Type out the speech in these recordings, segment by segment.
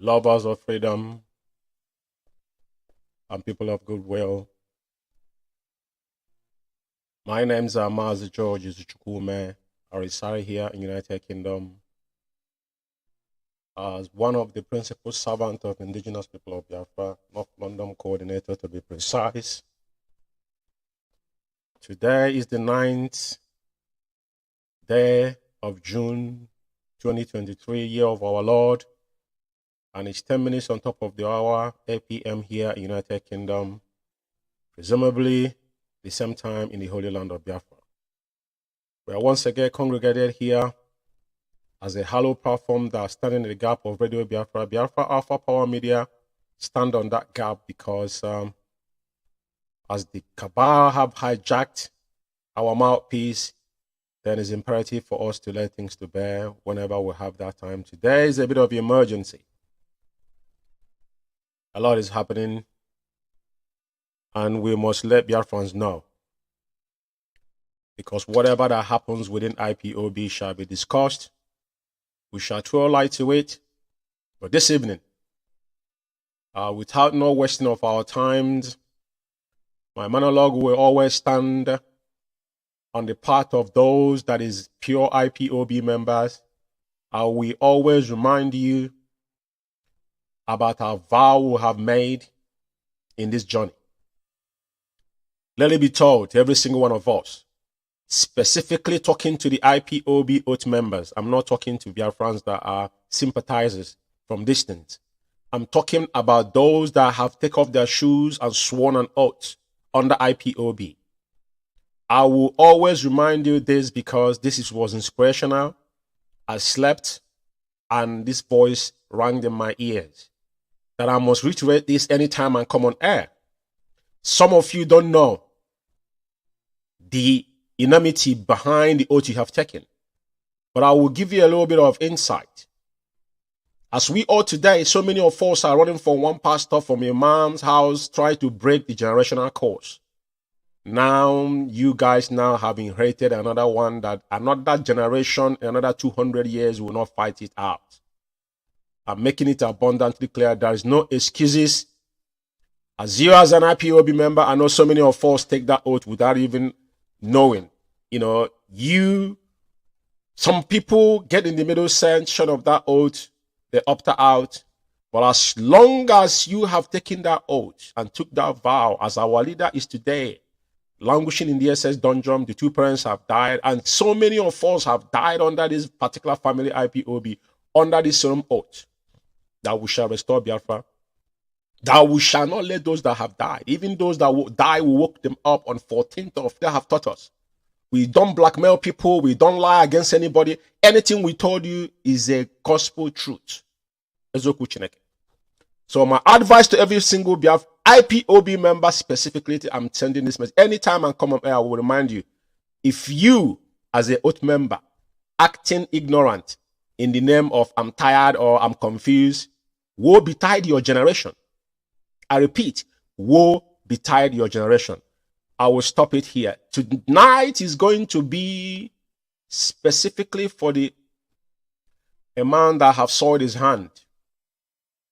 lovers of freedom, and people of goodwill. My name's Mazi Umeh. I reside here in United Kingdom as one of the principal servants of indigenous people of Biafra, North London coordinator to be precise. Today is the 9th day of June 2023, year of our Lord, and it's 10 minutes on top of the hour, 8 p.m. here in United Kingdom, presumably the same time in the Holy Land of Biafra. We are once again congregated here as a hallowed platform that is standing in the gap of Radio Biafra. Biafra Alpha Power Media stand on that gap because as the Cabal have hijacked our mouthpiece, then it's imperative for us to let things to bear whenever we have that time. Today is a bit of an emergency. A lot is happening, and we must let Biafrans know. Because whatever that happens within IPOB shall be discussed. We shall throw light to it. But this evening, without no wasting of our times, my monologue will always stand on the part of those that is pure IPOB members. I will always remind you about our vow we have made in this journey. Let it be told to every single one of us, specifically talking to the IPOB oath members. I'm not talking to Biafrans that are sympathizers from distance. I'm talking about those that have taken off their shoes and sworn an oath under IPOB. I will always remind you this because this was inspirational. I slept and this voice rang in my ears that I must reiterate this anytime I come on air. Some of you don't know the enormity behind the oath you have taken, but I will give you a little bit of insight. As we all today, so many of us are running from one pastor from a mom's house, trying to break the generational curse. Now, you guys now have inherited another one that another generation, another 200 years will not fight it out. I'm making it abundantly clear there is no excuses. As you as an IPOB member, I know so many of us take that oath without even knowing. You know, some people get in the middle section of that oath, they opt out. But as long as you have taken that oath and took that vow, as our leader is today, languishing in the SS dungeon, the two parents have died, and so many of us have died under this particular family IPOB, under this solemn oath, that we shall restore Biafra, that we shall not let those that have died, even those that will die, we woke them up on 14th of, they have taught us. We don't blackmail people, we don't lie against anybody. Anything we told you is a gospel truth. So my advice to every single Biafra IPOB member specifically, I'm sending this message. Anytime I come on air, I will remind you, if you, as a oath member, acting ignorant in the name of I'm tired or I'm confused, woe betide your generation. I repeat, woe betide your generation. I will stop it here. Tonight is going to be specifically for a man that have soiled his hand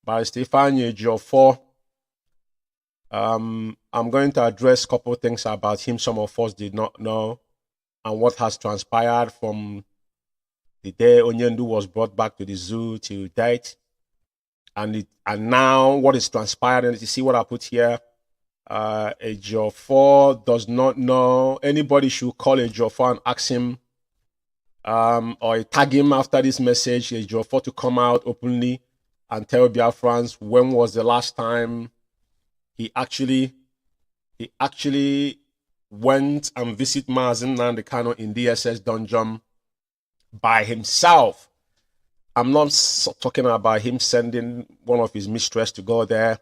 by Stefania Jofor. I'm going to address a couple of things about him some of us did not know and what has transpired from the day Onyendu was brought back to the zoo till date. And now what is transpired, and you see what I put here, Ejiofor does not know. Anybody should call Ejiofor and ask him or tag him after this message, Ejiofor, to come out openly and tell Biafrans when was the last time he actually went and visited Mazi Nnamdi Kanu in DSS dungeon by himself. I'm not talking about him sending one of his mistress to go there.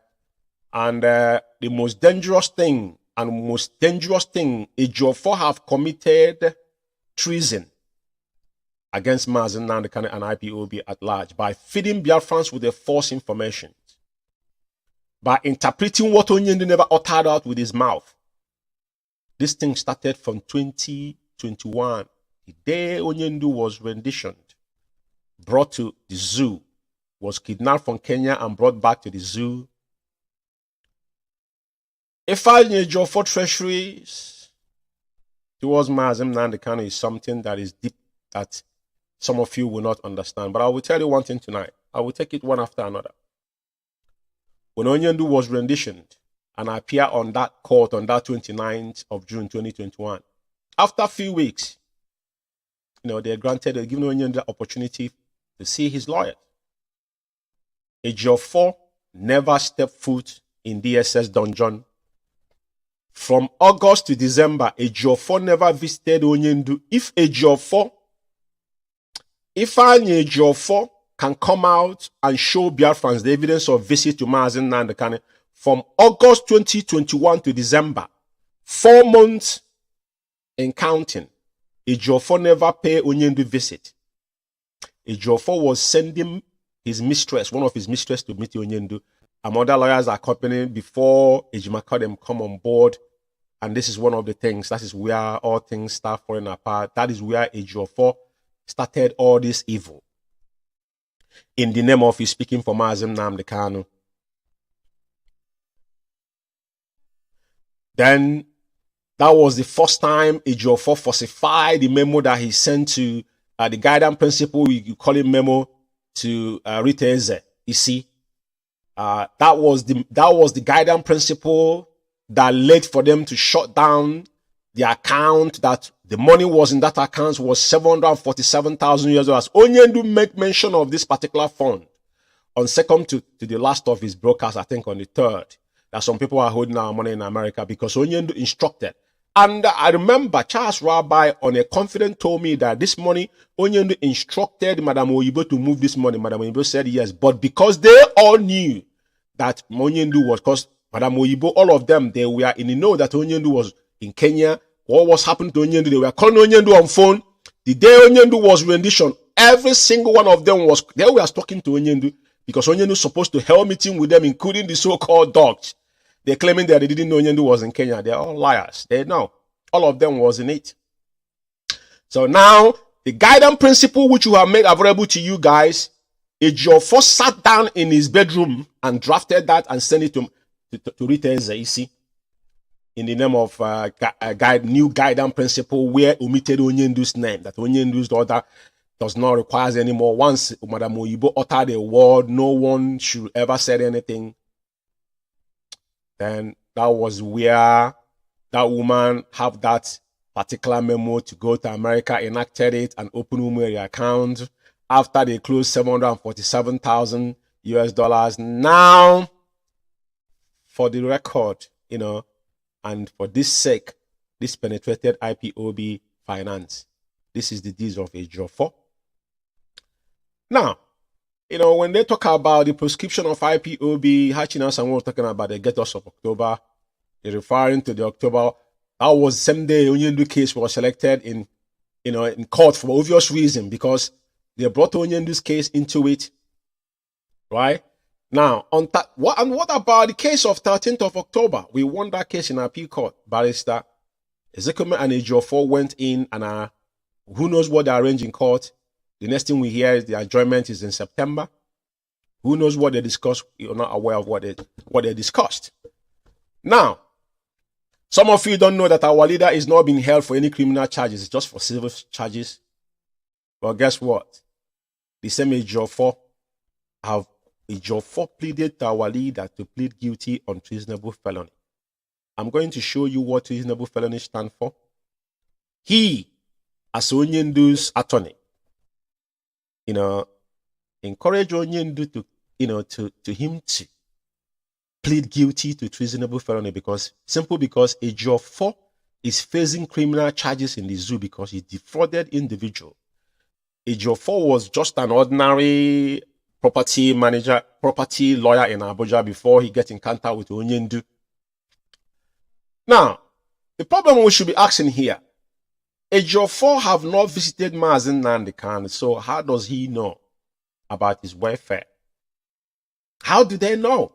And the most dangerous thing, Ejiofor have committed treason against Mazi Nnamdi Kanu and IPOB at large by feeding Biafrans with the false information, by interpreting what Onyendu never uttered out with his mouth. This thing started from 2021, the day Onyendu was renditioned, brought to the zoo, was kidnapped from Kenya and brought back to the zoo. A 5-year job for treasuries towards Mazi Nnamdi Kanu is something that is deep that some of you will not understand. But I will tell you one thing tonight. I will take it one after another. When Onyendu was renditioned and appeared on that court on that 29th of June 2021, after a few weeks, they given Onyendu the opportunity to see his lawyer. Ejiofor never stepped foot in DSS dungeon. From August to December, Ejiofor never visited Onyendu. If Ejiofor can come out and show Biafrans the evidence of visit to Mazi Nnamdi Kanu from August 2021 to December, 4 months in counting, Ejiofor never paid Onyendu visit. Ejiofor was sending his mistress, one of his mistress, to meet Onyendu. And other lawyers are accompanying before Ejimakadem come on board. And this is one of the things, that is where all things start falling apart. That is where Ejiofor started all this evil in the name of his speaking for Mazi Nnamdi Kanu. Then that was the first time Ejiofor falsified the memo that he sent to the guidance principal, you call it memo, to Rita. You see, that was the guidance principle that led for them to shut down the account. That the money was in that account was $747,000. Onyendu make mention of this particular fund on second to the last of his broadcast, I think on the 3rd, that some people are holding our money in America because Onyendu instructed. And I remember Charles Rabbi on a confidence told me that this money, Onyendu instructed Madam Oyibo to move this money. Madam Oyibo said yes, but because they all knew that Onyendu was, because Madam Oyibo, all of them, they were in the know that Onyendu was in Kenya. What was happening to Onyendu? They were calling Onyendu on phone. The day Onyendu was rendition, every single one of them they were talking to Onyendu because Onyendu was supposed to held meeting with them, including the so-called dogs. They're claiming that they didn't know Onyendu was in Kenya. They're all liars. They know. All of them was in it. So now, the guidance principle which you have made available to you guys, Ejiofor sat down in his bedroom and drafted that and sent it to Rita Eze, in the name of new guidance principle where omitted Onyendu's name, that Onyendu's daughter does not require anymore. Once Madam Oyibo uttered a word, no one should ever say anything. Then that was where that woman have that particular memo to go to America, enacted it, and open Umeh account after they closed $747,000. Now, for the record, and for this sake, this penetrated IPOB finance. This is the deeds of Ejiofor. Now, when they talk about the prescription of IPOB, Hachina Samuel talking about the Get Us of October, they're referring to the October. That was the same day Onyendu case was selected in court for obvious reason, because they brought Onyendu's case into it, right? Now, what about the case of 13th of October? We won that case in appeal court. Barrister Ezekiel and Ejiofor went in, and who knows what they arranged in court. The next thing we hear is the adjournment is in September. Who knows what they discussed? You're not aware of what they discussed. Now, some of you don't know that our leader is not being held for any criminal charges. It's just for civil charges. But guess what? The same Ejiofor pleaded to our leader to plead guilty on treasonable felony. I'm going to show you what treasonable felony stands for. He, as Onyendu's attorney, encourage Onyendu to him to plead guilty to treasonable felony because Ejiofor is facing criminal charges in the zoo because he defrauded individual. Ejiofor was just an ordinary property lawyer in Abuja before he gets in contact with Onyendu. Now, the problem we should be asking here, Ejiofor have not visited Mazi Nnamdi Kanu, so how does he know about his welfare? How do they know?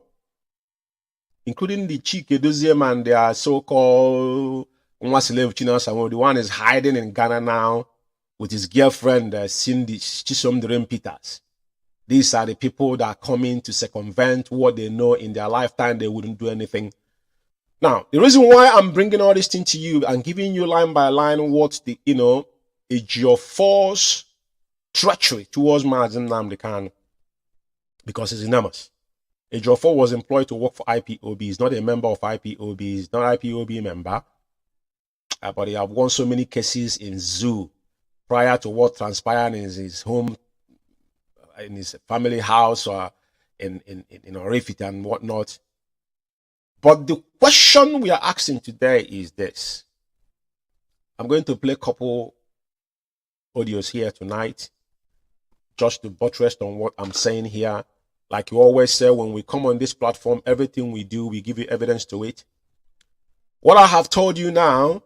Including the Chike Doziem and their so-called the one is hiding in Ghana now with his girlfriend, Cindy Chisom Peters. These are the people that are coming to circumvent what they know in their lifetime. They wouldn't do anything. Now, the reason why I'm bringing all this thing to you and giving you line by line what the, is your force treachery towards Mazi Nnamdi Kanu, because it's enormous. Ejiofor was employed to work for IPOB. He's not a member of IPOB. He's not an IPOB member. But he have won so many cases in zoo prior to what transpired in his home, in his family house, or in Orifit and whatnot. But the question we are asking today is this. I'm going to play a couple audios here tonight just to buttress on what I'm saying here. Like you always say, when we come on this platform, everything we do, we give you evidence to it. What I have told you now,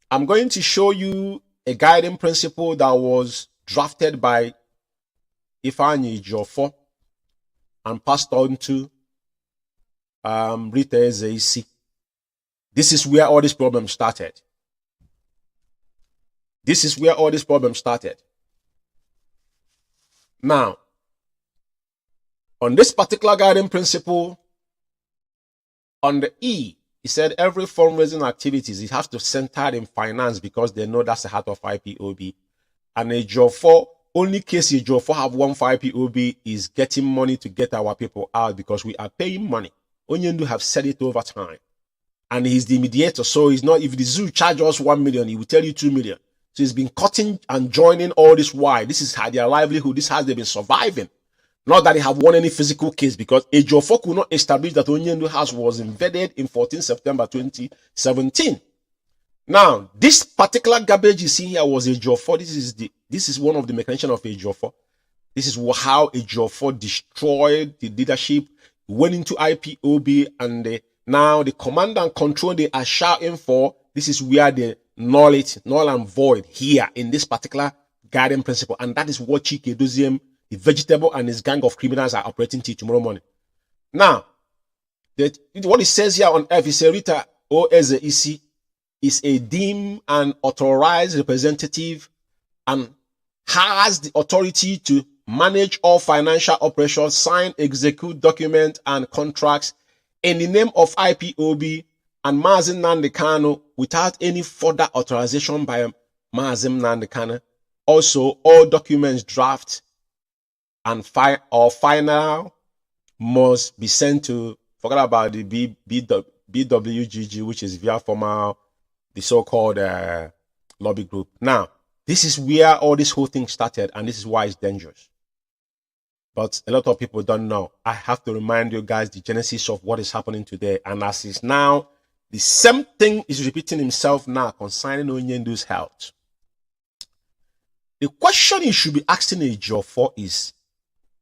I'm going to show you a guiding principle that was drafted by Ifeanyi Ejiofor and passed on to Rita Ezeisi. This is where all this problem started. This is where all this problem started. Now, on this particular guiding principle, on the E, he said every fundraising activities, it has to center in finance because they know that's the heart of IPOB. And Ejiofor, only case Ejiofor have one for IPOB is getting money to get our people out because we are paying money. Onyendu have said it over time. And he's the mediator, so he's not, if the zoo charge us 1 million, he will tell you 2 million. So he's been cutting and joining all this while. This is how their livelihood, this has they been surviving. Not that they have won any physical case, because Ejiofor could not establish that Onyendu house was invaded in 14 September 2017. Now, this particular garbage you see here was Ejiofor. This is one of the mechanisms of Ejiofor. This is how Ejiofor destroyed the leadership, went into IPOB, and now the command and control they are shouting for, this is where they null and void here in this particular guiding principle. And that is what Chike Doziem, the vegetable, and his gang of criminals are operating till tomorrow morning. Now, what it says here on F is Rita Ezeisi is a deemed and authorized representative and has the authority to manage all financial operations, sign, execute documents and contracts in the name of IPOB and Mazi Nnamdi Kanu without any further authorization by Mazi Nnamdi Kanu. Also, all documents draft and final must be sent to, forget about the BWGG, which is via formal, the so-called lobby group. Now, this is where all this whole thing started, and this is why it's dangerous. But a lot of people don't know. I have to remind you guys the genesis of what is happening today. And as is now, the same thing is repeating himself now concerning Onyendu's health. The question you should be asking Ejiofor is,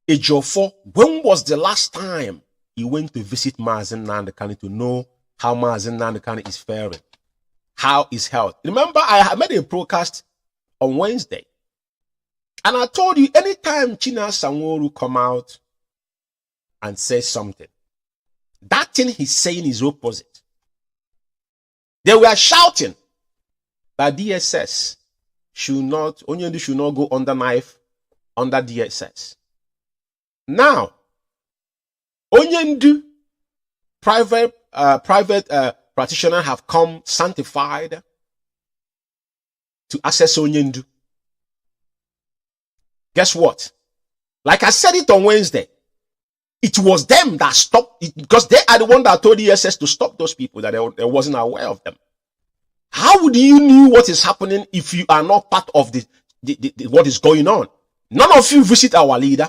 Ejiofor, when was the last time he went to visit Mazi Nnamdi Kanu to know how Mazi Nnamdi Kanu is faring? How is health? Remember, I made a broadcast on Wednesday. And I told you, anytime China Sanwo-Olu come out and say something, that thing he's saying is opposite. They were shouting that DSS should not, Onyendu should not go under knife under DSS. Now, Onyendu, private practitioner have come sanctified to access Onyendu. Guess what? Like I said it on Wednesday, it was them that stopped it because they are the one that told the ESS to stop those people that they wasn't aware of them. How would you know what is happening if you are not part of the what is going on? None of you visit our leader.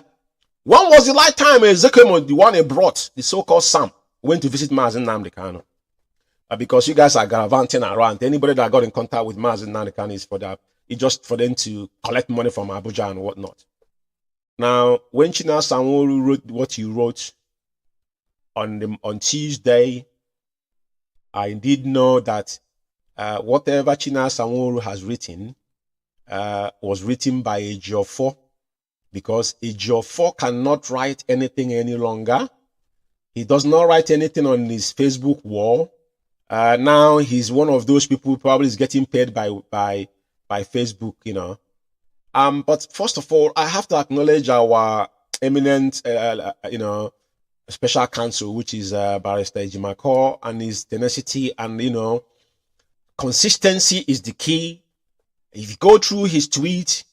When was the last time Ezekiel, the one he brought, the so-called Sam, went to visit Mazi Nnamdi Kanu? Because you guys are gallivanting around. Anybody that got in contact with Mazi Nnamdi Kanu is for that. It's just for them to collect money from Abuja and whatnot. Now, when China Sanwo-Olu wrote what he wrote on Tuesday, I did know that whatever China Sanwo-Olu has written was written by Ejiofor, because Ejiofor cannot write anything any longer. He does not write anything on his Facebook wall. Now he's one of those people who probably is getting paid by Facebook, you know. But first of all, I have to acknowledge our eminent, special counsel, which is Barrister Ejimako, and his tenacity and, consistency is the key. If you go through his tweet,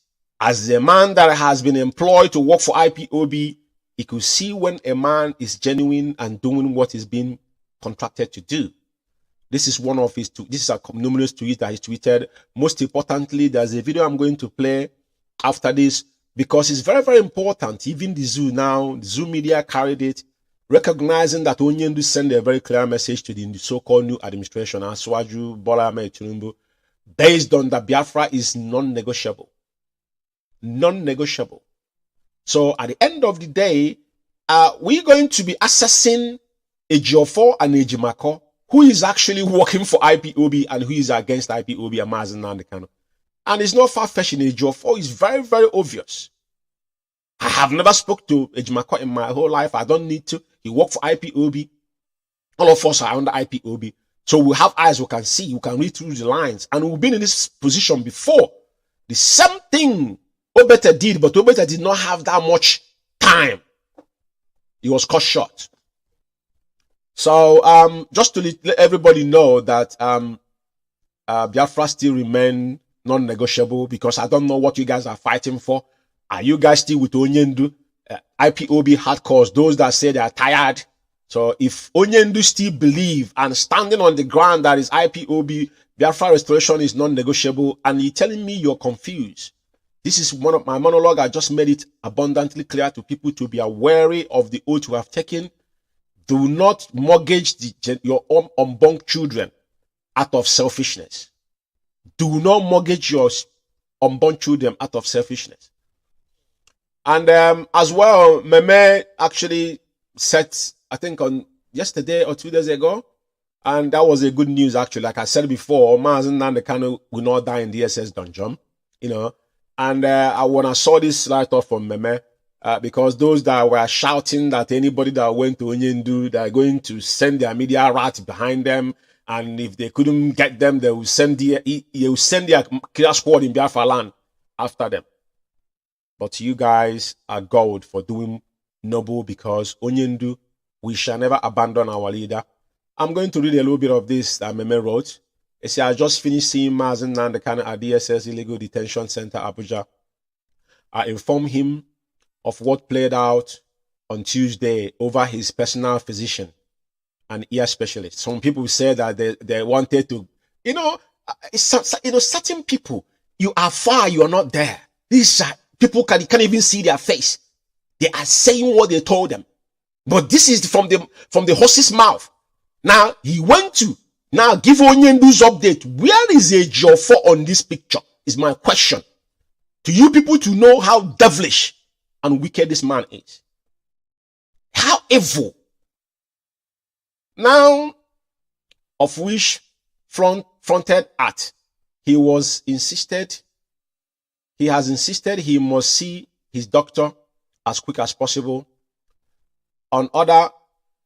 as a man that has been employed to work for IPOB, he could see when a man is genuine and doing what he's been contracted to do. This is one of his, this is a numerous tweets that he tweeted. Most importantly, there's a video I'm going to play after this because it's very, very important. Even the Zoo now, the Zoo media carried it, recognizing that Onyendu sent a very clear message to the so-called new administration, Aswaju, Bola Ahmed Tinubu, based on that Biafra is non-negotiable. Non-negotiable. So at the end of the day, we're going to be assessing Ejiofor and Ejimako, who is actually working for IPOB and who is against IPOB and Mazi Nnamdi Kanu. And it's not far-fetched. Ejiofor is very, very obvious. I have never spoke to Ejimako in my whole life. I don't need to. He worked for IPOB. All of us are under IPOB. So we have eyes we can see. We can read through the lines. And we've been in this position before. The same thing Obete did, but Obete did not have that much time. He was cut short. So just to let everybody know that Biafra still remain non-negotiable, because I don't know what you guys are fighting for. Are you guys still with Onyendu? IPOB hardcores, those that say they are tired. So if Onyendu still believe and standing on the ground that is IPOB, Biafra restoration is non-negotiable, and you're telling me you're confused. This is one of my monologue. I just made it abundantly clear to people to be wary of the oath you have taken. Do not mortgage your unborn children out of selfishness. Do not mortgage your unborn children out of selfishness. And as well, Meme actually said, I think on yesterday or 2 days ago, and that was a good news actually. Like I said before, Mazi Nnamdi Kanu will not die in the DSS dungeon, And when I saw this write-off from Meme, because those that were shouting that anybody that went to Onyendu, they're going to send their media rat behind them, and if they couldn't get them, they will send their killer squad in Biafra land after them. But you guys are gold for doing noble, because Onyendu, we shall never abandon our leader. I'm going to read a little bit of this that Meme wrote. It says, I just finished seeing Mazi Nnamdi Kanu at DSS Illegal Detention Center, Abuja. I informed him of what played out on Tuesday over his personal physician and ear specialist. Some people said that they wanted to, certain people, you are far, you are not there. These people can't even see their face. They are saying what they told them. But this is from the horse's mouth. Now, he went to, now give Onyendu's update. Where is Ejiofor on this picture? Is my question. To you people to know how devilish and wicked this man is. How evil. Now, of which fronted at, he has insisted he must see his doctor as quick as possible. On other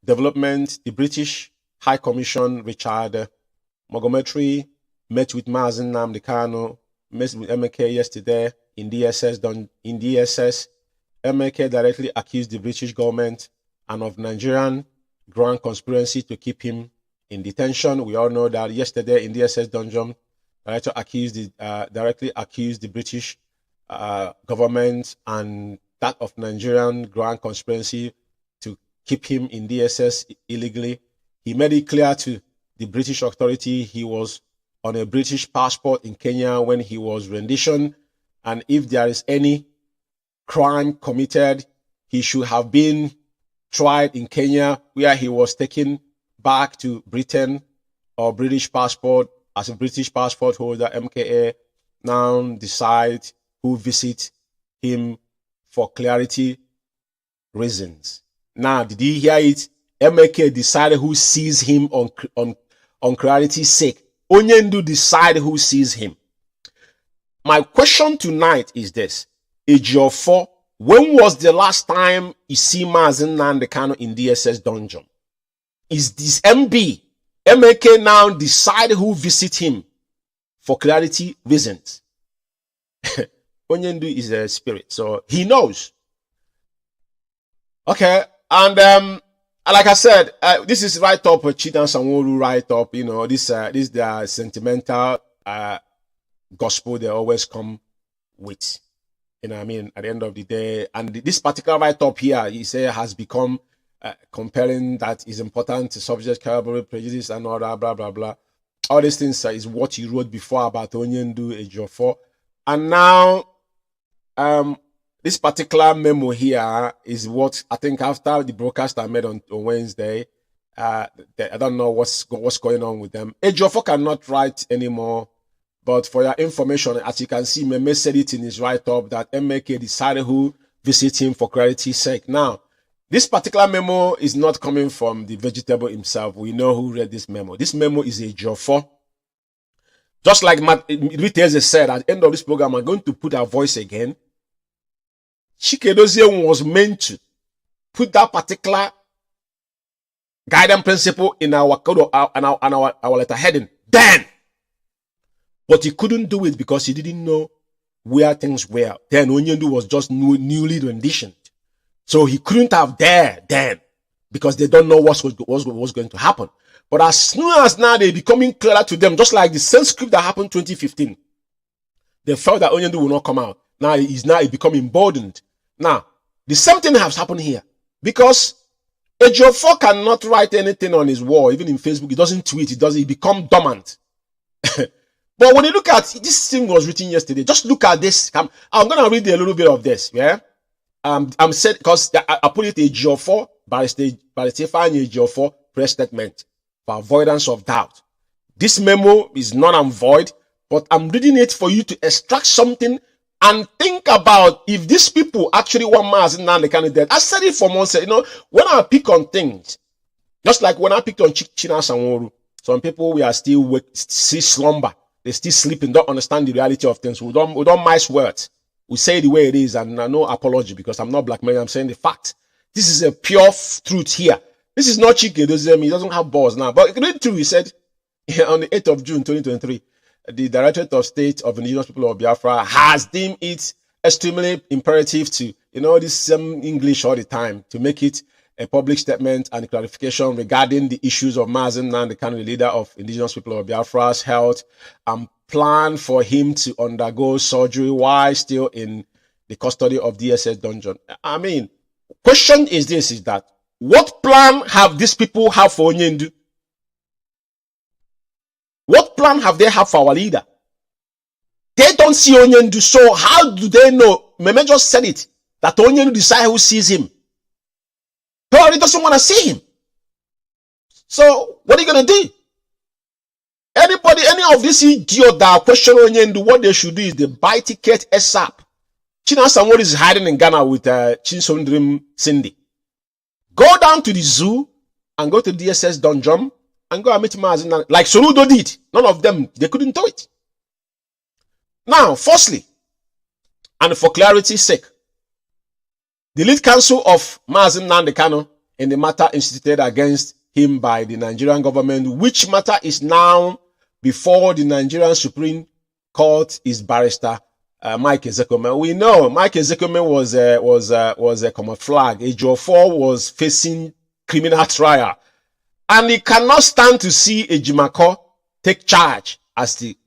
developments, the British High Commission Richard Montgomery met with Mazi Nnamdi Kanu, met with MK yesterday in DSS. MK directly accused the British government and of Nigerian grand conspiracy to keep him in detention. We all know that yesterday in DSS dungeon, directly accused the British government and that of Nigerian grand conspiracy to keep him in DSS illegally. He made it clear to the British authority he was on a British passport in Kenya when he was renditioned, and if there is any crime committed, he should have been tried in Kenya, where he was taken back to Britain or British passport. As a British passport holder, MKA now decide who visit him for clarity reasons. Now, did you hear it? MK decided who sees him on clarity's sake. Onyendu decide who sees him. My question tonight is this. Ejiofor, when was the last time you see Mazi Nnamdi Kanu in DSS dungeon? Is this MK now decide who visit him for clarity reasons? Onyendu is a spirit, so he knows. Okay, and like I said, this is right up Chidan Sanwo-Olu right up. You know, this the sentimental gospel they always come with. You know what I mean? At the end of the day, and this particular write up here, he say has become compelling that is important to subject Cabal prejudice and all that, blah blah blah. All these things is what he wrote before about Onyendu Ejiofor, and now this particular memo here is what I think after the broadcast I made on Wednesday. I don't know what's going on with them. Ejiofor cannot write anymore. But for your information, as you can see, Meme said it in his write-up that MK decided who visit him for clarity's sake. Now, this particular memo is not coming from the vegetable himself. We know who read this memo. This memo is Ejiofor. Just like Riteze said at the end of this program, I'm going to put our voice again. Chikedozie was meant to put that particular guidance principle in our code and our letter heading. Then, but he couldn't do it because he didn't know where things were. Then Onyendu was just newly renditioned. So he couldn't have dared then because they don't know what's going to happen. But as soon as now they're becoming clearer to them, just like the same script that happened 2015, they felt that Onyendu will not come out. Now he's become emboldened. Now, the same thing has happened here because Ejiofor cannot write anything on his wall, even in Facebook. He doesn't tweet. He become dormant. But when you look at this thing was written yesterday, just look at this. I'm gonna read a little bit of this. Yeah, I'm said because I put it Ejiofor, Barrister Ejiofor press statement for avoidance of doubt. This memo is not and void, but I'm reading it for you to extract something and think about if these people actually want Mazi Nnamdi candidate. I said it for months. You know, when I pick on things, just like when I picked on Chidan Sanwo-Olu, some people we are still slumber. They still sleeping, don't understand the reality of things. We don't mice words. We say it the way it is, and no apology because I'm not blackmailing. I'm saying the fact. This is a pure truth here. This is not Chikedozie. He doesn't have balls now. But read through, he said on the 8th of June 2023, the Directorate of State of Indigenous People of Biafra has deemed it extremely imperative to, you know, this English all the time, to make it a public statement and clarification regarding the issues of Mazi Nnamdi, the leader of Indigenous People of Biafra's health, and plan for him to undergo surgery while still in the custody of DSS dungeon. I mean, question is this, is that what plan have these people have for Onyendu? What plan have they have for our leader? They don't see Onyendu, so how do they know? Meme just said it, that Onyendu decides who sees him. Probably doesn't want to see him. So, what are you going to do? Anybody, any of these idiots that question Onyendu, what they should do is they buy ticket ASAP. Chidan Sanwo-Olu is hiding in Ghana with Chinsondrim Cindy. Go down to the zoo and go to DSS dungeon and go and meet Mazi Nnamdi. Like Soludo did. None of them, they couldn't do it. Now, firstly, and for clarity's sake, the lead counsel of Mazi Nnamdi Kanu in the matter instituted against him by the Nigerian government, which matter is now before the Nigerian Supreme Court, is Barrister Mike Ezekome. We know Mike Ezekome was a common flag. Ejiofor was facing criminal trial, and he cannot stand to see Ejimako take charge as the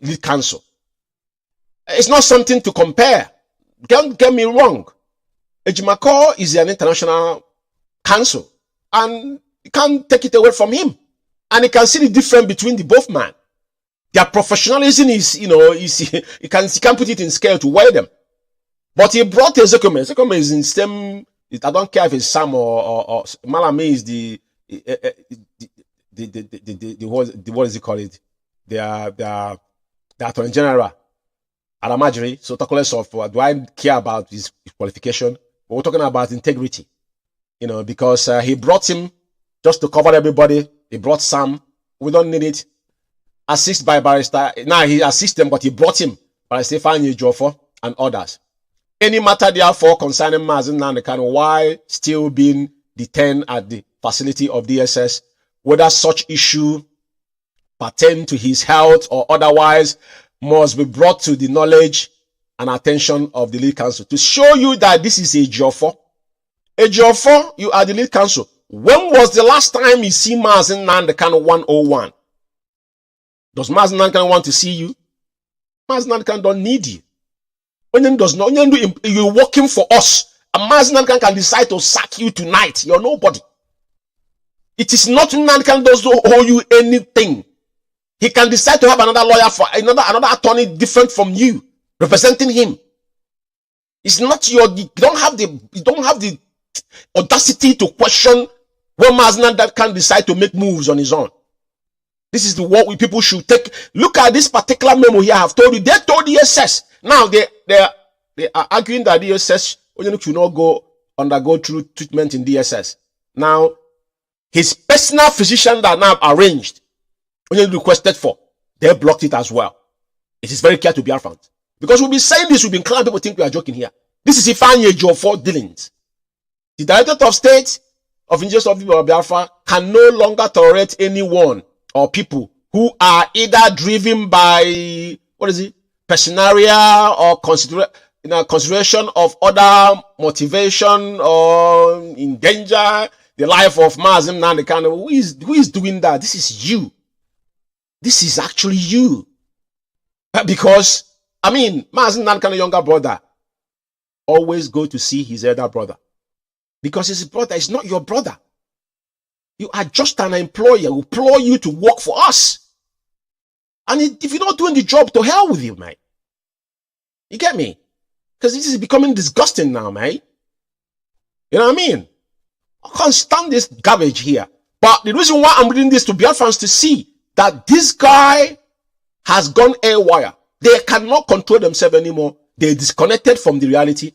lead counsel. It's not something to compare. Don't get me wrong. Ejimako is an international counsel, and you can't take it away from him. And you can see the difference between the both men. Their professionalism is, you know, you can't put it in scale to weigh them. But he brought Ezekome. Ezekome is in same. I don't care if it's Sam or Malame is the what is it called? The Attorney General Alamajiri. So talk less of do I care about his qualification? But we're talking about integrity, you know, because he brought him just to cover everybody. He brought Sam. We don't need it. Assist by Barrister. Now he assists them, but he brought him Barrister Ejiofor and others. Any matter therefore concerning Mazi Nnamdi Kanu, why still being detained at the facility of DSS, whether such issue pertain to his health or otherwise, must be brought to the knowledge and attention of the lead counsel to show you that this is Ejiofor. Ejiofor, you are the lead counsel. When was the last time you see Mazi Nnamdi Kanu 101? Does Mazi Nnamdi Kanu want to see you? Mazi Nnamdi Kanu don't need you. Onyen does not. You're working for us. And Mazi Nnamdi Kanu can decide to sack you tonight. You're nobody. It is not Nnamdi Kanu does not owe you anything. He can decide to have another lawyer for another attorney different from you, representing him. It's not your. You don't have the audacity to question when Mazi Nnamdi Kanu decide to make moves on his own. This is the what we people should take. Look at this particular memo here. I have told you. They told the SS. Now they are arguing that DSS should not undergo through treatment in DSS. Now his personal physician that now arranged, requested for, they blocked it as well. It is very clear to Biafrans. Because we'll be saying this, we've been clear, people think we are joking here. This is Ifeanyi Ejiofor dealings. The Director of State of Injustice of Biafra can no longer tolerate anyone or people who are either driven by, personaria or consideration of other motivation or endanger the life of Mazi Nnamdi Kanu. Who is doing that? This is you. This is actually you. Because, Mazi Nnamdi Kanu younger brother always go to see his elder brother. Because his brother is not your brother. You are just an employer who employ you to work for us. And if you're not doing the job, to hell with you, mate. You get me? Because this is becoming disgusting now, mate. You know what I mean? I can't stand this garbage here. But the reason why I'm reading this to Biafrans to see that this guy has gone haywire. They cannot control themselves anymore. They're disconnected from the reality.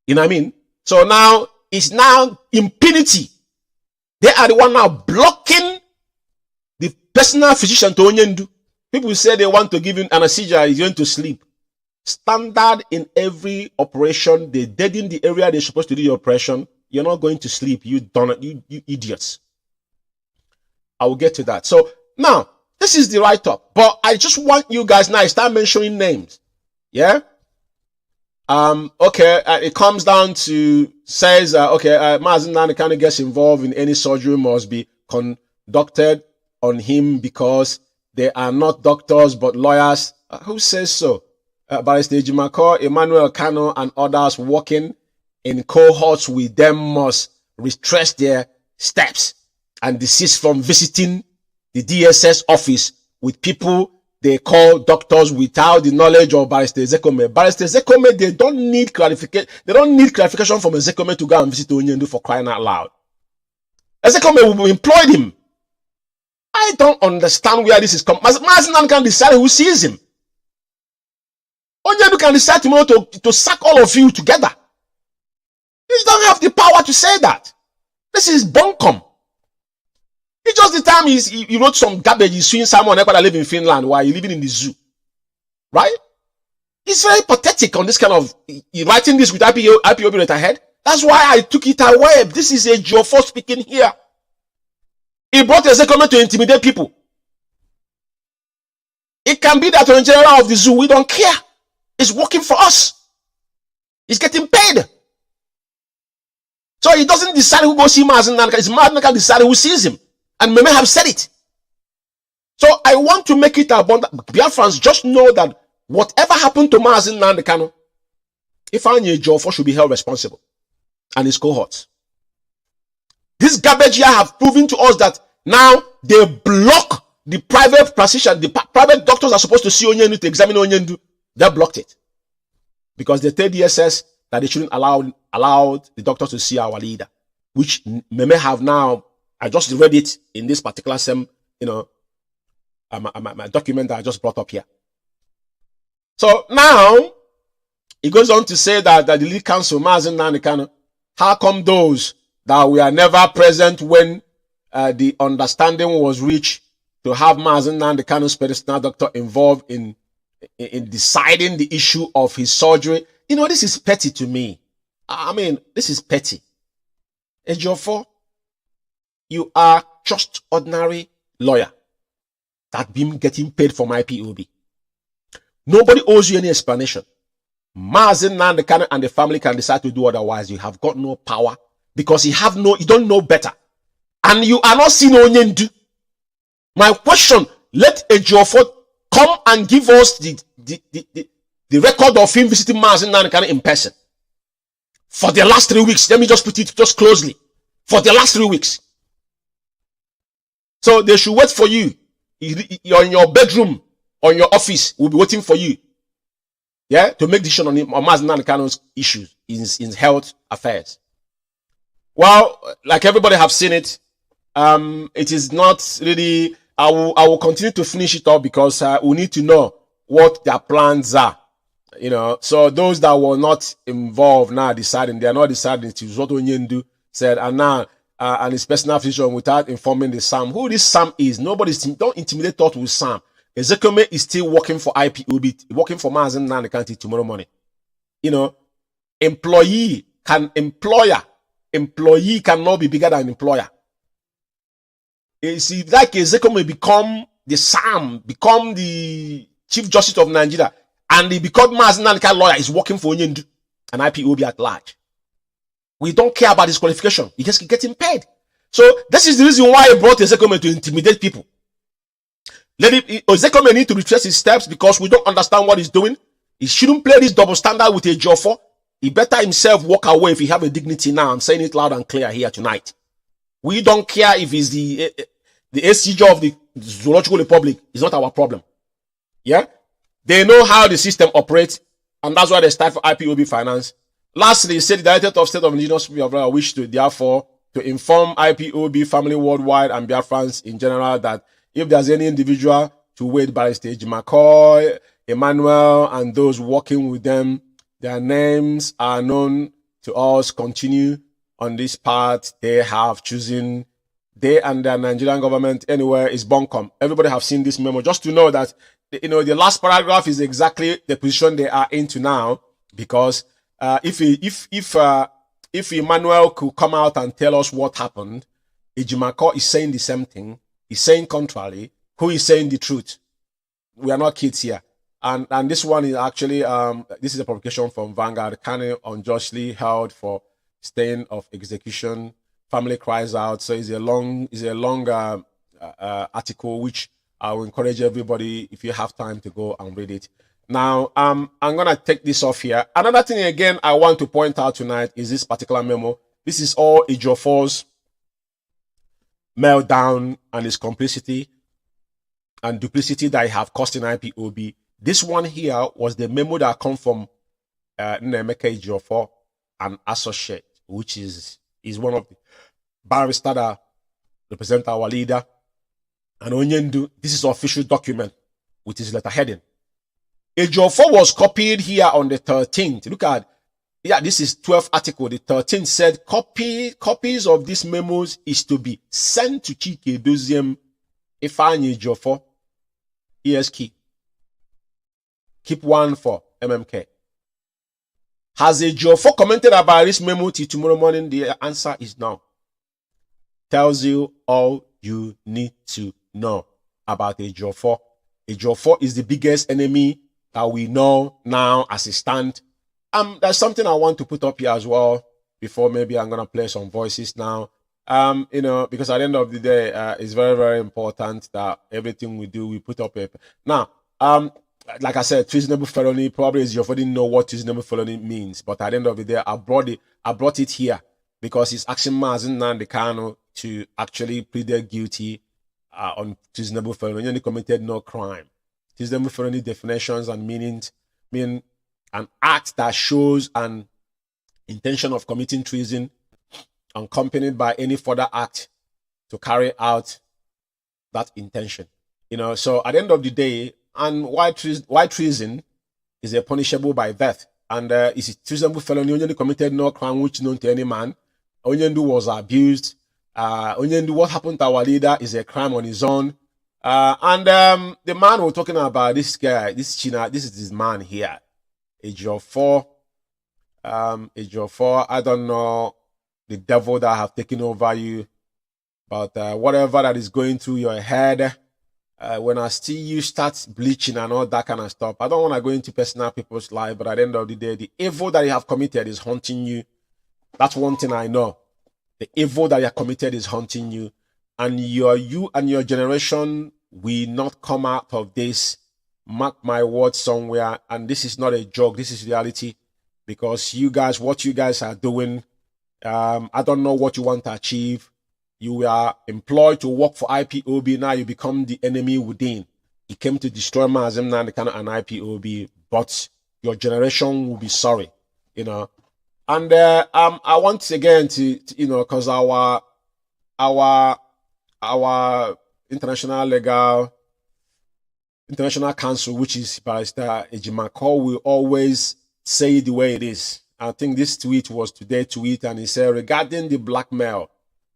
You know what I mean? So now, it's now impunity. They are the one now blocking the personal physician to Onyendu. People say they want to give him anesthesia, he's going to sleep. Standard in every operation, they dead in the area they're supposed to do the operation. You're not going to sleep, you idiots. I will get to that. So now, this is the write-up. But I just want you guys now, start mentioning names. Yeah? Okay, it comes down to, says, Mazi Nnamdi Kanu gets involved in any surgery must be conducted on him because they are not doctors but lawyers. Who says so? Barrister Ejimako, Emmanuel Kanu, and others working in cohorts with them must retrace their steps and desist from visiting the DSS office with people they call doctors without the knowledge of Barrister Zekome. Barrister Zekome, they don't need clarification. They don't need clarification from Zekome to go and visit Onyendu for crying out loud. Zekome employed him. I don't understand where this is coming. Mazi Nnamdi can decide who sees him. Onyendu can decide tomorrow to sack all of you together. You don't have the power to say that. This is bunkum. It's just the time he wrote some garbage, he's suing someone that live in Finland while you're living in the zoo. Right? It's very pathetic on this kind of, writing this with IPOB letterhead. That's why I took it away. This is Ejiofor speaking here. He brought Ezekome to intimidate people. It can be that the general of the zoo, we don't care. It's working for us. He's getting paid. So he doesn't decide who goes see Mazi Nnamdi Kanu. It's Mazi Nnamdi Kanu decide who sees him. And Umeh have said it. So I want to make it abundant. Biafrans just know that whatever happened to Mazi Nnamdi Kanu, Ifeanyi Ejiofor should be held responsible. And his cohorts. This garbage here have proven to us that now they block the private practitioner, the private doctors are supposed to see Onyendu, to examine Onyendu. They blocked it. Because they told DSS that they shouldn't allow the doctors to see our leader. Which Umeh have now, I just read it in this particular same, my document that I just brought up here. So now, it goes on to say that the lead counsel, Mazi Nnamdi Kanu, how come those that were never present when the understanding was reached to have Mazi Nnamdi Kanu's personal doctor involved in deciding the issue of his surgery? This is petty to me. This is petty. Ejiofor, you are just ordinary lawyer that been getting paid from IPOB. Nobody owes you any explanation. Mazi Nnamdi Kanu and the family can decide to do otherwise. You have got no power, because he don't know better. And you are not seeing Onyendu. My question, let Ejiofor come and give us the record of him visiting Mazi Nnamdi Kanu in person. For the last 3 weeks. Let me just put it just closely. For the last 3 weeks. So they should wait for you. You're in your bedroom or in your office. We'll be waiting for you. Yeah, to make decision on Mazi Nnamdi Kanu's issues in health affairs. Well, like everybody have seen it, it is not really. I will continue to finish it up because we need to know what their plans are. You know, so those that were not involved now deciding, they are not deciding to what Onyendu said, and now and his personal vision without informing the Sam. Who this Sam is? Don't intimidate thought with Sam. Excellency is still working for IPOB, working for Mazi Nnamdi Kanu tomorrow morning. You know, employee cannot be bigger than employer. You see, like Excellency become the Sam, become the Chief Justice of Nigeria, and he become Mazi Nnamdi Kanu lawyer is working for Onyendu and IPOB at large. We don't care about his qualification. He just getting paid. So this is the reason why he brought Excellency to intimidate people. Excellency need to retrace his steps because we don't understand what he's doing. He shouldn't play this double standard with Ejiofor. He better himself walk away if he have a dignity now. I'm saying it loud and clear here tonight. We don't care if he's the SCJ of the Zoological Republic. It's not our problem. Yeah? They know how the system operates, and that's why they start for IPOB finance. Lastly, he said the Director of State of Indigenous Biafra wish to therefore to inform IPOB family worldwide and Biafrans in general that if there's any individual to wait by stage McCoy, Emmanuel, and those working with them, their names are known to us. Continue on this path they have chosen. They and the Nigerian government anywhere is Bonkom. Everybody have seen this memo. Just to know that, you know, the last paragraph is exactly the position they are into now. Because if Emmanuel could come out and tell us what happened, Ejimako is saying the same thing. He's saying contrary. Who is saying the truth? We are not kids here. And this one is actually this is a publication from Vanguard. Kanu unjustly held for staying of execution. Family cries out. So it's a long article which I will encourage everybody, if you have time, to go and read it. Now I'm gonna take this off here. Another thing again I want to point out tonight is this particular memo. This is all Ejiofor's meltdown and his complicity and duplicity that I have caused in IPOB. This one here was the memo that come from Nnemeka Ejiofor, an associate, which is one of the barristers that represent our leader. And Onyendu, this is official document with his letterheading. Ejiofor was copied here on the 13th. Look at, yeah, this is 12th article. The 13th said copies of these memos is to be sent to Chike Doziem Ifeanyi Ejiofor, ESK. Keep one for MMK. Has Ejiofor commented about this memo till tomorrow morning? The answer is no. Tells you all you need to know about Ejiofor. Ejiofor is the biggest enemy that we know now as it stands. There's something I want to put up here as well before maybe I'm gonna play some voices now. You know, because at the end of the day, it's very, very important that everything we do, we put up a now. Like I said, treasonable felony, probably Ejiofor didn't know what treasonable felony means, but at the end of the day, I brought it here because he's asking Mazi Nnamdi Kanu to actually plead guilty on treasonable felony. He committed no crime. Treasonable felony definitions and meanings mean an act that shows an intention of committing treason accompanied by any further act to carry out that intention. You know, so at the end of the day, and why treason is a punishable by death, and is a treasonable felony. Onyendu committed no crime which known to any man. Onyendu was abused. Onyendu, what happened to our leader is a crime on his own. The man we're talking about, this guy, this China, this is this man here, Ejiofor. Ejiofor, I don't know the devil that have taken over you, but whatever that is going through your head, when I see you start bleaching and all that kind of stuff, I don't want to go into personal people's life, but at the end of the day, the evil that you have committed is haunting you. That's one thing I know. The evil that you have committed is haunting you. And you and your generation will not come out of this. Mark my words somewhere. And this is not a joke. This is reality. Because you guys, what you guys are doing, I don't know what you want to achieve. You are employed to work for IPOB. Now you become the enemy within. He came to destroy Mazi Nnamdi Kanu and IPOB. But your generation will be sorry. You know. And I want again to you know, because our international council, which is Barrister Ejimako, will always say the way it is. I think this tweet was today's tweet, and he said, regarding the blackmail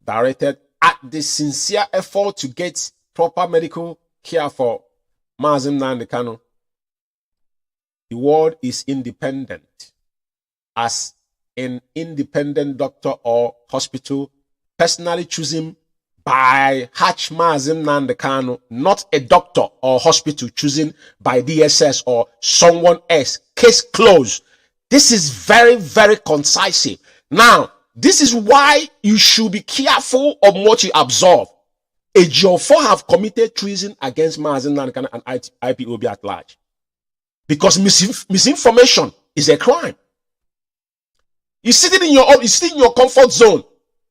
directed at the sincere effort to get proper medical care for Mazi Nnamdi Kanu, the word is independent, as an independent doctor or hospital personally chosen by Mazi Nnamdi Kanu, not a doctor or hospital chosen by DSS or someone else. Case closed. This is very, very concise. Now, this is why you should be careful of what you absorb. Ejiofor have committed treason against Mazi Nnamdi Kanu and IPOB at large. Because misinformation is a crime. You sitting in your comfort zone,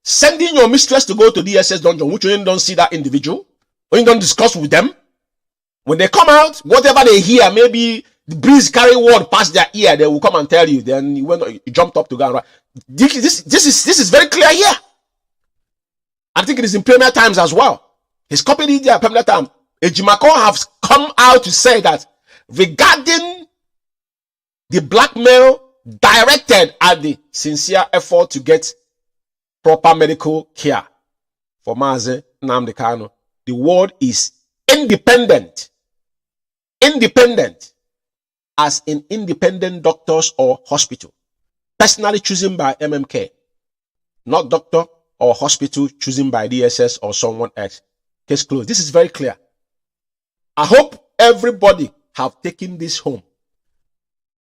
sending your mistress to go to DSS dungeon, which you don't see that individual, when you don't discuss with them. When they come out, whatever they hear, maybe the breeze carry word past their ear, they will come and tell you. Then you jumped up to go and write. This is very clear here. I think it is in Premier Times as well. He's copied it there, Premier Times. Ejimako has come out to say that regarding the blackmail directed at the sincere effort to get proper medical care for Mazi Nnamdi Kanu, the word is independent. Independent, as in independent doctors or hospital, personally chosen by MMK, not doctor or hospital chosen by DSS or someone else. Case closed. This is very clear. I hope everybody have taken this home.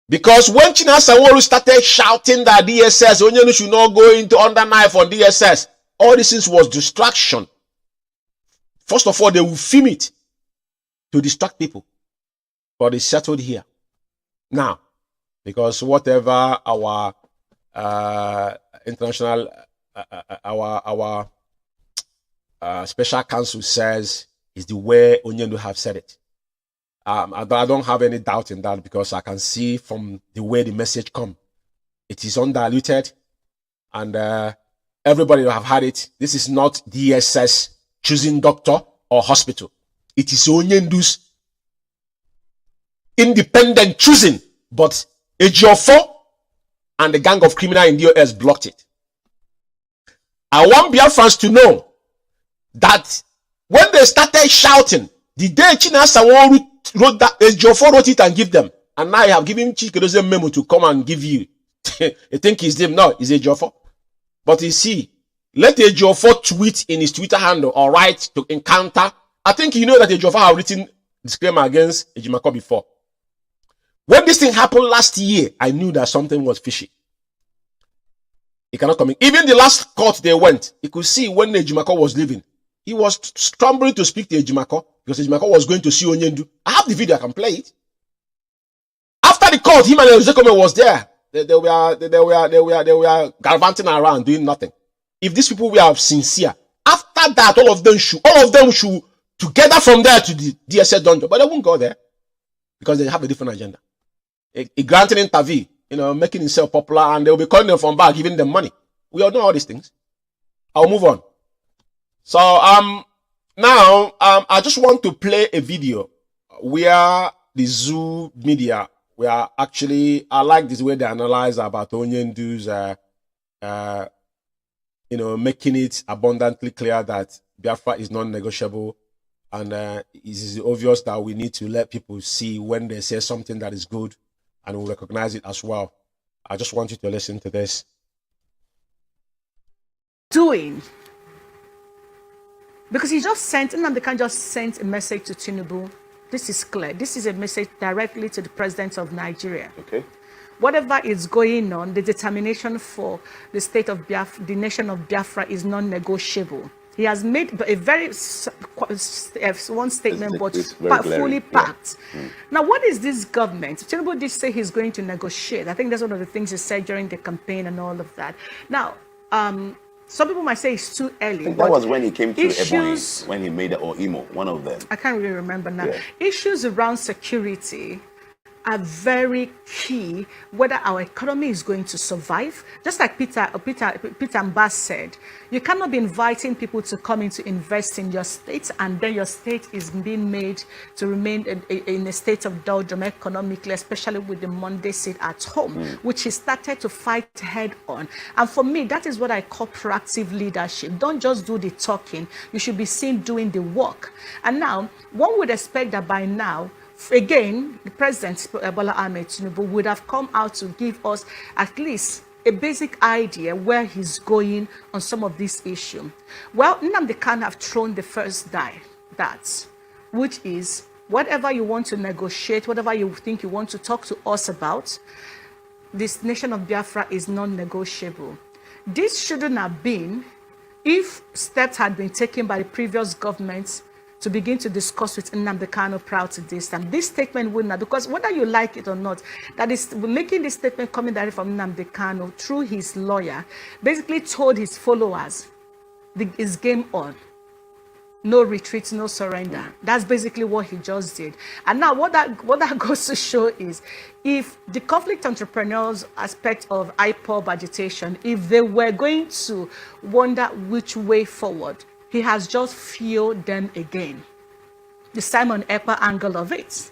Because when China Sanwo-Olu started shouting that DSS, Onyenu should not go into under knife on DSS, all this was distraction. First of all, they will film it to distract people. But it's settled here. Now, because whatever our international, our special counsel says is the way Onyenu have said it. I don't have any doubt in that, because I can see from the way the message come. It is undiluted, and everybody will have had it. This is not DSS choosing doctor or hospital. It is Onyendu's independent choosing, but Ejiofor and the gang of criminal in DOS blocked it. I want Biafrans to know that when they started shouting, the day China Sanwo-Olu wrote that, Ejiofor wrote it and give them. And now I have given Chikedozie memo to come and give you. You think it's them? No, it's Ejiofor. But you see, let Ejiofor tweet in his Twitter handle or write to encounter. I think you know that Ejiofor have written disclaimer against Ejimako before. When this thing happened last year, I knew that something was fishy. He cannot come in. Even the last court they went, you could see when Ejimako was leaving, he was stumbling to speak to Ejimako because Ejimako was going to see Onyendu. I have the video, I can play it. After the court, him and Excellency was there. They were gallivanting around doing nothing. If these people were sincere, after that, all of them should together from there to the DSS dungeon, but they won't go there because they have a different agenda. A granting interview, making himself popular, and they'll be calling them from back, giving them money. We all know all these things. I'll move on. So now I just want to play a video where the Zoo media were actually, I like this way they analyze about Onyendu's making it abundantly clear that Biafra is non-negotiable, and it is obvious that we need to let people see when they say something that is good, and we'll recognize it as well. I just want you to listen to this. Because Nnamdi just sent a message to Tinubu. This is clear. This is a message directly to the president of Nigeria. Okay. whatever is going on, the determination for the state of Biafra, the nation of Biafra, is non-negotiable. He has made a very one statement, but fully packed. Yeah. Now, what is this government? Tinubu did say he's going to negotiate. I think that's one of the things he said during the campaign and all of that. Now, some people might say it's too early. I think that was when he came to Ebonyi, when he made it, or Imo, one of them. I can't really remember now. Yeah. Issues around security are very key, whether our economy is going to survive. Just like Peter Mbas said, you cannot be inviting people to come in to invest in your state, and then your state is being made to remain in a state of doldrum economically, especially with the Monday sit at home, which he started to fight head on. And for me, that is what I call proactive leadership. Don't just do the talking. You should be seen doing the work. And now, one would expect that by now, again, the President, Bola Ahmed Tinubu, would have come out to give us at least a basic idea where he's going on some of these issues. Well, Nnamdi Kanu have thrown the first die, which is whatever you want to negotiate, whatever you think you want to talk to us about, this nation of Biafra is non-negotiable. This shouldn't have been if steps had been taken by the previous governments to begin to discuss with Nnamdi Kanu prior to this time. This statement wouldn't have, because whether you like it or not, that is making this statement coming directly from Nnamdi Kanu through his lawyer, basically told his followers, it's game on. No retreat, no surrender. That's basically what he just did. And now what that goes to show is, if the conflict entrepreneurs aspect of IPOB agitation, if they were going to wonder which way forward, he has just fueled them again. The Simon Ekpa angle of it.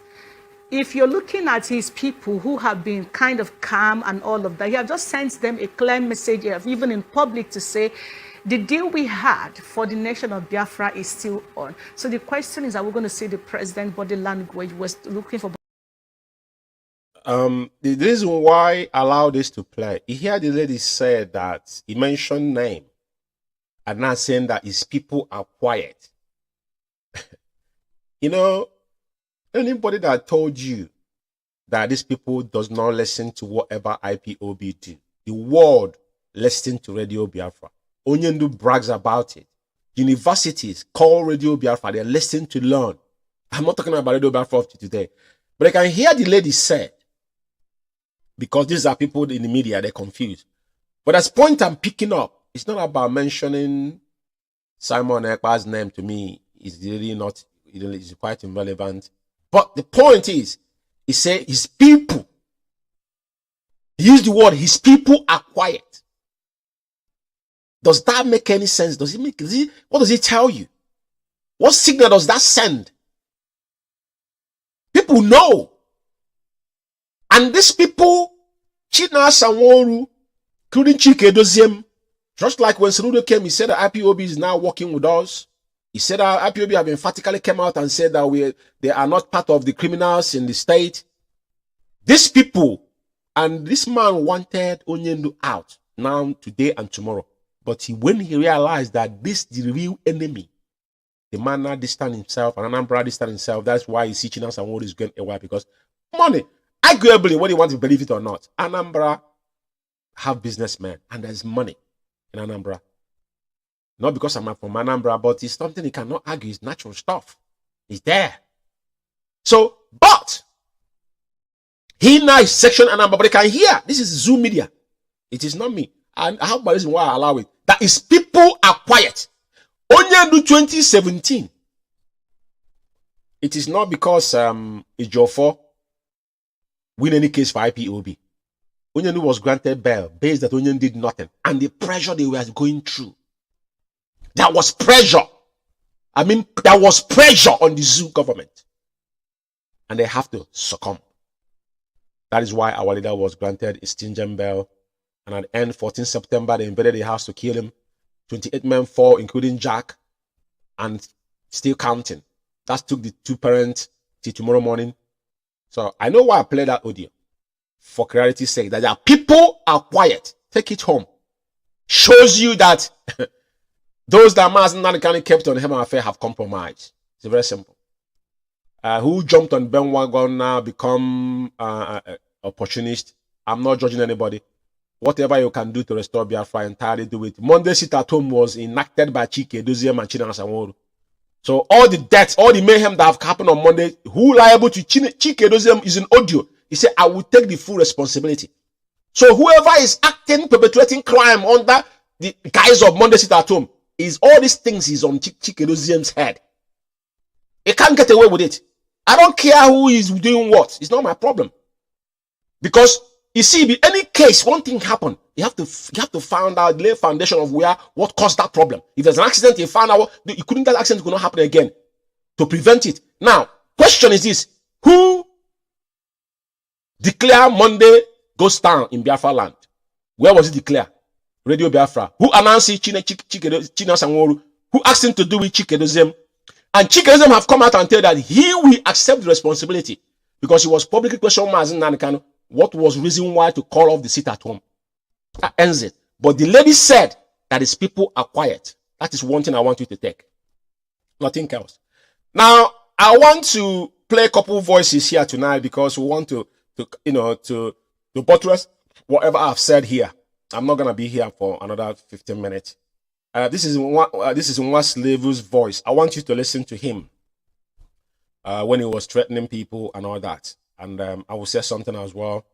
If you're looking at his people who have been kind of calm and all of that, he has just sent them a clear message, even in public, to say, the deal we had for the nation of Biafra is still on. So the question is, are we going to see the president body language was looking for? The reason why I allow this to play, you hear the lady said that he mentioned name, and not saying that his people are quiet. You know, anybody that told you that these people does not listen to whatever IPOB do, the world listen to Radio Biafra. Onyendu brags about it. Universities call Radio Biafra. They listen to learn. I'm not talking about Radio Biafra up to today. But I can hear the lady said, because these are people in the media, they're confused. But that's the point I'm picking up. It's not about mentioning Simon Ekpa's name. To me, it's really not, it's quite irrelevant. But the point is, he said his people, he used the word, his people are quiet. Does that make any sense? Does it make, what does it tell you? What signal does that send? People know. And these people, China Sanworu, including Chike Doziem, just like when Saludo came, he said that IPOB is now working with us. He said that IPOB have emphatically come out and said that they are not part of the criminals in the state. These people, and this man wanted Onyendu out now, today and tomorrow. But when he realized that this is the real enemy, the man now distanced himself, and Anambra distanced himself. That's why he's teaching us and what is going away, because money, arguably, whether you want to believe it or not, Anambra have businessmen, and there's money in Anambra. Not because I'm from Anambra, but it's something you cannot argue. It's natural stuff. It's there. So, but he now is section Anambra, but they can hear. This is Zoom media. It is not me. And I have my reason why I allow it. That is, people are quiet. Onyendu 2017. It is not because Ejiofor win any case for IPOB. Onyendu was granted bail based that Onyendu did nothing. And the pressure they were going through. There was pressure. I mean, there was pressure on the Zoo government. And they have to succumb. That is why our leader was granted a stringent bail. And at the end, 14 September, they invaded the house to kill him. 28 men fall, including Jack, and still counting. That took the two parents till tomorrow morning. So I know why I played that audio. For clarity's sake, that there people are quiet. Take it home. Shows you that those that Mazi Nnamdi kept on him affair have compromised. It's very simple. Who jumped on bandwagon now become opportunist. I'm not judging anybody. Whatever you can do to restore Biafra, entirely do it. Monday sit at home was enacted by Chike Doziem and Chinasa Nworu. So all the deaths, all the mayhem that have happened on Monday, who liable to Chike Doziem is in audio. He said, I will take the full responsibility. So whoever is acting, perpetrating crime under the guise of Monday sit at home, is all these things is on Chike Doziem's head. He can't get away with it. I don't care who is doing what. It's not my problem. Because you see, in any case, one thing happened. You have to find out, lay foundation of what caused that problem. If there's an accident, you find out that accident could not happen again to prevent it. Now, question is this: who declared Monday ghost town in Biafra land? Where was it declared? Radio Biafra. Who announced it? Chinasa Nworu. Who asked him to do with Chike Doziem? And Chike Doziem have come out and tell that he will accept the responsibility because he was publicly questioned Mazi and Kanu. What was the reason why to call off the sit at home? That ends it. But the lady said that his people are quiet. That is one thing I want you to take. Nothing else. Now, I want to play a couple voices here tonight because we want to buttress whatever I've said here. I'm not gonna be here for another 15 minutes. This is one slave's voice. I want you to listen to him when he was threatening people and all that. And I will say something as well,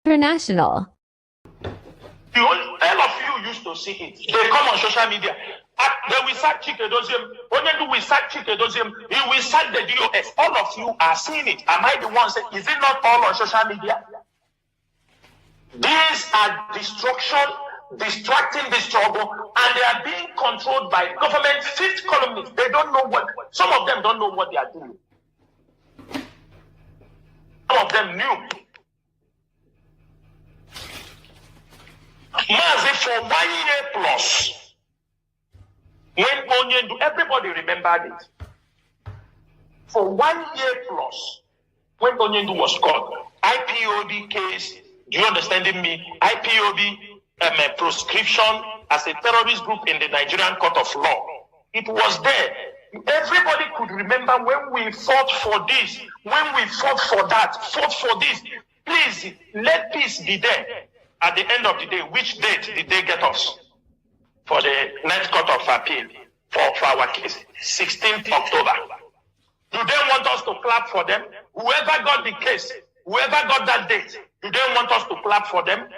International. All of you used to see it. They come on social media. They will sack Chike Doziem. Onyendu will sack Chike Doziem. He will sack the DOS. All of you are seeing it. Am I the one saying, is it not all on social media? These are distracting the struggle, and they are being controlled by government fifth columnists. They don't know some of them don't know what they are doing. Some of them knew. Mazi, for 1 year plus, when Onyendu, everybody remembered it. For 1 year plus, when Onyendu was caught, IPOB case, do you understand me? IPOB proscription as a terrorist group in the Nigerian court of law. It was there. Everybody could remember when we fought for this, when we fought for that, fought for this. Please, let peace be there. At the end of the day, which date did they get us for the next court of appeal for our case? 16th October. Do they want us to clap for them? Whoever got the case, whoever got that date, do they want us to clap for them?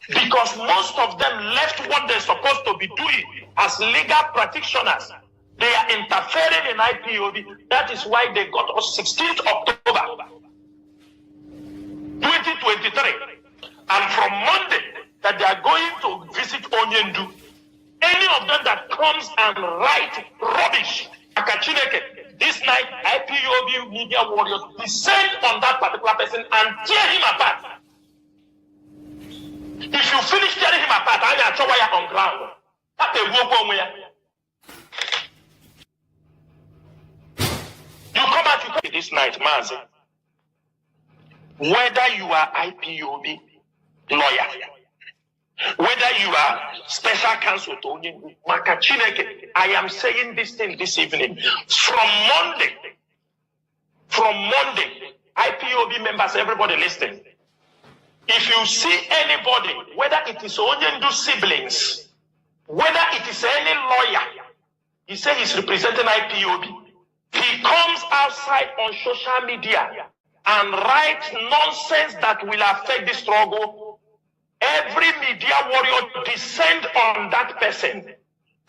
Because most of them left what they're supposed to be doing as legal practitioners. They are interfering in IPOB. That is why they got us 16th October 2023. And from Monday that they are going to visit Onyendu, any of them that comes and write rubbish, this night IPOB media warriors descend on that particular person and tear him apart. If you finish tearing him apart, I will throw you on ground. That they walk on where. You come out to this night, Mazi. Whether you are IPOB lawyer, whether you are special counsel to Onyendu, I am saying this thing this evening. From Monday, IPOB members, everybody listening. If you see anybody, whether it is Onyendu siblings, whether it is any lawyer, he says he's representing IPOB, he comes outside on social media and writes nonsense that will affect the struggle, every media warrior descend on that person.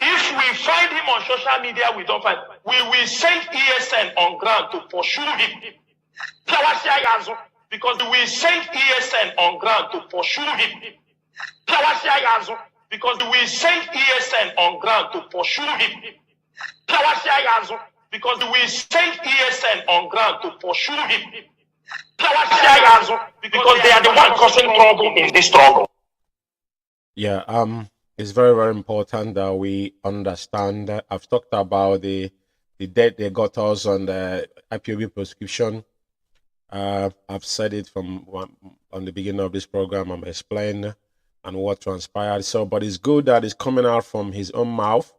If we find him on social media, we don't find, we will send ESN on ground to pursue him. Because we send ESN on ground to pursue him. Because we send ESN on ground to pursue him. Because we send ESN on ground to pursue him. Because they are the one causing trouble in this struggle. Yeah, it's very, very important that we understand. I've talked about the debt they got us on the IPOB prescription. I've said it from on the beginning of this program. I'm explaining and what transpired. So, but it's good that it's coming out from his own mouth.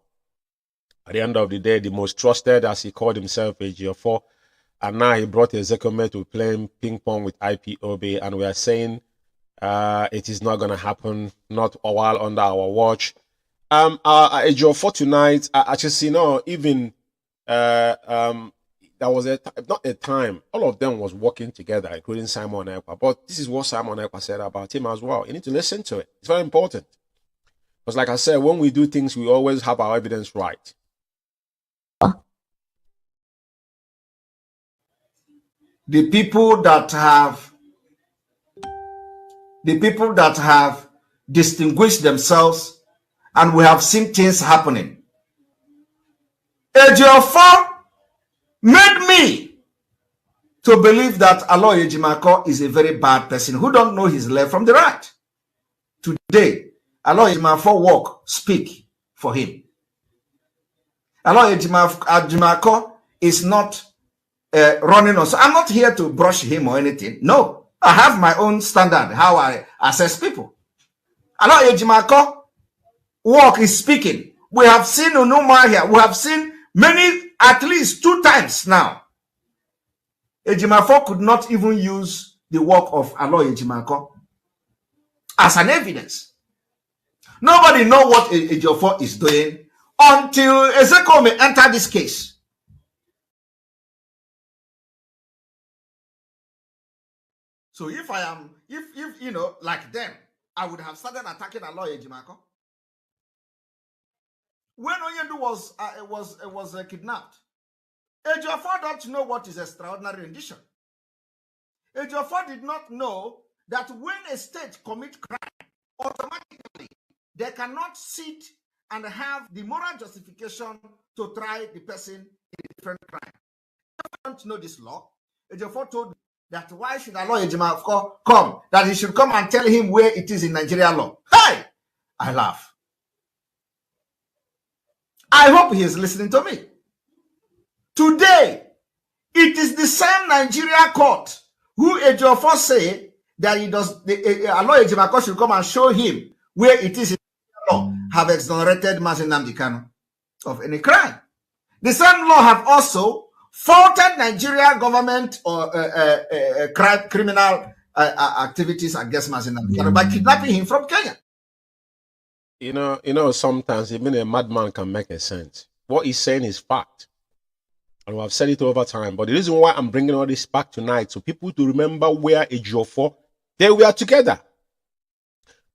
At the end of the day, the most trusted, as he called himself, a GO4, and now he brought Ezekiel to play ping pong with IPOB, and we are saying it is not going to happen, not a while under our watch. For tonight, actually, no, even there was not a time, all of them was working together, including Simon Ekpa. But this is what Simon Ekpa said about him as well. You need to listen to it. It's very important. Because like I said, when we do things, we always have our evidence right. The people that have distinguished themselves, and we have seen things happening. Ejiofor made me to believe that Aloy Ejimako is a very bad person who don't know his left from the right. Today, Aloy Ejimako walk, speak for him. Aloy Ejimako is not running on. So I'm not here to brush him or anything. No, I have my own standard, how I assess people. Aloy Ejimako walk is speaking. We have seen Unuma here. We have seen many, at least 2 times now. Ejimafo could not even use the work of Aloy Ejimako as an evidence. Nobody know what Ejiofor is doing until Ezekiel may enter this case. So if you know, like them, I would have started attacking Aloy Ejimako. When Onyendu was kidnapped, Ejiofor don't know what is extraordinary rendition. Ejiofor did not know that when a state commits crime, automatically they cannot sit and have the moral justification to try the person in a different crime. Ejiofor don't know this law. Ejiofor told that why should Aloy Ejimako come? That he should come and tell him where it is in Nigeria law. Hey! I laugh. I hope he is listening to me. Today, it is the same Nigeria court who Ejiofor say that Aloy Ejimako should come and show him where it is in law, have exonerated Mazi Nnamdi Kanu of any crime. The same law have also faulted Nigeria government or criminal activities against Mazi Nnamdi Kanu by kidnapping him from Kenya. You know, sometimes even a madman can make a sense. What he's saying is fact. And I've said it over time. But the reason why I'm bringing all this back tonight, so people to remember where Ejiofor, they were together.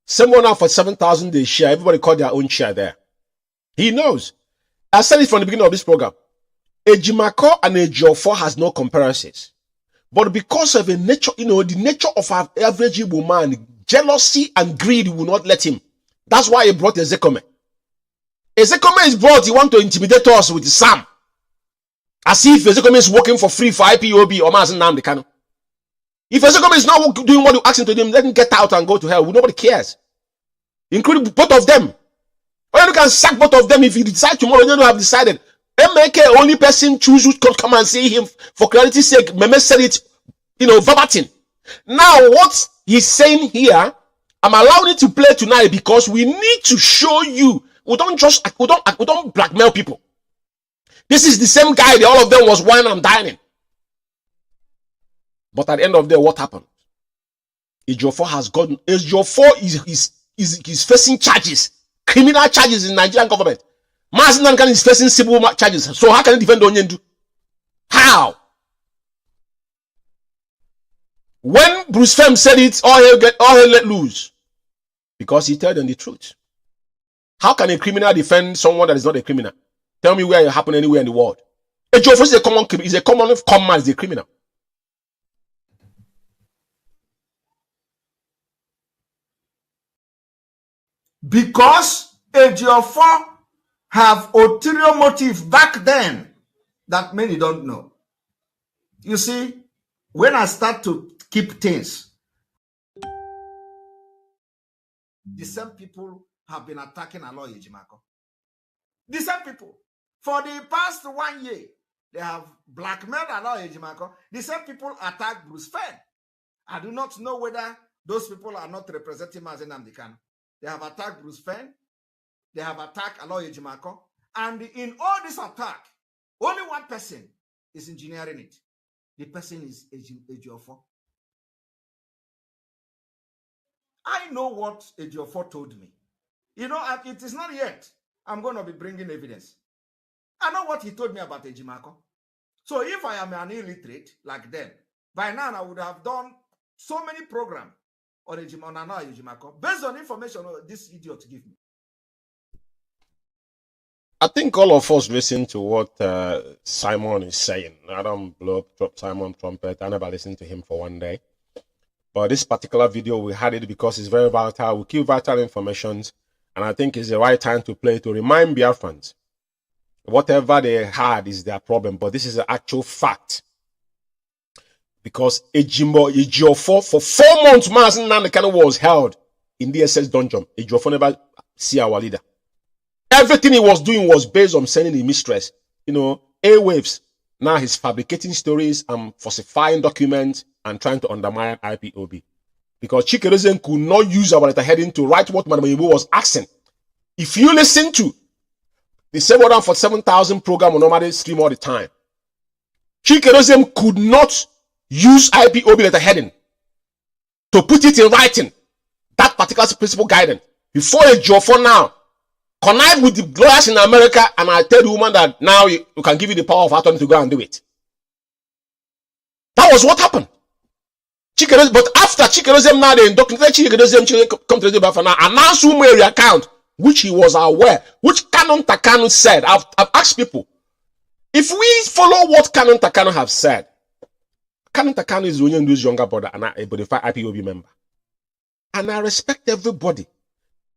Someone out for 7,000 they share. Everybody called their own share there. He knows. I said it from the beginning of this program. Ejimako and Ejiofor has no comparisons. But because of the nature of our average Igbo man, jealousy and greed will not let him. That's why he brought Ezekiel. Ezekiel is brought, he want to intimidate us with Sam. As if Ezekiel is working for free for IPOB or Mazi Nnamdi Kanu. If Ezekiel is not doing what you ask him to do, let him get out and go to hell. Nobody cares. Including both of them. Or you can sack both of them if you decide tomorrow, you don't have decided. MK only person choose who can come and see him for clarity's sake. Meme said it, verbatim. Now, what he's saying here, I'm allowing it to play tonight because we need to show you. We don't blackmail people. This is the same guy. All of them was wine and dining. But at the end of the day, what happened? Ejiofor has gotten. Ejiofor is facing charges, criminal charges in Nigerian government. Mazi Nnamdi Kanu is facing civil charges. So how can he defend Onyendu? How? When Bruce Fem said it, all hell let loose. Because he told them the truth. How can a criminal defend someone that is not a criminal? Tell me where it happened anywhere in the world. Ejiofor is a common man, is a criminal. Because Ejiofor have ulterior motive back then that many don't know. You see, when I start to keep things, the same people have been attacking Aloy Ejimako. The same people. For the past 1 year, they have blackmailed Aloy Ejimako. The same people attack Bruce Fem. I do not know whether those people are not representing Mazi Nnamdi Kanu. They have attacked Bruce Fem. They have attacked Aloy Ejimako. And in all this attack, only one person is engineering it. the person is Ejiofor. I know what Ejiofor told me. You know, it is not yet. I'm going to be bringing evidence. I know what he told me about Ejimako. So if I am an illiterate like them, by now I would have done so many programs on Ejimako based on information this idiot give me. I think all of us listen to what Simon is saying. I don't blow up Simon trumpet. I never listened to him for one day. But this particular video, we had it because it's very vital. We keep vital information. And I think it's the right time to play to remind Biafrans. Whatever they had is their problem. But this is an actual fact. Because Ejiofor, for 4 months, Nnamdi Kanu was held in the SS dungeon. Ejiofor never see our leader. Everything he was doing was based on sending the mistress, you know, airwaves. Now he's fabricating stories and falsifying documents and trying to undermine IPOB. Because Chikerozen could not use our letterheading to write what Madam Ibu was asking. If you listen to the 747,000 program we normally stream all the time, Chikerozen could not use IPOB letterheading to put it in writing. That particular principle guidance. Before Ejiofor now, connive with the lawyers in America, and I tell the woman that now we can give you the power of attorney to go and do it. That was what happened. But after Chikerozen now, they indoctrinated Chikerozen come to the Biafra now, announced Umeh account, which he was aware, which Kanu Takanu said. I've asked people, if we follow what Kanu Takanu have said, Kanu Takanu is Onyendu's younger brother and a bona fide IPOB member. And I respect everybody.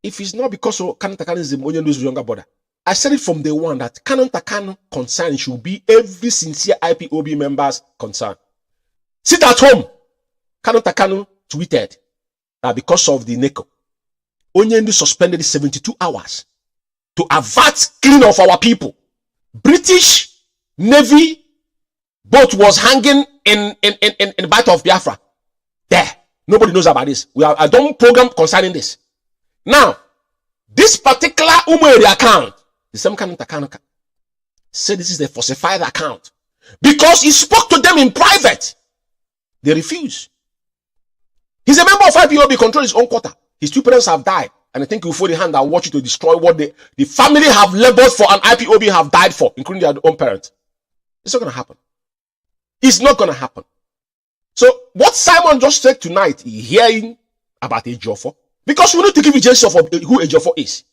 If it's not because of Kanu Takanu is Onyendu's younger brother, I said it from day one that Kanu Takanu concern should be every sincere IPOB member's concern. Sit at home. Kanu Takanu tweeted that because of the NECO, Onyendu suspended 72 hours to avert killing of our people. British Navy boat was hanging in the Battle of Biafra. There. Nobody knows about this. I don't program concerning this. Now, this particular Umeh account, the same Kanu Takanu said this is a falsified account because he spoke to them in private. They refuse. He's a member of IPOB, control his own quarter. His 2 parents have died, and I think he'll fold the hand and watch you to destroy what the family have labored for and IPOB have died for, including their own parents. It's not going to happen. It's not going to happen. So, what Simon just said tonight, hearing about Ejiofor, because we need to give you gist of who Ejiofor is.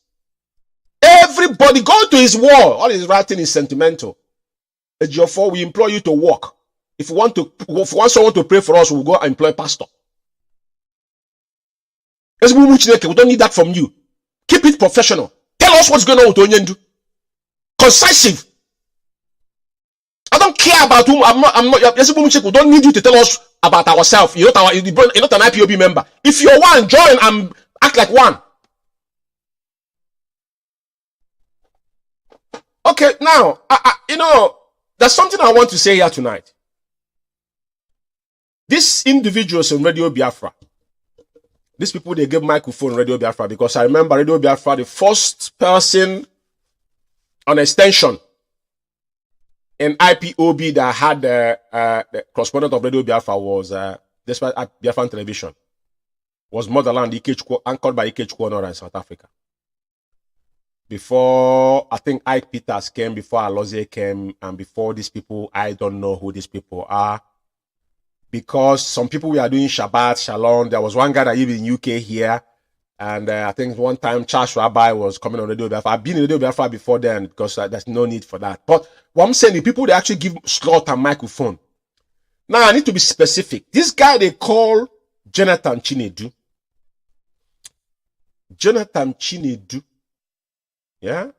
Everybody go to his wall. All his writing is sentimental. Ejiofor, we implore you to work. If you want someone to pray for us, we'll go and employ pastor. We don't need that from you. Keep it professional. Tell us what's going on with Onyendu. Concisive. I don't care about whom. I'm not. We don't need you to tell us about ourselves. You're not an IPOB member. If you're one, join and act like one. Okay, now, there's something I want to say here tonight. These individuals on Radio Biafra, these people, they gave microphone Radio Biafra because I remember Radio Biafra, the first person on extension in IPOB that had the correspondent of Radio Biafra was, despite Biafran television, was Motherland IKECHUKWU, anchored by IKECHUKWU in South Africa. Before, I think Ike Peters came, before Alozie came, and before these people, I don't know who these people are. Because some people we are doing Shabbat, Shalom. There was one guy that lived in UK here. And I think one time Charles Rabbi was coming on Radio Biafra. I've been in Radio Biafra before then because there's no need for that. But what I'm saying, the people, they actually give slot and microphone. Now, I need to be specific. This guy they call Jonathan Chinedu. Jonathan Chinedu. Yeah?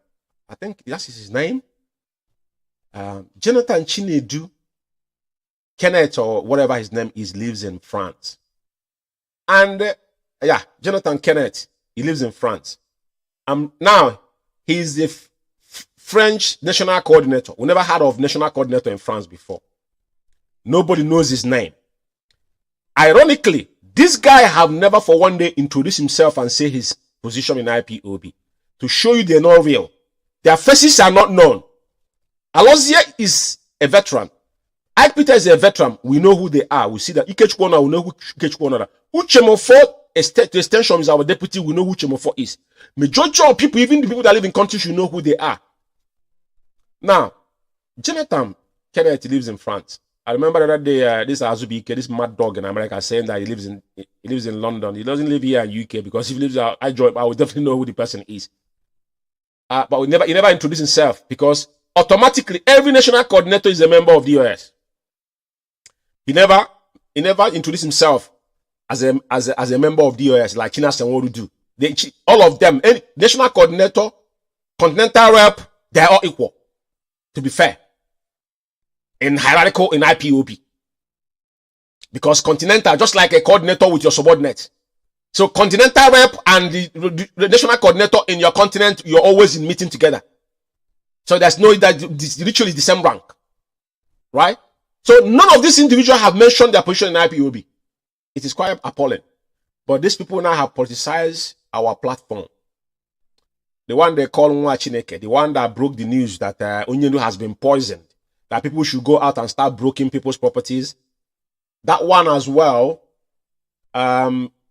I think that's his name. Jonathan Chinedu. Kenneth or whatever his name is lives in France. And Jonathan Kenneth, he lives in France. Now, he's the French national coordinator. We never heard of national coordinator in France before. Nobody knows his name. Ironically, this guy have never for one day introduced himself and say his position in IPOB. To show you they're not real. Their faces are not known. Alozie is a veteran. Ike Peter is a veteran. We know who they are. We see that IKECHUKWU, we know who IKECHUKWU are. Uchemofo extension is our deputy. We know who Uchemofo is. Majority of people, even the people that live in countries, you know who they are. Now, Jonathan Kenneth lives in France. I remember that day, this Azubike, this mad dog in America, saying that he lives in London. He doesn't live here in UK because if he lives out, I would definitely know who the person is. But he never introduced himself because automatically every national coordinator is a member of the DOS. He never introduced himself as a member of DOS like China Senworu do. All of them, any national coordinator, continental rep, they're all equal. To be fair, in hierarchical in IPOB, because continental just like a coordinator with your subordinates. So continental rep and the national coordinator in your continent, you're always in meeting together. So there's no that literally the same rank, right? So none of these individuals have mentioned their position in IPOB. It is quite appalling. But these people now have politicized our platform. The one they call Nwachineke, the one that broke the news that Onyendu has been poisoned, that people should go out and start breaking people's properties. That one as well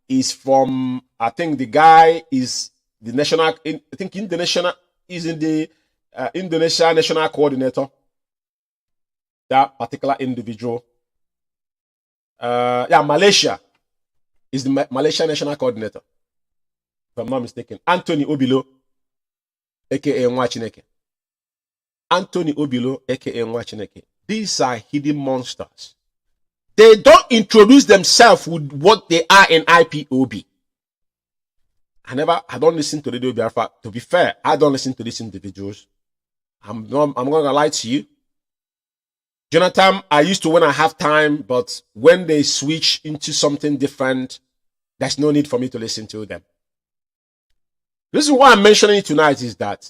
is from, I think the guy is the national, I think Indonesia is in the Indonesia national coordinator. That particular individual. Malaysia is the Malaysia national coordinator. If I'm not mistaken. Anthony Obilo, aka Nwachineke. Anthony Obilo, aka Nwachineke. These are hidden monsters. They don't introduce themselves with what they are in IPOB. I don't listen to Radio Biafra. To be fair, I don't listen to these individuals. I'm gonna lie to you. Jonathan, I used to when I have time, but when they switch into something different, there's no need for me to listen to them. This is why I'm mentioning it tonight is that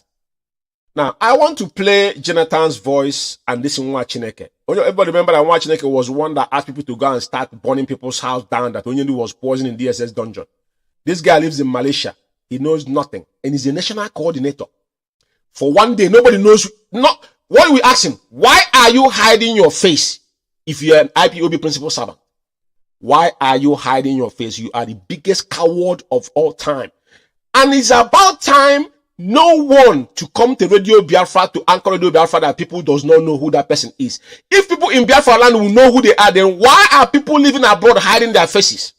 now I want to play Jonathan's voice and this Nwachineke. Everybody remember that Nwachineke was one that asked people to go and start burning people's house down, that Onyendu was poisoned in DSS dungeon. This guy lives in Malaysia. He knows nothing. And he's a national coordinator. For one day, nobody knows. What we ask him, why are you hiding your face if you're an IPOB principal servant? Why are you hiding your face? You are the biggest coward of all time. And it's about time no one to come to Radio Biafra, to anchor Radio Biafra, that people does not know who that person is. If people in Biafra land will know who they are, then why are people living abroad hiding their faces?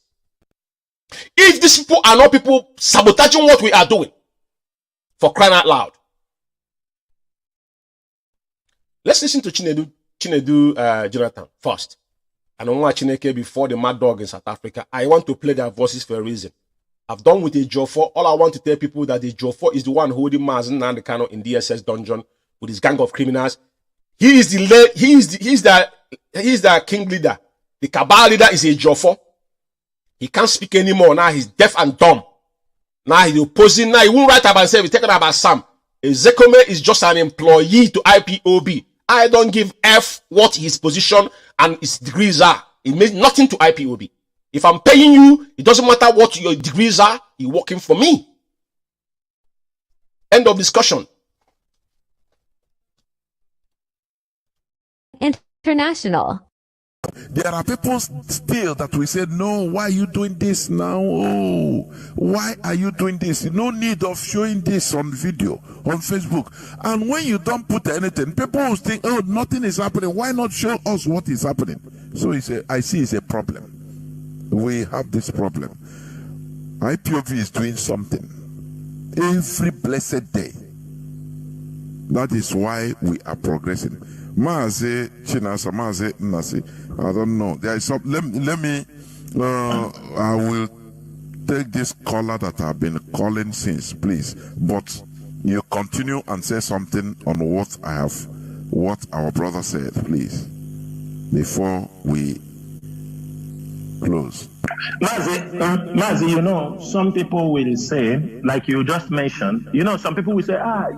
If these people are not people sabotaging what we are doing, for crying out loud. Let's listen to Chinedu Jonathan first. And Nwachineke before the mad dog in South Africa. I want to play their voices for a reason. I've done with a Jofo. All I want to tell people that the Jofo is the one holding Mazi Nnamdi Kanu in DSS dungeon with his gang of criminals. He is the king leader. The Cabal leader is a Jofo. He can't speak anymore. Now he's deaf and dumb. Now he's opposing. Now he won't write about himself. He's talking about Sam. Ezekome is just an employee to IPOB. I don't give F what his position and his degrees are. It means nothing to IPOB. If I'm paying you, it doesn't matter what your degrees are. You're working for me. End of discussion. International. There are people still that we say, no, why are you doing this now? Oh, why are you doing this? No need of showing this on video, on Facebook. And when you don't put anything, people will think, oh, nothing is happening. Why not show us what is happening? So I see it's a problem. We have this problem. IPOB is doing something every blessed day. That is why we are progressing. Mazi Chinasa, Mazi Nasi. I don't know. There is some. Let me. I will take this caller that I've been calling since, please. But you continue and say something on what our brother said, please, before we close. Mazi, you know, some people will say, like you just mentioned, you know, some people will say,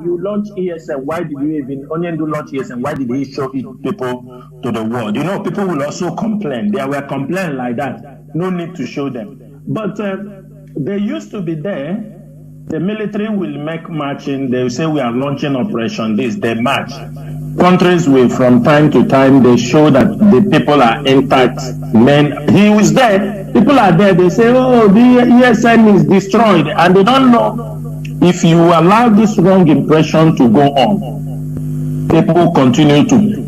you launched ESN, why did you even Onyendu launch ESN, why did he show it people to the world? You know, people will also complain. They were complaining like that. No need to show them. But they used to be there. The military will make marching. They will say we are launching operation this. They march. countries will, from time to time, they show that the people are intact. Men, he was there. People are there. They say, oh, the ESN is destroyed. And they don't know. If you allow this wrong impression to go on, people continue to.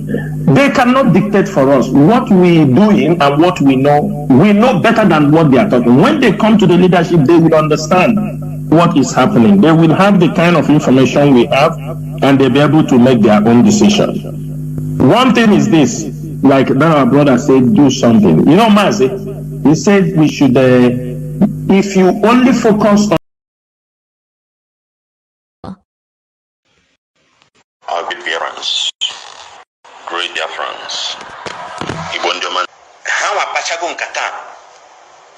They cannot dictate for us what we doing and what we know. We know better than what they are talking. When they come to the leadership, they will understand what is happening. They will have the kind of information we have, and they'll be able to make their own decision. One thing is this, like now our brother said, do something. You know, Mazi, he said we should, if you only focus on our great Biafrans, great Biafrans, Ibondoman, how a Pachagon Katan,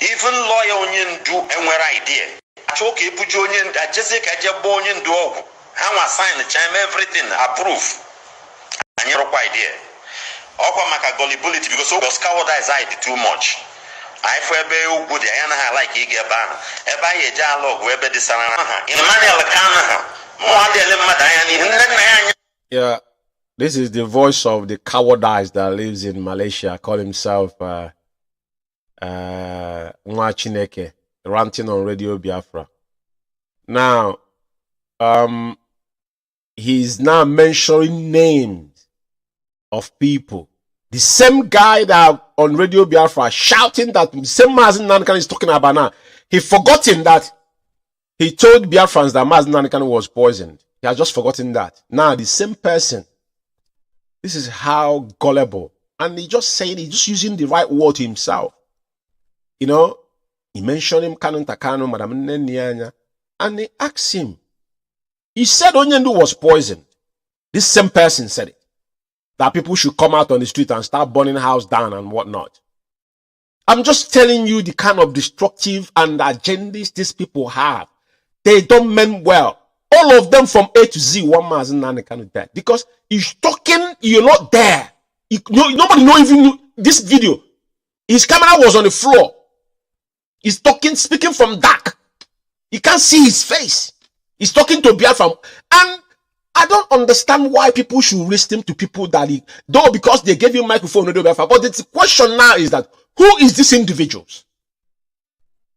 even lawyer onion do and where idea. Okay, put you onion, Jessica Jabonian dog, how I sign the chime, everything, approve. And you're idea. Okwa maka gullibility because so was cowardice too much. I for a good I like you get ban. Eba ye dialogue where be the Yeah, this is the voice of the cowardice that lives in Malaysia. Call himself Chineke, ranting on Radio Biafra. Now, he's now mentioning names of people. The same guy that on Radio Biafra shouting that same Mazi Nnamdi is talking about now. He forgotten that he told Biafrans that Mazi Nnamdi was poisoned. He has just forgotten that. Now the same person. This is how gullible. And he just saying, he's just using the right word to himself. You know, he mentioned him, Kanu Takano, Madam Nenyanya, and they asked him. He said Onyendu was poisoned. This same person said it. That people should come out on the street and start burning house down and whatnot. I'm just telling you the kind of destructive and agendas these people have. They don't mean well. All of them from A to Z, one Mazi Nnamdi Kanu dead. Because he's talking, you're not there. Nobody know even this video. His camera was on the floor. He's talking, speaking from dark. You can't see his face. He's talking to Biafra. And I don't understand why people should listen to people that though because they gave you microphone, but the question now is that who is these individuals?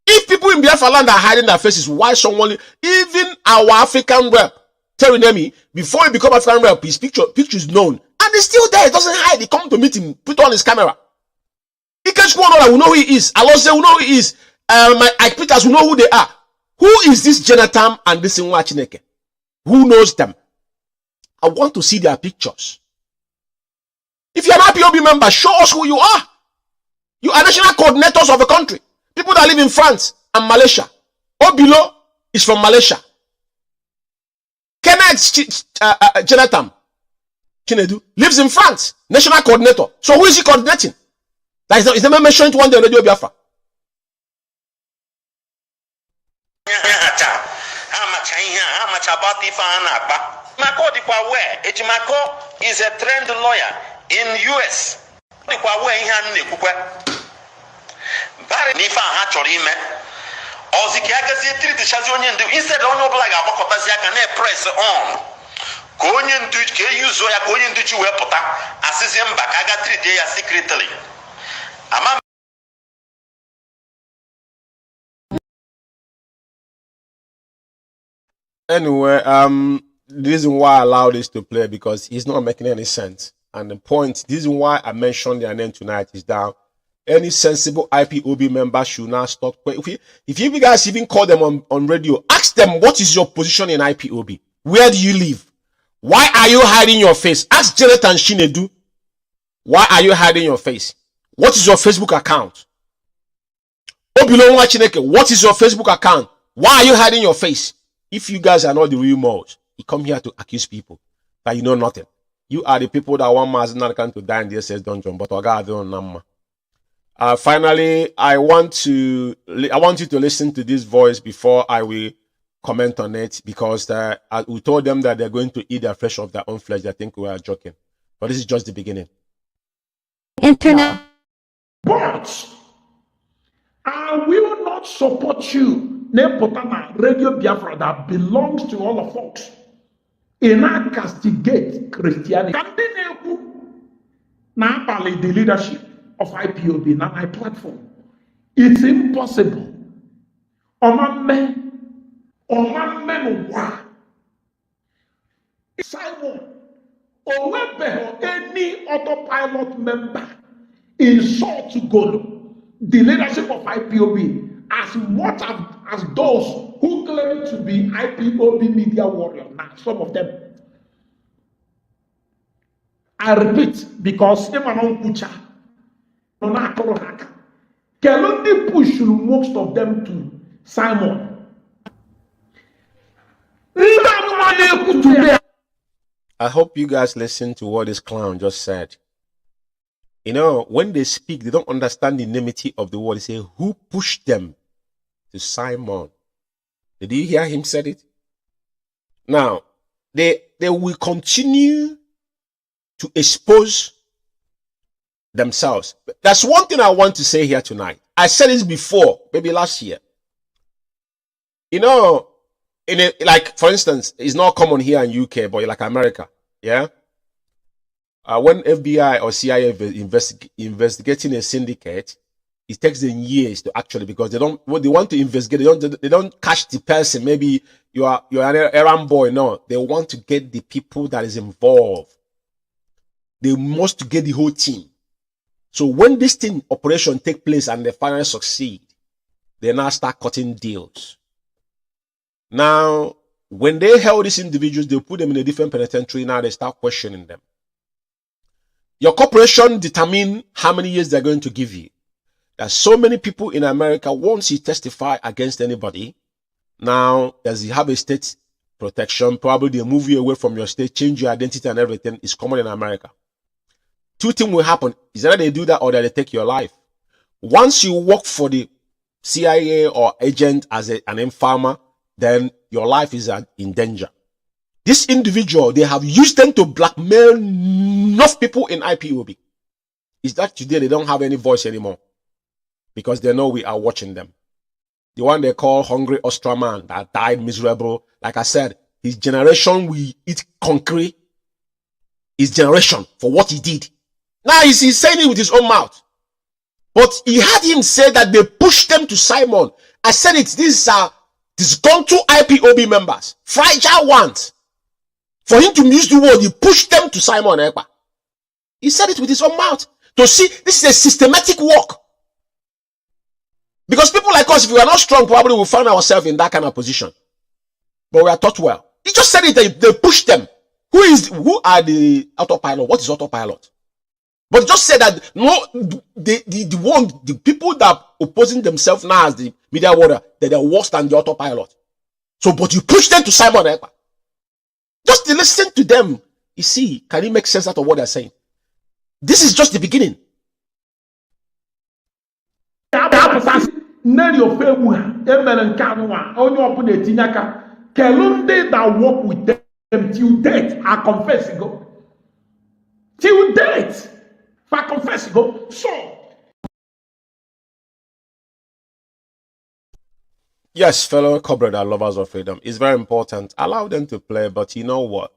If people in Biafra land are hiding their faces, why someone, even our African rep, Terry Nemi, before he become African rep, his picture is known, and he's still there. He doesn't hide. He come to meet him, put on his camera. IKECHUKWU will know who he is. Alonso will know who he is. My IPOB will know who they are. Who is this Jonathan and this Chineke? Who knows them? I want to see their pictures. If you're an IPOB member, show us who you are. You are national coordinators of a country. People that live in France and Malaysia. Obilo is from Malaysia. Kenneth Jonathan Chinedu lives in France. National coordinator. So who is he coordinating? That is never mentioned one day on Radio Biafra. Ejimako is a trained lawyer in US. Barry Nifa Hachorime. Ozikiagazi treat the Shazionian instead on your black Abakotaziaka press on. Konyan to use Zoya Konyan to Chuepota, Assisium Bakaga 3 days secretly. Anyway, the reason why I allow this to play because it's not making any sense. And the point, the reason why I mentioned their name tonight is that any sensible IPOB member should now stop. If you guys even call them on radio, ask them what is your position in IPOB? Where do you live? Why are you hiding your face? Ask Jonathan Chinedu. Why are you hiding your face? What is your Facebook account? Obilonwa Chineke, what is your Facebook account? Why are you hiding your face? If you guys are not the real moles, you come here to accuse people that you know nothing. You are the people that want Mazi Nnamdi to die in the SS dungeon, but finally, I want you to listen to this voice before I will comment on it, because we told them that they're going to eat their flesh of their own flesh. I think we are joking, but this is just the beginning. Internet. But I will not support you. Radio Biafra that belongs to all of us. in a castigate Christianity. Can they now the leadership of IPOB now my platform? It's impossible. Simon, or any autopilot member insult to God, the leadership of IPOB, as much as those who claim to be IPOB media warriors. Now, some of them. I repeat, because Emmanuel Kucha, can only push most of them to Simon. I hope you guys listen to what this clown just said. You know, when they speak, they don't understand the enmity of the word. They say, who pushed them to Simon? Did you hear him said it? Now, they will continue to expose themselves. That's one thing I want to say here tonight. I said this before, maybe last year. You know, like, for instance, it's not common here in UK, but like America, yeah? When FBI or CIA investigating a syndicate, it takes them years to actually, because they want to investigate, they don't catch the person. Maybe you're an errand boy. No, they want to get the people that is involved. They must get the whole team. So when this thing operation take place and they finally succeed, they now start cutting deals. Now, when they held these individuals, they put them in a different penitentiary. Now they start questioning them. Your corporation determine how many years they're going to give you. There's so many people in America, once you testify against anybody, now as you have a state protection, probably they move you away from your state, change your identity and everything. Is common in America. Two things will happen. Is either they do that or they take your life. Once you work for the CIA or agent as an informer, then your life is in danger. This individual, they have used them to blackmail enough people in IPOB. Is that today they don't have any voice anymore? Because they know we are watching them. The one they call Hungry Ostraman that died miserable. Like I said, his generation will eat concrete. His generation for what he did. Now he's saying it with his own mouth. But he had him say that they pushed them to Simon. I said it, these are disgruntled IPOB members, fragile ones. For him to use the word, he pushed them to Simon Ekpa. He said it with his own mouth. To see, this is a systematic work. Because people like us, if we are not strong, probably will find ourselves in that kind of position. But we are taught well. He just said it, they pushed them. Who are the autopilot? What is autopilot? But just said that no, the people that are opposing themselves now as the media warrior, that they're worse than the autopilot. So, but you push them to Simon Ekpa. Just to listen to them. You see, can it make sense out of what they're saying? This is just the beginning. Kelunde that work with them till death are confessing. Till death. For confessing. So. Yes, fellow comrade and lovers of freedom, it's very important. Allow them to play, but you know what?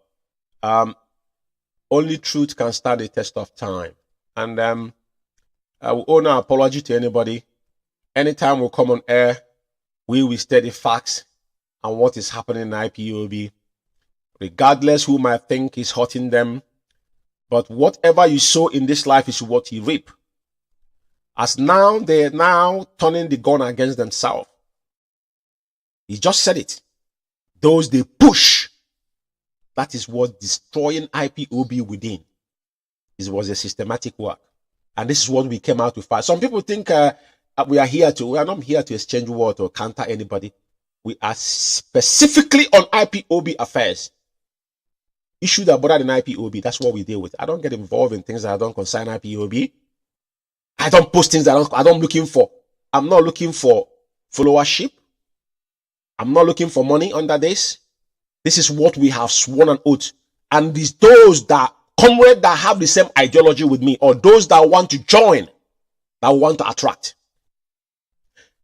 Only truth can stand the test of time. And I will owe no apology to anybody. Anytime we come on air, we will state the facts and what is happening in IPOB, regardless who might think is hurting them. But whatever you sow in this life is what you reap. As now, they are now turning the gun against themselves. He just said it. Those they push, that is what destroying IPOB within. It was a systematic work. And this is what we came out to fight. Some people think we are not here to exchange words or counter anybody. We are specifically on IPOB affairs. Issues that bother in IPOB, that's what we deal with. I don't get involved in things that don't concern IPOB. I don't post things that I don't looking for. I'm not looking for followership. I'm not looking for money under this. This is what we have sworn an oath. And these those that comrades that have the same ideology with me, or those that want to join, that want to attract.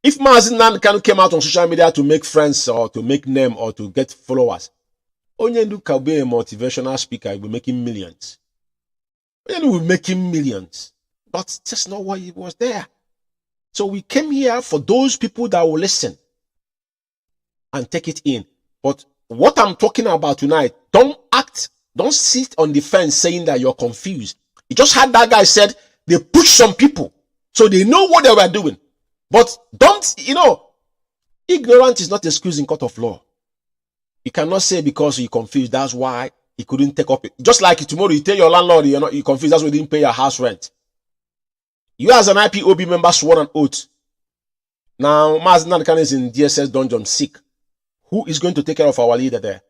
If Mazi Kanu came out on social media to make friends or to make name or to get followers, Onyendu can be a motivational speaker, he'll be making millions. Onyendu will be making millions. But just not why he was there. So we came here for those people that will listen and take it in. But what I'm talking about tonight, don't sit on the fence saying that you're confused. You just had that guy said they push some people so they know what they were doing. But don't, ignorance is not excuse in court of law. You cannot say because you're confused, that's why he couldn't take up it. Just like tomorrow you tell your landlord you're confused, that's why you didn't pay your house rent. You as an IPOB member sworn an oath. Now, Mazi Nnamdi is in DSS dungeon sick. Who is going to take care of our leader there?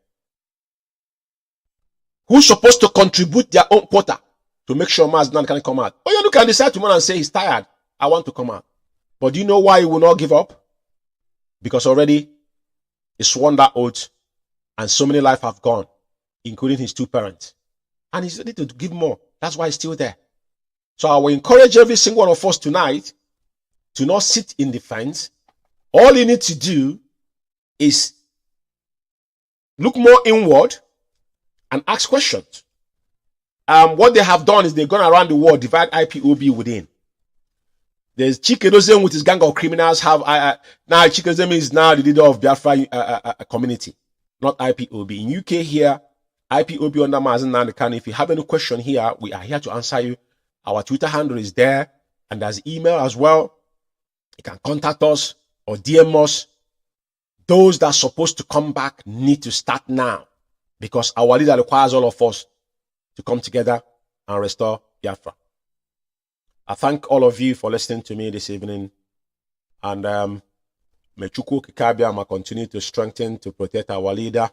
Who's supposed to contribute their own quota to make sure Mazi Nnamdi can come out? You can decide tomorrow and say he's tired. I want to come out. But do you know why he will not give up? Because already he sworn that oath and so many lives have gone, including his 2 parents. And he's ready to give more. That's why he's still there. So I will encourage every single one of us tonight to not sit in the fence. All you need to do is look more inward and ask questions. What they have done is they've gone around the world, divide IPOB within. There's Chikedozem with his gang of criminals. Now Chikedozem is now the leader of Biafra community, not IPOB. In UK here, IPOB under Mazi Nnamdi. If you have any question here, we are here to answer you. Our Twitter handle is there, and there's email as well. You can contact us or DM us. Those that are supposed to come back need to start now, because our leader requires all of us to come together and restore Biafra. I thank all of you for listening to me this evening, and may IKECHUKWU continue to strengthen, to protect our leader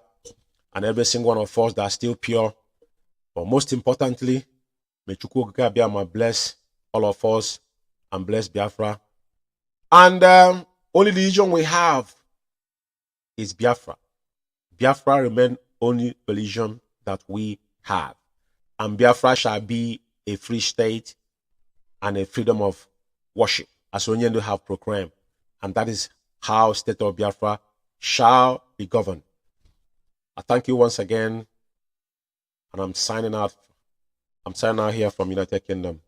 and every single one of us that are still pure. But most importantly, may IKECHUKWU bless all of us and bless Biafra. And only religion we have is Biafra. Biafra remain only religion that we have. And Biafra shall be a free state and a freedom of worship, as Onyendu have proclaimed. And that is how state of Biafra shall be governed. I thank you once again, and I'm signing out. I'm signing out here from United Kingdom.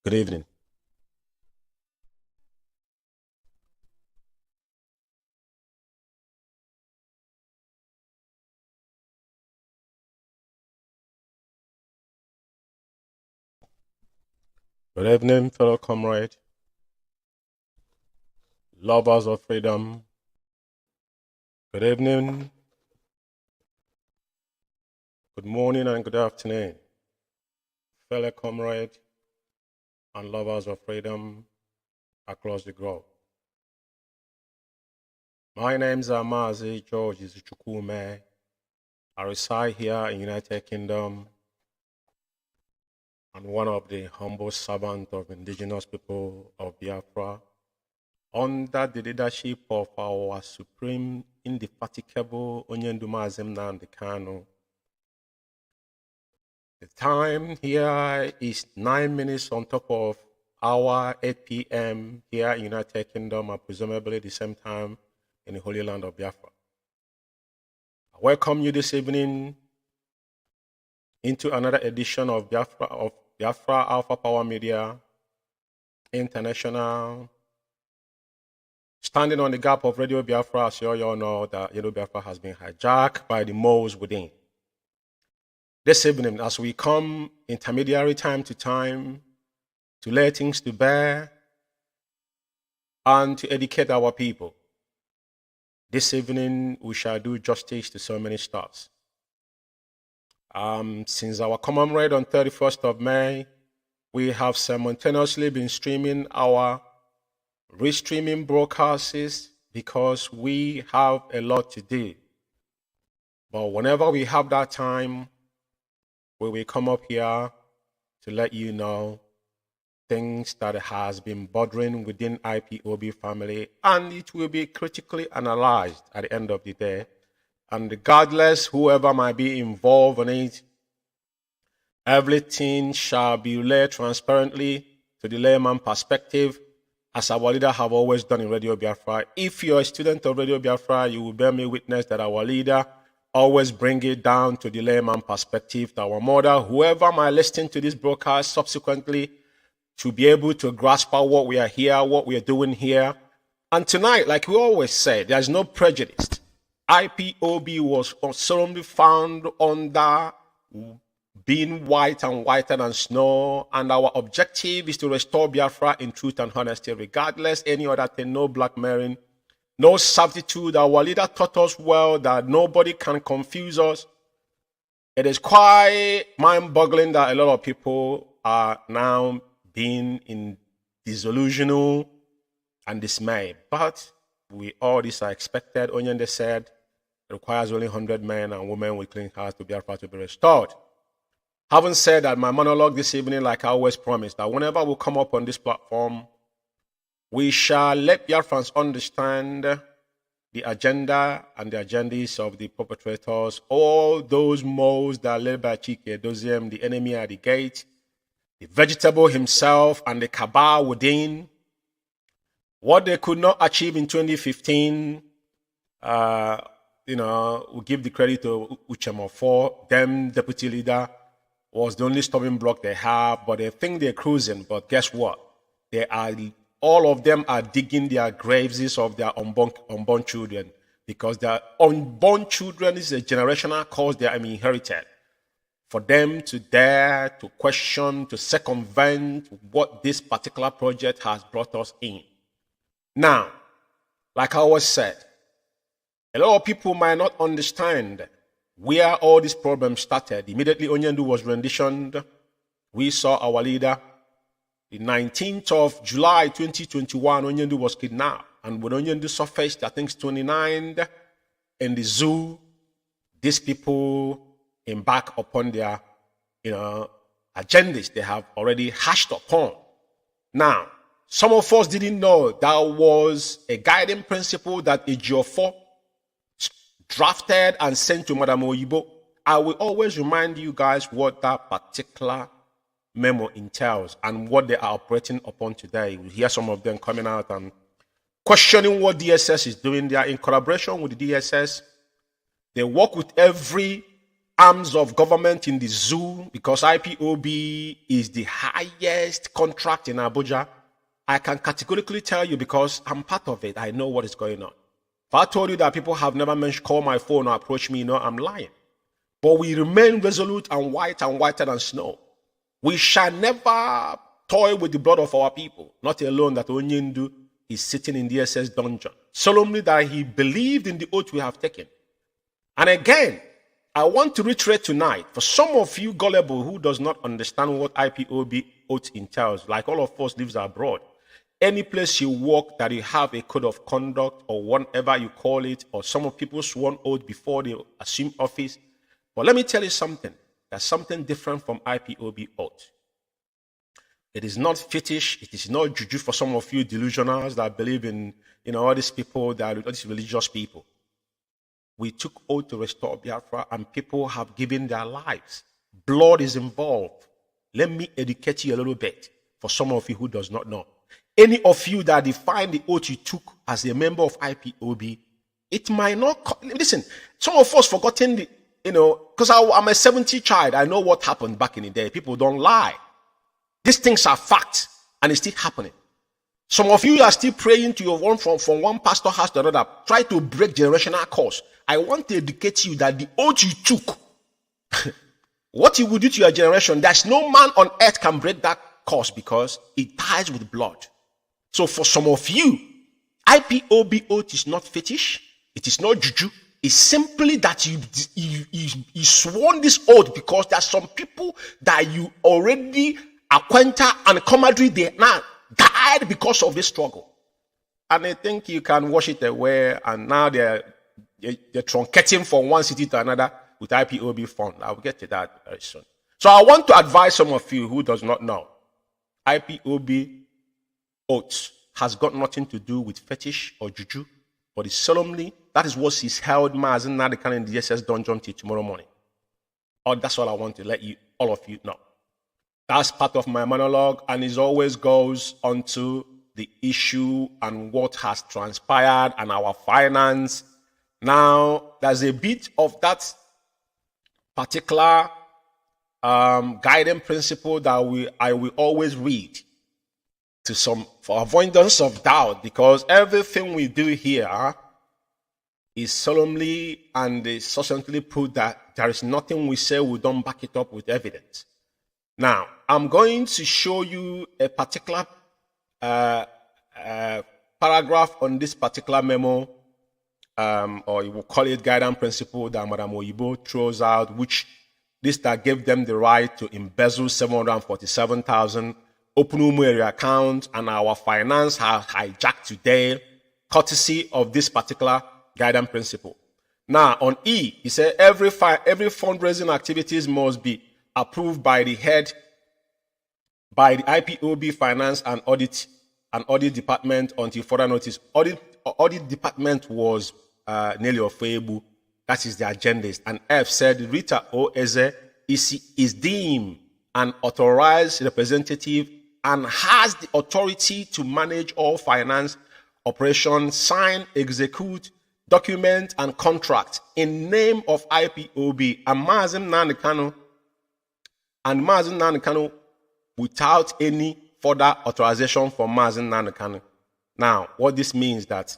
Good evening. Good evening, fellow comrade, lovers of freedom. Good evening, good morning, and good afternoon, fellow comrade and lovers of freedom across the globe. My name's Mazi Umeh. I reside here in United Kingdom. And one of the humble servants of indigenous people of Biafra, under the leadership of our supreme, indefatigable Onyendu Mazi Nnamdi Kanu. The time here is 9 minutes on top of our 8 p.m. here in United Kingdom, and presumably the same time in the Holy Land of Biafra. I welcome you this evening into another edition of Biafra Alpha Power Media International, standing on the gap of Radio Biafra. As you all know, that Radio Biafra has been hijacked by the moles within. This evening, as we come intermediary time to time to lay things to bear and to educate our people, this evening we shall do justice to so many stars. Since our commemoration on 31st of May, we have simultaneously been streaming our Restreaming broadcasts because we have a lot to do. But whenever we have that time, we will come up here to let you know things that has been bothering within IPOB family, and it will be critically analyzed at the end of the day. And regardless whoever might be involved in it, everything shall be relayed transparently to the layman perspective, as our leader have always done in Radio Biafra. If you're a student of Radio Biafra, you will bear me witness that our leader always bring it down to the layman perspective, to our mother, whoever might listen to this broadcast subsequently, to be able to grasp what we are here, what we are doing here. And tonight, like we always say, there's no prejudice. IPOB was solemnly found under being white and whiter than snow, and our objective is to restore Biafra in truth and honesty, regardless any other thing, no blackmailing, no substitute. Our leader taught us well that nobody can confuse us. It is quite mind-boggling that a lot of people are now being in disillusional and dismay. But all these are expected. Onyende said it requires only 100 men and women with clean hearts to Biafra to be restored. Having said that, my monologue this evening, like I always promised, that whenever we come up on this platform, we shall let Biafrans understand the agenda and the agendas of the perpetrators, all those moles that are led by Chike Doziem, the enemy at the gate, the vegetable himself, and the cabal within. What they could not achieve in 2015, we give the credit to Uchemo for them, deputy leader, was the only stumbling block they have, but they think they're cruising. But guess what? All of them are digging their graves of their unborn children, because their unborn children is a generational cause they are inherited. For them to dare to question, to circumvent what this particular project has brought us in. Now, like I always said, a lot of people might not understand where all these problems started. Immediately Onyendu was renditioned, we saw our leader. The 19th of July 2021, Onyendu was kidnapped. And when Onyendu surfaced, I think it's 29th, in the zoo, these people embark upon their agendas they have already hashed upon. Now, some of us didn't know that was a guiding principle that Ejiofor drafted and sent to Madam Oyibo. I will always remind you guys what that particular memo entails and what they are operating upon today. We hear some of them coming out and questioning what DSS is doing. They are in collaboration with the DSS. They work with every arms of government in the zoo, because IPOB is the highest contract in Abuja. I can categorically tell you, because I'm part of it. I know what is going on. If I told you that people have never called my phone or approached me, I'm lying. But we remain resolute and whiter than snow. We shall never toy with the blood of our people, not alone that Onyendu is sitting in the SS dungeon. Solemnly that he believed in the oath we have taken. And again, I want to reiterate tonight, for some of you gullible who does not understand what IPOB oath entails, like all of us lives abroad, any place you work that you have a code of conduct or whatever you call it, or some of people sworn oath before they assume office. But let me tell you something. There's something different from IPOB oath. It is not fetish. It is not juju for some of you delusionals that believe in all these people, that all these religious people. We took oath to restore Biafra, and people have given their lives. Blood is involved. Let me educate you a little bit for some of you who does not know. Any of you that define the oath you took as a member of IPOB, it might not... Listen, some of us forgotten the... because I'm a 70 child. I know what happened back in the day. People don't lie. These things are facts, and it's still happening. Some of you are still praying to your one from one pastor house to another, try to break generational curse. I want to educate you that the oath you took, what you will do to your generation, there's no man on earth can break that curse, because it ties with blood. So for some of you, IPOB oath is not fetish. It is not juju. It's simply that you sworn this oath because there are some people that you already acquainted and camaraderie, they now died because of this struggle. And I think you can wash it away, and now they're truncating from one city to another with IPOB fund. I'll get to that very soon. So I want to advise some of you who does not know. IPOB oath has got nothing to do with fetish or juju, but it's solemnly, that is what he's held Mazi Nnamdi in the SS dungeon till tomorrow morning. That's all I want to let you, all of you know. That's part of my monologue, and it always goes onto the issue and what has transpired and our finance. Now, there's a bit of that particular guiding principle that I will always read to some, for avoidance of doubt, because everything we do here is solemnly and substantially proved that there is nothing we say we don't back it up with evidence. Now, I'm going to show you a particular paragraph on this particular memo, or you will call it guidance principle that Madam Oyibo throws out, which this that gave them the right to embezzle 747,000, open Umeh area account, and our finance have hijacked today, courtesy of this particular guidance principle. Now, on E, he said every fundraising activities must be approved by the head, by the IPOB finance and audit department until further notice. Audit department was nearly Ofebu. That is the agenda. And F said Rita Oeze is deemed an authorized representative and has the authority to manage all finance operations, sign, execute, document, and contract in name of IPOB and Mazi Nnamdi Kanu without any further authorization from Mazi Nnamdi Kanu. Now, what this means that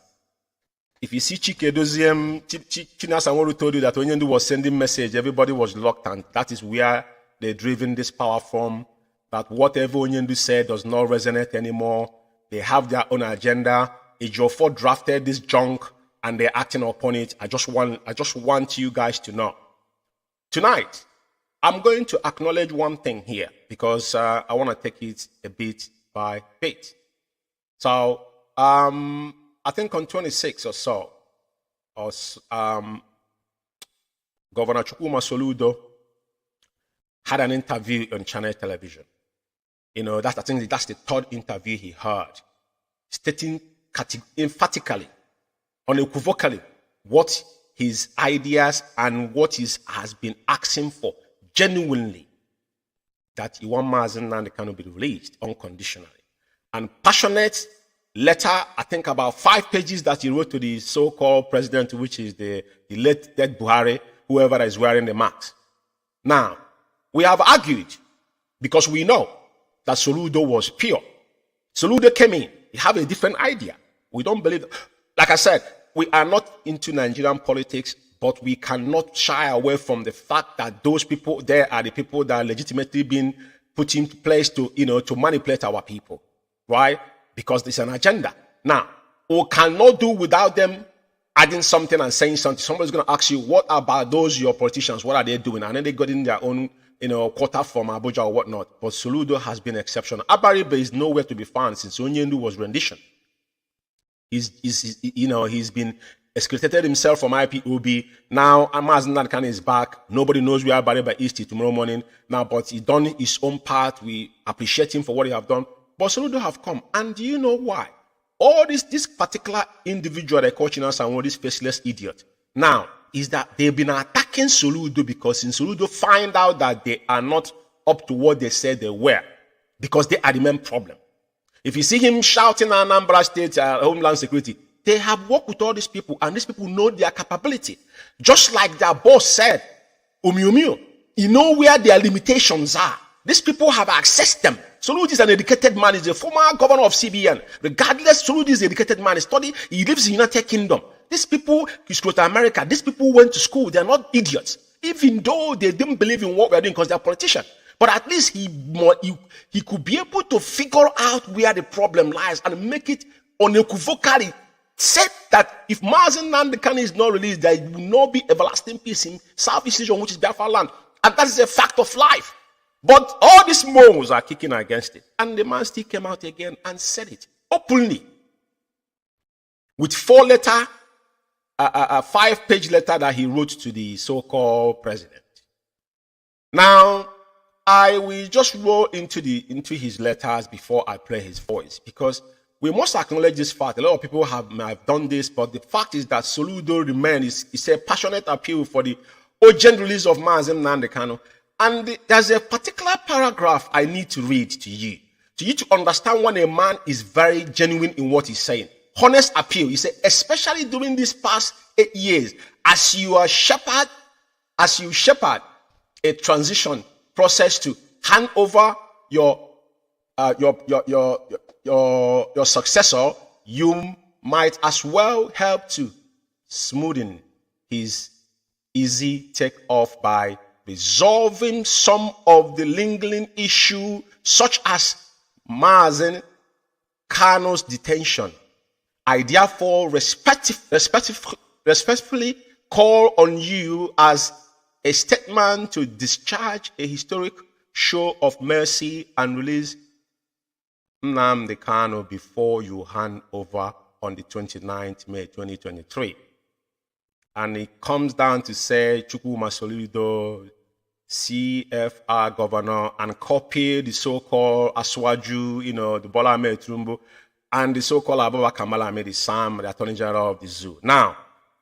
if you see Chike Doziem, Chinasanworu told you that Onyendu was sending message, everybody was reluctant. That is where they're driven this power from, that whatever Onyendu said does not resonate anymore. They have their own agenda. Ejiofor drafted this junk and they're acting upon it. I just want you guys to know. Tonight, I'm going to acknowledge one thing here because I want to take it a bit by bit. So, I think on 26 or so, Governor Chukwuma Soludo had an interview on Channel Television. You know, I think that's the third interview he heard, stating emphatically, unequivocally, what his ideas and what he has been asking for, genuinely, that he want Mazi Nnamdi Kanu be released unconditionally. And passionate letter, I think about 5 pages that he wrote to the so-called president, which is the late dead Buhari, whoever is wearing the mask. Now, we have argued because we know that Soludo was pure. Soludo came in. He had a different idea. We don't believe, like I said, we are not into Nigerian politics, but we cannot shy away from the fact that those people there are the people that are legitimately being put into place to, to manipulate our people, right? Because there's an agenda. Now, we cannot do without them adding something and saying something. Somebody's going to ask you, what about those your politicians? What are they doing? And then they got in their own, quota from Abuja or whatnot. But Soludo has been exceptional. Abaribe is nowhere to be found since Onyendu was rendition. He's been excreted himself from IPOB. Now, Mazi Nnamdi Kanu is back. Nobody knows where Abaribe is till tomorrow morning. Now, but he's done his own part. We appreciate him for what he have done. But Soludo have come. And do you know why? All this particular individual they call Chinasanwo, this faceless idiot, now, is that they've been attacking Soludo because in Soludo find out that they are not up to what they said they were, because they are the main problem. If you see him shouting at Anambra State Homeland Security, they have worked with all these people, and these people know their capability. Just like their boss said, Umeh, you know where their limitations are. These people have accessed them. Soludo is an educated man. He's a former governor of CBN. Regardless, Soludo is an educated man. He lives in the United Kingdom. These people, he's go to America. These people went to school. They're not idiots. Even though they didn't believe in what we're doing because they're politicians. But at least he could be able to figure out where the problem lies and make it unequivocally said that if Mazi Nnamdi Kanu is not released, there will not be everlasting peace in Southeast Asia, which is Biafra land. And that is a fact of life. But all these moles are kicking against it. And the man still came out again and said it openly. With 4-letter, a 5-page letter that he wrote to the so-called president. Now, I will just roll into his letters before I play his voice, because we must acknowledge this fact. A lot of people have done this, but the fact is that Soludo remains. It's a passionate appeal for the urgent release of Mazi Nnamdi Kanu. And there's a particular paragraph I need to read to you to understand when a man is very genuine in what he's saying. Honest appeal. He said, especially during these past 8 years, as you shepherd a transition process to hand over your successor, you might as well help to smoothen his easy take off by resolving some of the lingering issue, such as Mazi Kanu's detention. I therefore respectfully call on you as a statesman to discharge a historic show of mercy and release Nnamdi Kanu before you hand over on the 29th May 2023. And it comes down to say Chukwu Masolido, CFR governor, and copy the so-called Aswaju, the Bola Ahmed Tinubu, and the so-called Abubakar Malami, the Sam, the Attorney General of the Zoo. Now,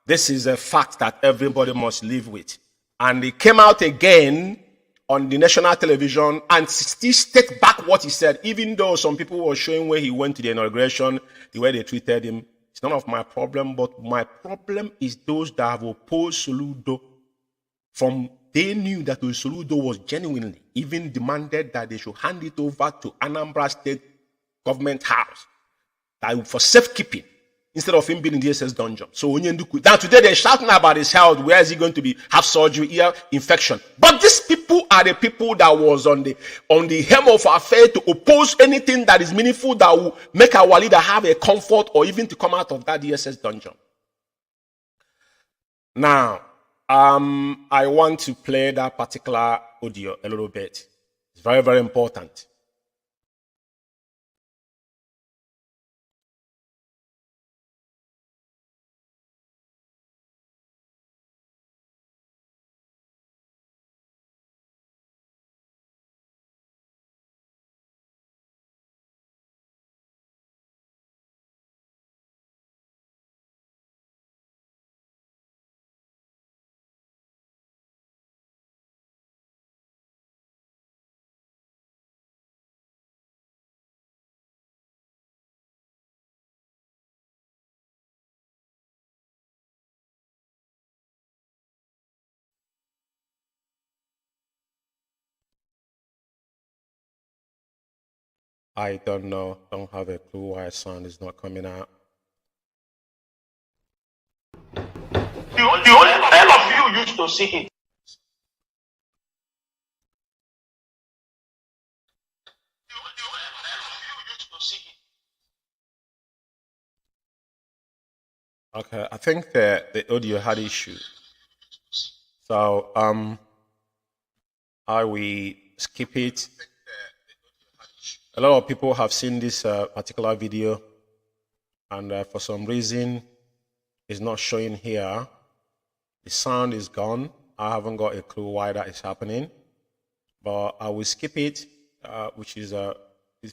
this is a fact that everybody must live with. And he came out again on the national television and still state back what he said, even though some people were showing where he went to the inauguration, the way they treated him. It's none of my problem, but my problem is those that have opposed Soludo from they knew that Soludo was genuinely even demanded that they should hand it over to Anambra State Government House for safekeeping instead of him being in the DSS dungeon. So now today they're shouting about his health. Where is he going to have surgery, ear infection? But these people are the people that was on the hem of our faith to oppose anything that is meaningful that will make our leader have a comfort or even to come out of that DSS dungeon. Now, I want to play that particular audio a little bit. It's very, very important. I don't know. Don't have a clue why sound is not coming out. The only all of you used to see it. Okay, I think the audio had issue. So I will skip it. A lot of people have seen this particular video, and for some reason it's not showing here. The sound is gone. I haven't got a clue why that is happening, but I will skip it, which is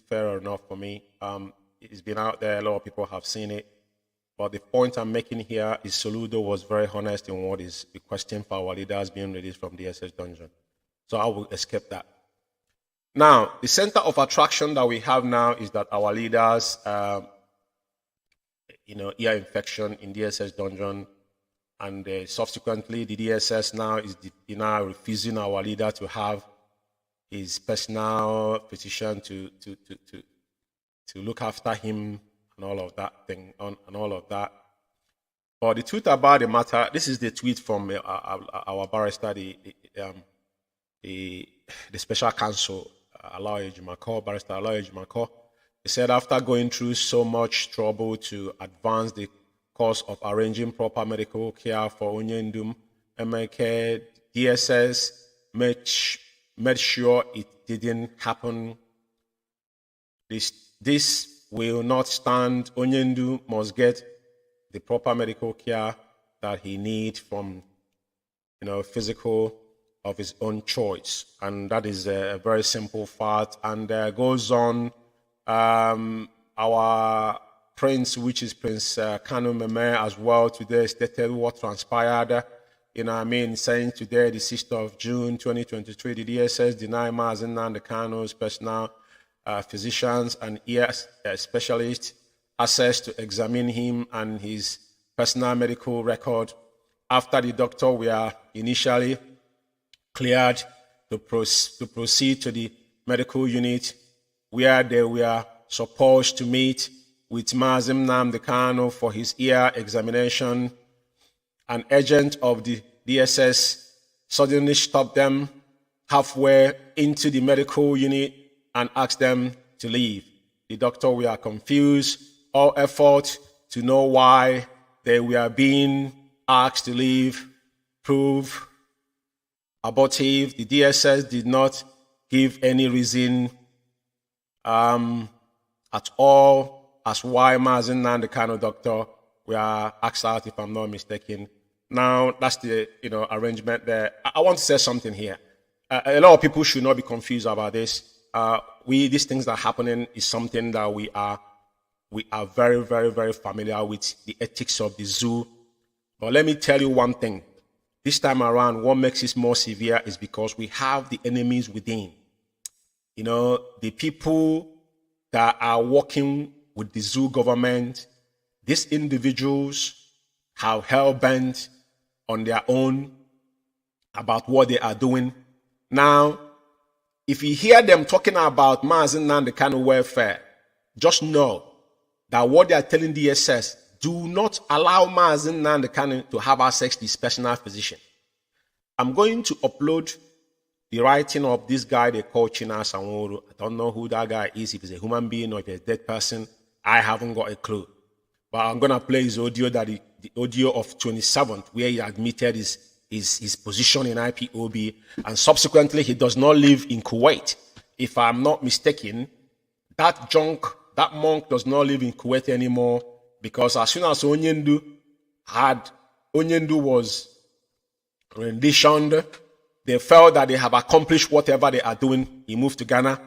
fair enough for me. It's been out there. A lot of people have seen it. But the point I'm making here is Soludo was very honest in what is requesting for our leaders being released from the DSS dungeon. So I will escape that. Now, the center of attraction that we have now is that our leaders, ear infection in DSS dungeon, and subsequently the DSS now is now refusing our leader to have his personal physician to look after him and all of that thing and all of that. But the truth about the matter, this is the tweet from our barrister, the special counsel, Barrister Aloy Ejimako. He said after going through so much trouble to advance the cause of arranging proper medical care for Onyendum, MK, DSS made sure it didn't happen. This will not stand. Onyendu must get the proper medical care that he needs from, physical of his own choice. And that is a very simple fact. And goes on, our prince, which is Prince Kanu Umeh as well, today stated what transpired. Saying today, the 6th of June, 2023, the DSS denied Mazi Nnamdi Kanu's personal physicians and ear specialists access to examine him and his personal medical record. After the doctor, we are initially cleared to proceed to the medical unit where they were supposed to meet with Mazi Nnamdi Kanu for his ear examination. An agent of the DSS suddenly stopped them halfway into the medical unit and asked them to leave. The doctor were confused. All effort to know why they were being asked to leave proved abortive. The DSS did not give any reason at all as why Mazi Nnamdi Kanu doctor were asked out, if I'm not mistaken. Now, that's the arrangement there. I want to say something here. A lot of people should not be confused about this. These things that are happening is something that we are very, very, very familiar with, the ethics of the zoo. But let me tell you one thing. This time around, what makes it more severe is because we have the enemies within. The people that are working with the zoo government, these individuals have hell-bent on their own about what they are doing. Now, if you hear them talking about Mazi Nnamdi Kanu welfare, just know that what they are telling DSS, do not allow Mazi Nnamdi Kanu to have access to his personal physician. I'm going to upload the writing of this guy they call China Sanwo-Olu. I don't know who that guy is, if he's a human being or if he's a dead person. I haven't got a clue. But I'm going to play his audio, the audio of 27th, where he admitted his position in IPOB, and subsequently he does not live in Kuwait. If I'm not mistaken, that monk does not live in Kuwait anymore, because as soon as Onyendu was renditioned, they felt that they have accomplished whatever they are doing. He moved to Ghana,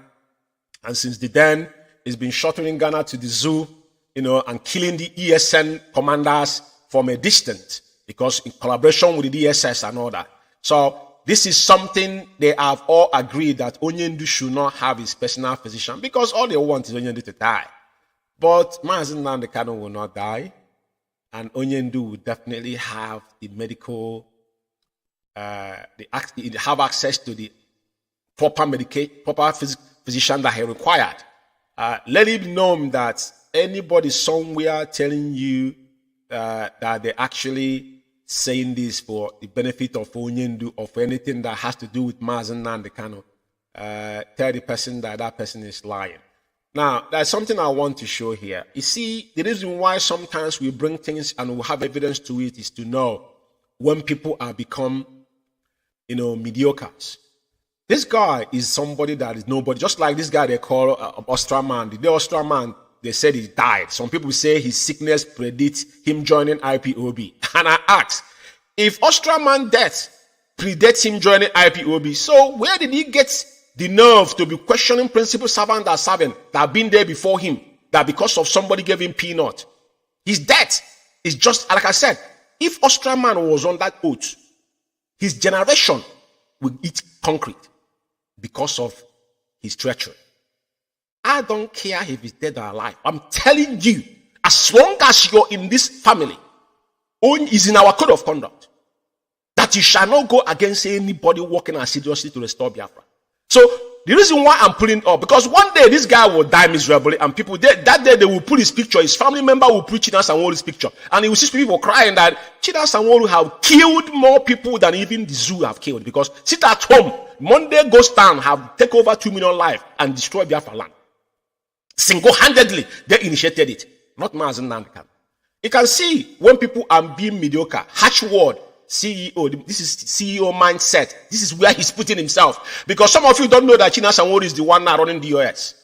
and since then, he's been shuttling Ghana to the zoo, and killing the ESN commanders from a distance, because in collaboration with the DSS and all that. So this is something they have all agreed, that Onyendu should not have his personal physician, because all they want is Onyendu to die. But Mazi Nnamdi Kanu will not die, and Onyendu will definitely have the medical, have access to the proper physician that he required. Let it be known that anybody somewhere telling you that they're actually saying this for the benefit of Onyendu or for anything that has to do with Mazi Nnamdi Kanu, tell the person that person is lying. Now, there's something I want to show here. You see, the reason why sometimes we bring things and we have evidence to it is to know when people are become, mediocres. This guy is somebody that is nobody, just like this guy they call Ostraman. The Ostraman, they said he died. Some people say his sickness predicts him joining IPOB. And I ask, if Ostraman death predates him joining IPOB, so where did he get the nerve to be questioning principal servant that have been there before him, that because of somebody gave him peanut? His death is just, like I said, if Ostraman was on that oath, his generation will eat concrete because of his treachery. I don't care if he's dead or alive. I'm telling you, as long as you're in this family, is in our code of conduct, that you shall not go against anybody working assiduously to restore Biafra. So the reason why I'm pulling up, because one day this guy will die miserably, and people that day they will put his picture, his family member will put China Sanwo-Olu's picture, and he will see people crying that China Sanwo-Olu have killed more people than even the zoo have killed, because sit at home, Monday goes down, have take over 2 million lives and destroy Biafra land. Single-handedly, they initiated it, not Mazi Nnamdi Kanu. You can see when people are being mediocre, harsh word, CEO, this is CEO mindset. This is where he's putting himself. Because some of you don't know that China Sanwo-Olu is the one now running the US.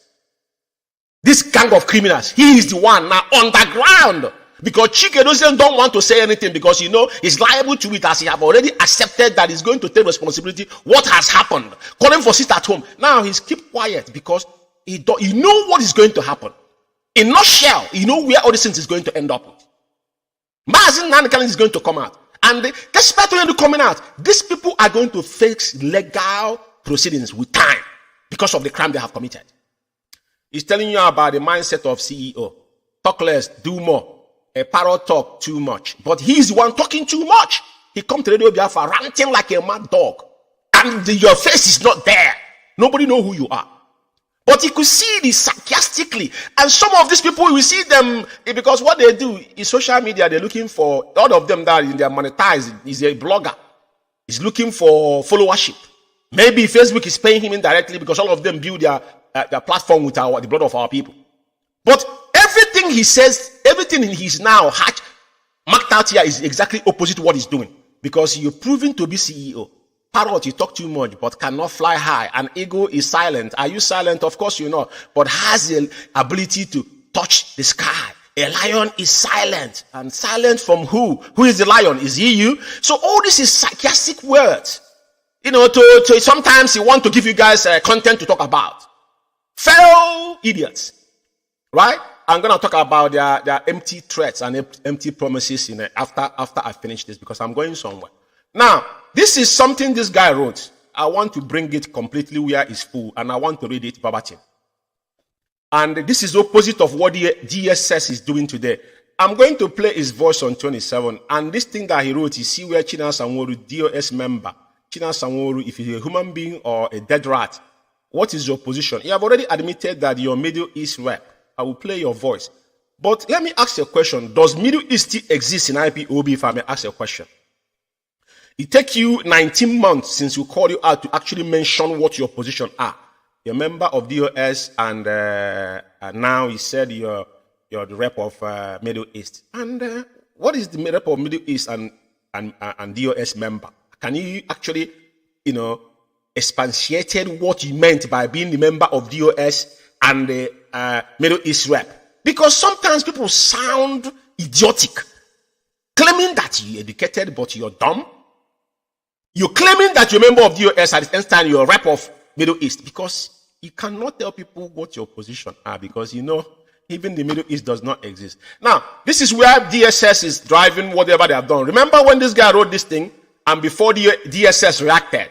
This gang of criminals, he is the one now on the ground. Because Chike don't want to say anything, because he's liable to it, as he have already accepted that he's going to take responsibility what has happened. Calling for sit at home. Now he's keep quiet because he know what is going to happen. In nutshell, he know where all these things is going to end up with. Mazi Nnamdi Kanu is going to come out. And despite when coming out, these people are going to face legal proceedings with time because of the crime they have committed. He's telling you about the mindset of CEO. Talk less, do more. a parrot talk too much, but he's the one talking too much. He come to Radio Biafra ranting like a mad dog, and your face is not there. Nobody know who you are. But he could see this sarcastically. And some of these people, we see them, because what they do is social media, they're looking for, all of them that they're monetized, is a blogger. He's looking for followership. Maybe Facebook is paying him indirectly because all of them build their platform with the blood of our people. But everything he says, everything he's now marked out here is exactly opposite to what he's doing. Because you're proving to be CEO. Parrot, you talk too much, but cannot fly high. An eagle is silent. Are you silent? Of course you're not. But has the ability to touch the sky. A lion is silent. And silent from who? Who is the lion? Is he you? So all this is sarcastic words. You know, to sometimes he want to give you guys content to talk about. Fellow idiots. Right? I'm going to talk about their empty threats and empty promises after I finish this, because I'm going somewhere. Now, this is something this guy wrote. I want to bring it completely where it's full, and I want to read it verbatim. And this is opposite of what the DSS is doing today. I'm going to play his voice on 27, and this thing that he wrote, you see where China Sanworu, DOS member, China Sanworu, if you're a human being or a dead rat, what is your position? You have already admitted that you're Middle East rep. I will play your voice. But let me ask you a question. Does Middle East still exist in IPOB, if I may ask you a question? It takes you 19 months since we called you out to actually mention what your position are. You're a member of DOS, and now you said you're the rep of Middle East. And what is the rep of Middle East and DOS member? Can you actually, expatiate what you meant by being the member of DOS and the Middle East rep? Because sometimes people sound idiotic, claiming that you're educated but you're dumb. You're claiming that you're a member of DOS, at the same time you're a rep of Middle East, because you cannot tell people what your position are, because even the Middle East does not exist. Now, this is where DSS is driving whatever they have done. Remember when this guy wrote this thing, and before the DSS reacted,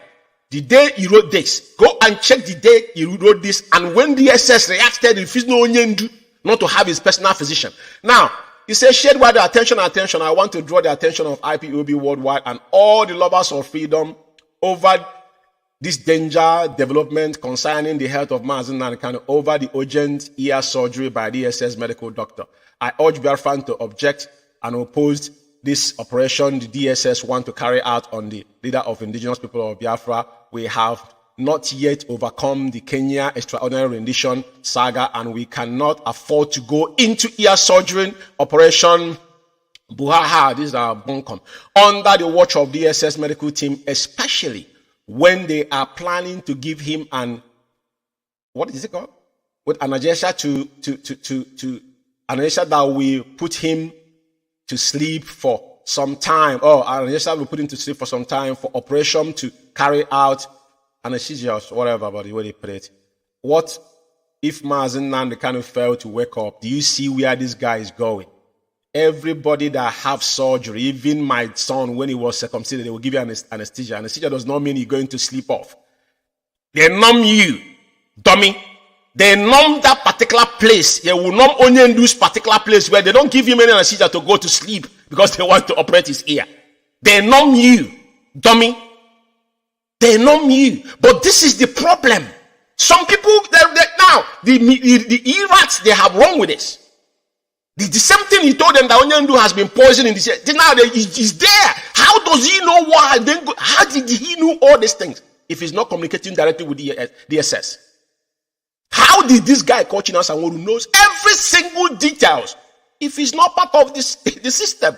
the day he wrote this, go and check the day he wrote this, and when DSS reacted, if he's not to have his personal physician. Now, he says, shed wide attention. I want to draw the attention of IPOB worldwide and all the lovers of freedom over this danger development concerning the health of Mazi Nnamdi Kanu over the urgent ear surgery by DSS medical doctor. I urge Biafran to object and oppose this operation the DSS want to carry out on the leader of indigenous people of Biafra. We have not yet overcome the Kenya extraordinary rendition saga, and we cannot afford to go into ear surgery operation Buhaha, this is our bunkum, under the watch of DSS medical team, especially when they are planning to give him what is it called? With anesthesia to anesthesia that will put him to sleep for some time, or anesthesia will put him to sleep for some time for operation to carry out anesthesia or whatever, but the way they put it. What if Mazi Nnamdi Kanu failed to wake up? Do you see where this guy is going? Everybody that have surgery, even my son, when he was circumcised, they will give you anesthesia. Anesthesia does not mean you're going to sleep off. They numb you, dummy. They numb that particular place. They will numb only in this particular place where they don't give him any anesthesia to go to sleep because they want to operate his ear. They numb you, dummy. They numb you. But this is the problem. Some people, now, the E-rats, they have wrong with this. The same thing he told them that Onyendu has been poisoned in this. Now he's there. How does he know why? How did he know all these things if he's not communicating directly with the DSS? How did this guy called China Sanworu knows every single details if he's not part of the system?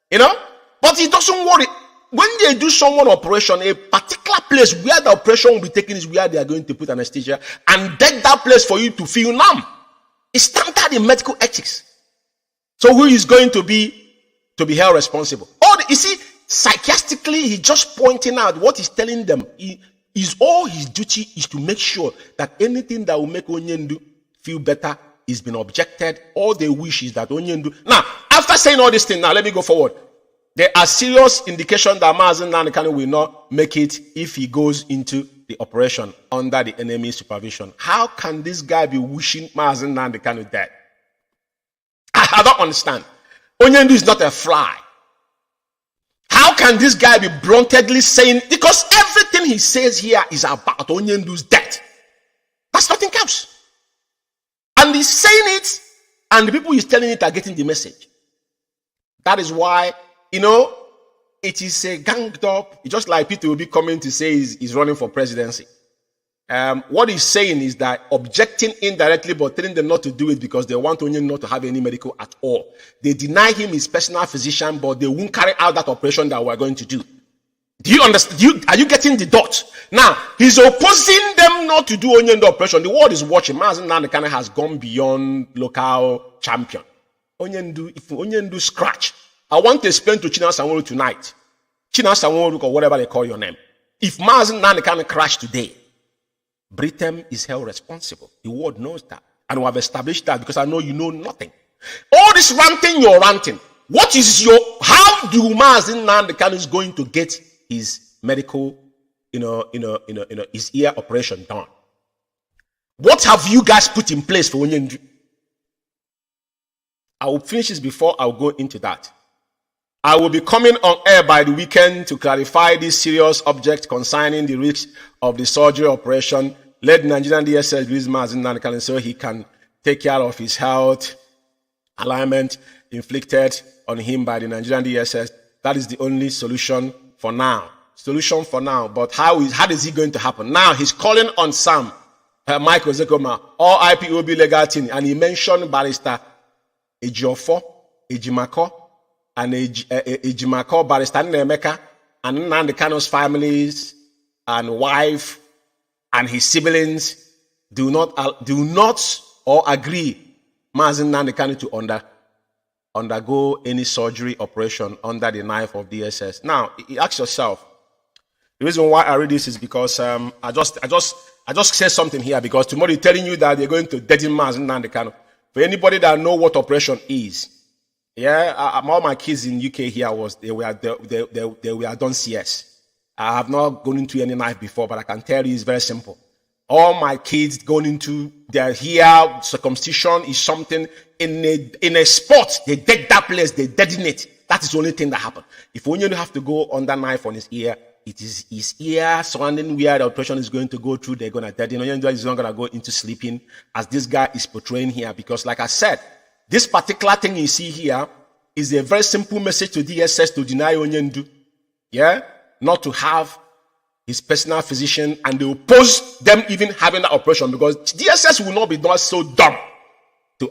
But he doesn't worry. When they do someone operation, a particular place where the operation will be taken is where they are going to put anesthesia and deck that place for you to feel numb. It's standard in medical ethics. So who is going to be held responsible? You see, sarcastically, he's just pointing out what he's telling them. All his duty is to make sure that anything that will make Onyendu feel better is been objected. All they wish is that Onyendu. Now, after saying all these things, now let me go forward. There are serious indications that Mazi Nnamdi Kanu will not make it if he goes into the operation under the enemy supervision. How can this guy be wishing Mazi Nnamdi Kanu dead? I don't understand. Onyendu is not a fly. How can this guy be bluntly saying, because everything he says here is about Onyendu's death. That's nothing else. And he's saying it, and the people he's telling it are getting the message. That is why, it is ganged up. It's just like Peter will be coming to say he's running for presidency. What he's saying is that objecting indirectly but telling them not to do it because they want Onyendu not to have any medical at all. They deny him his personal physician, but they won't carry out that operation that we're going to do. Do you understand? Are you getting the dot? Now, he's opposing them not to do Onyendu operation. The world is watching. Mazi Nnamdi Kanu has gone beyond local champion. If Onyendu scratch, I want to explain to China Sanwo tonight. China Sanwo or whatever they call your name. If Mazi Nnamdi Kanu crash today, Britain is held responsible. The world knows that. And we have established that because I know you know nothing. All this ranting, you're ranting. How do Mazi Nnamdi Kanu is going to get his medical, his ear operation done? What have you guys put in place for Onyendu? I will finish this before I'll go into that. I will be coming on air by the weekend to clarify this serious object concerning the risk of the surgery operation. Let Nigerian DSS release Mazi Nnamdi Kanu so he can take care of his health alignment inflicted on him by the Nigerian DSS. That is the only solution for now. But how is it going to happen? Now he's calling on Sam, Michael Zekoma, all IPOB legal team, and he mentioned Barrister Ejiofor, Ejimako, and Ejimako, Barrister Nemeka, and Nnamdi Kanu's families and wife and his siblings do not or agree Mazi Nnamdi Kanu to undergo any surgery operation under the knife of DSS. Now, ask yourself. The reason why I read this is because I just said something here because tomorrow they're telling you that they're going to deaden Mazi Nnamdi Kanu. For anybody that know what operation is, all my kids in UK here they were done CS. I have not gone into any knife before, but I can tell you it's very simple. All my kids going into their here circumcision is something in a spot. They dead that place, they deaden it. That is the only thing that happened. If Onyendu have to go under knife on his ear, it is his ear surrounding where the operation is going to go through. They're going to deaden. Onyendu is not going to go into sleeping as this guy is portraying here. Because like I said, this particular thing you see here is a very simple message to DSS to deny Onyendu. Not to have his personal physician, and they oppose them even having that operation because DSS will not be done so dumb to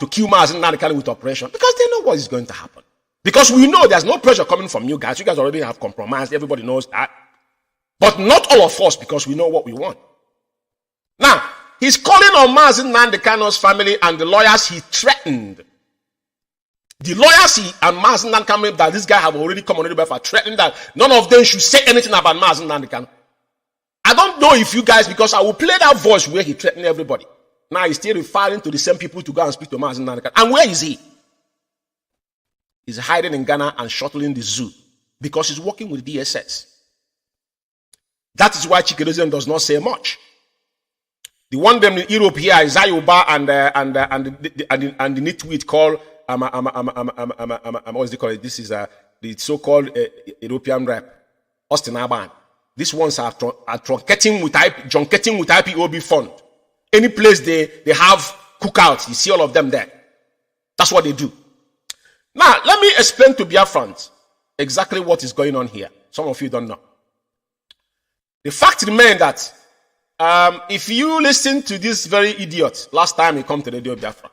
kill Mazi Nnamdi Kanu with operation because they know what is going to happen. Because we know there's no pressure coming from you guys. You guys already have compromised. Everybody knows that. But not all of us because we know what we want. Now, he's calling on Mazi Nnamdi Kanu's family and the lawyers he threatened. The lawyers and Mazi Nnamdi Kanu that this guy have already come on the for threatening that none of them should say anything about Mazi Nnamdi Kanu. I don't know if you guys, because I will play that voice where he threatened everybody. Now he's still referring to the same people to go and speak to Mazi Nnamdi Kanu. And where is he? He's hiding in Ghana and shuttling the zoo because he's working with DSS. That is why Chikedozian does not say much. The one them in Europe here is Ayuba and the nitwit called what's they call it? This is the so-called European rep, Austin Aban. These ones are truncating with IPOB fund. Any place they have cookouts, you see all of them there. That's what they do. Now, let me explain to Biafrans exactly what is going on here. Some of you don't know. The fact remains that if you listen to this very idiot, last time he come to Radio Biafra,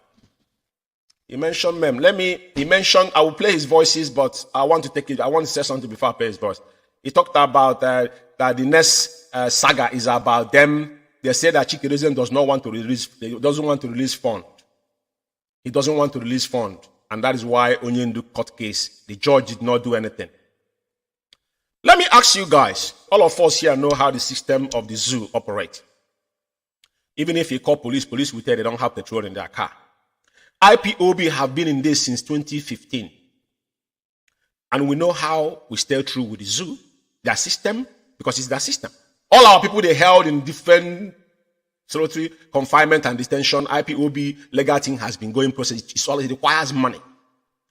he mentioned mem. I will play his voices, but I want to say something before I play his voice. He talked about that the next saga is about them. They say that Chikedozian doesn't want to release fund. He doesn't want to release fund. And that is why Onyendu court case, the judge did not do anything. Let me ask you guys, all of us here know how the system of the zoo operates. Even if you call police will tell you they don't have petrol in their car. IPOB have been in this since 2015. And we know how we stay true with the zoo, their system, because it's their system. All our people they held in different solitary confinement and detention, IPOB legal team has been going process. It requires money.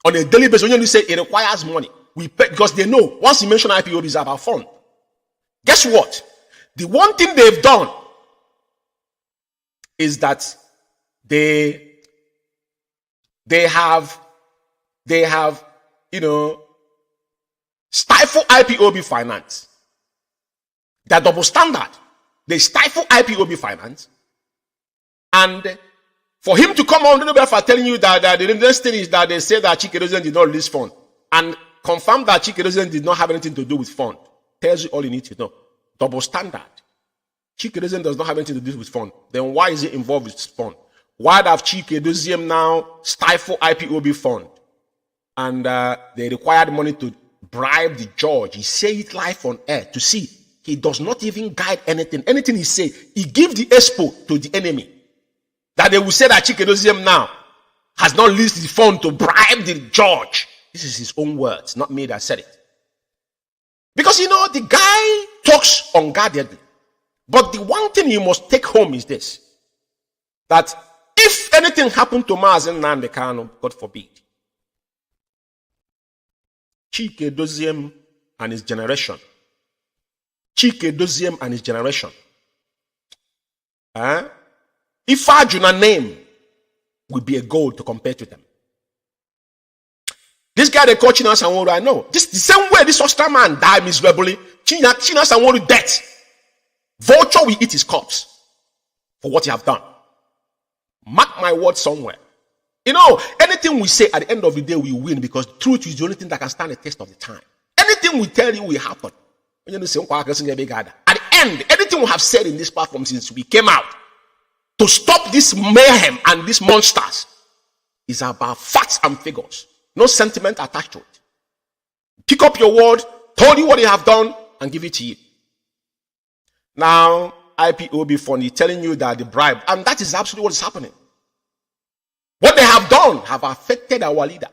on a daily basis. When you say it requires money, we pay because they know once you mention IPOB is about fund. Guess what? The one thing they've done is that they have stifle IPOB finance. They're double standard. They stifle IPOB finance. And for him to come on for telling you that the next thing is that they say that Chikedozen did not release fund and confirm that Chikedozen did not have anything to do with fund, tells you all you need to know. Double standard. Chikedozen does not have anything to do with fund. Then why is he involved with fund? Why have Chikedozen now stifle IPOB fund? And they required money to bribe the judge. He say it live on air to see. He does not even guide anything. Anything he say, he give the expo to the enemy. That they will say that Chikedozen now has not released the fund to bribe the judge. This is his own words, not me that said it. Because the guy talks unguardedly. But the one thing you must take home is this. That if anything happened to Mazi Nnamdi Kanu, God forbid, Chikedozen and his generation, Chikedozen and his generation, if Arjuna name will be a gold to compare to them. This guy they call China Sanwo-Olu, I know. This the same way this Austrian man died miserably. China Sanwo-Olu death. Vulture will eat his corpse for what he have done. Mark my word somewhere. Anything we say at the end of the day, we win because truth is the only thing that can stand the test of the time. Anything we tell you will happen. At the end, anything we have said in this platform since we came out to stop this mayhem and these monsters is about facts and figures. No sentiment attached to it. Pick up your word, told you what you have done, and give it to you. Now, IPOB fund telling you that the bribe, and that is absolutely what is happening. What they have done have affected our leader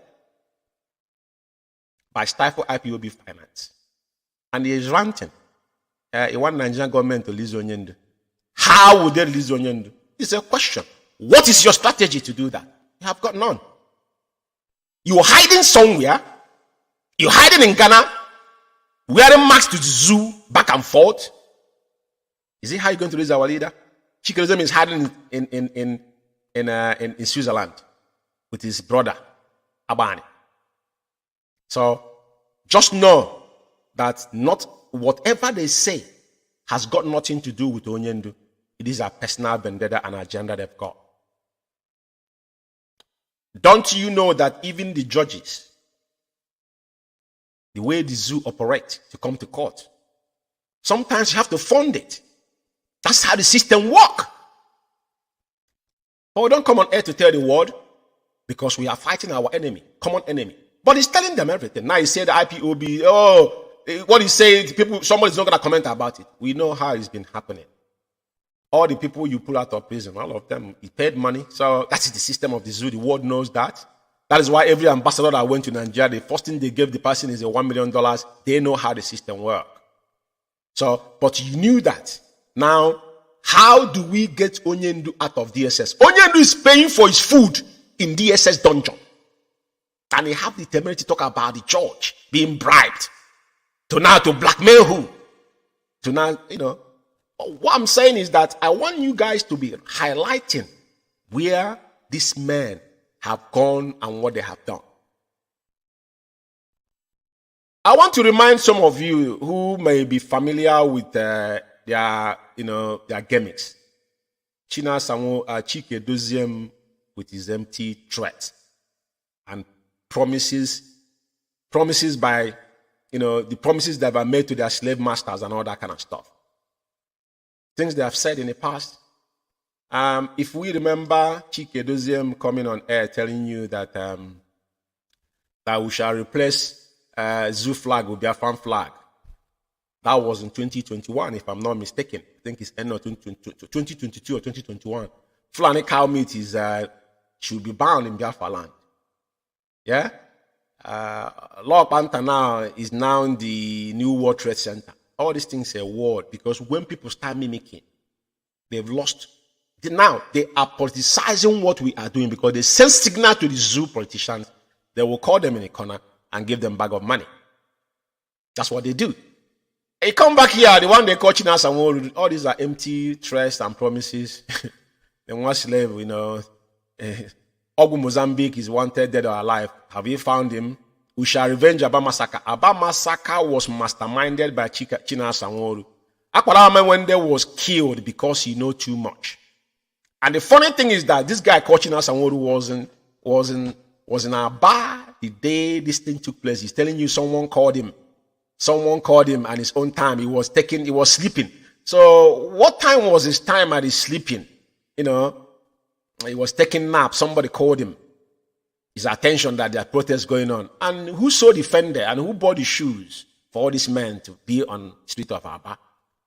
by stifle IPOB finance. And he is ranting. He want Nigerian government to release Onyendu. How would they release Onyendu? It's a question. What is your strategy to do that? You have got none. You're hiding somewhere. You're hiding in Ghana, wearing masks to the zoo, back and forth. Is it how you're going to release our leader? Chikedozen is hiding in Switzerland with his brother, Abani. So just know that not whatever they say has got nothing to do with Onyendu. It is a personal vendetta and agenda they've got. Don't you know that even the judges, the way the zoo operates to come to court, sometimes you have to fund it. That's how the system works. But we don't come on air to tell the world because we are fighting our enemy, common enemy. But he's telling them everything. Now he said the IPOB, what he said, somebody's not going to comment about it. We know how it's been happening. All the people you pull out of prison, all of them, he paid money. So that is the system of the zoo. The world knows that. That is why every ambassador that went to Nigeria, the first thing they gave the person is $1 million. They know how the system works. So, but you knew that. Now, how do we get Onyendu out of DSS? Onyendu is paying for his food in DSS dungeon. And he have the temerity to talk about the judge being bribed to blackmail who? To now, what I'm saying is that I want you guys to be highlighting where these men have gone and what they have done. I want to remind some of you who may be familiar with their gimmicks. Chikedozen with his empty threats and promises by, the promises that were made to their slave masters and all that kind of stuff. Things they have said in the past. If we remember Chikedozen coming on air telling you that that we shall replace zoo flag with Biafran flag. That was in 2021, if I'm not mistaken. I think it's end of 2022 or 2021. Fulani cow meat should be bound in Biafra land. Yeah? Law Panther now is now in the new World Trade Center. All these things are word because when people start mimicking, they've lost. Now they are politicizing what we are doing because they send signal to the zoo politicians They will call them in a corner and give them a bag of money. That's what they do. Hey, come back here. The one they coaching us and all these are empty threats and promises. Then one slave, you know, Ogu Mozambique is wanted dead or alive. Have you found him? We shall revenge Aba Massacre. Aba Massacre was masterminded by China Sanworu. Akbarama when they was killed because he know too much. And the funny thing is that this guy called China Sanworu was in a bar the day this thing took place. He's telling you someone called him. Someone called him at his own time. He was sleeping. So what time was his time at his sleeping? You know, he was taking nap. Somebody called him. His attention that there are protests going on. And who so defended and who bought the shoes for all these men to be on the street of Aba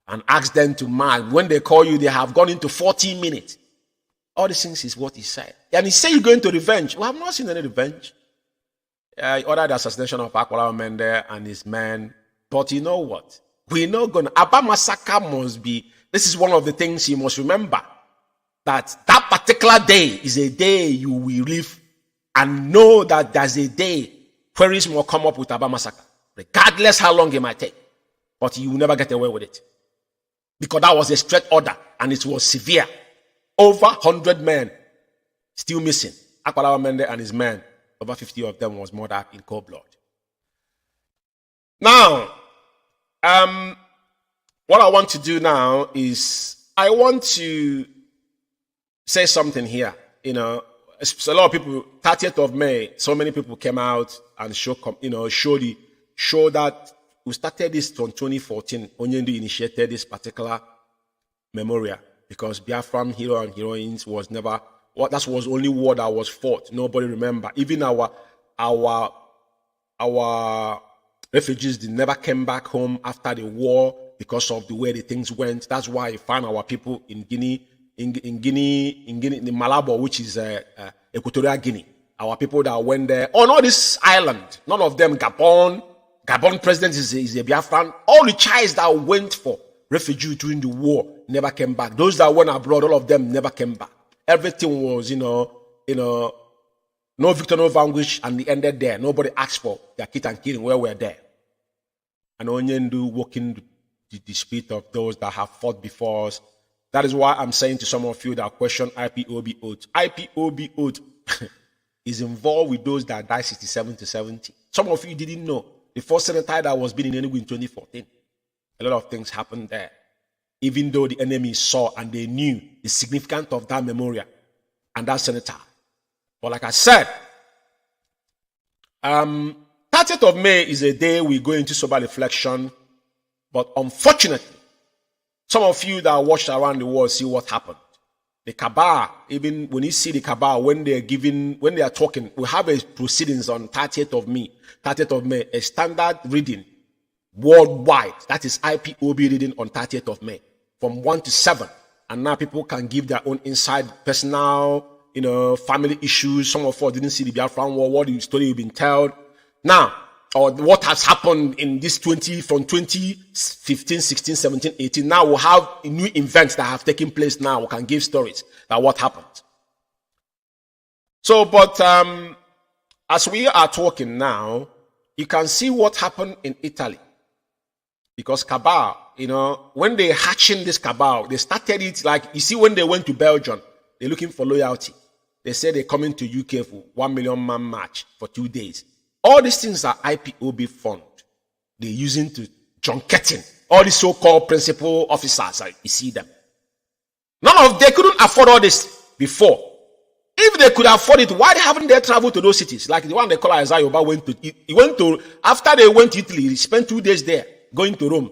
and asked them to mark? When they call you, they have gone into 40 minutes. All these things is what he said. And he said you're going to revenge. We have not seen any revenge. He ordered the assassination of Akwala Mende and his men. But you know what? We're not going to. Aba Massacre must be. This is one of the things you must remember. That particular day is a day you will live and know that there's a day queries will come up with Aba Massacre, regardless how long it might take. But you will never get away with it. Because that was a straight order and it was severe. Over 100 men still missing. Akwala Mende and his men, over 50 of them was murdered in cold blood. Now, what I want to do now is I want to say something here. You know, a lot of people, 30th of May, so many people came out and show that we started this from 2014. Onyendu initiated this particular memorial because Biafran hero and heroines was never, that was only war that was fought. Nobody remember. Even our refugees, they never came back home after the war because of the way the things went. That's why you find our people in Guinea, in Malabo, which is Equatorial Guinea. Our people that went there on all this island, none of them Gabon president is a Biafran. All the childs that went for refugee during the war never came back. Those that went abroad, all of them never came back. Everything was, no victor, no vanquish, and it ended there. Nobody asked for their kit and killing where we're there. And Onyendu walking the spirit of those that have fought before us. That is why I'm saying to some of you that question IPOB oath. IPOB oath is involved with those that died 67 to 70. Some of you didn't know. The first senator that was built in Enugu in 2014. A lot of things happened there. Even though the enemy saw and they knew the significance of that memorial and that senator. But like I said, 30th of May is a day we go into sober reflection. But unfortunately, some of you that watched around the world see what happened. The Cabal, even when you see the Cabal, when they are talking, we have a proceedings on 30th of May, a standard reading worldwide. That is IPOB reading on 30th of May from 1 to 7. And now people can give their own inside personal, family issues. Some of us didn't see the Biafran war, what the story you've been told. Now, or what has happened in this from 2015, 16, 17, 18. Now we'll have new events that have taken place now. We can give stories about what happened. So, but as we are talking now, you can see what happened in Italy. Because Cabal, when they hatching this Cabal, they started it like, you see, when they went to Belgium, they're looking for loyalty. They said they're coming to UK for 1 million man march for 2 days. All these things are IPOB fund. They're using to junketing. All these so-called principal officers, you see them. They couldn't afford all this before. If they could afford it, why haven't they traveled to those cities? Like the one they call Isaiah Yoba after they went to Italy, he spent 2 days there, going to Rome,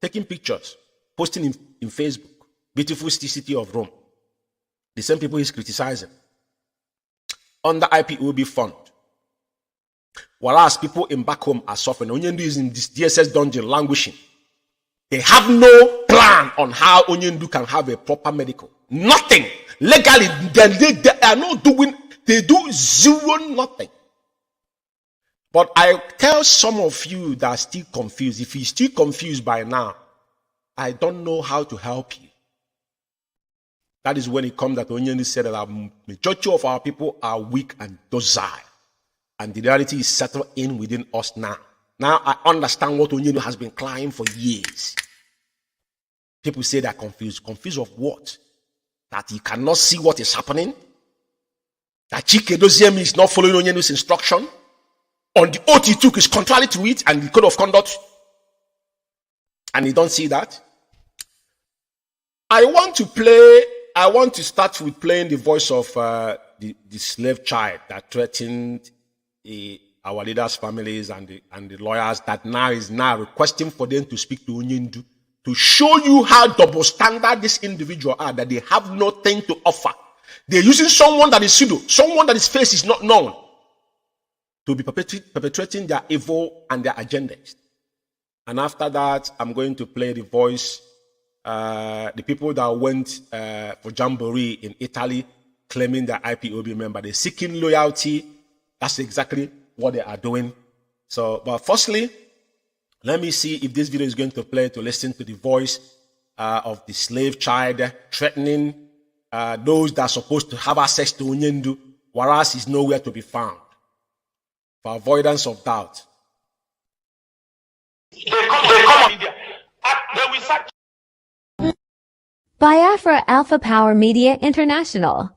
taking pictures, posting in Facebook. Beautiful city of Rome. The same people he's criticizing. Under IPOB fund. Whereas people in back home are suffering. Onyendu is in this DSS dungeon languishing. They have no plan on how Onyendu can have a proper medical. Nothing. Legally, they are not doing, they do zero nothing. But I tell some of you that are still confused, if you're still confused by now, I don't know how to help you. That is when it comes that Onyendu said that the majority of our people are weak and docile. And the reality is settled in within us now. Now I understand what Onyendu has been crying for years. People say they're confused. Confused of what? That he cannot see what is happening? That Chike Doziem is not following Onyendu's instruction? On the oath he took is contrary to it and the code of conduct? And you don't see that? I want to start with playing the voice of the slave child that threatened our leaders' families and the lawyers that now is requesting for them to speak to Onyendu to show you how double standard this individual are, that they have nothing to offer. They're using someone that is pseudo, someone that his face is not known, to be perpetrating their evil and their agendas. And after that, I'm going to play the voice, the people that went for Jamboree in Italy, claiming they're IPOB member. They're seeking loyalty. That's exactly what they are doing. So, but firstly, let me see if this video is going to play to listen to the voice of the slave child threatening those that are supposed to have access to Onyendu, whereas he's nowhere to be found. For avoidance of doubt. Biafra Alpha Power Media International.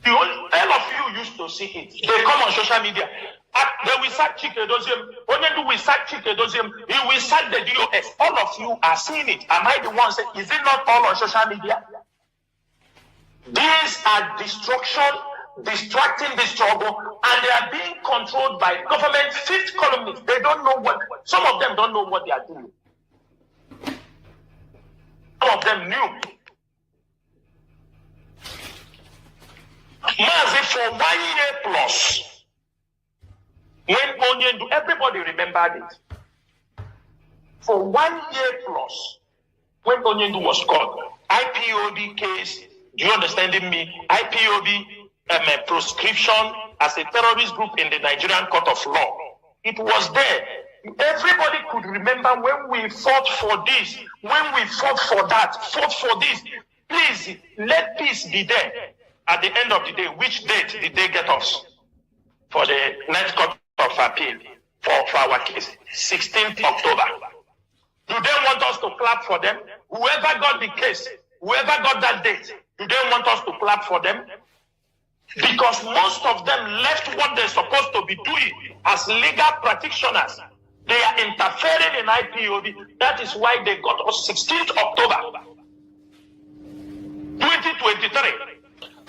All of you used to see it. They come on social media. They will sack Chike Doziem. Onyendu will sack Chike Doziem. He will sack the DOS. All of you are seeing it. Am I the one saying, is it not all on social media? These are distracting the struggle, and they are being controlled by government fifth columnists. They don't know what, some of them don't know what they are doing. Some of them knew. Mazi, for 1 year plus, when Onyendu, everybody remembered it. For 1 year plus, when Onyendu was caught, IPOB case, do you understand me? IPOB proscription as a terrorist group in the Nigerian Court of Law. It was there. Everybody could remember when we fought for this, when we fought for that, fought for this. Please, let peace be there. At the end of the day, which date did they get us for the next court of appeal for our case? 16th October. Do they want us to clap for them? Whoever got the case, whoever got that date, do they want us to clap for them? Because most of them left what they're supposed to be doing as legal practitioners. They are interfering in IPOB. That is why they got us 16th October 2023.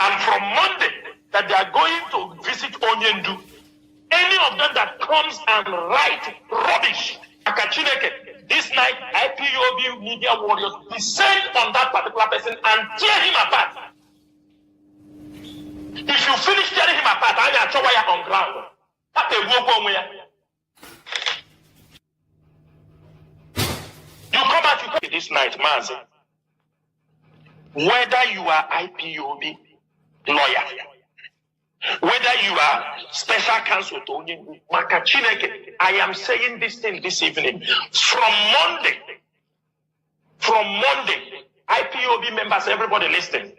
And from Monday that they are going to visit Onyendu, any of them that comes and write rubbish, this night IPOB media warriors descend on that particular person and tear him apart. If you finish tearing him apart, I will show you on ground. You come out, you come this night, Mazi. Whether you are IPOB lawyer, whether you are special counsel to Onyendu, I am saying this thing this evening. From Monday, IPOB members, everybody listening.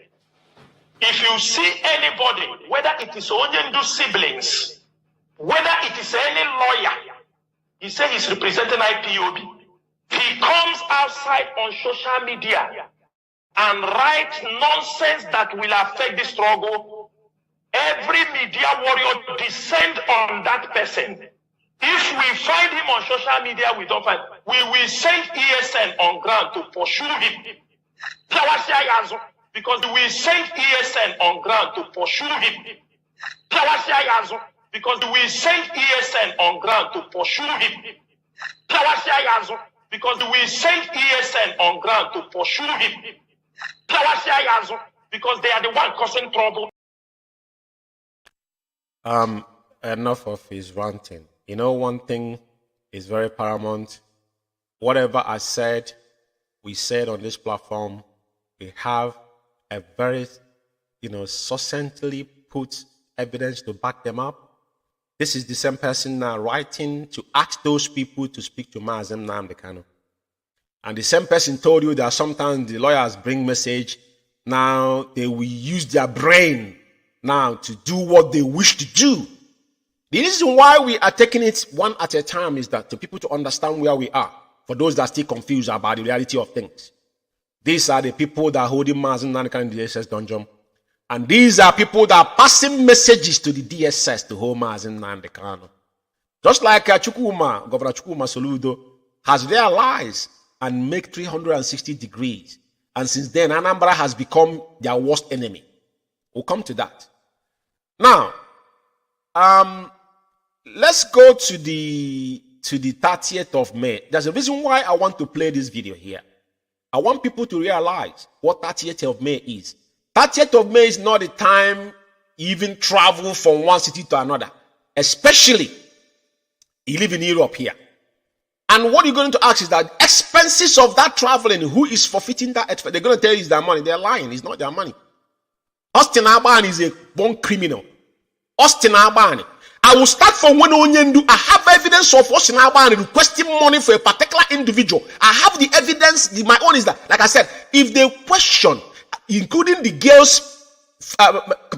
If you see anybody, whether it is Onyendu siblings, whether it is any lawyer, he says he's representing IPOB. He comes outside on social media and writes nonsense that will affect the struggle. Every media warrior descend on that person. If we find him on social media, we don't find. We will send ESN on ground to pursue him. Because we send ESN on ground to pursue him. Because we send ESN on ground to pursue him. Because we send ESN on ground to pursue him. Because they are the one causing trouble. Enough of his ranting. You know, one thing is very paramount. Whatever I said, we said on this platform, we have a very, succinctly put evidence to back them up. This is the same person now writing to ask those people to speak to Mazi Nnamdi Kanu. And the same person told you that sometimes the lawyers bring message. Now they will use their brain now to do what they wish to do. The reason why we are taking it one at a time is that to people to understand where we are, for those that are still confused about the reality of things. These are the people that are holding Mazi Nnamdi in the DSS dungeon. And these are people that are passing messages to the DSS to hold Mazi Nnamdi Kanu. Just like Governor Chukwuma Soludo has realized and make 360 degrees. And since then, Anambra has become their worst enemy. We'll come to that. Now, let's go to the 30th of May. There's a reason why I want to play this video here. I want people to realize what 30th of May is. 30th of May is not the time you even travel from one city to another, especially you live in Europe here. And what you're going to ask is that expenses of that traveling, who is forfeiting that expense? They're going to tell you it's their money. They're lying. It's not their money. Austin Abani is a born criminal. Austin Abani. I will start from when Onyendu. I have evidence of Austin Abani requesting money for a particular individual. I have the evidence. My own is that, like I said, if they question, including the girls'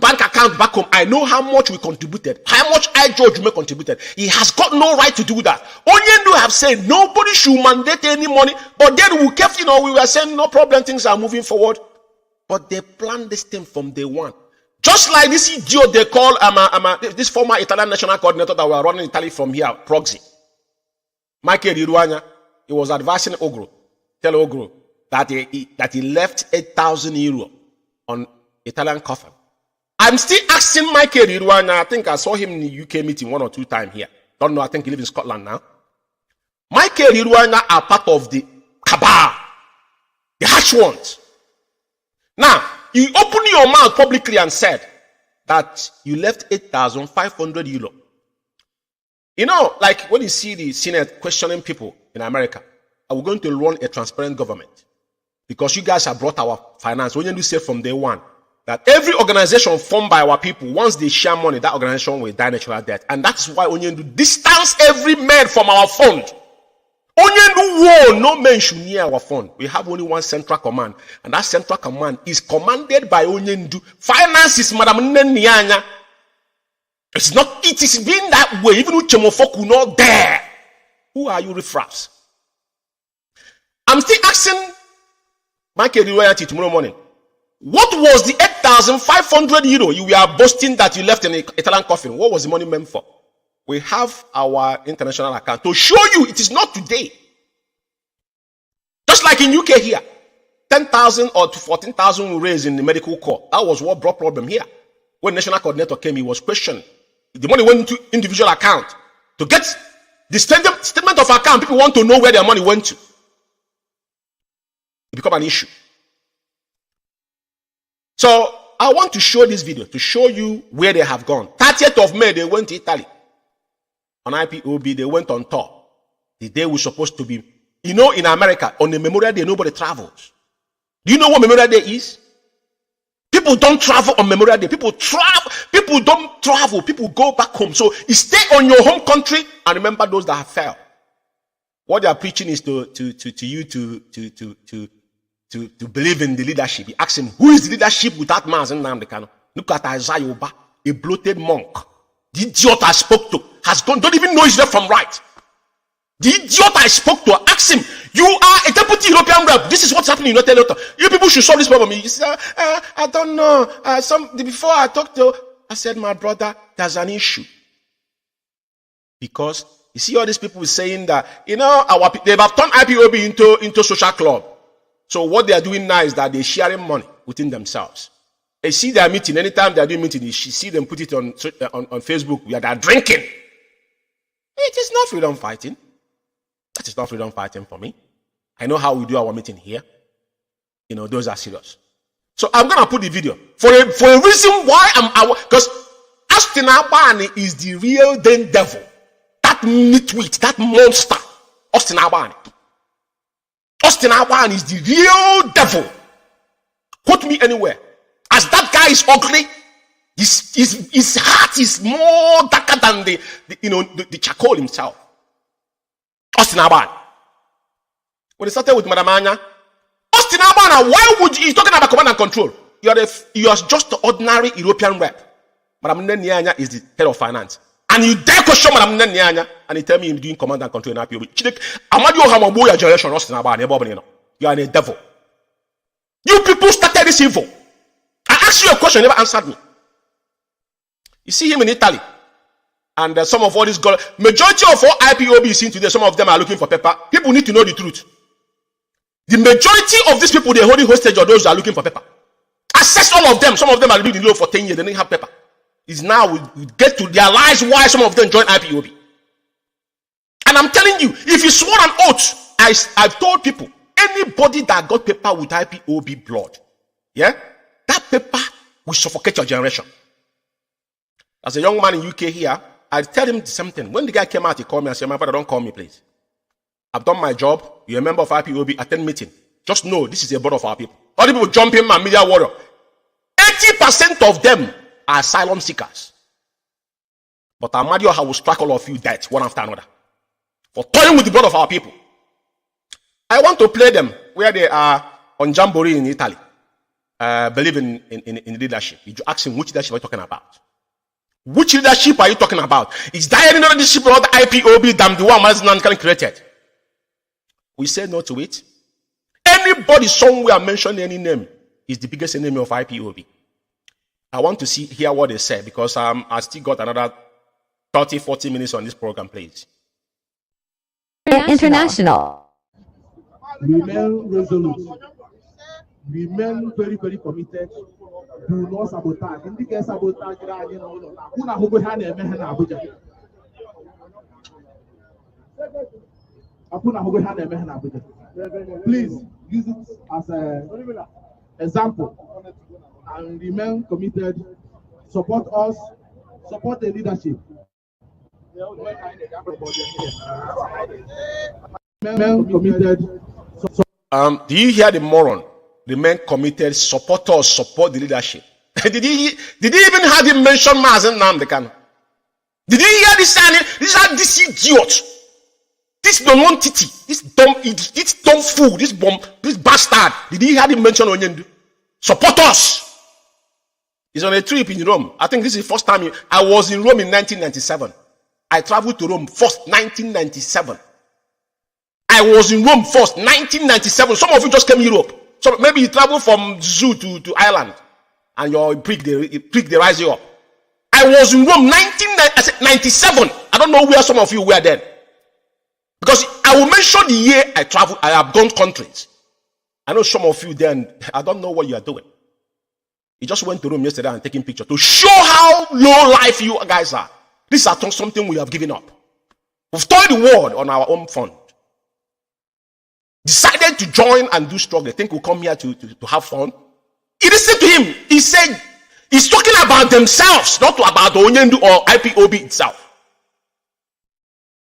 bank account back home, I know how much we contributed, how much George Umeh contributed. He has got no right to do that. Onyendu have said nobody should mandate any money, but then we kept, we were saying no problem, things are moving forward. But they planned this thing from day one. Just like this idiot they call this former Italian national coordinator that were running Italy from here, Proxy. Michael Iruanya, he was advising Ogro, tell Ogro that he left 8,000 euro on Italian coffin. I'm still asking Michael Iruanya. I think I saw him in the UK meeting 1 or 2 times here. Don't know, I think he lives in Scotland now. Michael Iruanya are part of the Cabal, the harsh ones. Now, you opened your mouth publicly and said that you left 8,500 euro. Like when you see the Senate questioning people in America, are we going to run a transparent government? Because you guys have brought our finance. When you say from day one that every organization formed by our people, once they share money, that organization will die natural death. And that's why Onyendu distance every man from our fund. Onyendu no man should near our fund. We have only one central command, and that central command is commanded by Onyendu. Finance is Madam Nyanya. It is being that way, even with Chemofoku not there. Who are you, riffraffs? I'm still asking Michael Iruanya tomorrow morning. What was the 8,500 euro you were boasting that you left in the Italian coffin? What was the money meant for? We have our international account to show you it is not today. Just like in UK here, 10,000 or 14,000 we raised in the medical corps. That was what brought problem here. When national coordinator came, he was questioned. The money went into individual account. To get the statement of account, people want to know where their money went to. It became an issue. So I want to show this video to show you where they have gone. 30th of May, they went to Italy. On IPOB, they went on tour. The day we're supposed to be, in America, on the Memorial Day, nobody travels. Do you know what Memorial Day is? People don't travel on Memorial Day. People don't travel. People go back home. So you stay on your home country and remember those that have failed. What they are preaching is to believe in the leadership. He asked him, who is the leadership without Mazi Nnamdi Kanu? Look at Isaiah Oba, a bloated monk. The idiot I spoke to has gone, don't even know his left from right. The idiot I spoke to, asked him, you are a deputy European rep. This is what's happening in United Nations. You people should solve this problem. He said, I don't know. Before I talked to, I said, my brother, there's an issue. Because you see all these people saying that, they have turned IPOB into social club. So what they are doing now is that they're sharing money within themselves. They see their meeting, anytime they are doing meeting, you see them put it on Facebook, where they are drinking. It is not freedom fighting. That is not freedom fighting for me. I know how we do our meeting here. Those are serious. So I'm going to put the video. For a reason why because Austin Abani is the real devil. That nitwit, that monster. Austin Abani. Austin Abani is the real devil. Quote me anywhere. As that guy is ugly, his heart is more darker than the charcoal himself. Austin Abani. When he started with Madam Anya, Austin Abani, why would you, he's talking about command and control? You are just the ordinary European rep. Madam Anya is the head of finance. And you dare question Madam Nyanya, and he tell me you're doing command and control in IPOB. Amadio Hamaboya generation, you are a devil. You people started this evil. I asked you a question, you never answered me. You see him in Italy. And some of all these majority of all IPOB seen today, some of them are looking for paper. People need to know the truth. The majority of these people, they're holding hostage are those who are looking for paper. Assess all of them. Some of them are living in law for 10 years. They didn't have paper. It's now we get to realize why some of them join IPOB. And I'm telling you, if you swore an oath, I've told people, anybody that got paper with IPOB blood, yeah, that paper will suffocate your generation. As a young man in UK here, I tell him something. When the guy came out, he called me and said, "My brother, don't call me, please. I've done my job. You're a member of IPOB. Attend meeting. Just know this is a board of our people." All the people jump in my media warrior. 80% of them are asylum seekers. But Amadio will strike all of you dead, one after another, for toying with the blood of our people. I want to play them where they are on Jamboree in Italy. Believe in leadership. You ask him, which leadership are you talking about? Which leadership are you talking about? Is there any leadership or the IPOB than the one Mazi created? We say no to it. Anybody somewhere mentioning any name is the biggest enemy of IPOB. I want to hear what they say because I still got another 30-40 minutes on this program, please. International. Remain resolute. Remain very, very committed. Do not sabotage. In the case sabotage, please use it as an example and remain committed. Support us, support the leadership. Remain committed. Do you hear the moron? Remain committed, support us, support the leadership. Did he even have him mention Mazi Nnamdi Kanu? Did you hear this idiot? This non-titi, this dumb idiot, this dumb fool, this bastard. Did he have him mention Onyendu? Support us. He's on a trip in Rome. I think this is the first time I was in Rome in 1997. I traveled to Rome first, 1997. I was in Rome first, 1997. Some of you just came to Europe. So maybe you travel from Zoo to Ireland and your prick they rise you up. I was in Rome 1997. I don't know where some of you were then. Because I will mention the year I traveled, I have gone countries. I know some of you then, I don't know what you are doing. You just went to Rome yesterday and taking pictures to show how low life you guys are. This is something we have given up. We've told the world on our own fund. Decided to join and do struggle. They think we'll come here to have fun. He listened to him. He said, he's talking about themselves, not about the Onyendu or IPOB itself.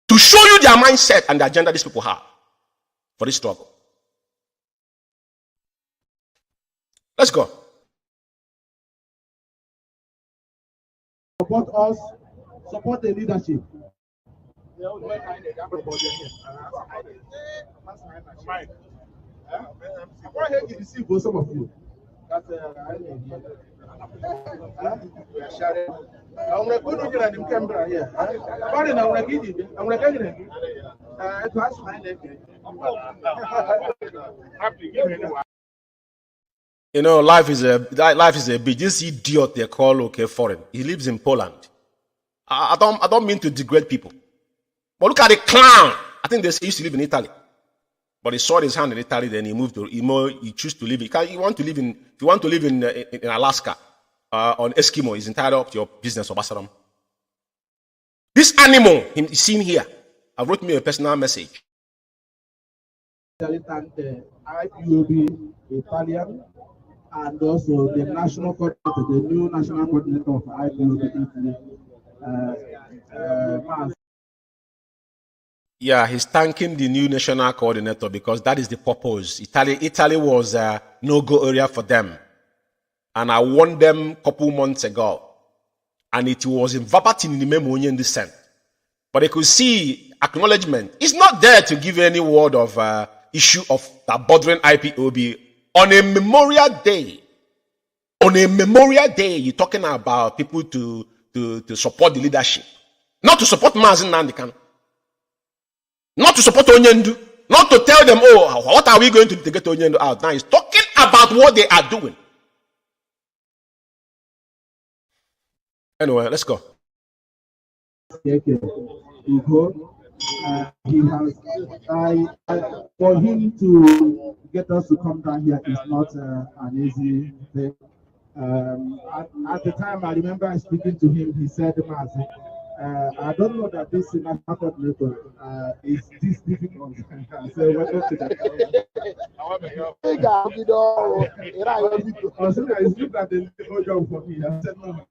To show you their mindset and the agenda these people have for this struggle. Let's go. Support us, support the leadership. For some of you. You know, life is a bitch. This idiot they call foreign. He lives in Poland. I don't mean to degrade people, but look at the clown. I think they used to live in Italy, but he saw his hand in Italy. Then he moved to he chose to live. If you want to live in Alaska on Eskimo, is entirely up to your business or Basaram. This animal he's seen here, I wrote me a personal message. Thank the IPOB Italian and also the national coordinator, the new national coordinator of IPOB Italy. Yeah, he's thanking the new national coordinator because that is the purpose. Italy was a no-go area for them. And I warned them a couple months ago. And it was in verbatim in the memo in the sent. But they could see acknowledgement. It's not there to give any word of issue of that bothering IPOB. On a Memorial Day, you're talking about people to support the leadership. Not to support Mazi Nnamdi Kanu. Not to support Onyendu. Not to tell them, oh, what are we going to do to get Onyendu out? Now he's talking about what they are doing. Anyway, let's go. He has, for him to get us to come down here is not an easy thing. At the time, I remember speaking to him, he said, Mazi, I don't know that this national coordinator is this difficult. I said, welcome to that. It's just that there's no job for me. I said, no.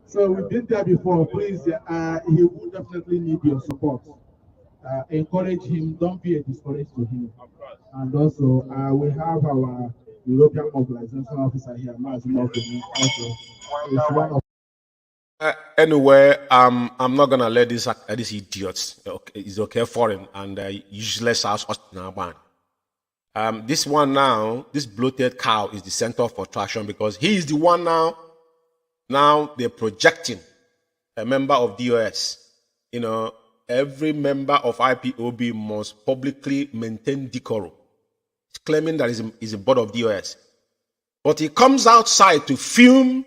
So we've been there before. Please, he will definitely need your support. Encourage him. Don't be a discourage to him. And also, we have our European mobilization officer here, Mazi. Also, anyway, I'm not gonna let these idiots. Okay, it's okay for him and useless as now. This one now, this bloated cow is the center of attraction because he is the one now. Now they're projecting a member of DOS. You know, every member of IPOB must publicly maintain decorum. He's claiming that he's a board of DOS. But he comes outside to film,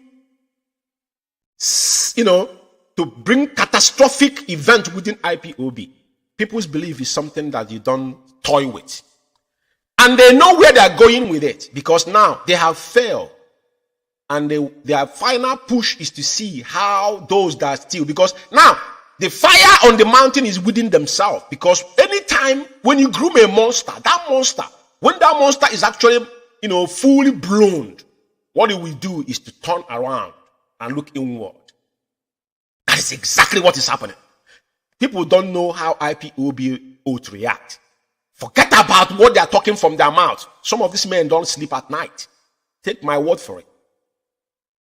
you know, to bring catastrophic event within IPOB. People's belief is something that you don't toy with. And they know where they're going with it because now they have failed. And their final push is to see how those that steal, because now the fire on the mountain is within themselves. Because anytime when you groom a monster, when that monster is actually, you know, fully blown, what it will do is to turn around and look inward. That is exactly what is happening. People don't know how IPOB ought to react. Forget about what they are talking from their mouth. Some of these men don't sleep at night. Take my word for it.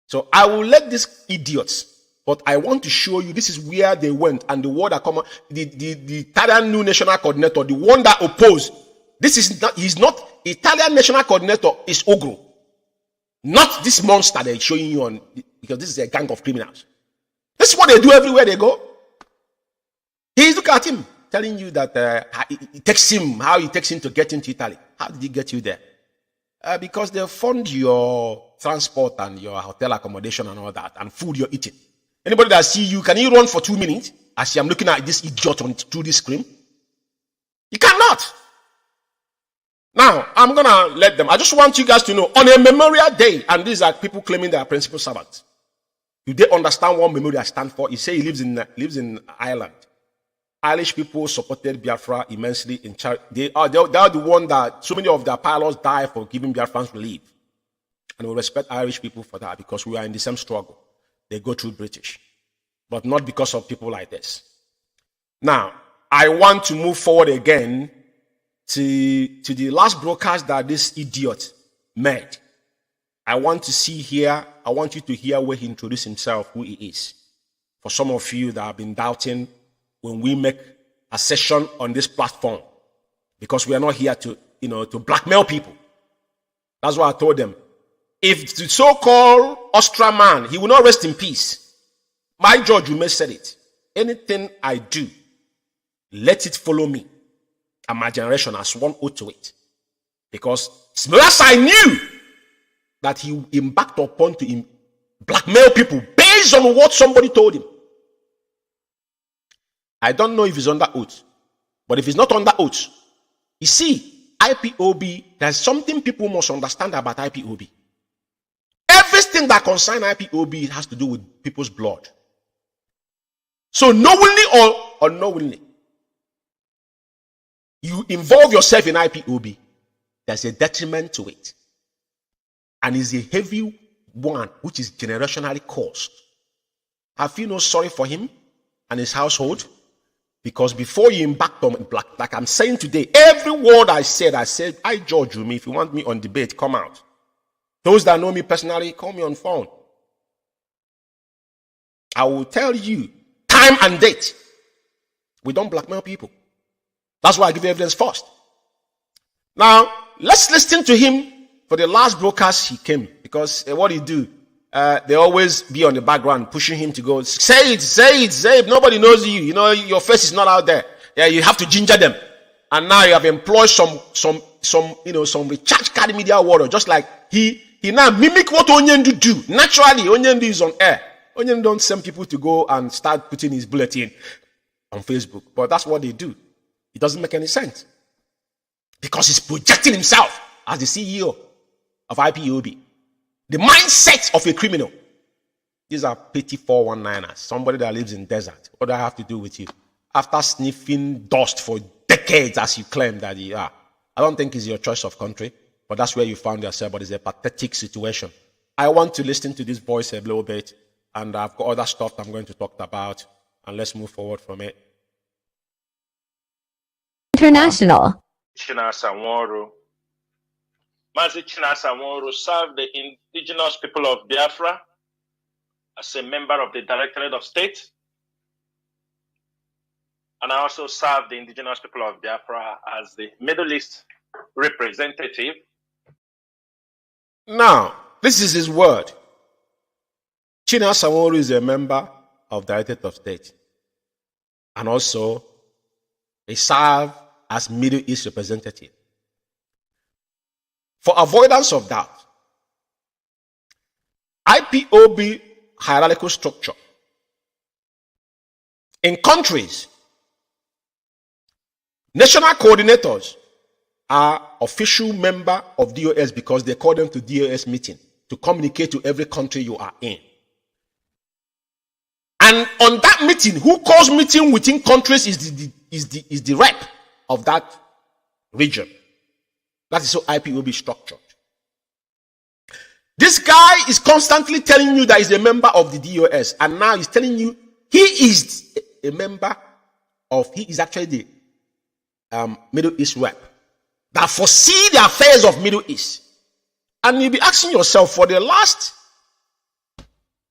So I will let these idiots, but I want to show you this is where they went and the word that come, the Italian new national coordinator, the one that opposed. This is not, he's not Italian national coordinator is Ogro. Not this monster they're showing you on, because this is a gang of criminals. This is what they do everywhere they go. He's look at him, telling you that it takes him, how it takes him to get into Italy. How did he get you there? Because they fund your transport and your hotel accommodation and all that, and food you're eating. Anybody that see you, can you run for 2 minutes as I'm looking at this idiot through this screen? You cannot. Now, I'm going to let them. I just want you guys to know, on a Memorial Day, and these are people claiming they are principal servants. Do they understand what Memorial stands for? He say he lives in Ireland. Irish people supported Biafra immensely in charity. They are the one that so many of their pilots die for giving Biafrans relief. And we respect Irish people for that because we are in the same struggle. They go through British. But not because of people like this. Now, I want to move forward again to the last broadcast that this idiot made. I want you to hear where he introduced himself, who he is. For some of you that have been doubting when we make a session on this platform, because we are not here to blackmail people. That's why I told them, if the so-called Austria man, he will not rest in peace. My George Umeh said it. Anything I do, let it follow me and my generation as one oath to it. Because Smilas, I knew that he embarked upon to blackmail people based on what somebody told him. I don't know if he's under oath, but if he's not under oath, you see, IPOB, there's something people must understand about IPOB. Everything that concerns IPOB has to do with people's blood. So knowingly or unknowingly, you involve yourself in IPOB, there's a detriment to it. And it's a heavy one, which is generationally caused. I feel no sorry for him and his household. Because before you embarked on black, like I'm saying today, every word I said, I judge you. If you want me on debate, come out. Those that know me personally, call me on phone. I will tell you time and date. We don't blackmail people. That's why I give you evidence first. Now, let's listen to him for the last broadcast he came. Because what he do, they always be on the background pushing him to go, say it. Nobody knows you. You know, your face is not out there. Yeah, you have to ginger them. And now you have employed some recharge card media warrior, just like he now mimic what Onyendu do. Naturally, Onyendu is on air. Onyendu don't send people to go and start putting his bulletin on Facebook. But that's what they do. It doesn't make any sense. Because he's projecting himself as the CEO of IPOB. The mindset of a criminal. These are petty 419ers. Somebody that lives in desert. What do I have to do with you? After sniffing dust for decades, as you claim that you are. I don't think it's your choice of country, but that's where you found yourself. But it's a pathetic situation. I want to listen to this voice a little bit, and I've got other stuff I'm going to talk about, and let's move forward from it. International. Chinasa Nworu. Mazi Chinasa Nworu served the indigenous people of Biafra as a member of the Directorate of State. And I also served the indigenous people of Biafra as the Middle East representative. Now, this is his word. Chinasa Nworu is a member of the Directorate of State. And also, he served as Middle East representative. For avoidance of doubt, IPOB hierarchical structure in countries, national coordinators are official member of DOS because they call them to DOS meeting to communicate to every country you are in. And on that meeting, who calls meeting within countries is the rep of that region. That is how IPOB is structured. This guy is constantly telling you that he's a member of the DOS, and now he's telling you he is a member of, he is actually the Middle East rep that foresee the affairs of Middle East. And you'll be asking yourself, for the last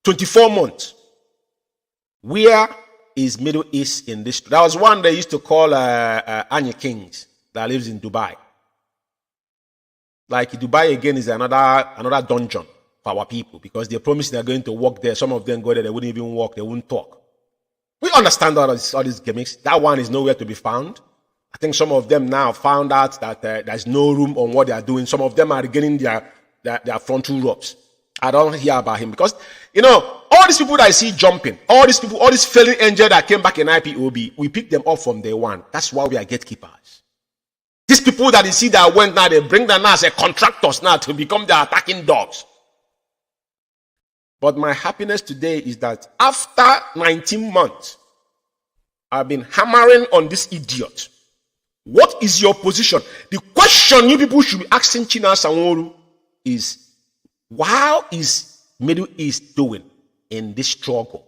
24 months, where is Middle East in this? There was one they used to call Anya Kings that lives in Dubai. Like Dubai again is another dungeon for our people because they promise they're going to work there. Some of them go there, they wouldn't even walk, they wouldn't talk. We understand all these gimmicks. That one is nowhere to be found. I think some of them now found out that there's no room on what they are doing. Some of them are getting their frontal ropes. I don't hear about him because, you know, all these people that I see jumping, all these people, all these failing angels that came back in IPOB, we pick them up from day one. That's why we are gatekeepers. These people that you see that went now, they bring them now as a contractors now to become the attacking dogs. But my happiness today is that after 19 months, I've been hammering on this idiot. What is your position? The question you people should be asking Chinasa Nworu is, how is Middle East doing in this struggle?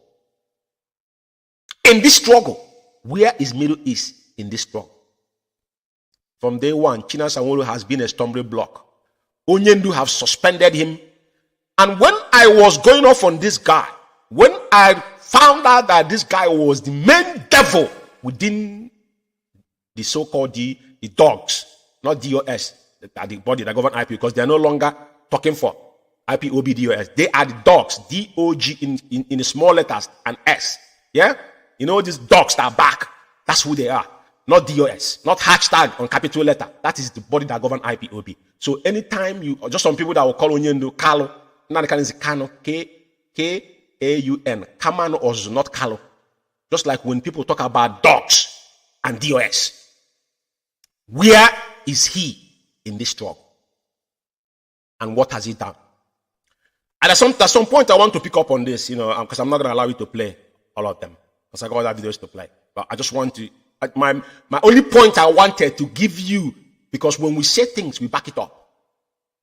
In this struggle, where is Middle East in this struggle? From day one, Chinasa Nworu has been a stumbling block. Onyendu have suspended him. And when I was going off on this guy, when I found out that this guy was the main devil within the so-called the dogs, not DOS, the body that govern IP, because they are no longer talking for IPOB DOS. They are the dogs, D-O-G in the small letters and S. Yeah? You know these dogs that are back. That's who they are. Not DOS, not hashtag on capital letter. That is the body that govern IPOB. So anytime you, just some people that will call Onyendu Kalo, now they can say Kanu, K-A-U-N. Kamano or not Kalo. Just like when people talk about dogs and DOS. Where is he in this struggle? And what has he done? And at some point I want to pick up on this, you know, because I'm not going to allow you to play all of them. Because I got other videos to play. But I just want to, my only point I wanted to give you, because when we say things, we back it up.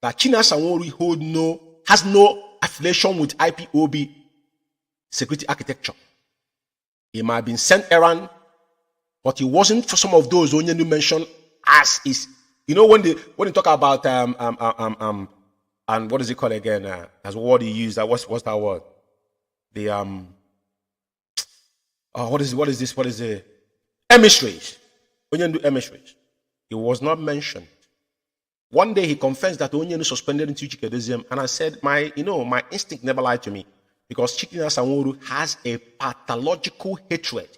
That Chinasa Nworu has no affiliation with IPOB security architecture. He might have been sent errand, but he wasn't for some of those Onyendu mentioned as is. You know, when they talk about and what is it called again? As a word he used, what's that word? The what is this? Emissaries. Onyendu emissaries. It was not mentioned One day he confessed that Onyendu suspended into Chikedozium, and I said, my instinct never lied to me, because Chikina Sanworu has a pathological hatred.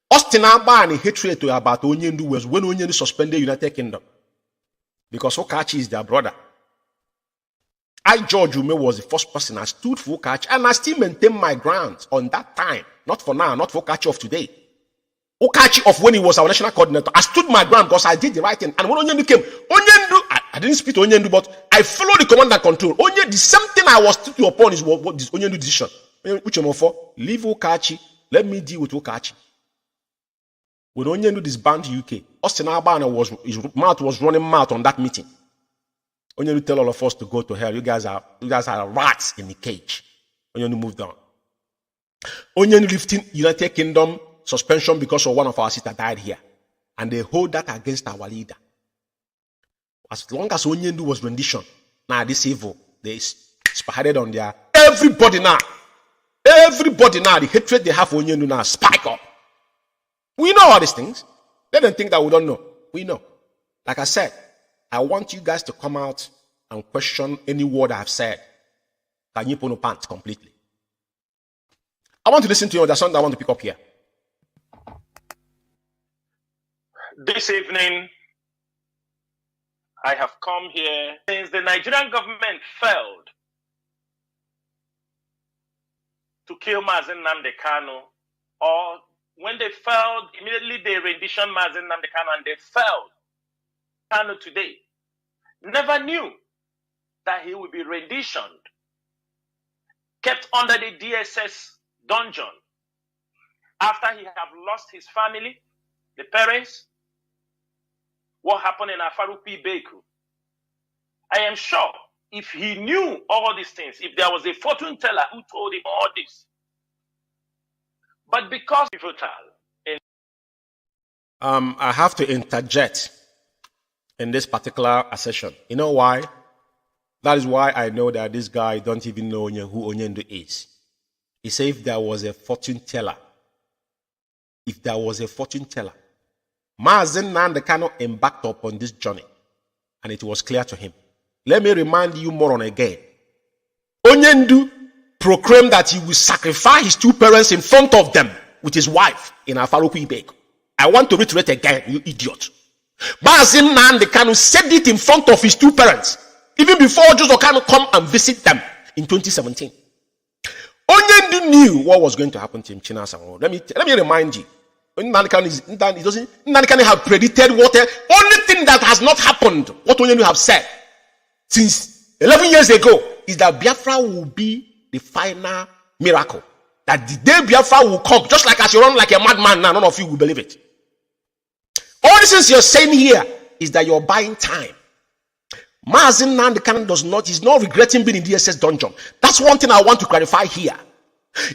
Austin Abani hatred to about Onyendu was when Onyendu suspended United Kingdom, because Okachi is their brother. George Umeh was the first person I stood for Okachi, and I still maintain my ground on that time. Not for now, not for Okachi of today. Okachi of when he was our national coordinator, I stood my ground because I did the right thing. And when Onyendu came, I didn't speak to Onyendu, but I followed the command and control. Onyendu, the same thing I was stood upon is what this Onyendu decision. Which I'm for, leave Okachi, let me deal with Okachi. When Onyendu disbanded UK, Austin Abana his mouth was running mouth on that meeting. Onyendu tell all of us to go to hell. You guys are rats in the cage. Onyendu moved on. Onyendu lifting United Kingdom suspension because of one of our sisters died here. And they hold that against our leader. As long as Onyendu was rendition, now this evil, they spearheaded on their everybody now, the hatred they have for Onyendu now spike up. We know all these things. They don't think that we don't know. We know. Like I said, I want you guys to come out and question any word I've said. Can you put no pants completely? I want to listen to you. There's something I want to pick up here. This evening, I have come here since the Nigerian government failed to kill Mazi Nnamdi Kanu, or when they failed, immediately they renditioned Mazi Nnamdi Kanu, and they failed. Kanu today never knew that he would be renditioned, kept under the DSS dungeon after he have lost his family, the parents. What happened in Afarupi Beku? I am sure if he knew all these things, if there was a fortune teller who told him all this, but because pivotal. I have to interject in this particular session. You know why? That is why I know that this guy don't even know who Onyendu is. He said if there was a fortune teller, Mazi Nnamdi Kanu embarked upon this journey, and it was clear to him. Let me remind you more on again. Onyendu proclaimed that he will sacrifice his two parents in front of them with his wife in Afaruku Ibek. I want to reiterate again, you idiot. Mazi Nnamdi Kanu said it in front of his two parents, even before Joseph Kanu come and visit them in 2017. Onyendu knew what was going to happen to him. Let me remind you. Nnamdi Kanu have predicted what only thing that has not happened, what Onyendu have said since 11 years ago, is that Biafra will be the final miracle. That the day Biafra will come, just like as you run like a madman now, none of you will believe it. All the things you're saying here is that you're buying time. Mazi Nnamdi Kanu he's not regretting being in the DSS dungeon. That's one thing I want to clarify here.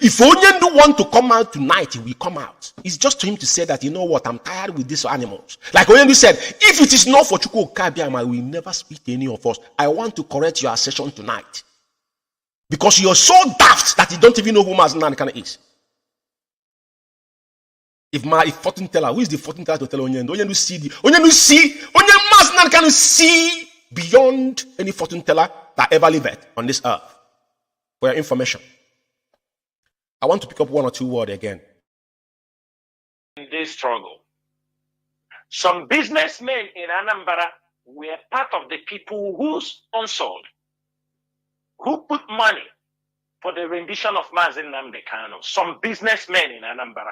If Onyendu want to come out tonight, he will come out. It's just to him to say that, you know what, I'm tired with these animals. Like Onyendu said, if it is not for Chukwu Okabiam, I will never speak to any of us. I want to correct your assertion tonight. Because you're so daft that you don't even know who Mazi Nnamdi Kanu is. If fortune teller, who is the fortune teller to tell Onyendu? Mazi Nnamdi Kanu see beyond any fortune teller that ever lived on this earth. For your information. I want to pick up one or two words again. In this struggle, some businessmen in Anambra were part of the people who sponsored, who put money for the rendition of Mazi Nnamdi Kanu. Some businessmen in Anambra.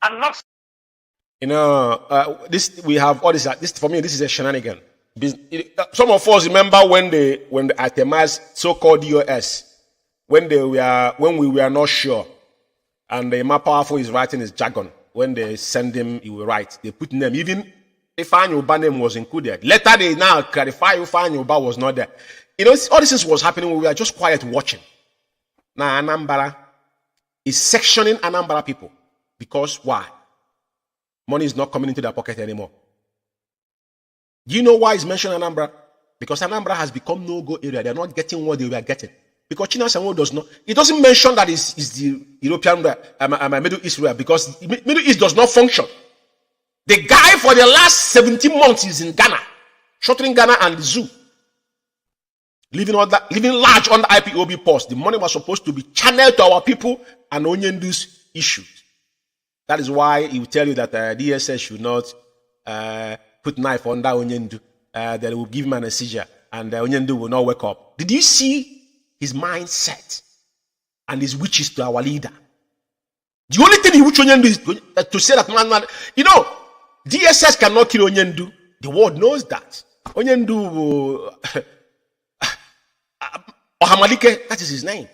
I'm not. This we have all this. This for me, this is a shenanigan. Some of us remember when they itemized so-called DOS. When we were not sure, and the more powerful is writing his jargon. When they send him, he will write. They put name, even if Ifeanyi name was included. Later they now clarify Ifeanyi was not there. All this was happening. We were just quiet watching. Now Anambra is sectioning Anambra people because why? Money is not coming into their pocket anymore. Do you know why it's mentioned Anambra? Because Anambra has become no-go area. They're not getting what they were getting. Because China does not, it doesn't mention that it's the European Middle East area, because Middle East does not function. The guy for the last 17 months is in Ghana, sheltering Ghana and the zoo. Living large on the IPOB post. The money was supposed to be channeled to our people and Onyendu's issues. That is why he will tell you that DSS should not put knife under Onyendu. That it will give him an seizure and Onyendu will not wake up. Did you see his mindset and his wishes to our leader? The only thing he which Onyendu is to say that man, you know, DSS cannot kill Onyendu. The world knows that. Onyendu Ohamalike, that is his name.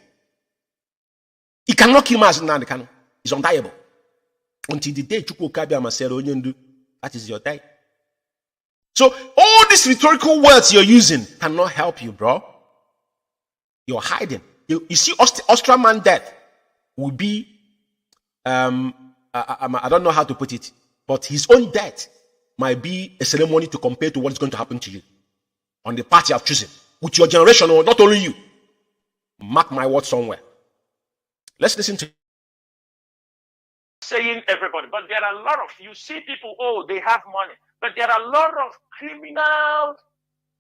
He cannot kill Mazi Nnamdi Kanu. He's undiable. Until the day Chukwu Kabiama said, Onyendu, that is your day. So all these rhetorical words you're using cannot help you, bro. You're hiding. You see, Ostraman death will be, I don't know how to put it, but his own death might be a ceremony to compare to what's going to happen to you on the path you have chosen. With your generation, or not only you. Mark my words somewhere. Let's listen to saying everybody, but there are a lot of, you see people, oh, they have money, but there are a lot of criminal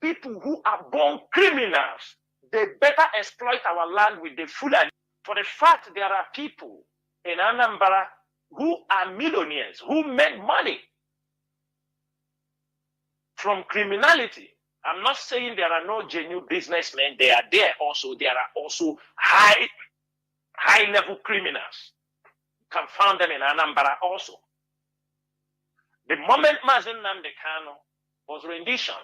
people who are born criminals. They better exploit our land with the full. For the fact there are people in Anambra who are millionaires, who make money from criminality. I'm not saying there are no genuine businessmen. They are there also. There are also high-level criminals. You can find them in Anambra also. The moment Mazi Nnamdi Kanu was rendition,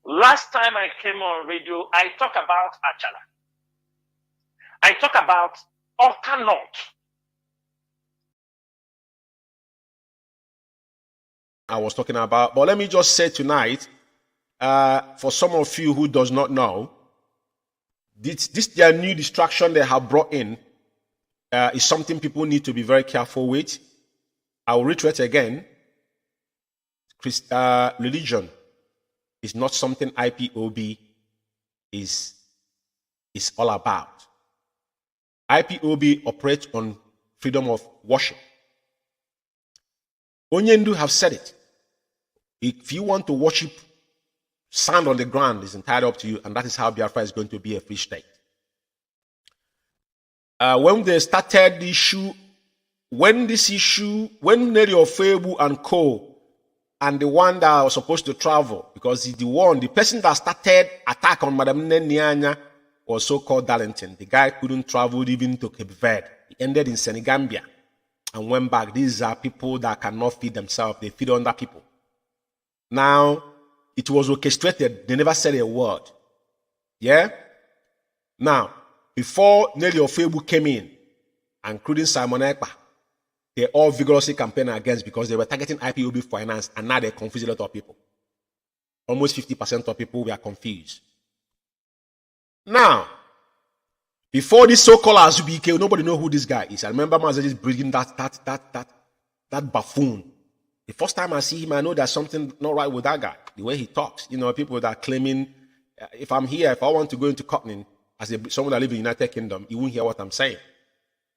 last time I came on radio, I talk about Achala. I talk about Oka North. I was talking about, but let me just say tonight, for some of you who does not know, this their new distraction they have brought in is something people need to be very careful with. I will reiterate again, religion is not something IPOB is all about. IPOB operates on freedom of worship. Onyendu have said it. If you want to worship, sand on the ground is entirely up to you, and that is how Biafra is going to be a free state. When they started the issue, when Neri Ofebu and Co. and the one that was supposed to travel, because he's the person that started attack on Madam Nyanya was so-called Darlington. The guy couldn't travel even to Cape Verde. He ended in Senegambia and went back. These are people that cannot feed themselves. They feed other people. Now, it was orchestrated. They never said a word. Yeah? Now, before Nelly Ofebu came in, including Simon Ekpa, they all vigorously campaigned against because they were targeting IPOB finance, and now they confused a lot of people. Almost 50% of people were confused. Now, before this so-called Azubike, nobody know who this guy is. I remember Mazi just bringing that buffoon. The first time I see him, I know there's something not right with that guy. The way he talks. You know, people that are claiming, if I'm here, if I want to go into Cotton as someone that lives in the United Kingdom, you won't hear what I'm saying.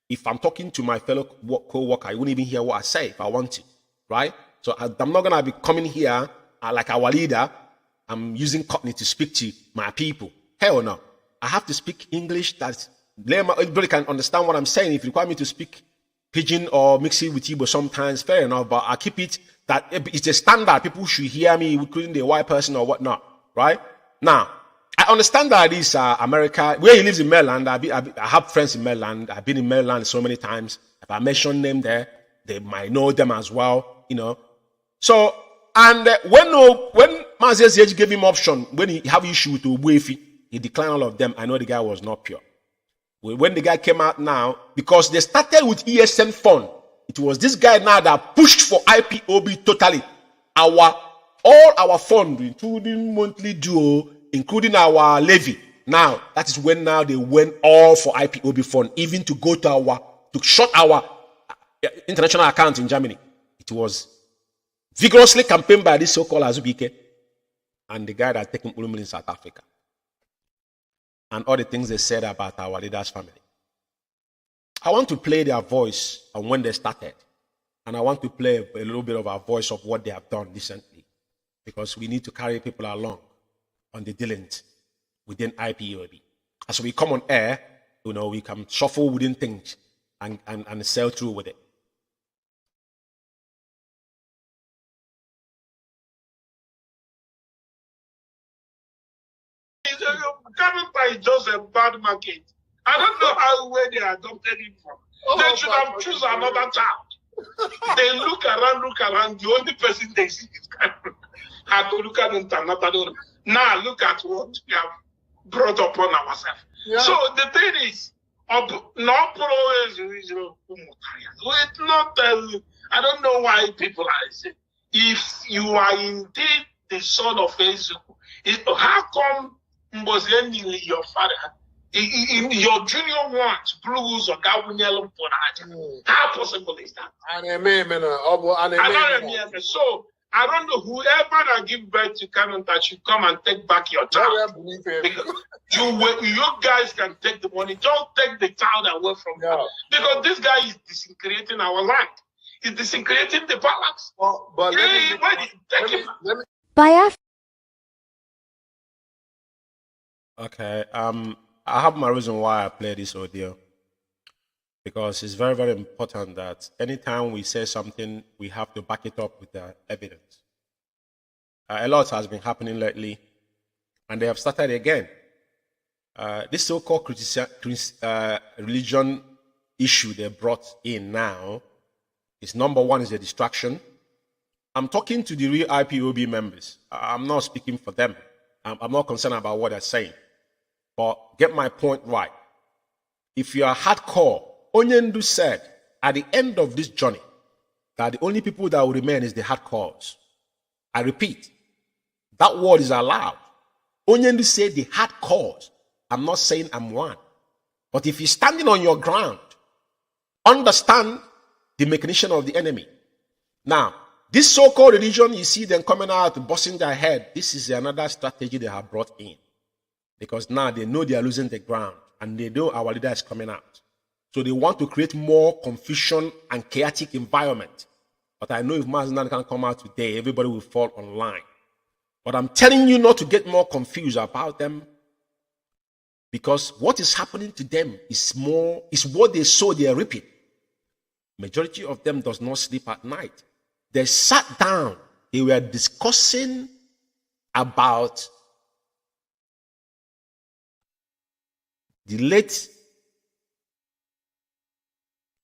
If I'm talking to my fellow co-worker, you won't even hear what I say if I want to. Right? So I'm not going to be coming here like our leader. I'm using Cockney to speak to my people. Hell no. I have to speak English that everybody can understand what I'm saying. If you require me to speak Pidgin or mix it with Igbo sometimes, fair enough, but I keep it that it's a standard. People should hear me, including the white person or whatnot, right? Now, I understand that this America, where he lives in Maryland, I have friends in Maryland. I've been in Maryland so many times. If I mention them there, they might know them as well, you know. So, and when Mazi gave him option, when he have issue with Ubuefi, he declined all of them. I know the guy was not pure. When the guy came out now, because they started with ESN fund, it was this guy now that pushed for IPOB totally. All our fund, including monthly due, including our levy. Now, that is when now they went all for IPOB fund, even to go to shut our international account in Germany. It was vigorously campaigned by this so-called Azubike and the guy that taken Umeh in South Africa. And all the things they said about our leaders' family. I want to play their voice on when they started And I want to play a little bit of our voice of what they have done recently, because we need to carry people along on the dealings within IPOB. As we come on air, we can shuffle within things and sail through with it. Canada is just a bad market. I don't know where they adopted it from. They should have chosen another town. They look around. The only person they see is Kanu. Had to look at international. Now look at what we have brought upon ourselves. Yeah. So the thing is, not always. It's not. I don't know why people are saying, if you are indeed the son of Ezekiel, how come your father, your junior wants blues or Gabriel? How possible is that? So I don't know, whoever that give birth to Kanu that should come and take back your child. Because you guys can take the money. Don't take the child away from them. Because this guy is disintegrating our land. He's disintegrating the balance. Well, but Biafra. Okay, I have my reason why I play this audio, because it's very, very important that anytime we say something, we have to back it up with the evidence. A lot has been happening lately, and they have started again. This so-called religion issue they brought in now is, number one, is a distraction. I'm talking to the real IPOB members. I'm not speaking for them. I'm not concerned about what they're saying. But get my point right. If you are hardcore, Onyendu said at the end of this journey that the only people that will remain is the hardcores. I repeat, that word is allowed. Onyendu said the hardcores. I'm not saying I'm one. But if you're standing on your ground, understand the mechanism of the enemy. Now, this so-called religion, you see them coming out, busting their head. This is another strategy they have brought in. Because now they know they are losing the ground, and they know our leader is coming out. So they want to create more confusion and chaotic environment. But I know if Mazi can come out today, everybody will fall online. But I'm telling you not to get more confused about them, because what is happening to them is what they sow they are reaping. Majority of them does not sleep at night. They sat down, they were discussing about the late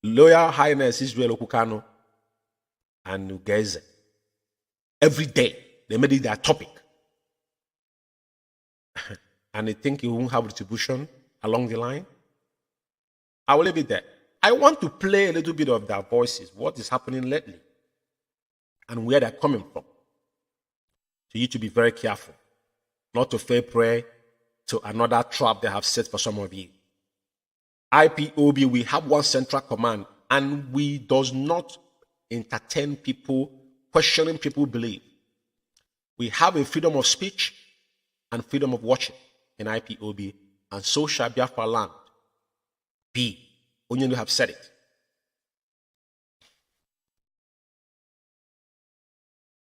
Loyal Highness Israel Kanu and Ugeze. Every day, they made it their topic. And they think you won't have retribution along the line. I will leave it there. I want to play a little bit of their voices, what is happening lately, and where they're coming from. So you to be very careful, not to fall prey to another trap they have set for some of you. IPOB, we have one central command, and we does not entertain people questioning people's belief. We have a freedom of speech and freedom of worship in IPOB, and so shall Biafra land be. Only you have said it.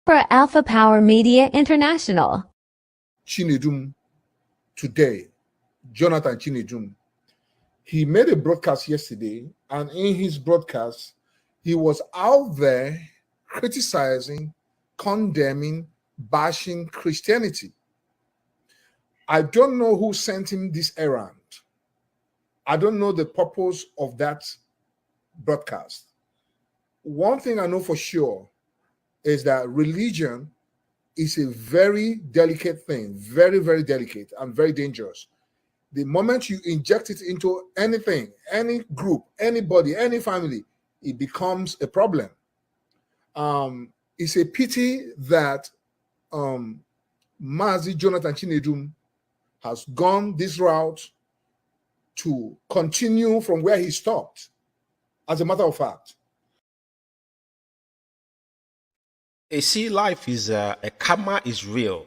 For Alpha Power Media International. Chinedum today, Jonathan Chinedum, he made a broadcast yesterday, and in his broadcast, he was out there criticizing, condemning, bashing Christianity. I don't know who sent him this errand. I don't know the purpose of that broadcast. One thing I know for sure is that religion is a very delicate thing, very, very delicate and very dangerous. The moment you inject it into anything, any group, anybody, any family, it becomes a problem. It's a pity that Mazi Jonathan Chinedum has gone this route to continue from where he stopped. As a matter of fact, you see, life is a karma is real.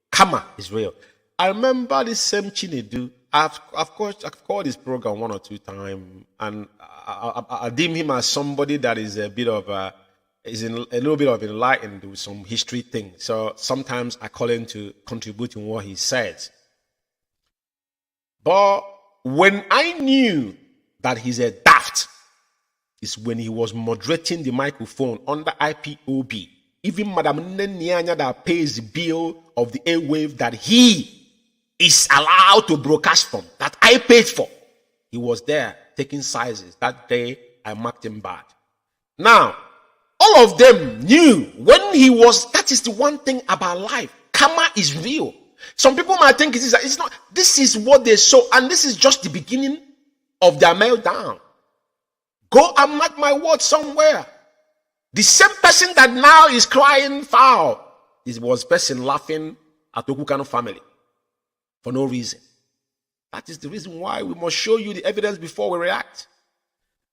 Karma is real. I remember this same Chinedu. I've called this program one or two times, and I deem him as somebody that is a bit of is a little bit of enlightened with some history things. So sometimes I call him to contribute in what he says. But when I knew that he's a daft, is when he was moderating the microphone under IPOB. Even Madam Nenyanya that pays the bill of the airwave that he is allowed to broadcast from, that I paid for. He was there taking sizes. That day, I marked him bad. Now, all of them knew when he was, that is the one thing about life. Karma is real. Some people might think it's not. This is what they saw, and this is just the beginning of their meltdown. Go and mark my word somewhere. The same person that now is crying foul was person laughing at the Kanu family for no reason. That is the reason why we must show you the evidence before we react.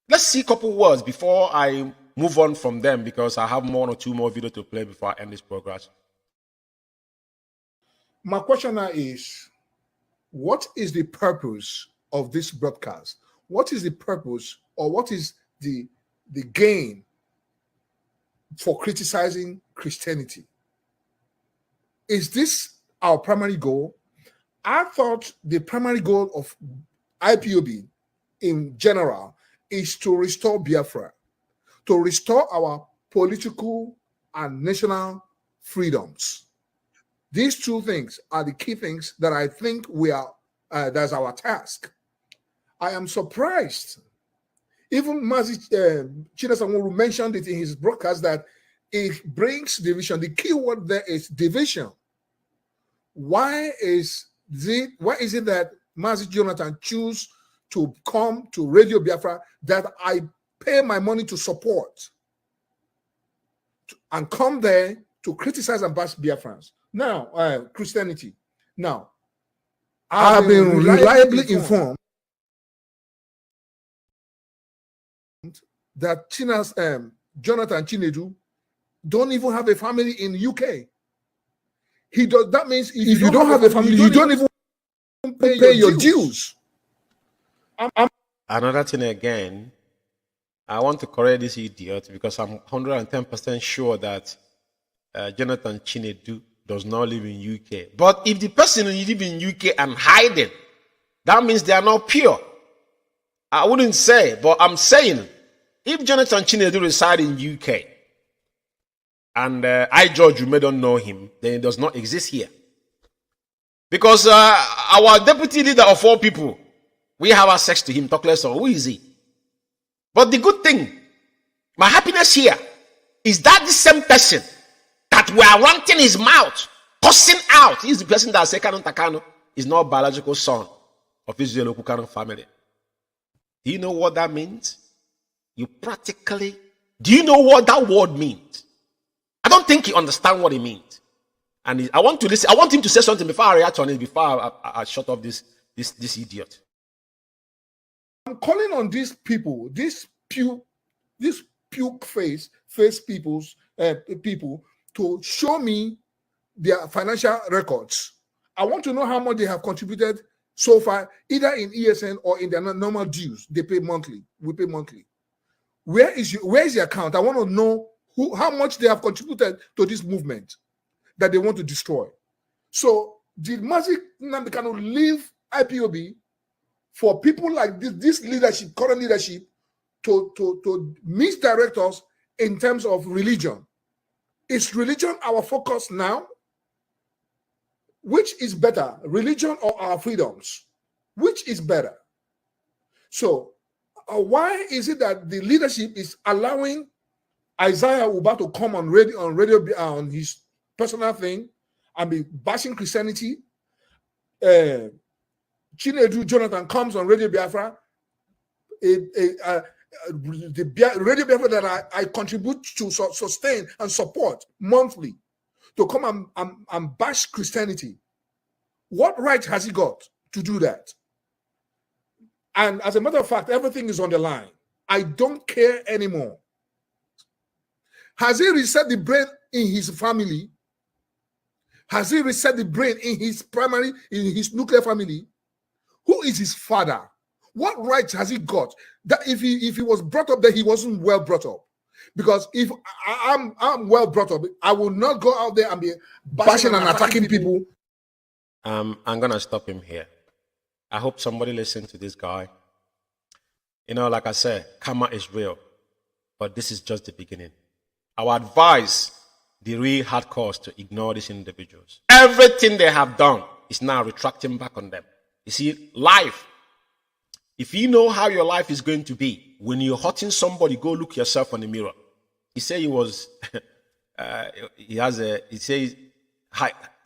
Let's see a couple words before I move on from them, because I have 1 or 2 more videos to play before I end this program. My question now is, what is the purpose of this broadcast? What is the purpose, or what is the gain for criticizing Christianity? Is this our primary goal? I thought the primary goal of IPOB in general is to restore Biafra, to restore our political and national freedoms. These 2 things are the key things that I think we are, that's our task. I am surprised. Even Mazi Chinesanwuru mentioned it in his broadcast that it brings division. The key word there is division. Why is it that Mazi Jonathan choose to come to Radio Biafra that I pay my money to support and come there to criticize and bash Biafrans? Now, Christianity. Now, I've been reliably informed that Jonathan Chinedu don't even have a family in UK. He does. That means if you don't have a family, you don't even pay your dues. Another thing again, I want to correct this idiot, because I'm 110% sure that Jonathan Chinedu does not live in UK. But if the person live in UK and hiding, that means they are not pure. I wouldn't say, but I'm saying, if Jonathan Chinedu reside in UK and I, George, you may don't know him, then he does not exist here. Because our deputy leader of all people, we have access to him, talk less of who is he? But the good thing, my happiness here, is that the same person that we are ranting his mouth, cussing out, he's the person that said Kanu is not biological son of Israel Kanu family. Do you know what that means? Do you know what that word means? I don't think he understands what it means. And I want him to say something before I react on it, before I shut off this idiot. I'm calling on these people, these puke face people to show me their financial records. I want to know how much they have contributed so far, either in ESN or in their normal dues. They pay monthly. We pay monthly. Where is the account? I want to know how much they have contributed to this movement that they want to destroy. So did Mazi Nnamdi Kanu leave IPOB for people like this leadership, current leadership, to misdirect us in terms of religion? Is religion our focus now? Which is better, religion or our freedoms? Which is better? So why is it that the leadership is allowing Isaiah Uba to come on radio on his personal thing and be bashing Christianity? Chinedu Jonathan comes on Radio Biafra, the Radio Biafra that I contribute to sustain and support monthly, to come and bash Christianity. What right has he got to do that? And as a matter of fact, everything is on the line. I don't care anymore. Has he reset the brain in his family? Has he reset the brain in his nuclear family? Who is his father? What rights has he got? That if he was brought up that he wasn't well brought up. Because if I'm well brought up, I will not go out there and be bashing and attacking people. I'm gonna stop him here. I hope somebody listens to this guy. You know, like I said, karma is real, but this is just the beginning. Our advice, the real hardcore, is to ignore these individuals. Everything they have done is now retracting back on them. You see, life, if you know how your life is going to be, when you're hurting somebody, go look yourself in the mirror. He said he was, he says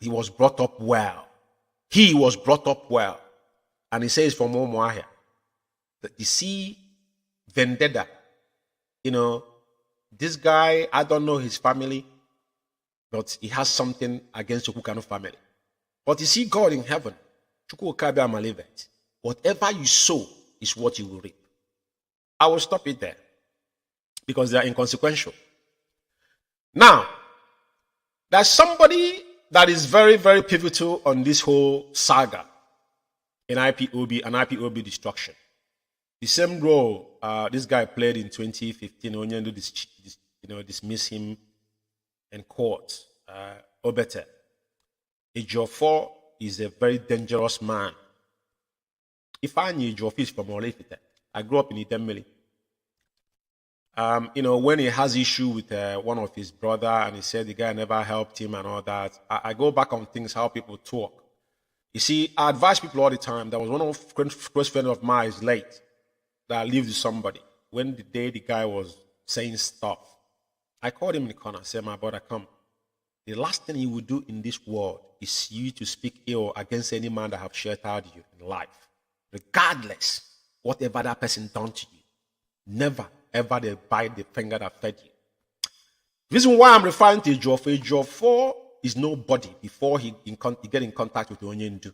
he was brought up well. He was brought up well. And he says from Omoahia that you see vendetta. You know, this guy, I don't know his family, but he has something against the Kanu family. But you see God in heaven. Whatever you sow is what you will reap. I will stop it there because they are inconsequential. Now, there's somebody that is very, very pivotal on this whole saga in IPOB and IPOB destruction. The same role this guy played in 2015. Onyendu dismiss him in court. Obete. Ejiofor is a very dangerous man. If I knew Ejiofor is from Olefite, I grew up in Itemmeli. You know, when he has issue with one of his brother and he said the guy never helped him and all that, I go back on things, how people talk. You see, I advise people all the time. There was one of close friend of mine is late that lived with somebody. When the day the guy was saying stuff, I called him in the corner and said, my brother, come. The last thing you will do in this world is you to speak ill against any man that have sheltered you in life, regardless whatever that person done to you. Never, ever they bite the finger that fed you. Reason why I'm referring to Ejiofor is nobody before he get in contact with Onyendu.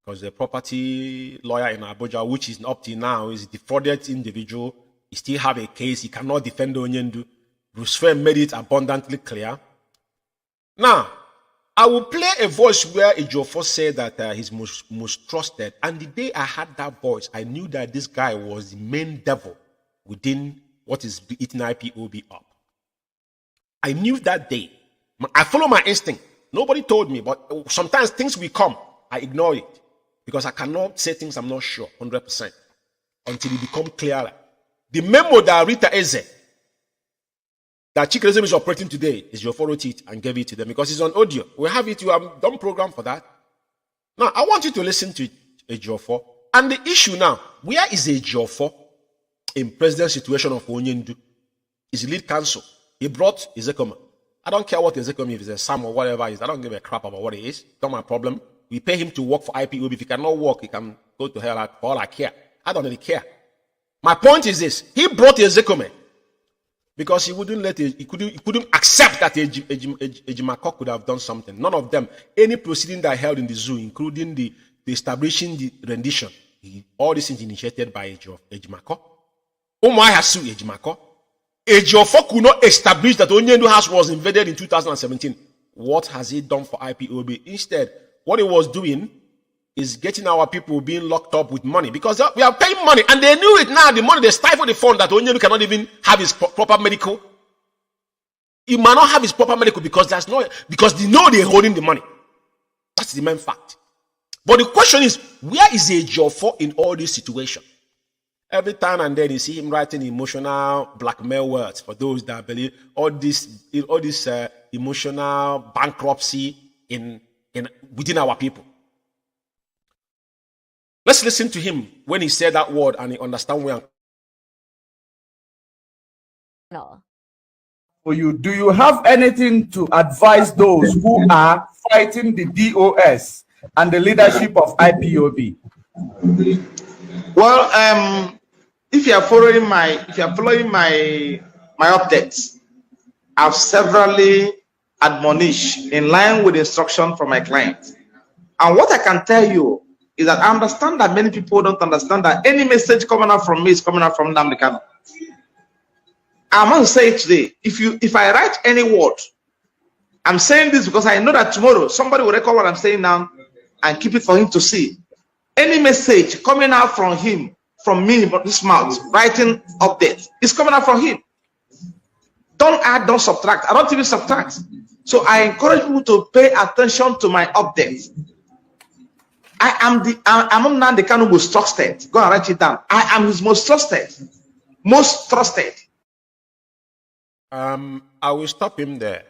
Because the property lawyer in Abuja, which is up to now, is a defrauded individual. He still have a case. He cannot defend Onyendu. Bruce Fair made it abundantly clear. Now, I will play a voice where Ejiofor said that he's most trusted. And the day I heard that voice, I knew that this guy was the main devil within what is eating IPOB up. I knew that day. I follow my instinct. Nobody told me, but sometimes things will come. I ignore it because I cannot say things I'm not sure 100% until it become clearer. The memo that Rita Eze, that Chikeresm is operating today, is your follow it and gave it to them because it's on audio. We have it. You have done program for that. Now, I want you to listen to Ejiofor. And the issue now, where is Ejiofor in present situation of Onyendu? Is lead counsel. He brought Ezekoma. I don't care what Ezekoma is, if it's a Sam or whatever it is. I don't give a crap about what it is. Not my problem. We pay him to work for IPOB. If he cannot work, he can go to hell for all I care. I don't really care. My point is this. He brought Ezekoma because he couldn't accept that Ejimako could have done something. None of them. Any proceeding that held in the zoo, including the establishing the rendition, all this is initiated by Ejimako. Umeh has sued Ejimako. Ejiofor could not establish that Onyendu house was invaded in 2017. What has he done for IPOB? Instead, what he was doing is getting our people being locked up with money because we are paying money and they knew it now. The money they stifle the fund that Onyendu cannot even have his proper medical. He might not have his proper medical because they know they're holding the money. That's the main fact. But the question is, where is Ejiofor in all this situation? Every time and then you see him writing emotional blackmail words for those that believe all this emotional bankruptcy within our people. Let's listen to him when he said that word and he understand where. No. For you, do you have anything to advise those who are fighting the DOS and the leadership of IPOB? Well, if you are following my updates, I've severally admonished in line with instruction from my client. And what I can tell you is that I understand that many people don't understand that any message coming out from me is coming out from Nnamdi. I must say it today. If I write any word, I'm saying this because I know that tomorrow somebody will record what I'm saying now and keep it for him to see. Any message coming out from him, from me, but this mouth, writing updates, is coming out from him. Don't add, don't subtract. I don't even subtract. So I encourage you to pay attention to my updates. I'm Nnamdi Kanu most trusted. Go and write it down. I am his most trusted. Most trusted. I will stop him there.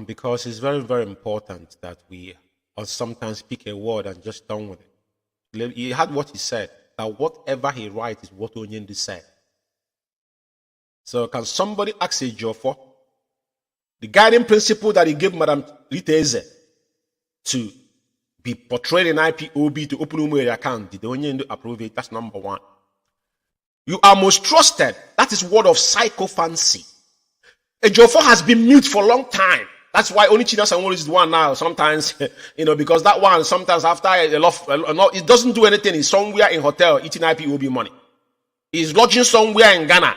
Because it's very, very important that we sometimes speak a word and just done with it. He had what he said, that whatever he writes is what Onyendu said. So can somebody ask a Ejiofor the guiding principle that he gave Madam Liteze to be portrayed in IPOB to open Umeh account? Did Onyendu approve it? That's number one. You are most trusted. That is word of psychophancy. Ejiofor has been mute for a long time. That's why only China Sanwo is the one now. Sometimes, because that one, sometimes after it doesn't do anything. He's somewhere in hotel eating IPOB money. He's lodging somewhere in Ghana,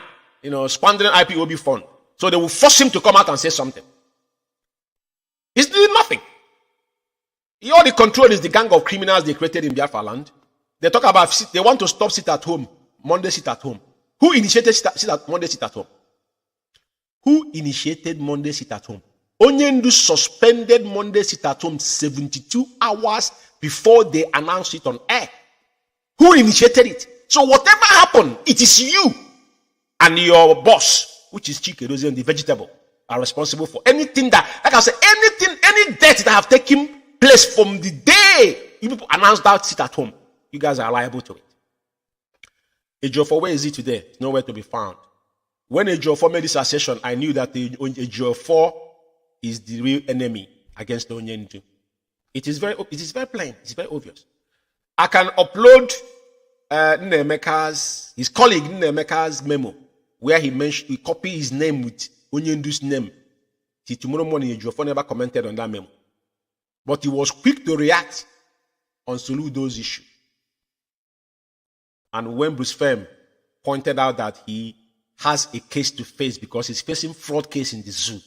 squandering IPOB fund. So they will force him to come out and say something. He's doing nothing. All the control is the gang of criminals they created in Biafra land. They talk about, they want to stop sit at home, Monday sit at home. Who initiated Monday sit at home? Who initiated Monday sit at home? Onyendu suspended Monday sit at home 72 hours before they announced it on air. Who initiated it? So whatever happened, it is you and your boss, which is Chikedozie and the vegetable, are responsible for anything that, like I said, any death that have taken place from the day you people announced that sit at home. You guys are liable to it. Ejiofor, where is he today? It's nowhere to be found. When Ejiofor made this assertion, I knew that Ejiofor is the real enemy against Onyendu. It is very plain. It's very obvious. I can upload his colleague Nnemeka's memo where he copied his name with Onyendu's name. Till tomorrow morning, Ejiofor never commented on that memo. But he was quick to react on Soludo's issue. And when Bruce Fem pointed out that he has a case to face because he's facing fraud case in the zoo,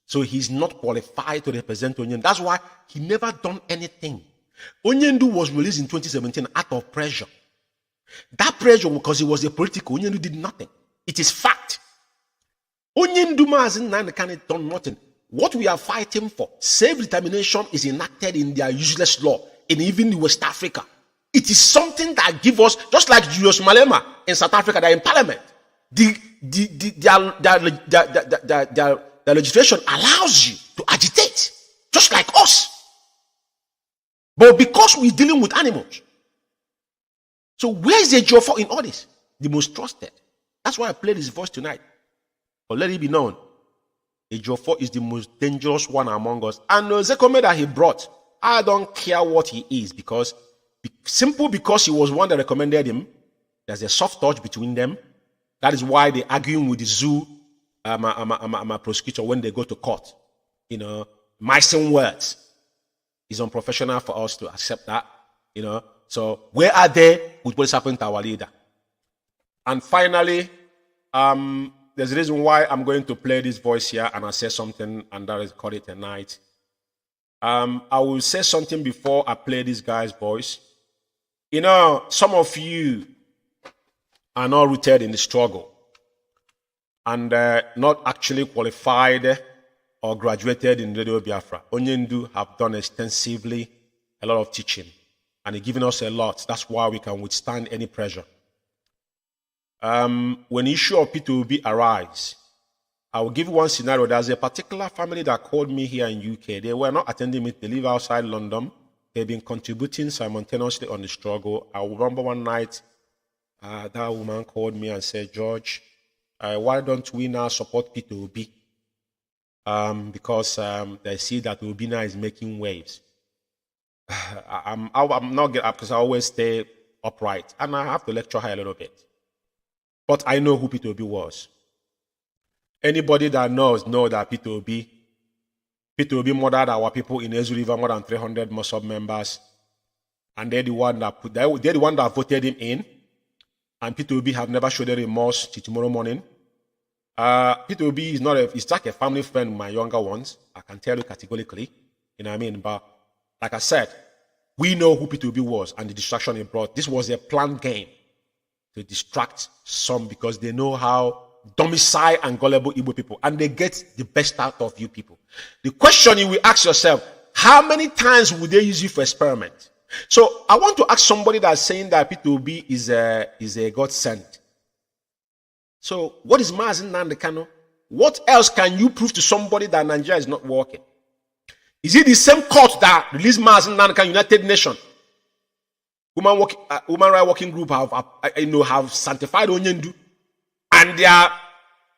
so he's not qualified to represent Onyendu. That's why he never done anything. Onyendu was released in 2017 out of pressure. That pressure, because he was a political, Onyendu did nothing. It is fact. Onyendu Mazi can't done nothing. What we are fighting for, self-determination, is enacted in their useless law, and even in West Africa. It is something that gives us, just like Julius Malema in South Africa, they're in parliament. The legislation allows you to agitate, just like us. But because we're dealing with animals. So where is the Ejiofor in all this? The most trusted. That's why I played his voice tonight. But let it be known, Ejiofor is the most dangerous one among us. And Zekome that he brought, I don't care what he is, because he was one that recommended him. There's a soft touch between them. That is why they're arguing with the zoo prosecutor when they go to court. Missing words. It's unprofessional for us to accept that. So where are they with what's happened to our leader? And finally, there's a reason why I'm going to play this voice here and I say something, and that is call it a night. I will say something before I play this guy's voice. Some of you are not rooted in the struggle and not actually qualified or graduated in Radio Biafra. Onyendu have done extensively a lot of teaching and he's given us a lot. That's why we can withstand any pressure. When issue of P2B arise, I will give one scenario. There's a particular family that called me here in UK. They were not attending it. They live outside London. They've been contributing simultaneously on the struggle. I remember one night, that woman called me and said, George, why don't we now support P2B? Because they see that Obina is making waves. I'm not getting up because I always stay upright. And I have to lecture her a little bit. But I know who P2B was. Anybody that knows that P2B murdered our people in Ezu River, more than 300 Mossad members, and they're the one that voted him in. And P2B have never showed any remorse till tomorrow morning. P2B is it's like a family friend with my younger ones. I can tell you categorically, you know what I mean. But like I said, we know who P2B was and the distraction it brought. This was a planned game to distract some because they know how domicile and gullible Igbo people, and they get the best out of you people. The question you will ask yourself, how many times would they use you for experiment? So I want to ask somebody that's saying that P2B is a God sent. So what is Mazi Nnamdi Kanu? What else can you prove to somebody that Nigeria is not working? Is it the same court that released Mazi Nnamdi Kanu, United Nations? Human Rights Working Group have sanctified Onyendu, and their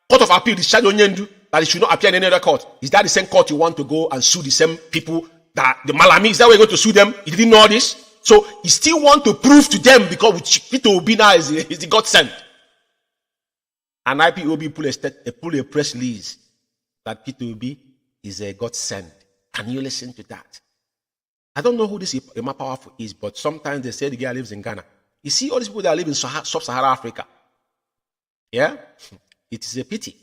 court of appeal discharged Onyendu that it should not appear in any other court. Is that the same court you want to go and sue the same people that the Malami? Is that where you're going to sue them? You didn't know this, so you still want to prove to them because P2B now is the God sent. And IPOB pull a press release that P2B is a God sent. Can you listen to that? I don't know who this Emma Powerful is, but sometimes they say the guy lives in Ghana. You see all these people that live in sub-Saharan Africa. Yeah? It is a pity.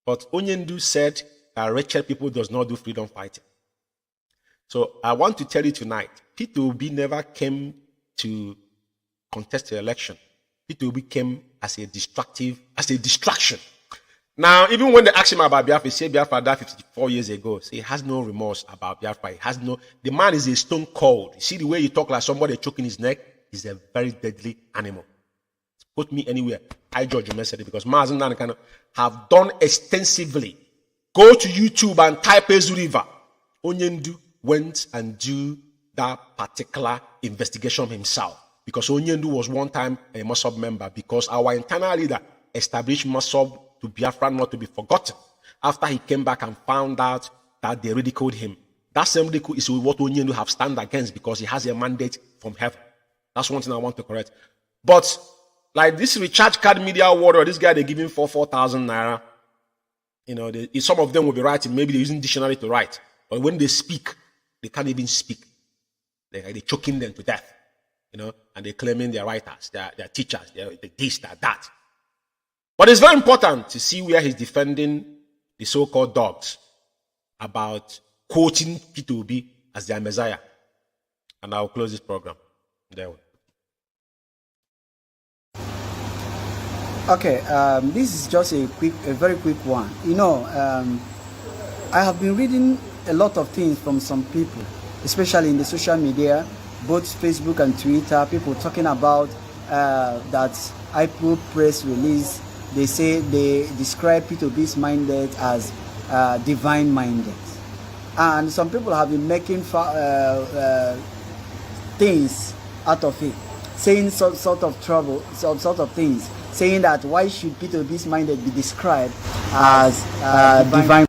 But Onyendu said that wretched people does not do freedom fighting. So I want to tell you tonight, P2B never came to contest the election. P2B came as a distraction. Now, even when they ask him about Biafra, he said Biafra died 54 years ago. So he has no remorse about Biafra. The man is a stone cold. You see the way you talk like somebody choking his neck? He's a very deadly animal. Put me anywhere. I judge you yesterday because Mazi Nnamdi Kanu have done extensively. Go to YouTube and type Ezu River. Onyendu went and do that particular investigation himself because Onyendu was one time a Mossad member because our internal leader established Mossad to Biafra not to be forgotten after he came back and found out that they ridiculed him. That same ridicule is what Onyendu have stand against because he has a mandate from heaven. That's one thing I want to correct. But like this recharge card media warrior, this guy, they give him 4,000 naira. You know, some of them will be writing, maybe they're using dictionary to write. But when they speak, they can't even speak. They're choking them to death. You know, and they're claiming they're writers, they're teachers, they're this, they're that. But it's very important to see where he's defending the so-called dogs about quoting P2B as their messiah. And I'll close this program. There we go. Okay, this is just a very quick one. You know, I have been reading a lot of things from some people, especially in the social media, both Facebook and Twitter, people talking about that IPOB press release. They say they describe P2B's minded as divine-minded. And some people have been making things out of it, saying some sort of things, saying that why should P2B's minded be described as divine?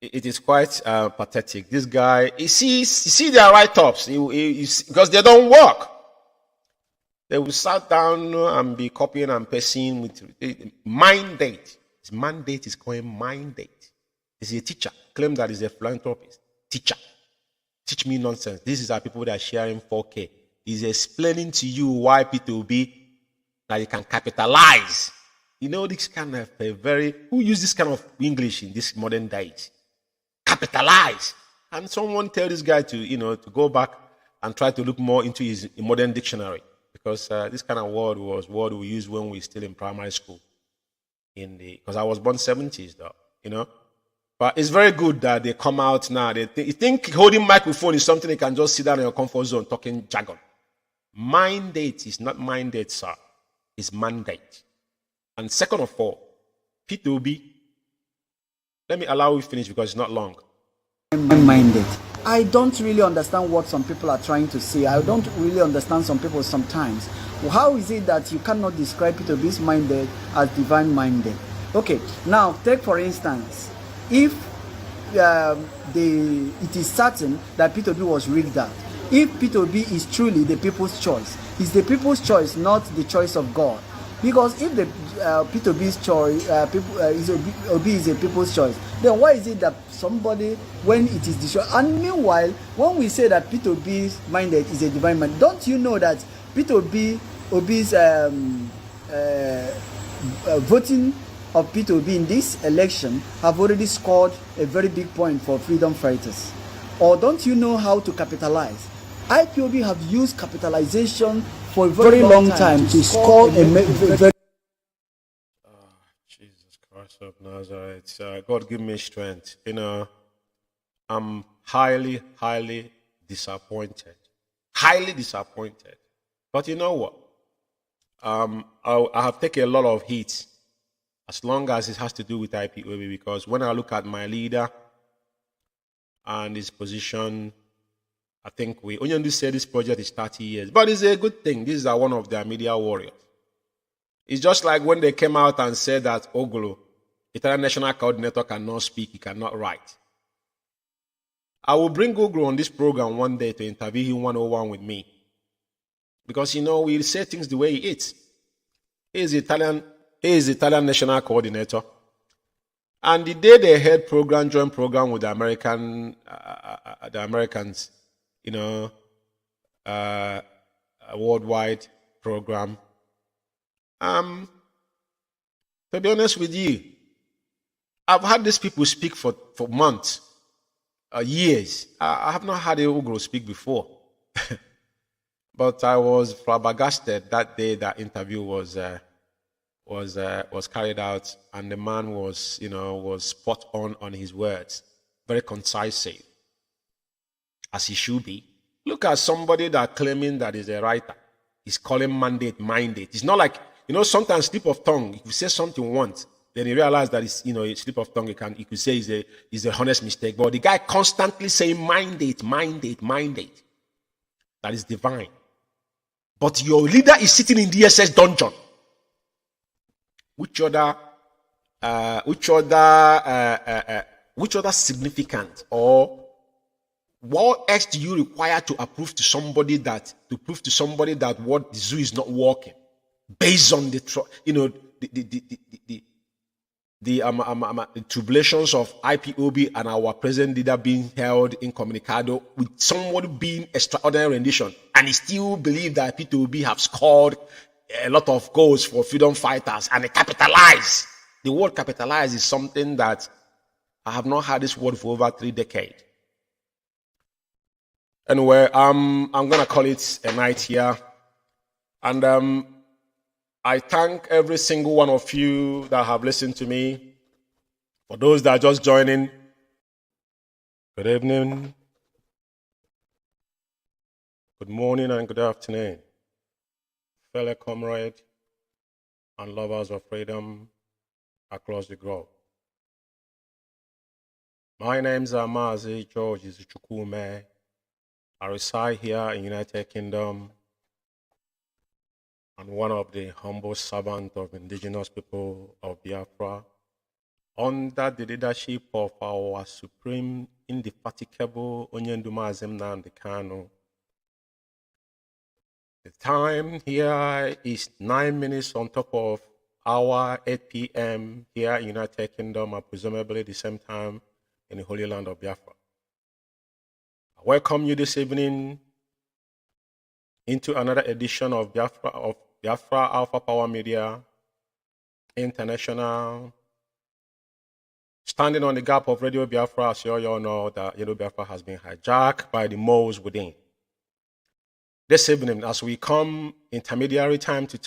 It is quite pathetic. This guy, you see their write-ups, because they don't work. They will sit down and be copying and pasting with mandate. His mandate is called mandate. He's a teacher. Claim that he's a philanthropist. Teacher. Teach me nonsense. This is our people that are sharing 4K. He's explaining to you why P2B that you can capitalize. You know this kind of who use this kind of English in this modern days? Capitalize. And someone tell this guy to go back and try to look more into his modern dictionary. Because this kind of word was word we used when we were still in primary school. Because I was born 70s though, you know. But it's very good that they come out now. You think holding microphone is something they can just sit down in your comfort zone talking jargon. Mandate is not mandate, sir. It's mandate. And second of all, P2B, let me allow you finish because it's not long. Minded. I don't really understand what some people are trying to say. I don't really understand some people sometimes. How is it that you cannot describe P2B's minded as divine minded? Okay, now take for instance, if it is certain that P2B was rigged out, if P2B is truly the people's choice, it's the people's choice, not the choice of God. Because if the P2B's choice, Obi is a people's choice, then why is it that somebody, when it is destroyed? And meanwhile, when we say that P2B's minded is a divine mind, don't you know that Obi's voting of P2B in this election have already scored a very big point for freedom fighters? Or don't you know how to capitalize? IPOB have used capitalization for a very long time to score a very... Jesus Christ of Nazareth. God give me strength. You know, I'm highly, highly disappointed. Highly disappointed. But you know what? I have taken a lot of heat as long as it has to do with IPOB, because when I look at my leader and his position, I think we only say this project is 30 years, but it's a good thing. These are one of their media warriors. It's just like when they came out and said that Ogulu, Italian National Coordinator, cannot speak, he cannot write. I will bring Ogulu on this program one day to interview him 101 with me. Because, you know, we'll say things the way he is. He is Italian National Coordinator. And the day they had joint program with the Americans, you know, a worldwide program. To be honest with you, I've had these people speak for months, years. I have not had Ogulu speak before. But I was flabbergasted that day that interview was carried out, and the man was, you know, was spot on his words, very concise, as he should be. Look at somebody that claiming that is a writer. He's calling mandate. It's not like, you know, sometimes slip of tongue. If you say something once, then you realize that it's, you know, a slip of tongue. You could say is a honest mistake. But the guy constantly saying mandate. That is divine. But your leader is sitting in DSS dungeon. Which other significant, or what else do you require to prove to somebody that what the zoo is not working, based on the, you know, the tribulations of IPOB and our present leader being held incommunicado with somebody being extraordinary rendition, and he still believe that IPOB have scored a lot of goals for freedom fighters and they capitalize. The word capitalize is something that I have not had this word for over 3 decades. Anyway, I'm gonna call it a night here, and I thank every single one of you that have listened to me. For those that are just joining, good evening, good morning, and good afternoon, fellow comrades and lovers of freedom across the globe. My name's Mazi Umeh. I reside here in United Kingdom. And one of the humble servants of indigenous people of Biafra, under the leadership of our supreme, indefatigable Nnamdi Kanu. The time here is 9 minutes on top of our 8 p.m. here in United Kingdom, and presumably the same time in the Holy Land of Biafra. I welcome you this evening into another edition of Biafra Alpha Power Media International, standing on the gap of Radio Biafra. As you all know, that Radio Biafra has been hijacked by the moles within. This evening, as we come intermediary time to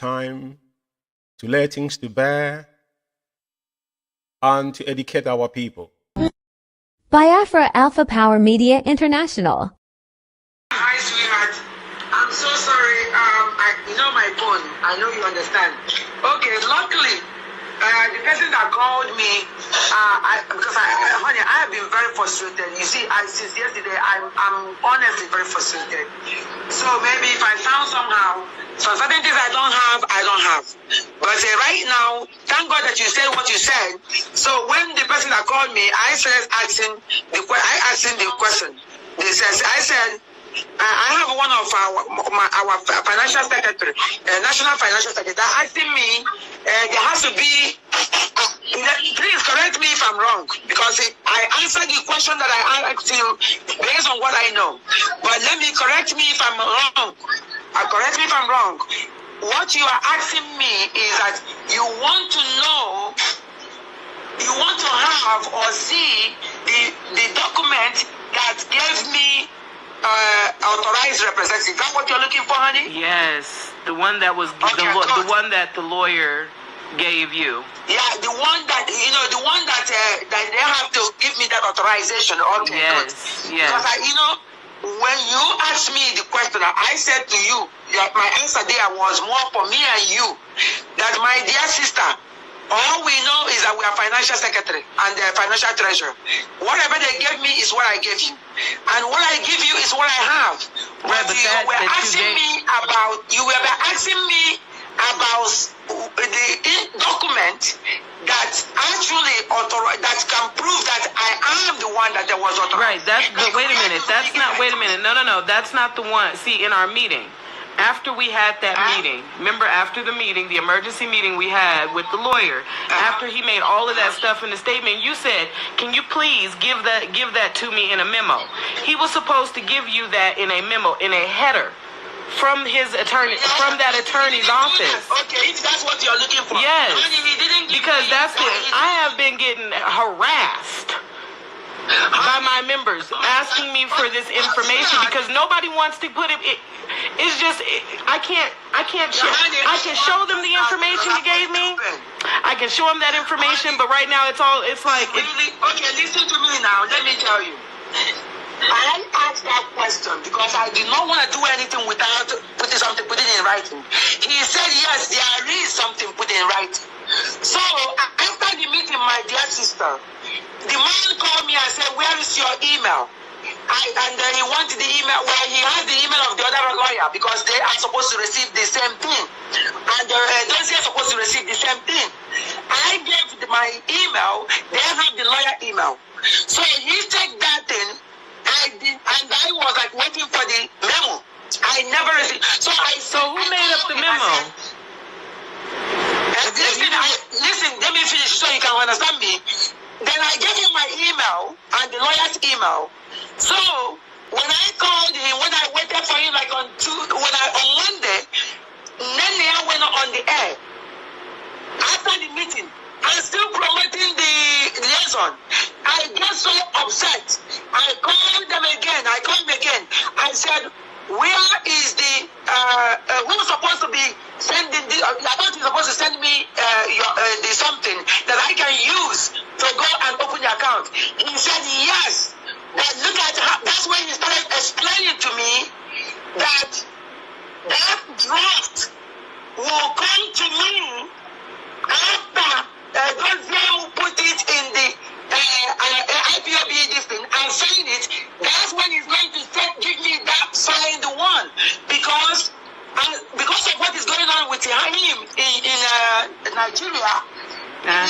lay things to bear and to educate our people. Biafra Alpha Power Media International. Hi, sweetheart. I'm so sorry. You know my phone. I know you understand. Okay, luckily, the person that called me, honey, I have been very frustrated. You see, since yesterday, I'm honestly very frustrated. So maybe if I found somehow, some certain things I don't have. But right now, thank God that you said what you said. So when the person that called me, I asked him the question. I said, I have one of our financial secretary, national financial secretary, that asking me, there has to be, please correct me if I'm wrong, because I answered the question that I asked you based on what I know. But correct me if I'm wrong. Correct me if I'm wrong. What you are asking me is that you want to know, you want to have or see the document that gave me authorized representative. Is that what you're looking for, honey? Yes, the one that was the one that the lawyer gave you. Yeah, the one that the one that they have to give me that authorization. Okay, yes, good. Yes. Because when you asked me the question, I said to you that my answer there was more for me and you. That my dear sister, all we know is that we are financial secretary and financial treasurer. Whatever they gave me is what I gave you, and what I give you is what I have. But you were asking me about the document that actually that can prove that I am the one that there was authorized. Right. Wait a minute. That's not. Wait a minute. No. That's not the one. See, in our meeting, after we had that meeting, remember after the meeting, the emergency meeting we had with the lawyer, after he made all of that stuff in the statement, you said, "Can you please give that to me in a memo?" He was supposed to give you that in a memo, in a header. From his attorney, from that attorney's office. Okay, if that's what you're looking for. Yes, because that's it. I have been getting harassed by my members asking me for this information because nobody wants to put it. It's just I can't. I can show them the information you gave me. I can show them that information, but right now it's like. Really? Okay, listen to me now. Let me tell you. I asked that question because I did not want to do anything without putting in writing. He said, yes, there is something put in writing. So after the meeting, my dear sister, the man called me and said, where is your email? And he wanted the email. Well, he has the email of the other lawyer because they are supposed to receive the same thing. And those are supposed to receive the same thing. I gave my email. They have the lawyer email. So he took that thing. And I was like waiting for the memo. I never received. So who made up the memo? Listen, let me finish so you can understand me. Then I gave him my email and the lawyer's email. So when I called him, when I waited for him like on Monday, then I went on the air. After the meeting, I'm still promoting the liaison. I get so upset. I called them again. I said, where is the who's supposed to be sending the? I thought you're supposed to send me the something that I can use to go and open the account. He said yes. But look at how. That's when he started explaining to me that draft will come to me after. Those who put it in the IPOB this thing and sign it, that's when he's going to give me that signed one. Because of what is going on with him in Nigeria,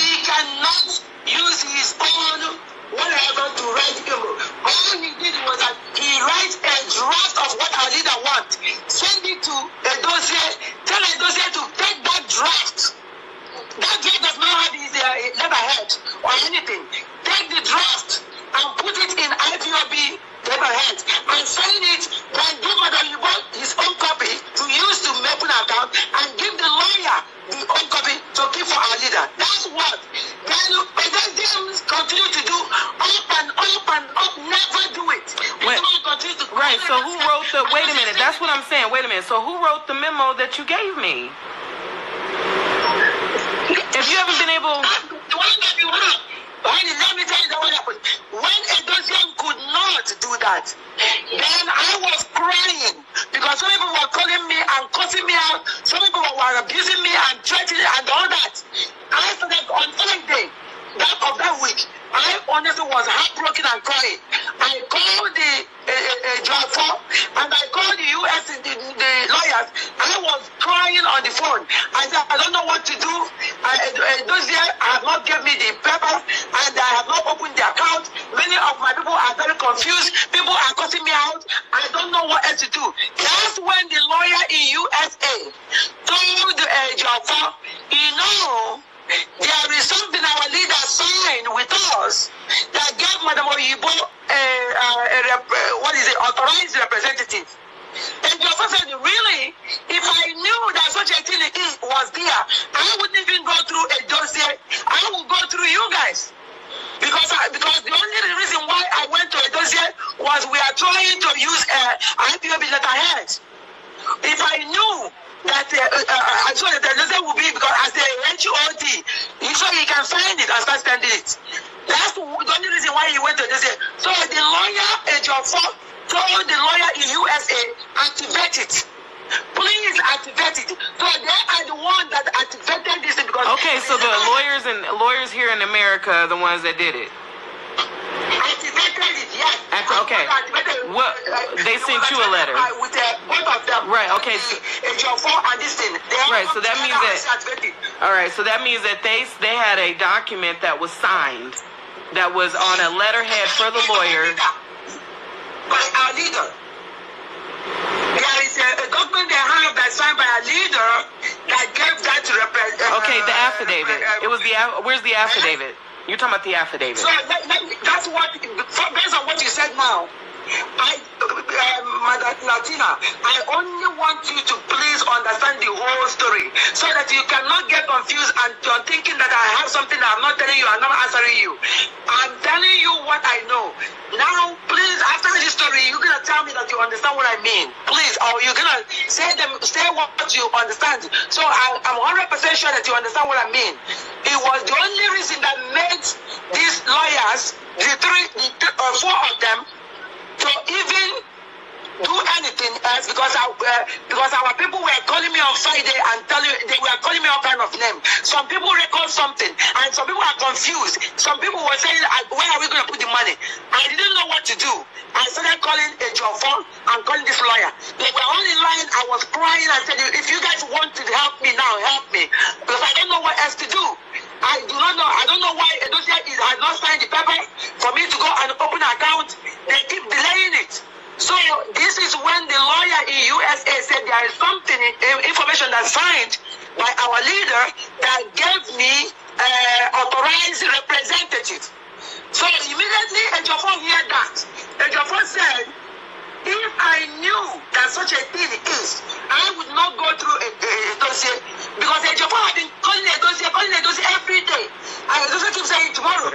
he cannot use his own whatever to write him. All he did was that he writes a draft of what our leader wants, send it to a dossier, tell a dossier to take that draft. That draft does not have his letterhead or anything. Take the draft and put it in IPOB letterhead and sign it, then give Madam Yubo his own copy to use to open an account and give the lawyer the own copy to keep for our leader. That's what. Then they continue to do up and up, never do it. Right, so who wrote the, wait a minute, that's what I'm saying, wait a minute. So who wrote the memo that you gave me? If you haven't been able... The one that you have. Let me tell you what happened. When a dozen could not do that, then I was crying because some people were calling me and cussing me out. Some people were abusing me and threatening and all that. I started on Sunday of that week. I honestly was heartbroken and crying. I called the Jaffa and I called the US, the lawyers. I was crying on the phone. I said, I don't know what to do. Those years have not given me the papers and I have not opened the account. Many of my people are very confused. People are cutting me out. I don't know what else to do. That's when the lawyer in USA told the Jaffa, there is something our leader signed with us that gave Madam Oyibo authorized representative. And Jaffa said, really? If I knew that such a thing was there, I wouldn't even go through a dossier. I would go through you guys. Because the only reason why I went to a dossier was we are trying to use IPOB letterhead. If I knew that I saw that the Edozie will be because as a HOD, so he can sign it and start spending it. That's the only reason why he went to Edozie. So the lawyer, Ejiofor, told the lawyer in USA, activate it. Please activate it. So they are the ones that activated this because. Okay, so the lawyers here in America are the ones that did it. Activated it, yes. Okay. What? They sent you a letter. With both of them. Right. Okay. Ejiofor and this thing. Right. So that means that. All right. So that means that they had a document that was signed, that was on a letterhead for the lawyer. By our leader. There is a document they have that's signed by a leader that gave that to represent. Okay, the affidavit. It was the. Where's the affidavit? You're talking about the affidavit. So that's what, based on what you said now, Madam Latina, I only want you to please understand the whole story so that you cannot get confused and you're thinking that I have something that I'm not telling you, I'm not answering you. I'm telling you what I know. Now, please, after this story, you're going to tell me that you understand what I mean. Please, or you're going to say what you understand. So I'm 100% sure that you understand what I mean. It was the only reason that made these lawyers, the four of them, to even do anything else because our people were calling me on Friday and they were calling me all kind of name. Some people record something and some people are confused. Some people were saying, where are we going to put the money? I didn't know what to do. I started calling Ejiofor and calling this lawyer. They were all in line. I was crying. I said, if you guys want to help me now, help me. Because I don't know what else to do. I do not know. I don't know why Edozie has not signed the paper for me to go and open an account. They keep delaying it. So this is when the lawyer in USA said there is something, information that's signed by our leader that gave me authorized representative. So immediately Ejiofor heard that. Ejiofor said, if I knew that such a thing is, I would not go through a dossier because Ejiofor had been calling a dossier every day. And Edozie keeps saying tomorrow.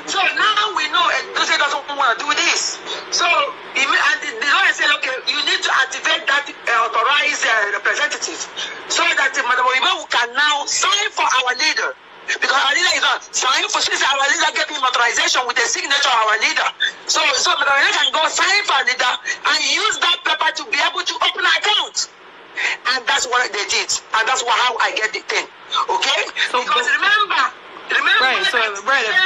So now we know Edozie doesn't want to do this. So and the lawyer said, okay, you need to activate that authorized representative so that Madam Umeh can now sign for our leader. Because our leader is not signing for since our leader gave him authorization with the signature of our leader. So Madam Umeh can go sign for our leader and use that paper to be able to open an account. And that's what they did. And that's how I get the thing. Okay? So, because remember. Right. So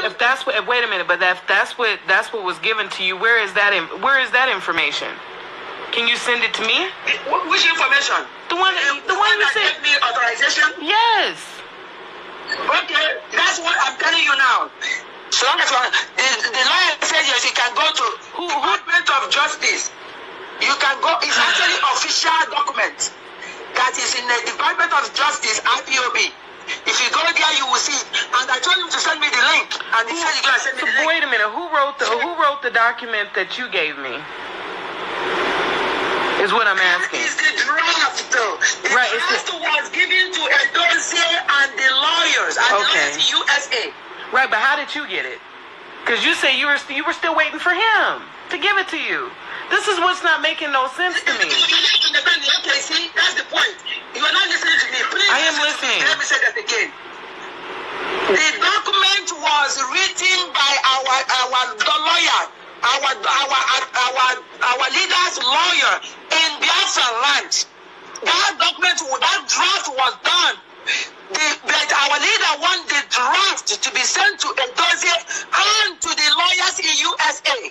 if that's what. Wait a minute. But if that's what was given to you, where is that information? Can you send it to me? Which information? The one you said. Gave me authorization. Yes. Okay, that's what I'm telling you now. So long as the lawyer says yes, you can go to Department of Justice. You can go. It's actually official document that is in the Department of Justice, IPOB. If you go there, you will see. And I told him to send me the link, and he said he's gonna send me the link. Wait a minute. Who wrote the document that you gave me? Is what I'm asking. That is the draft, though. The draft was given to Edozie and the lawyers at the USA. Right, but how did you get it? Because you say you were still waiting for him to give it to you. This is what's not making no sense to me. Okay, see, that's the point. You are not listening to me. Please, I am listening. Let me say that again. The document was written by our lawyer, our leader's lawyer in Biafra land. That document, that draft was done. But our leader wanted the draft to be sent to Edozie and to the lawyers in USA.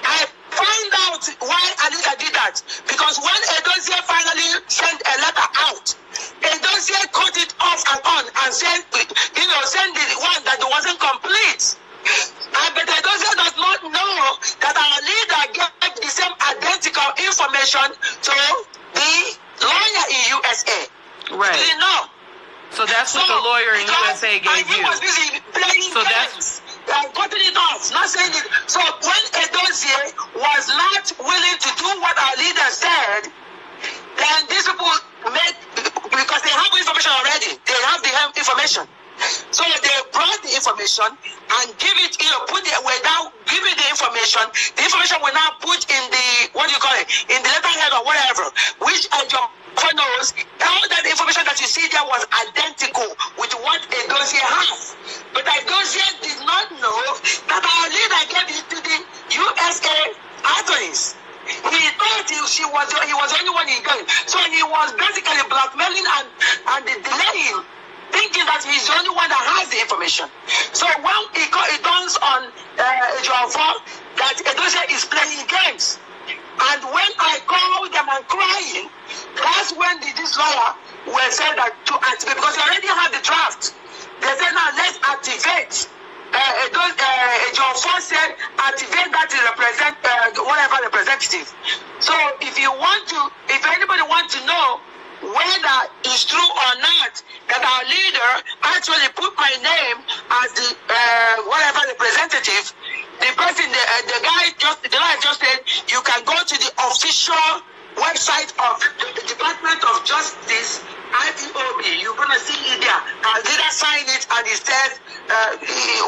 I find out why Alida did that. Because when Edozie finally sent a letter out, Edozie cut it off and on and said, send the one that wasn't complete. But Edozie does not know that our leader gave the same identical information to the lawyer in USA. Right. He didn't know. So that's what the lawyer in USA gave you. He was busy playing games. Cutting it off, not saying it. So when Edozie was not willing to do what our leader said, then these people because they have information already. They have the information. So they brought the information and give it, without giving the information. The information will now put in the, in the letterhead or whatever, which knows all that the information that you see there was identical with what a dossier has. But a dossier did not know that our leader gave it to the USA attorneys. He thought he was the only one in going. So he was basically blackmailing and delaying, thinking that he's the only one that has the information. So when it dawns on John Fall that a dossier is playing games. And when I called them and crying, that's when this lawyer were said that to activate, because they already had the draft. They said, now let's activate. John Ford said, activate that to represent whatever representative. So if anybody wants to know whether it's true or not that our leader actually put my name as the whatever representative, the lawyer just said you can go to the official website of the Department of Justice, IPOB. You're gonna see it there. Our leader signed it, and it says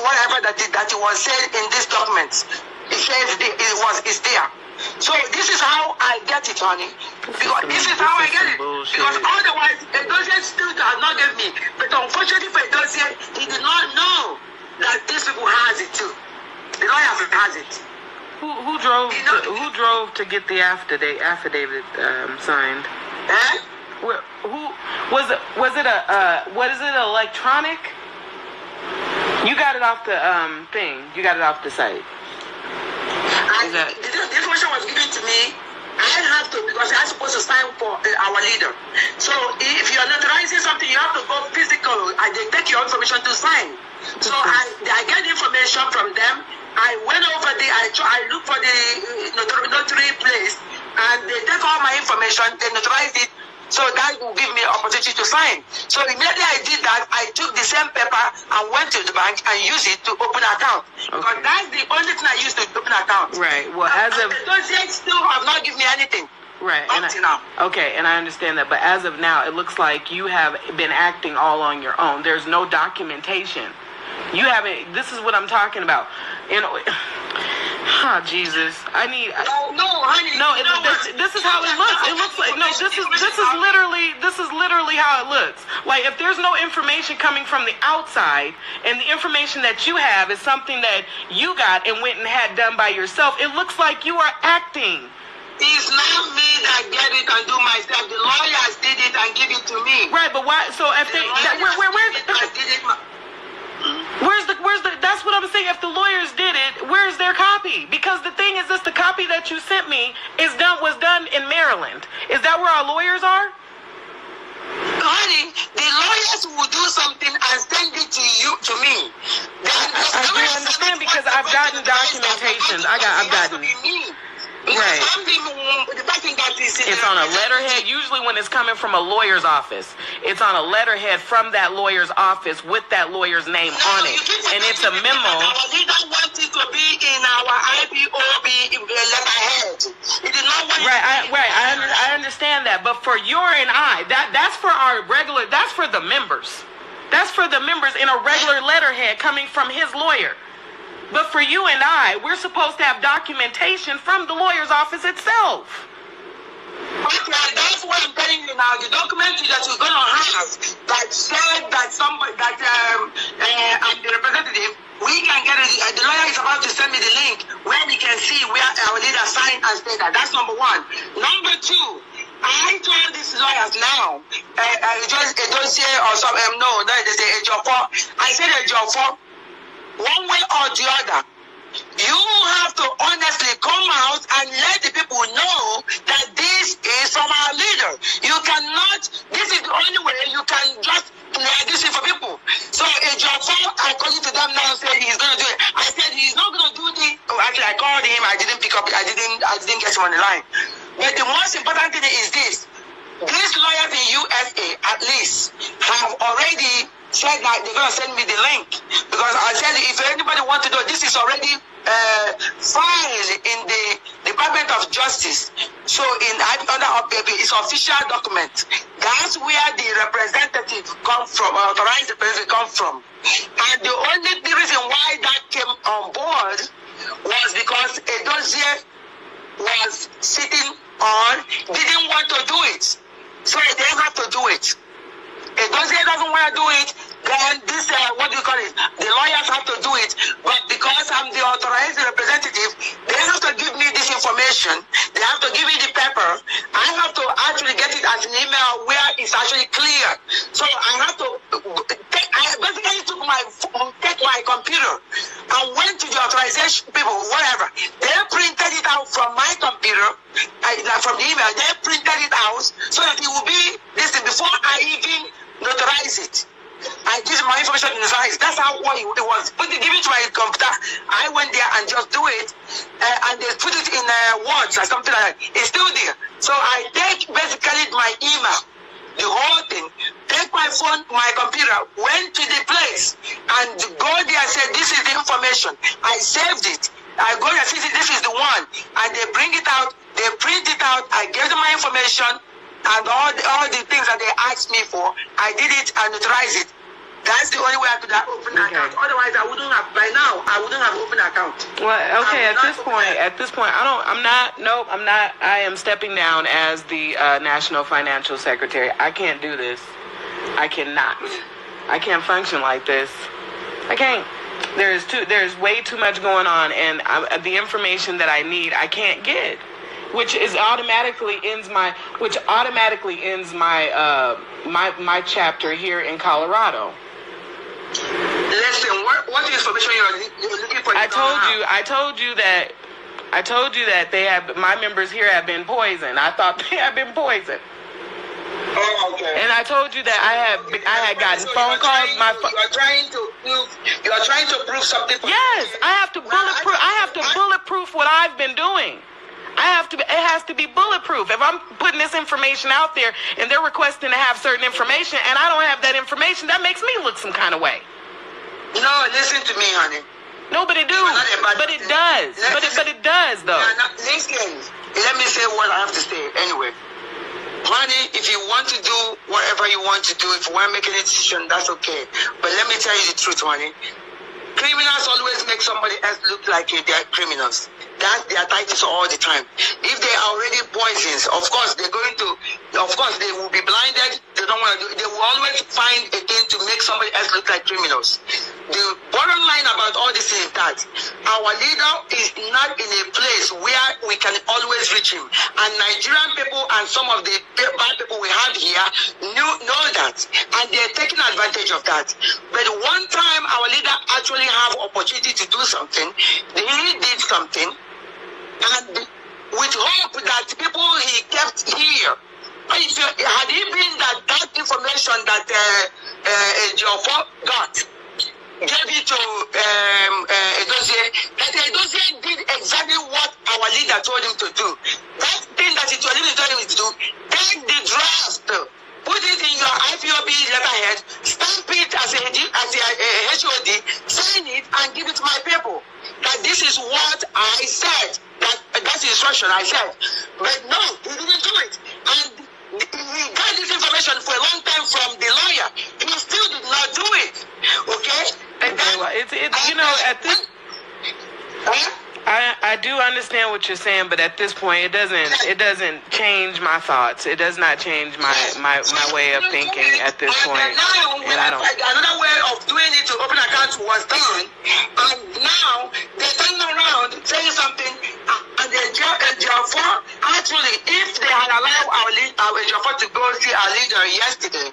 whatever that it was said in this document. It says it's there. So this is how I get it, honey. Because this is how I get it. Because otherwise, a dossier still does not give me. But unfortunately for a dossier, he did not know that these people has it too. The lawyer has it. Who drove to get the affidavit signed? Eh? Who was it? What is it? Electronic? You got it off the thing. You got it off the site. The information was given to me. I have to, because I'm supposed to sign for our leader. So if you're notarizing something, you have to go physical and they take your information to sign. So I get information from them. I went over there, I looked for the notary place, and they take all my information, they notarize it, so that will give me an opportunity to sign. So immediately I did that, I took the same paper and went to the bank and used it to open an account. Okay. Because that's the only thing I used to open an account. Right, well those still have not given me anything. Right. Now. Okay, and I understand that, but as of now, it looks like you have been acting all on your own. There's no documentation. You haven't. This is what I'm talking about. You know, Jesus. This is how it looks. It looks like this is literally how it looks. Like if there's no information coming from the outside, and the information that you have is something that you got and went and had done by yourself, it looks like you are acting. It's not me that get it and do myself. The lawyers did it and give it to me. Right, but why? So if they, that's what I'm saying. If the lawyers did it, where's their copy? Because the thing is this, the copy that you sent me was done in Maryland. Is that where our lawyers are? Honey, the lawyers will do something and send it to me. I do understand because I've gotten documentation. I've gotten. Right. It's on a letterhead. Usually when it's coming from a lawyer's office, it's on a letterhead from that lawyer's office with that lawyer's name on it. And it's a memo. He don't want it to be in our IPOB letterhead. He did not want I understand that. But for your and I, that's for our regular, that's for the members. That's for the members in a regular letterhead coming from his lawyer. But for you and I, we're supposed to have documentation from the lawyer's office itself. Okay, that's what I'm telling you now. The document that you're going to have that said that I'm the representative, we can get it. The lawyer is about to send me the link where we can see where our leader signed and said that. That's number one. Number two, I told these lawyers now, just a dossier or something. No, they say a job for. I said a job for. One way or the other, you have to honestly come out and let the people know that this is from our leader. You cannot, this is the only way you can just this is for people. So a job, according to them now, said he's going to do it. I said he's not going to do this. Oh, actually, I called him. I didn't pick up. I didn't get him on the line. But the most important thing is this. These lawyers in USA, at least, have already said that they're going to send me the link. Because I said if anybody wants to know, this is already filed in the Department of Justice. So under it's official document. That's where the representative come from, authorized representative come from. And the only reason why that came on board was because a dossier was sitting on, didn't want to do it. So they have to do it. If Dozier doesn't want to do it, then this, what do you call it? The lawyers have to do it. But because I'm the authorized representative, they have to give me this information. They have to give me the paper. I have to actually get it as an email where it's actually clear. So I have to basically take my computer and went to the authorization people, whatever. They printed it out from my computer, from the email. They printed it out so that it will be this thing before I even notarize it. I give my information in his eyes. That's how it was. But they give it to my computer. I went there and just do it, and they put it in words or something like that. It's still there. So I take basically my email, the whole thing, take my phone, my computer, went to the place, and go there and say, this is the information. I saved it. I go there and see this is the one, and they bring it out. They print it out. I gave them my information. And all the things that they asked me for, I did it and notarized it. That's the only way I could have opened an account. Otherwise, I wouldn't have. By now, I wouldn't have opened an account. Well, okay. At this point, I'm not. I am stepping down as the National Financial Secretary. I can't do this. I cannot. I can't function like this. I can't. There's way too much going on, and the information that I need, I can't get. Which automatically ends my my chapter here in Colorado. Listen, what information you're looking for? I told you that they have, my members here have been poisoned. I thought they had been poisoned. Oh, okay. And I told you that I had gotten phone calls. You are trying to prove something. Yes, I have to bulletproof. I have to bulletproof what I've been doing. It has to be bulletproof. If I'm putting this information out there and they're requesting to have certain information and I don't have that information, that makes me look some kind of way. No, listen to me, honey. No, but it do. But it does. But it does, though. Listen, let me say what I have to say anyway. Honey, if you want to do whatever you want to do, if you want to make a decision, that's okay. But let me tell you the truth, honey. Criminals always make somebody else look like they're criminals. That's their titles all the time. If they are already poisons, of course they will be blinded. They don't want to do. They will always find a thing to make somebody else look like criminals. The bottom line about all this is that our leader is not in a place where we can always reach him. And Nigerian people and some of the bad people we have here know that, and they're taking advantage of that. But one time our leader actually have opportunity to do something, he did something. And with hope that people he kept here, had he been that information that Ejiofor got, gave it to Edozie, that Edozie did exactly what our leader told him to do. That thing that he told him to do, take the draft, put it in your IPOB letterhead, stamp it as a HOD, sign it, and give it to my people. That this is what I said. That's the instruction I said. But no, he didn't do it. And he got this information for a long time from the lawyer. He still did not do it. Okay? And then, well, it's you know, at this... I do understand what you're saying, but at this point, it doesn't change my thoughts. It does not change my way of thinking at this point. And I don't. Another way of doing it to open accounts was done, and now they turn around saying something, and the Ejiofor actually, if they had allowed our Ejiofor to go see our leader yesterday,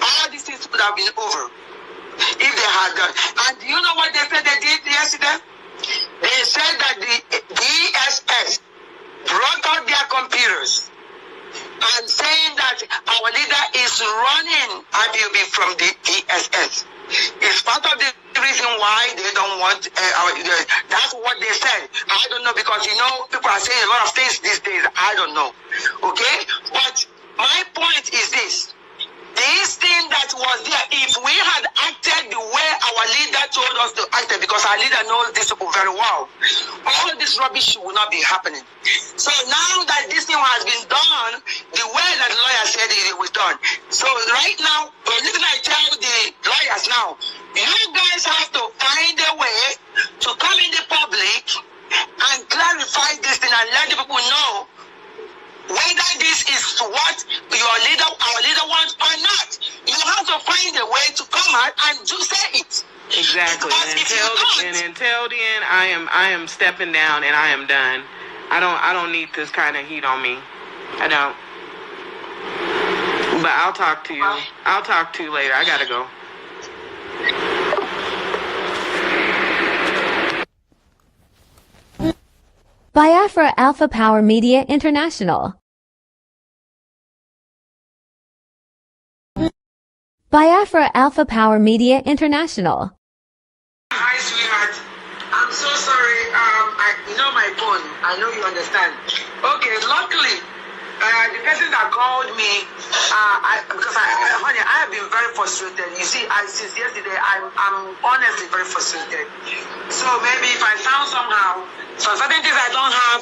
all these things would have been over. If they had done, and do you know what they said they did yesterday? They said that the DSS brought out their computers and saying that our leader is running IPOB from the DSS. It's part of the reason why they don't want our leader. That's what they said. I don't know, because you know people are saying a lot of things these days. I don't know. Okay? But my point is this. This thing that was there, if we had acted the way our leader told us to act, because our leader knows these people very well, all this rubbish will not be happening. So now that this thing has been done, the way that the lawyer said it was done. So right now, listen, I tell the lawyers now, you guys have to find a way to come in the public and clarify this thing and let the people know whether this is is what our leader wants or not. You have to find a way to come out and to say it. Exactly. And until then, I am stepping down and I am done. I don't need this kind of heat on me. I don't. But I'll talk to you. I'll talk to you later. I gotta go. Biafra Alpha Power Media International. Biafra Alpha Power Media International. Hi, sweetheart. I'm so sorry. You know my phone. I know you understand. Okay, luckily, the person that called me, honey, I have been very frustrated. You see, since yesterday, I'm honestly very frustrated. So maybe if I found somehow, some certain things I don't have.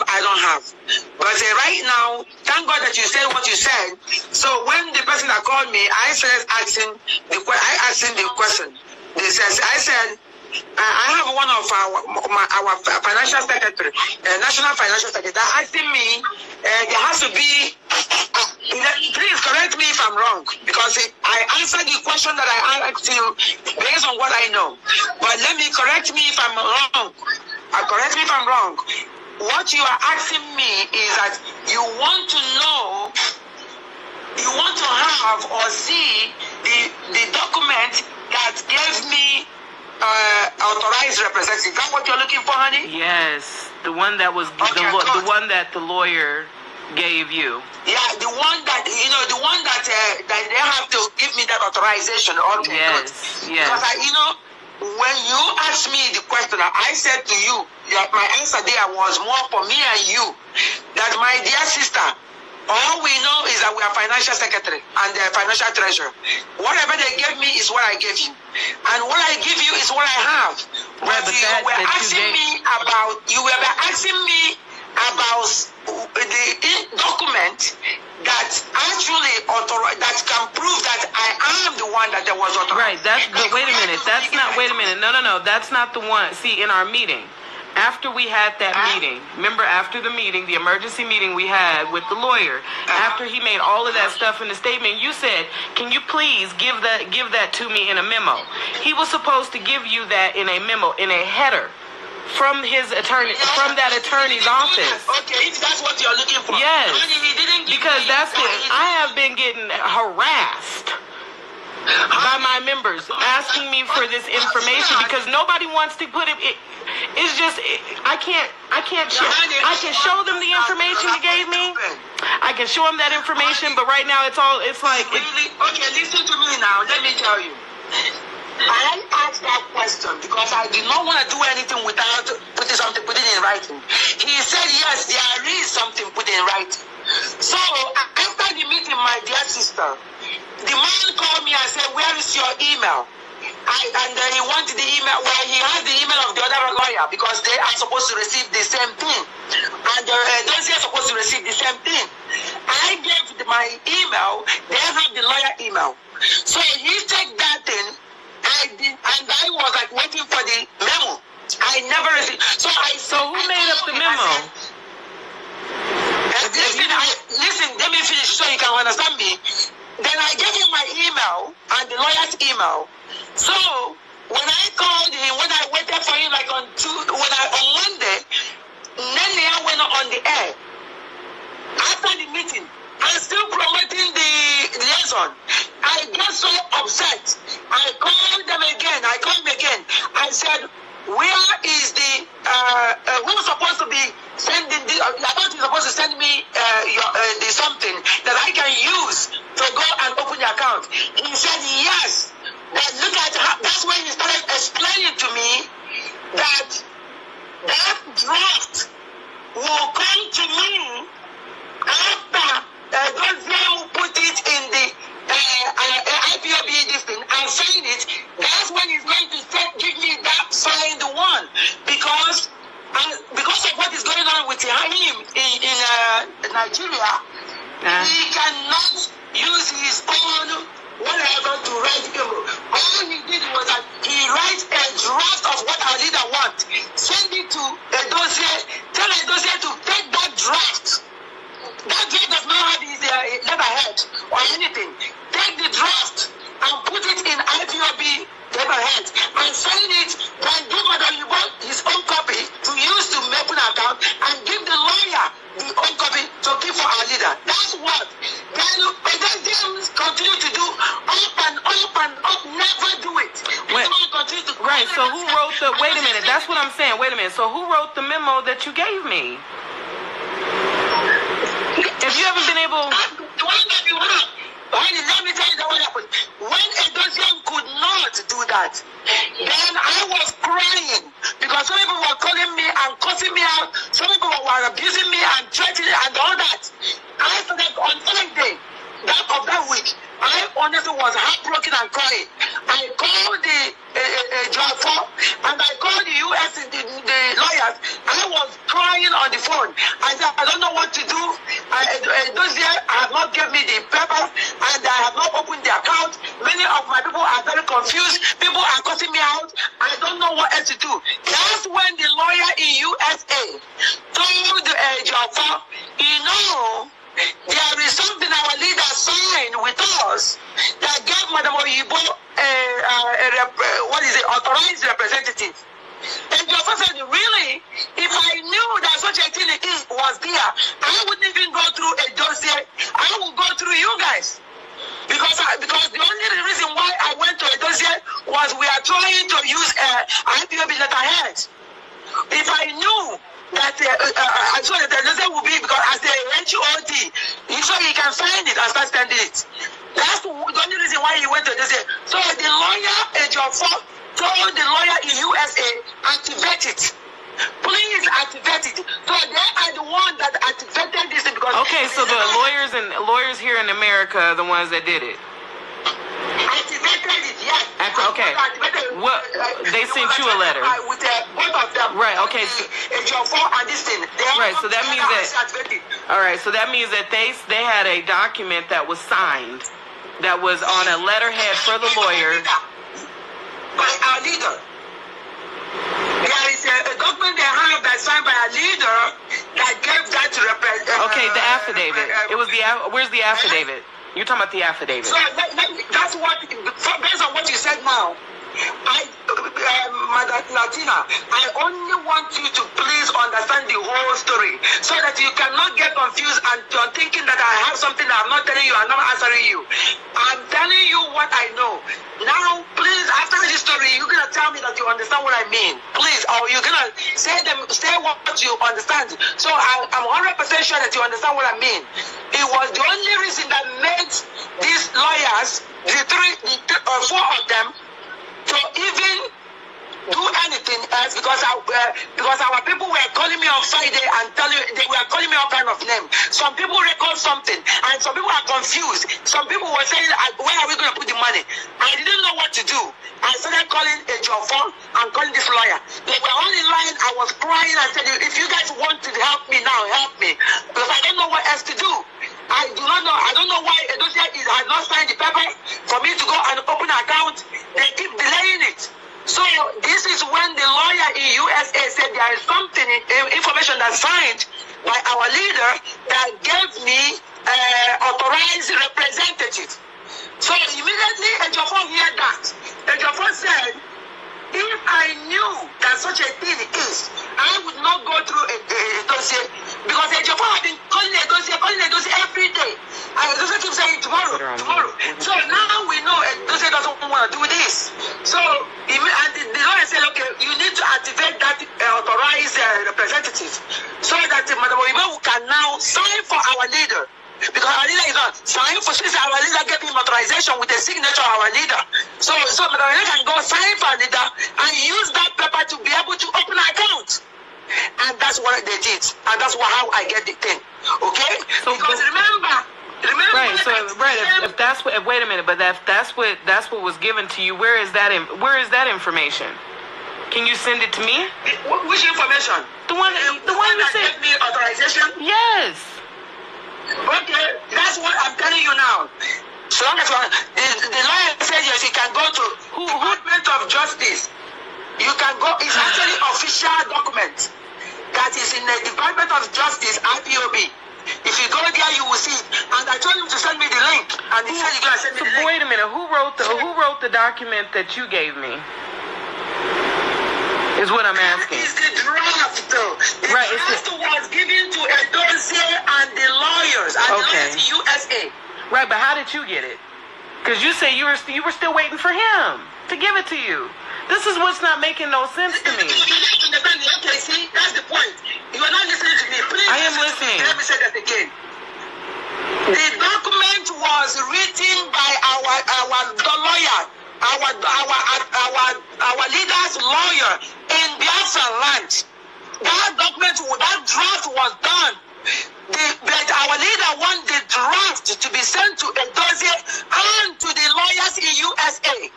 But right now, thank God that you said what you said. So when the person that called me, I asked him the question. I said, I have one of our financial secretary, national financial secretary, that asking me, there has to be, please correct me if I'm wrong, because I answered the question that I asked you based on what I know. But correct me if I'm wrong. Correct me if I'm wrong. What you are asking me is that you want to know, you want to have or see the document that gave me authorized representative. Is that what you're looking for, honey? Yes, the one that was the one that the lawyer gave you. Yeah, the one that that they have to give me that authorization. Okay, yes, good. Yes. Because when you asked me the question, I said to you, my answer there was more for me and you, that my dear sister, all we know is that we are financial secretary and financial treasurer. Whatever they gave me is what I gave you. And what I give you is what I have. But you were asking me about the document that actually that can prove that I am the one that there was authorized. Right, but wait a minute. No. That's not the one. See, in our meeting, after we had that meeting, remember after the meeting, the emergency meeting we had with the lawyer, after he made all of that stuff in the statement, you said, can you please give that to me in a memo? He was supposed to give you that in a memo, in a header, from his attorney, from that attorney's office. Okay, if that's what you're looking for. Yes, he didn't give because that's it. I have been getting harassed by my members asking me for this information because nobody wants to put it. It's just I can't show. I can show them the information you gave me. I can show them that information, but right now it's like. Okay, listen to me now. Let me tell you. I asked that question because I did not want to do anything without putting in writing. He said yes, there is something put in writing. So after the meeting, my dear sister, the man called me and said, "Where is your email?" And he wanted the email. Well, he has the email of the other lawyer because they are supposed to receive the same thing, and those are supposed to receive the same thing. I gave my email. They have the lawyer email. So he took that thing. And I was like waiting for the memo. I never received. So who made up the memo? Listen, let me finish so you can understand me. Then I gave him my email and the lawyer's email. So when I called him, when I waited for him on Monday, then I went on the air. After the meeting, I'm still promoting the liaison. I got so upset. I called them again. I said, where is the who's supposed to be sending the? I thought you're supposed to send me the something that I can use to go and open the account. He said yes. Look at how, that's when he started explaining to me that draft will come to me after those who put it in the IPOB this thing and sign it. That's when he's going to give me that signed one because of what is going on with him in Nigeria, he cannot use his own whatever to write email. All he did was that he writes a draft of what our leader wants, send it to a dossier, tell a dossier to take that draft. That draft does not have his letterhead or anything. Take the draft and put it in IPOB letterhead and sign it, then give Madam Yubo his own copy to use to open an account and give the lawyer the own copy to keep for our leader. That's what. Then them continue to do up and up and up, never do it. Right, so who wrote the, wait a minute, that's what I'm saying, wait a minute, so who wrote the memo that you gave me? If you haven't been able... Let me tell you what happened. When a Dosian could not do that, then I was crying because some people were calling me and cussing me out. Some people were abusing me and threatening and all that. I started on Sunday of that week. I honestly was heartbroken and crying. I called the Jaffa and I called the US, the lawyers. I was crying on the phone. I said, I don't know what to do. Those years have not given me the paper and I have not opened the account. Many of my people are very confused. People are cutting me out. I don't know what else to do. That's when the lawyer in USA told Jaffa, there is something our leader signed with us that gave Madam Oyibo authorized representative. And Jaffa said, really? If I knew that such a thing was there, I wouldn't even go through a dossier. I would go through you guys. Because the only reason why I went to a dossier was we are trying to use IPOB letterhead. If I knew that I saw that the dossier would be because as the HOD, so he can sign it and start standing it. That's the only reason why he went to the dossier. So the lawyer, Jaffa, told the lawyer in USA, activate it. Please activate it. So they are the one that activated this because. Okay, so the lawyers here in America are the ones that did it. Activated it, yes. Okay. What? They sent you a letter. With both of them. Right. Okay. And this thing. Right. So that means that. All right. So that means that they had a document that was signed, that was on a letterhead for the lawyer. By our leader. There is a document they have that's signed by a leader that gave that to represent. Okay, the affidavit. It was the. Where's the affidavit? You're talking about the affidavit. So that's what. Based on what you said now, Madam Latina, I only want you to please understand the whole story so that you cannot get confused and you're thinking that I have something that I'm not telling you, I'm not answering you. I'm telling you what I know. Now, please, after this story, you're going to tell me that you understand what I mean. Please, or you're going to say what you understand. So I'm 100% sure that you understand what I mean. It was the only reason that made these lawyers, the four of them, to even do anything else because our people were calling me on Friday and they were calling me all kind of name. Some people record something and some people are confused. Some people were saying, where are we going to put the money? I didn't know what to do. I started calling a phone and calling this lawyer. They were on the line. I was crying and said, if you guys want to help me now, help me. Because I don't know what else to do. I do not know. I don't know why Edosia has not signed the paper for me to go and open an account. They keep delaying it. So this is when the lawyer in USA said there is something, information that's signed by our leader that gave me authorized representative. So immediately Ejiofor heard that. Ejiofor said, if I knew that such a thing is, I would not go through a dossier because Ejiofor had been calling a dossier every day. And the dossier keeps saying tomorrow. So now we know a dossier doesn't want to do this. So the lawyer said, okay, you need to activate that authorized representative so that Madam Oyibo can now sign for our leader. Because our leader is not sign for since our leader gave him authorization with the signature of our leader. So Madam Oyibo can go sign for our leader and use that paper to be able to open an account. And that's what they did. And that's how I get the thing. Okay? So, because remember. Right. So if that's what. Wait a minute. But that's what was given to you. Where is that information? Can you send it to me? Which information? The one you said. Gave me authorization. Yes. Okay. That's what I'm telling you now. So long as the lawyer says yes, you can go to Department of Justice. You can go. It's actually official document that is in the Department of Justice, IPOB. If you go there, you will see it. And I told him to send me the and they said you're gonna send me the link. Wait a minute. Who wrote the document that you gave me? Is what I'm asking. Is the draft though? The draft was given to Edozie and the lawyers and the lawyers in USA. Right, but how did you get it? Because you say you were still waiting for him to give it to you. This is what's not making no sense to me. Okay, see, that's the point. You are not listening to me. Please, I am listening. Let me say that again. The document was written by our lawyer, our leader's lawyer in Biafra land. That document, that draft was done. But our leader wanted the draft to be sent to Edozie and to the lawyers in USA.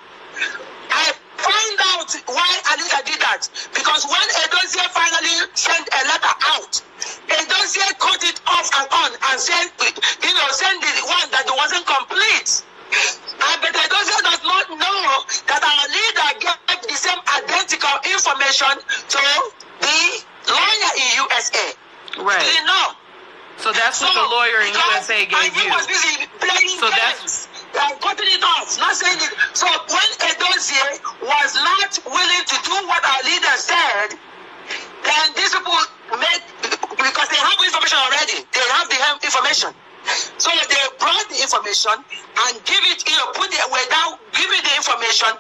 I find out why Anita did that. Because when Edozie finally sent a letter out, Edozie cut it off and on and said, send the one that wasn't complete. But Edozie does not know that our leader gave the same identical information to the lawyer in USA. Right. Do you know? So that's what the lawyer in USA gave you. Was busy playing games, cutting it off, not saying it. So when Edozie was not willing to do what our leader said, then these people because they have information already. They have the information. So they brought the information and give it, without giving the information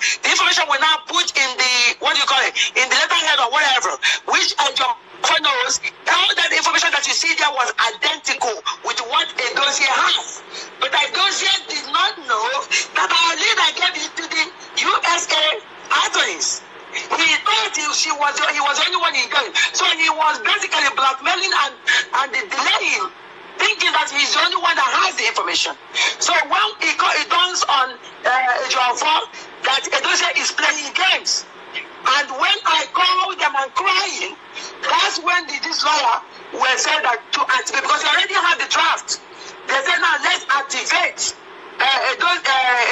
will now put in the, in the letterhead or whatever, which John knows, all that information that you see there was identical with what Edozie has. But Edozie did not know that our leader gave it to the USA attorneys. He thought he was the only one in going. So he was basically blackmailing and delaying, thinking that he's the only one that has the information. So when it dawns on John that Edozie is playing games, and when I called them and crying, that's when this lawyer will say that to activate, because they already have the draft. They said, now let's activate.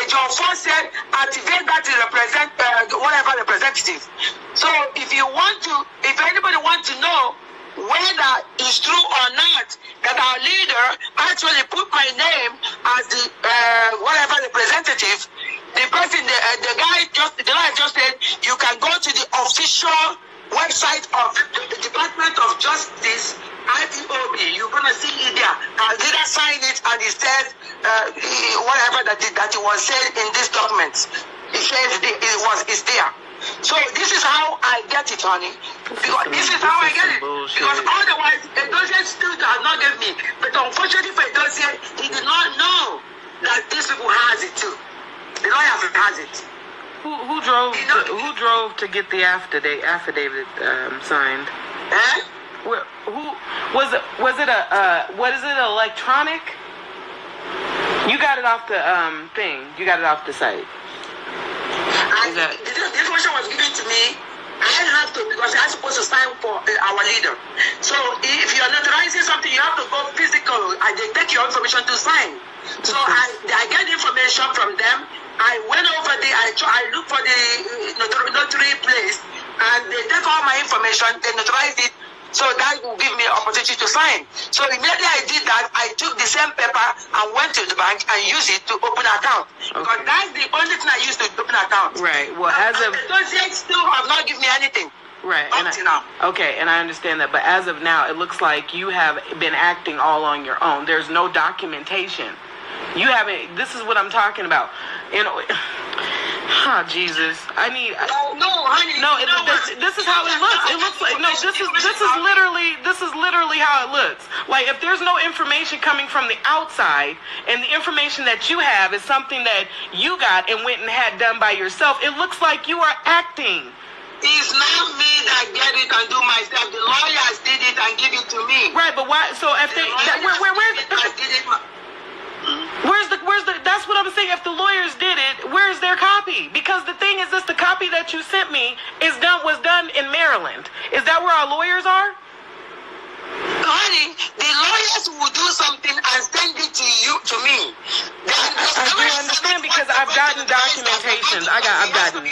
John Ford said, activate that to represent whatever representative. So if anybody wants to know whether it's true or not that our leader actually put my name as the whatever representative, the lawyer just said you can go to the official website of the Department of Justice, IPOB. You're gonna see it there. Our leader signed it and he said whatever that it was said in this document. It says it's there. So this is how I get it, honey. Because this is how I get it. Because otherwise, Edozie still does not give me. But unfortunately for Edozie, he did not know that these people has it too. The lawyer has it. Who drove to get the affidavit signed? Who was it? What is it? Electronic? You got it off the thing. You got it off the site. The information was given to me. I have to, because I'm supposed to sign for our leader. So if you're notarizing something, you have to go physical. They take your information to sign. So I get information from them. I went over there. I look for the notary place, and they take all my information. They notarize it. So that will give me an opportunity to sign. So immediately I did that, I took the same paper and went to the bank and used it to open an account. Okay. Because that's the only thing I used to open an account. Right. Well, those still have not given me anything. Right. Okay, and I understand that. But as of now, it looks like you have been acting all on your own. There's no documentation. You haven't. This is what I'm talking about. Jesus. I need. No, honey. No, this is how it looks. It looks like This is literally how it looks. Like if there's no information coming from the outside, and the information that you have is something that you got and went and had done by yourself, it looks like you are acting. It's not me that get it and do myself. The lawyers did it and give it to me. Right, but why? So if they, that's what I'm saying. If the lawyers did it, where's their copy? Because the thing is this, the copy that you sent me was done in Maryland. Is that where our lawyers are? Honey, the lawyers will do something and send it to me. I do understand because I've gotten documentation. I've gotten.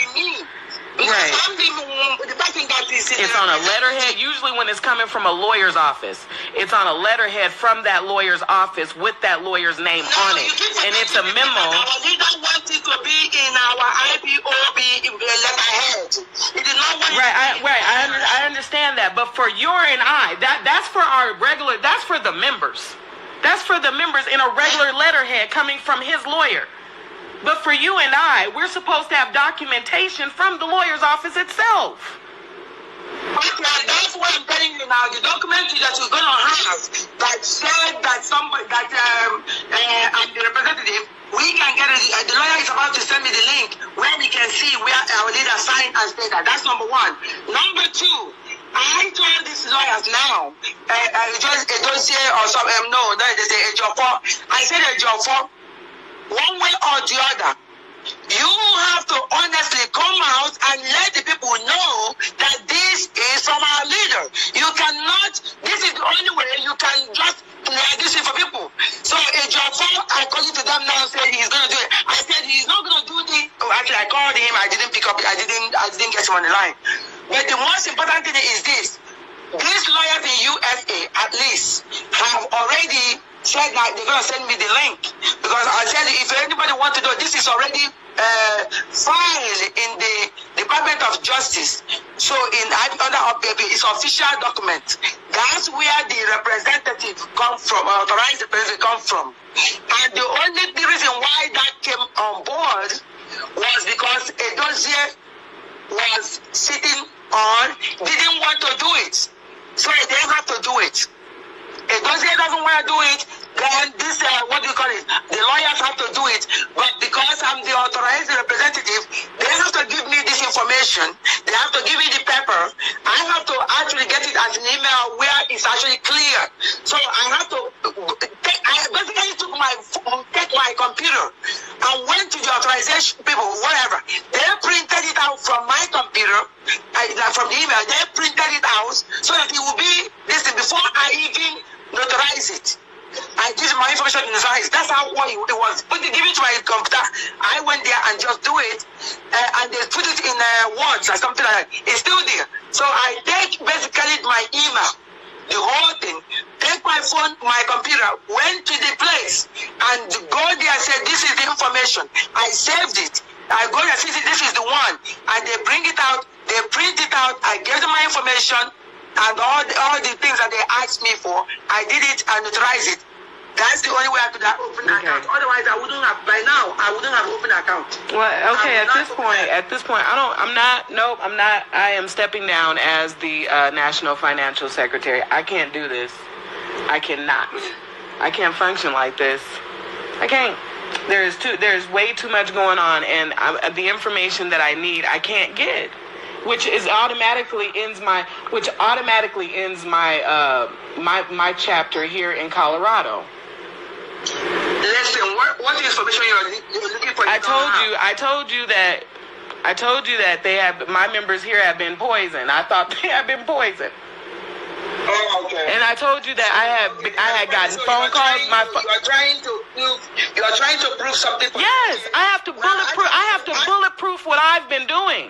Right. I'm the person that is it's on a letterhead. Usually when it's coming from a lawyer's office, it's on a letterhead from that lawyer's office with that lawyer's name on it. And it's a memo. He don't want it to be in our IPOB letterhead. He did not want I understand that. But for your and I, that's for our regular, that's for the members. That's for the members in a regular letterhead coming from his lawyer. But for you and I, we're supposed to have documentation from the lawyer's office itself. Okay, that's what I'm telling you now. The document that you're going to have that said that somebody, that I'm the representative, we can get it. The lawyer is about to send me the link where we can see where our leader signed and said that. That's number one. Number two, I told these lawyers now, just a dossier or something, no, they say a job for. I said a job for. One way or the other, you have to honestly come out and let the people know that this is from our leader. You cannot, this is the only way you can just clear this for people. So a job for, according to them now, said he's going to do it. I said he's not going to do the, actually I called him, I didn't pick up, I didn't get him on the line. But the most important thing is this. These lawyers in USA, at least, have already said that they're going to send me the link. Because I said if anybody wants to know, this is already filed in the Department of Justice. So in under IPOB, it's official document. That's where the representative come from, authorized representative come from. And the only reason why that came on board was because a dossier was sitting on, didn't want to do it. So they have to do it. If dossier doesn't want to do it, then this, what do you call it? The lawyers have to do it. But because I'm the authorized representative, they have to give me this information. They have to give me the paper. I have to actually get it as an email where it's actually clear. So I have to, I basically took my computer and went to the authorization people, whatever. They printed it out from my computer, from the email. They printed it out so that it will be, listen, before I even notarize it. I give my information in his eyes. That's how it was. But they give it to my computer. I went there and just do it, and they put it in words or something like that. It's still there. So I take basically my email, the whole thing, take my phone, my computer, went to the place, and go there and said, this is the information. I saved it. I go there and see this is the one, and they bring it out. They print it out. I gave them my information. And all the things that they asked me for, I did it and notarized it. That's the only way I could have opened an account. Otherwise, I wouldn't have. By now, I wouldn't have opened an account. Well, okay. At this point, I'm not. I am stepping down as the National Financial Secretary. I can't do this. I cannot. I can't function like this. I can't. There's way too much going on, and the information that I need, I can't get. Which automatically ends my my chapter here in Colorado. Listen, what information you're looking for? I told you that they have, my members here have been poisoned. I thought they had been poisoned. Oh, okay. And I told you that I had gotten phone calls. You are trying to prove something. Yes, I have to bulletproof. I have to bulletproof what I've been doing.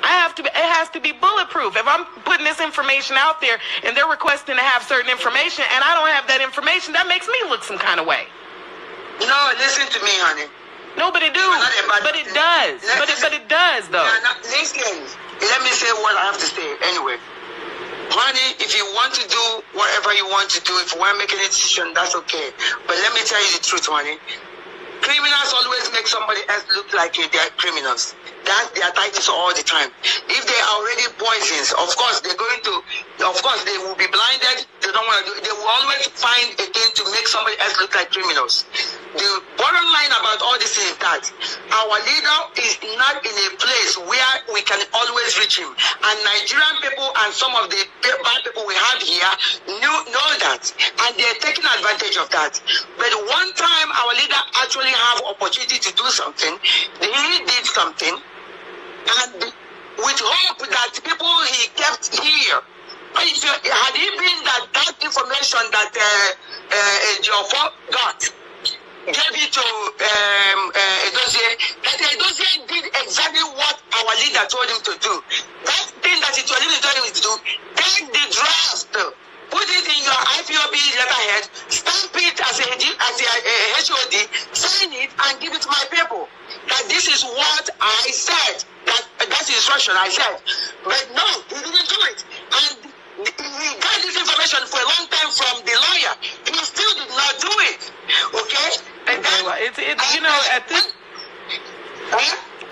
It has to be bulletproof. If I'm putting this information out there and they're requesting to have certain information and I don't have that information, that makes me look some kind of way. No, listen to me, honey. No, but it do. But it does. But it does, though. Listen, let me say what I have to say anyway. Honey, if you want to do whatever you want to do, if you want to make any decision, that's okay. But let me tell you the truth, honey. Criminals always make somebody else look like they're criminals. That's their titles all the time. If they are already poisons, of course they will be blinded. They don't want to do. They will always find a thing to make somebody else look like criminals. The bottom line about all this is that our leader is not in a place where we can always reach him. And Nigerian people and some of the bad people we have here know that, and they're taking advantage of that. But one time our leader actually have opportunity to do something, he did something. And with hope that people he kept here, had he been that information that Ejiofor got, gave it to Edozie, that Edozie did exactly what our leader leader told him to do. That thing that your leader told him to do, take the draft, put it in your IPOB letterhead, stamp it as a HOD, sign it, and give it to my people. That this is what I said. That's the instruction I said. But no, he didn't do it. And he got this information for a long time from the lawyer. He still did not do it. Okay? And then, well, it's you know, at this...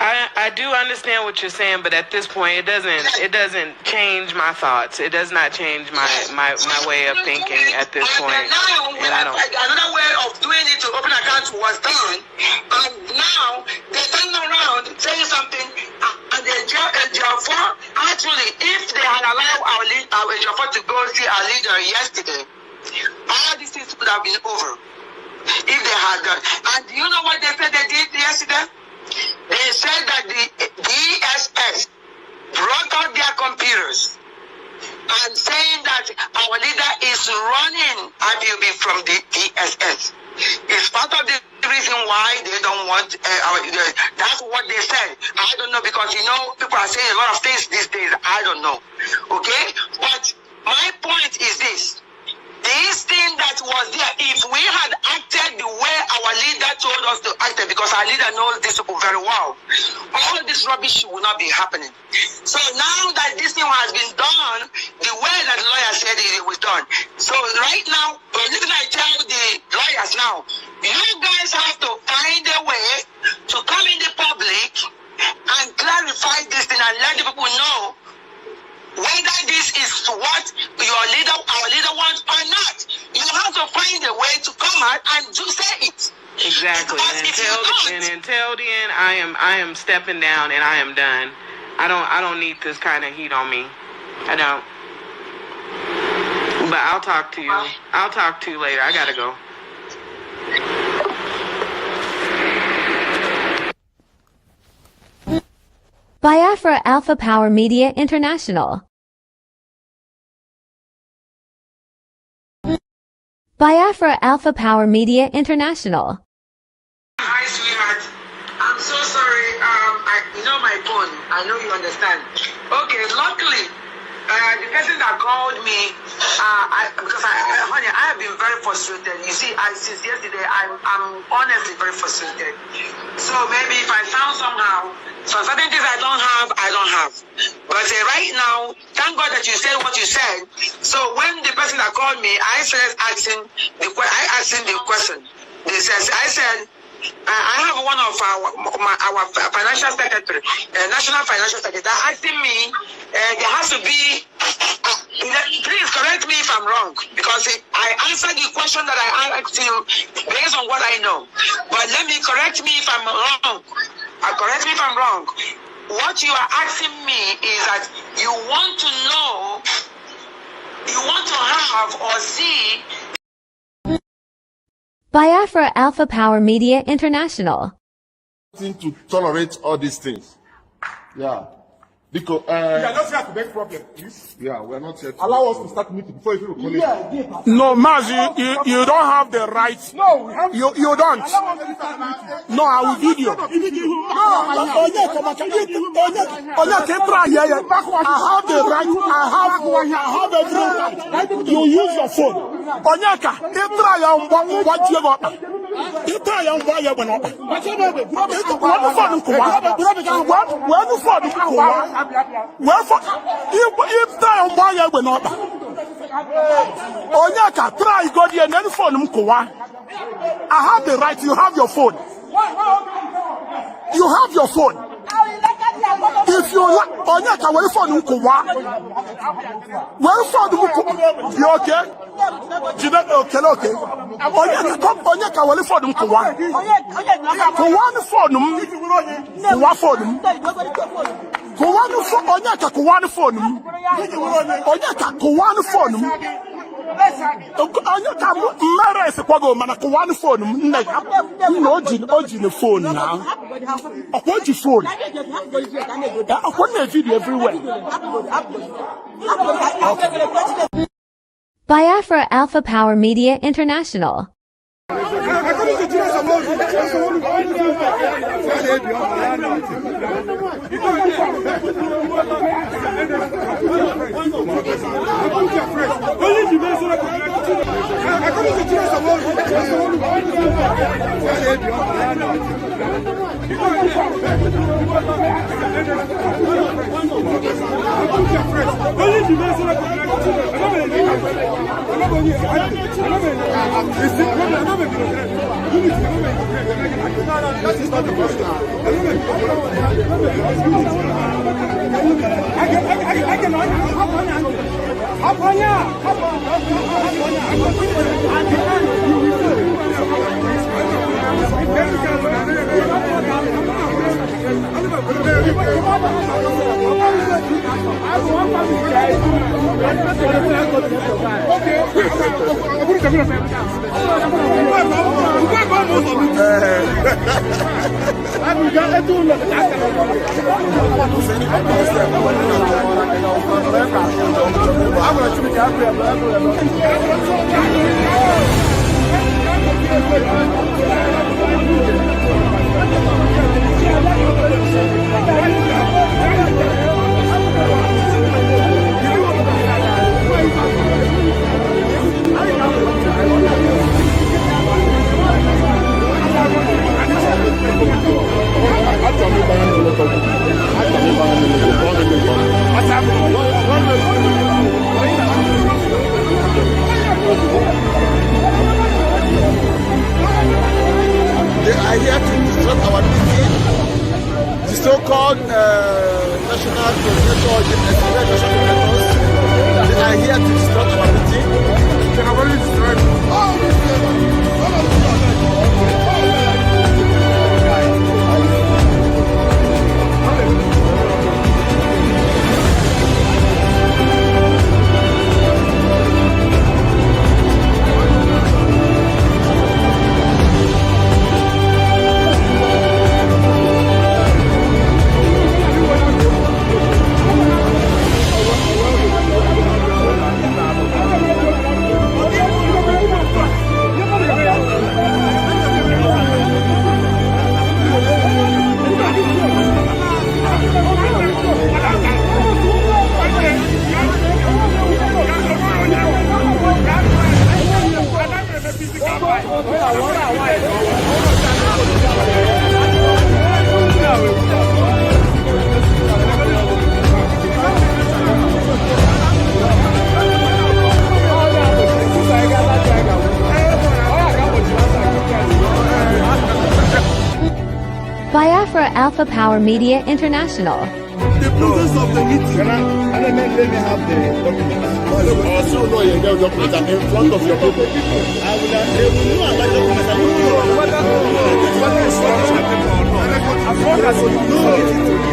I do understand what you're saying, but at this point, it doesn't change my thoughts. It does not change my way of thinking at this point. And I don't. Another way of doing it to open accounts was done, and now they turn around saying something, and the Jaffa actually, if they had allowed our Jaffa to go see our leader yesterday, all these things would have been over. If they had done, and do you know what they said they did yesterday? They said that the DSS brought out their computers and saying that our leader is running IPOB from the DSS. It's part of the reason why they don't want that's what they said. I don't know, because you know people are saying a lot of things these days. I don't know. Okay? But my point is this. This thing that was there, if we had acted the way our leader told us to act, because our leader knows these people very well, all of this rubbish will not be happening. So now that this thing has been done, the way that the lawyer said it was done. So right now, listen, I tell the lawyers now, you guys have to find a way to come in the public and clarify this thing and let the people know whether this is what our leader wants or not. You have to find a way to come out and do say it. Exactly. And until then, I am stepping down and I am done. I don't need this kind of heat on me. I don't. But I'll talk to you. I'll talk to you later. I gotta go. Biafra Alpha Power Media International. Biafra Alpha Power Media International. Hi, sweetheart. I'm so sorry. You know my phone. I know you understand. Okay, luckily, the person that called me, honey, I have been very frustrated. You see, since yesterday, I'm honestly very frustrated. So maybe if I found somehow, so certain things I don't have. But right now, thank God that you said what you said. So when the person that called me, I asked him the question. I said, I have one of our financial secretary, national financial secretary, asking me, there has to be, please correct me if I'm wrong, because I answered the question that I asked you based on what I know. But correct me if I'm wrong. Correct me if I'm wrong. What you are asking me is that you want to know, you want to have or see. Biafra Alpha Power Media International. To tolerate all these things. Yeah. Because we are not here to make problem, please. Yeah, we are not here to allow us to start meeting before you call it. No, Mazi, you don't have the right. No, we have you don't. No, I will video. I have the right. I have every right. You use your phone. Onyeka, what you got? You try and buy your banana. Wherefore, if try and buy your banana. Onyeka, try go there and then phone mkowa. I have the right. You have your phone. You have your phone. If you like, Onyeka, where phone mkowa? Where phone mkowa? You okay? Okay. Onyeka, where phone mkowa? Kowa phone. Kowa phone. Onyeka, kowa phone. Onyeka, kowa phone. Onyeka, mara is kwago mana kowa phone. No phone now. What you phone? I want a video everywhere. Biafra Alpha Power Media International. This is not the first time. They are here to disrupt our meeting. The so-called national coordinator, the coordinators, they are here to disrupt our meeting. They have already destroyed Biafra Alpha Power Media International. the process of the meeting. Let me have the documents. Also, no, you have documents in front of your people. I will know about documents. I will know whether it's as long as you know it.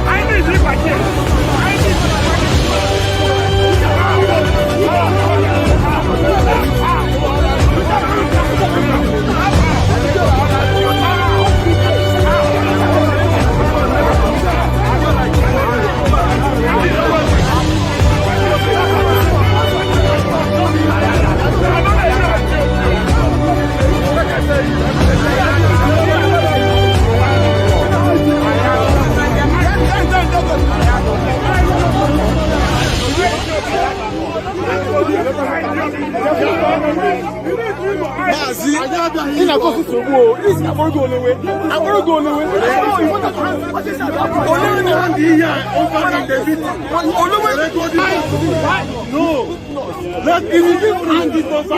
I need you back here. Sobo. This is not going to go away. I'm going to go away. No, you want to what is that? No. Let me hand it over.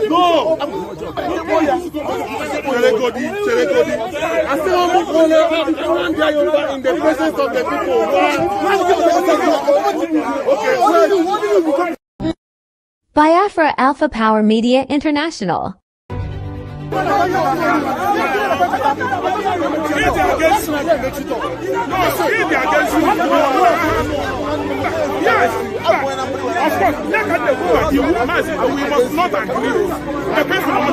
No. I still want to in the presence of the people. Biafra Alpha Power Media International. Yes, of course, look at the word. Mazi, we must not agree. The person of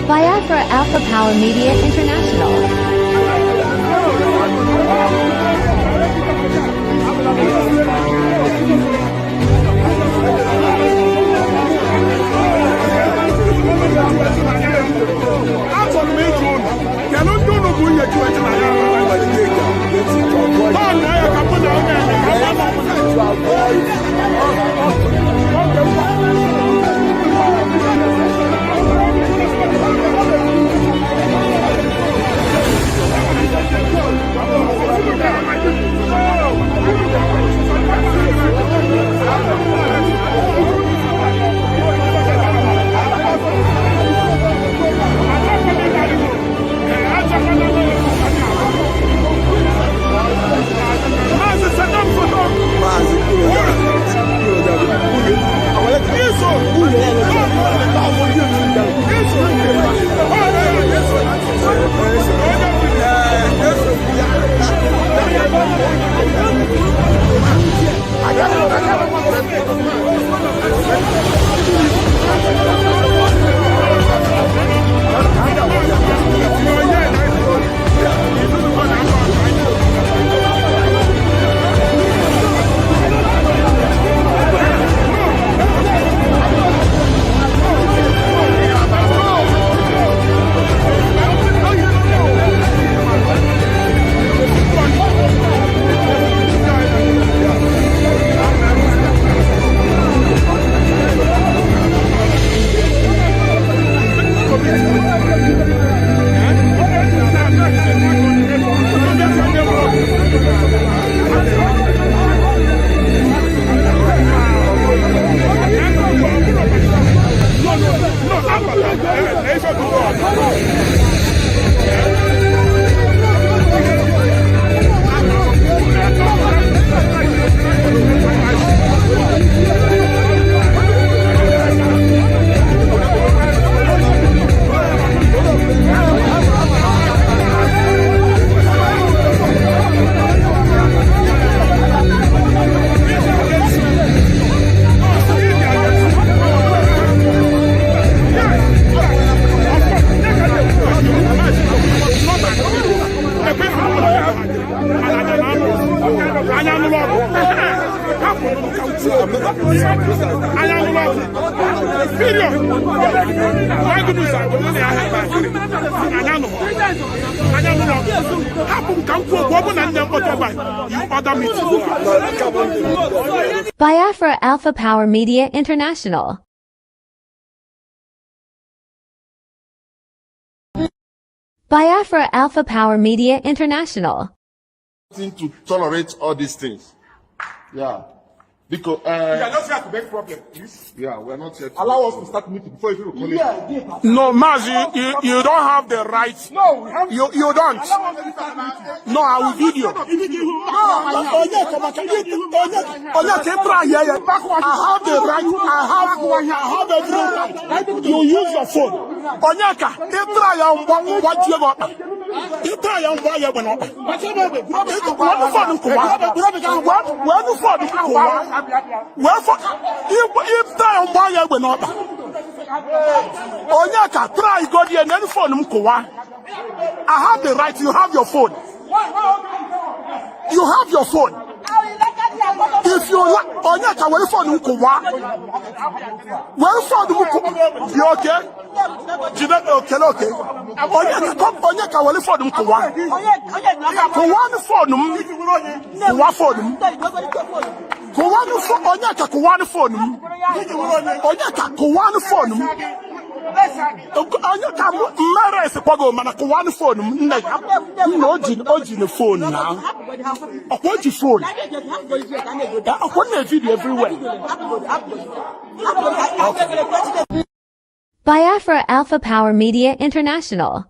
Biafra Alpha Power Media International. Period. Why good news? I have Biafra Alpha Power Media International. Biafra Alpha Power Media International. To tolerate all these things. Yeah. Because we are not here to make problem, please. Yeah, we are not here to allow us to start meeting before you call it. No, Mazi, you don't have the right. No, we have you don't. No, I will video. I have the right. I have every right. You use your phone. Onyeka, what you got? You try and buy your one. Wherefore, if try and buy your one. Onyeka, try go there and then phone mkowa. I have the right. You have your phone. You have your phone. If you like, Onyeka, where phone mkowa? Where phone mkowa? You okay? Okay. Onyeka, where phone mkowa? Kowa phone Kowa phone. Onyeka, Kowa phone. Onyeka, Kowa phone. Onyeka, Mara is a pogo man. Kowa phone. No, Ojin phone now. What your phone? I want a video everywhere. Biafra Alpha Power Media International.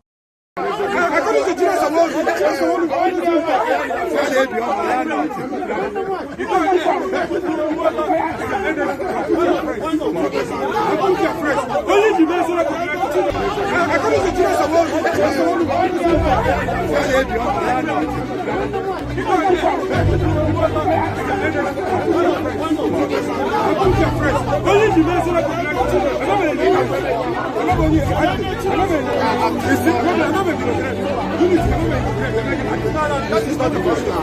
That is not the question.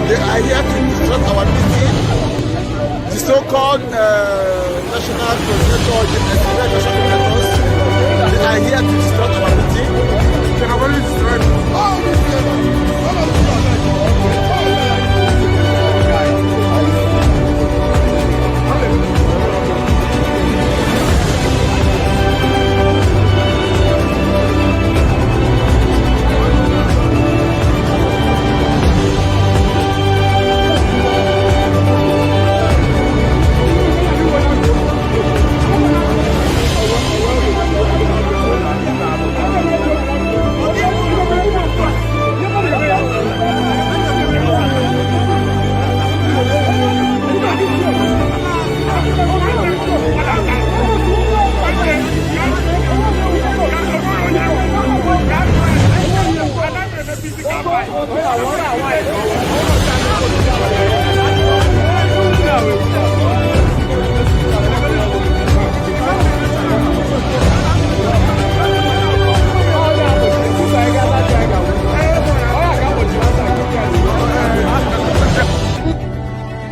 They are here to disrupt our meeting. The so-called national coordinator, they are here to disrupt our meeting. They have already destroyed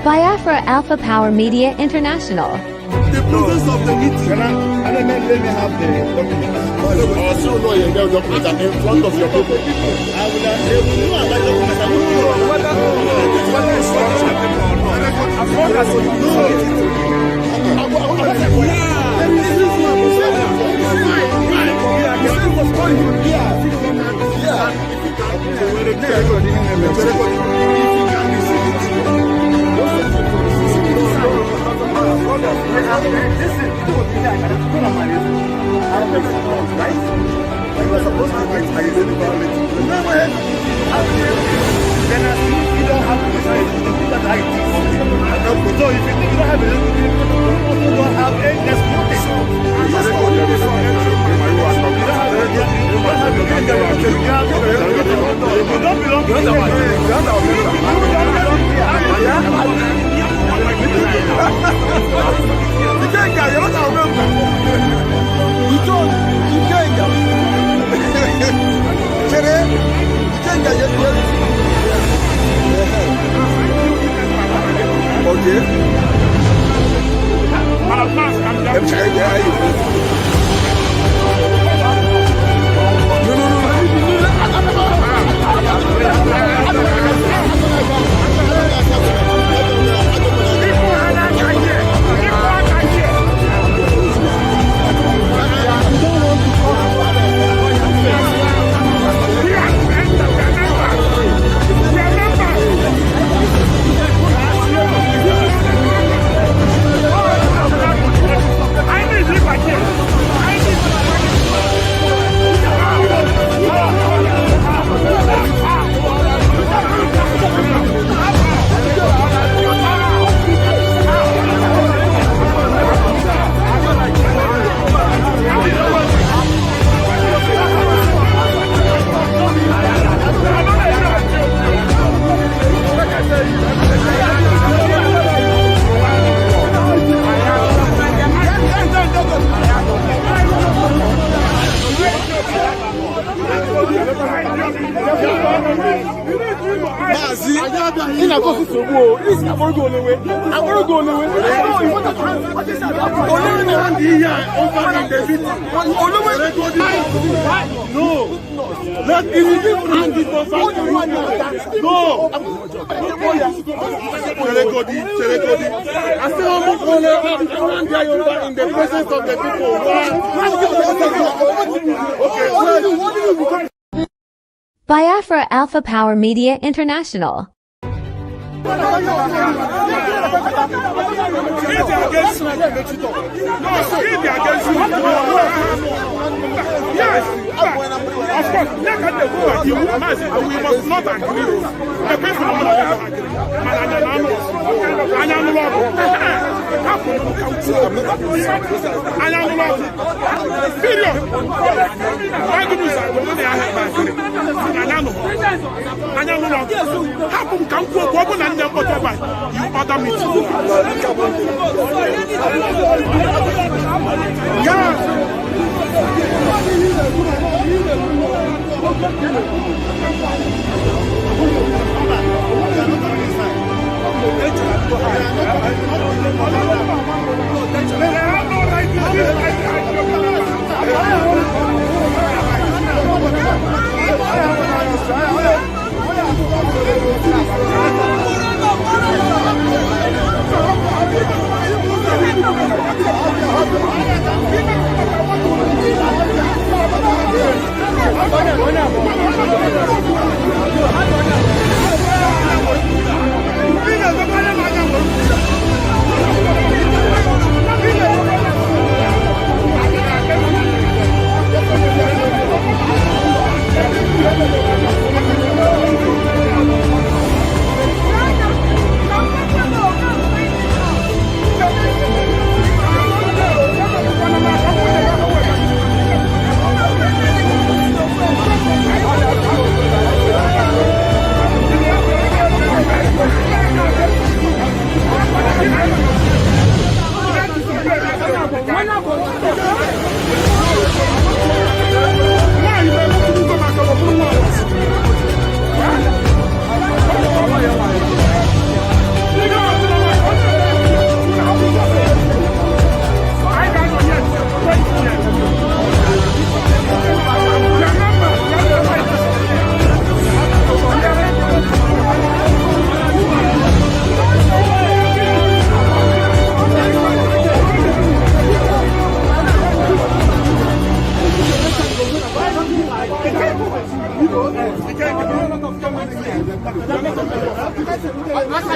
Biafra Alpha Power Media International. The presence of the meeting let me have the documents. Or so know your documents are in front of your people. I will know about documents. I will know whether it's happening or not. As long as you know it. Mazi, in a coffee to go. This is going to go away. I'm going to go away. No. Let me hand it over. No. I still want to in the presence of the people. Okay. Biafra Alpha Power Media International. Yes, of course, we must not agree. The person will not agree. Period.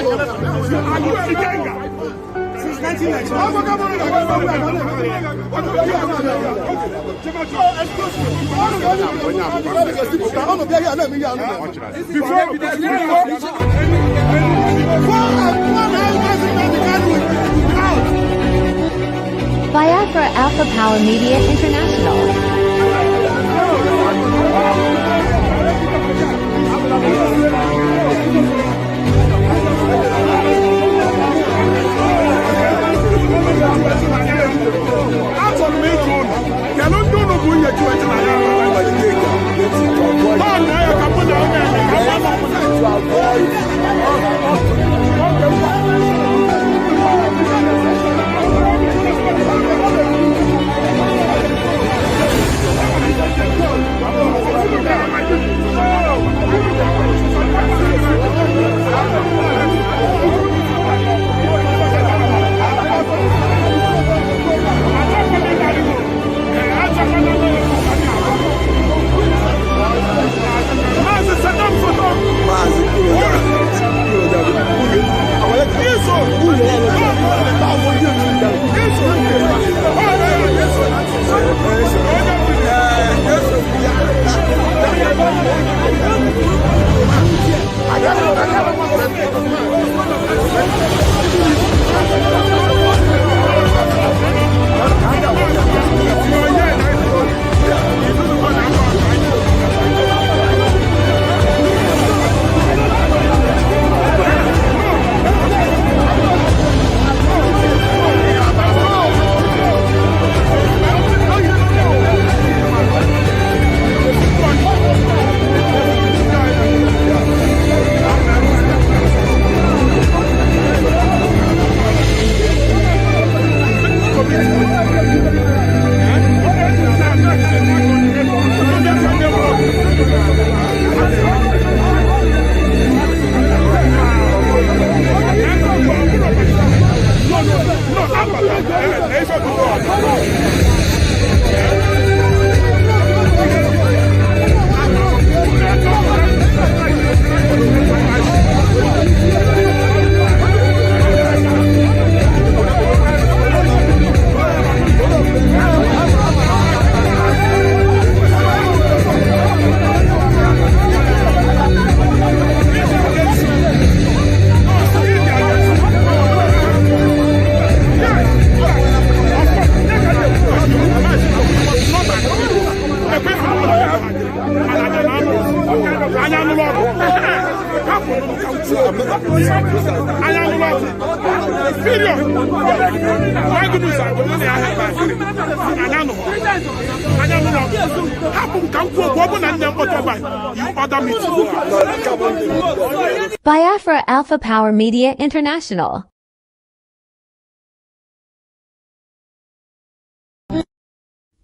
Since 1999. Biafra Alpha Power Media International. Biafra Alpha Power Media International.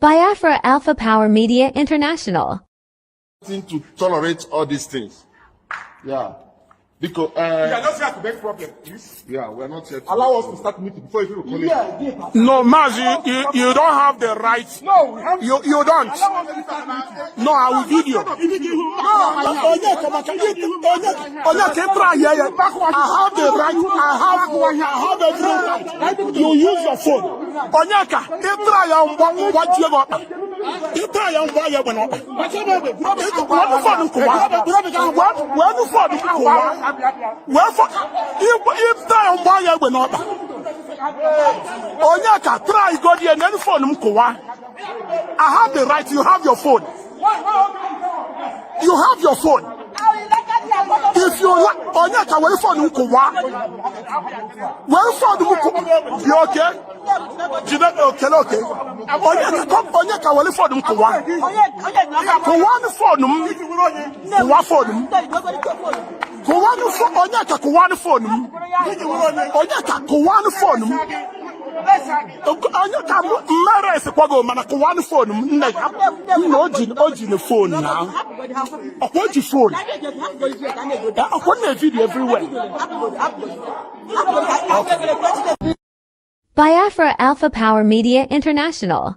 Biafra Alpha Power Media International. To tolerate all these things. Yeah. Because we are not here to make problem, please. Yeah, we are not here to allow us to start meeting before you call it. No, Mazi, you don't have the right. No, we have you don't. No, I will video. I have the right. I have every right. You use your phone. Onyeka, what you got? You try on why you went Wherefore, if try on why you went up. Onyeka, try go there and then phone Mkowa. I have the right, you have your phone. You have your phone. If you like, Onyeka, where phone Mkowa? Where phone Mkowa? You okay? Okay. Onyeka, where phone Mkowa? Kowa phone Onyeka Kowa phone. Onyeka Kowa phone. Onyeka Mara is Kwago man Kowa phone. No phone now. What you phone? I put a video everywhere. Biafra Alpha Power Media International.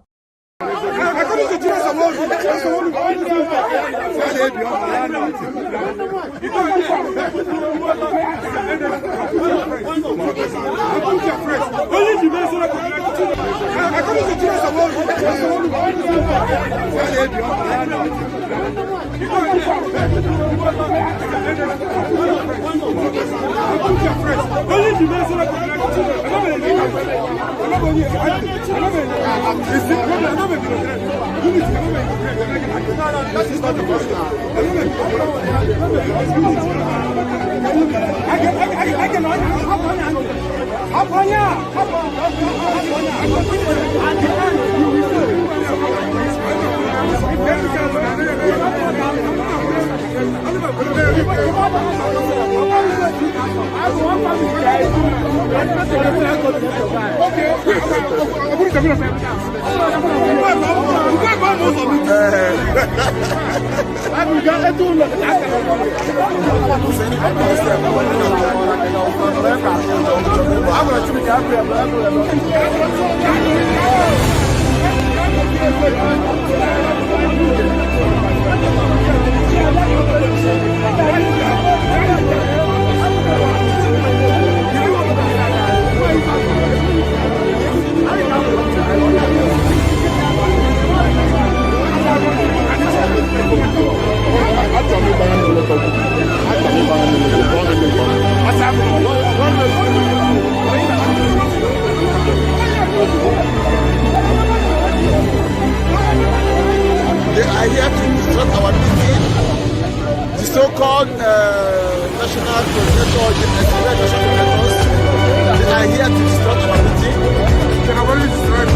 They are here to disrupt our meeting. The so-called national coordinator, they are here to disrupt our meeting. They have already destroyed.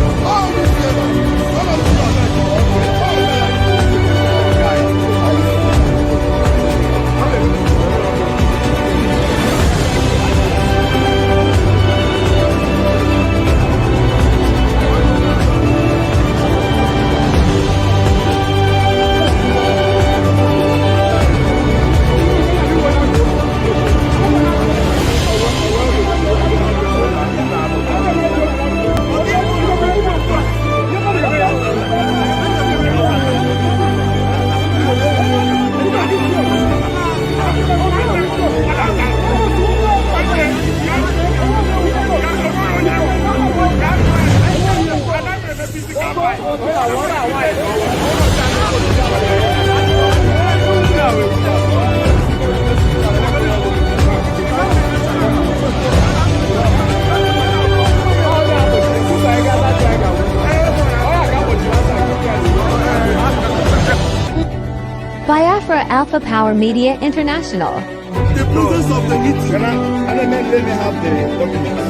Biafra Alpha Power Media International. The process of the meeting. Let me have the documents.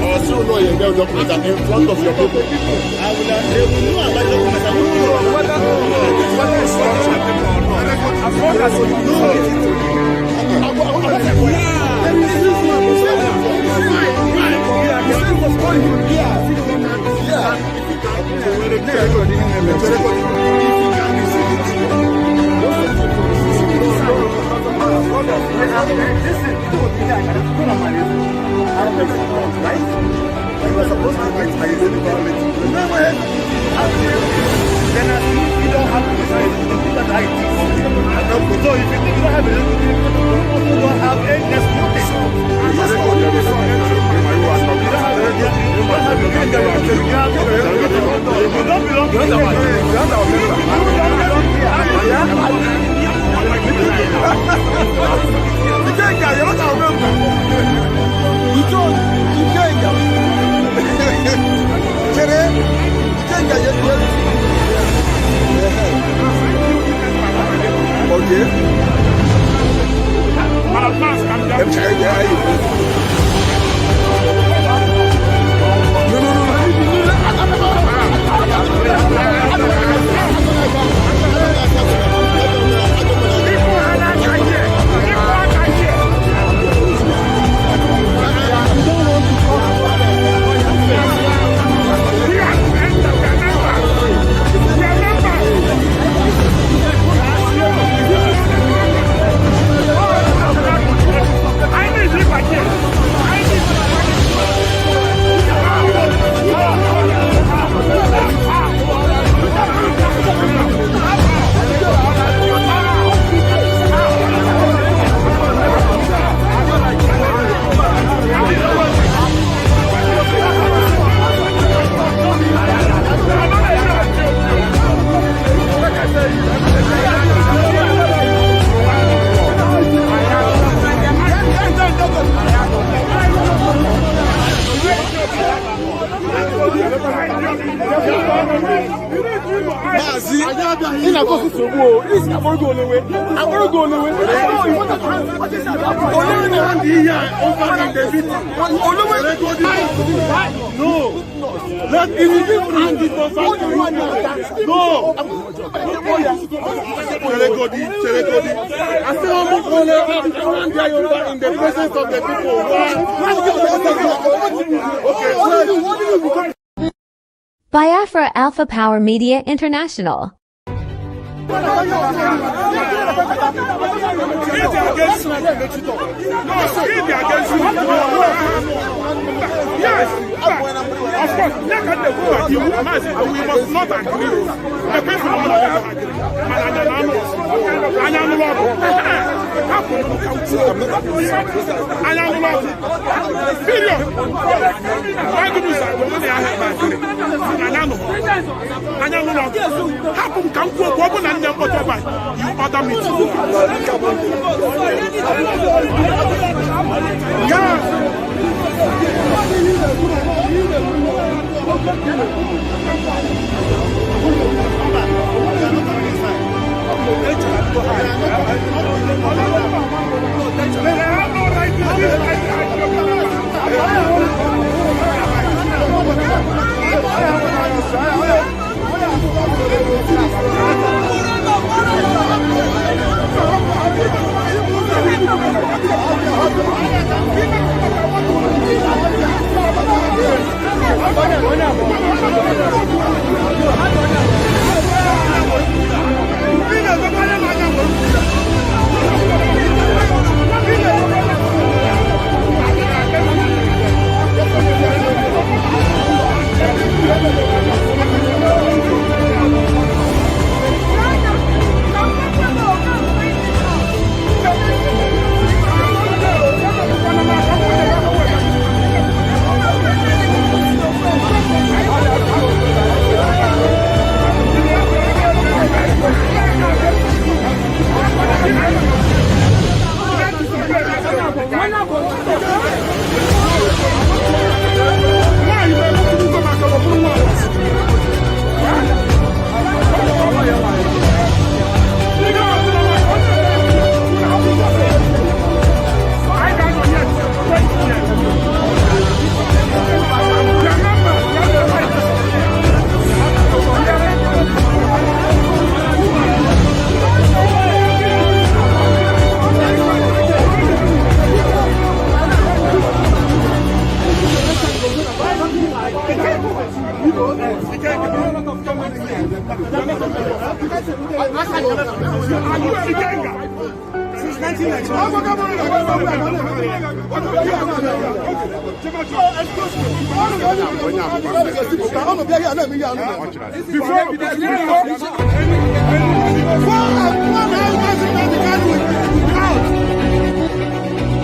Also, no, you know documents are in front of your people. I will know about documents. I will know whether it's Unshakeable or not. As long as you know it. I need Mazi, in a course of war, this is never going away. I'm going to go away. No. Let me hand it over. No. I still want to in the presence of the people. Biafra Alpha Power Media International. Yes, of course, look at the word. We must not agree. The person will not agree.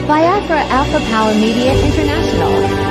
Biafra Alpha Power Media International.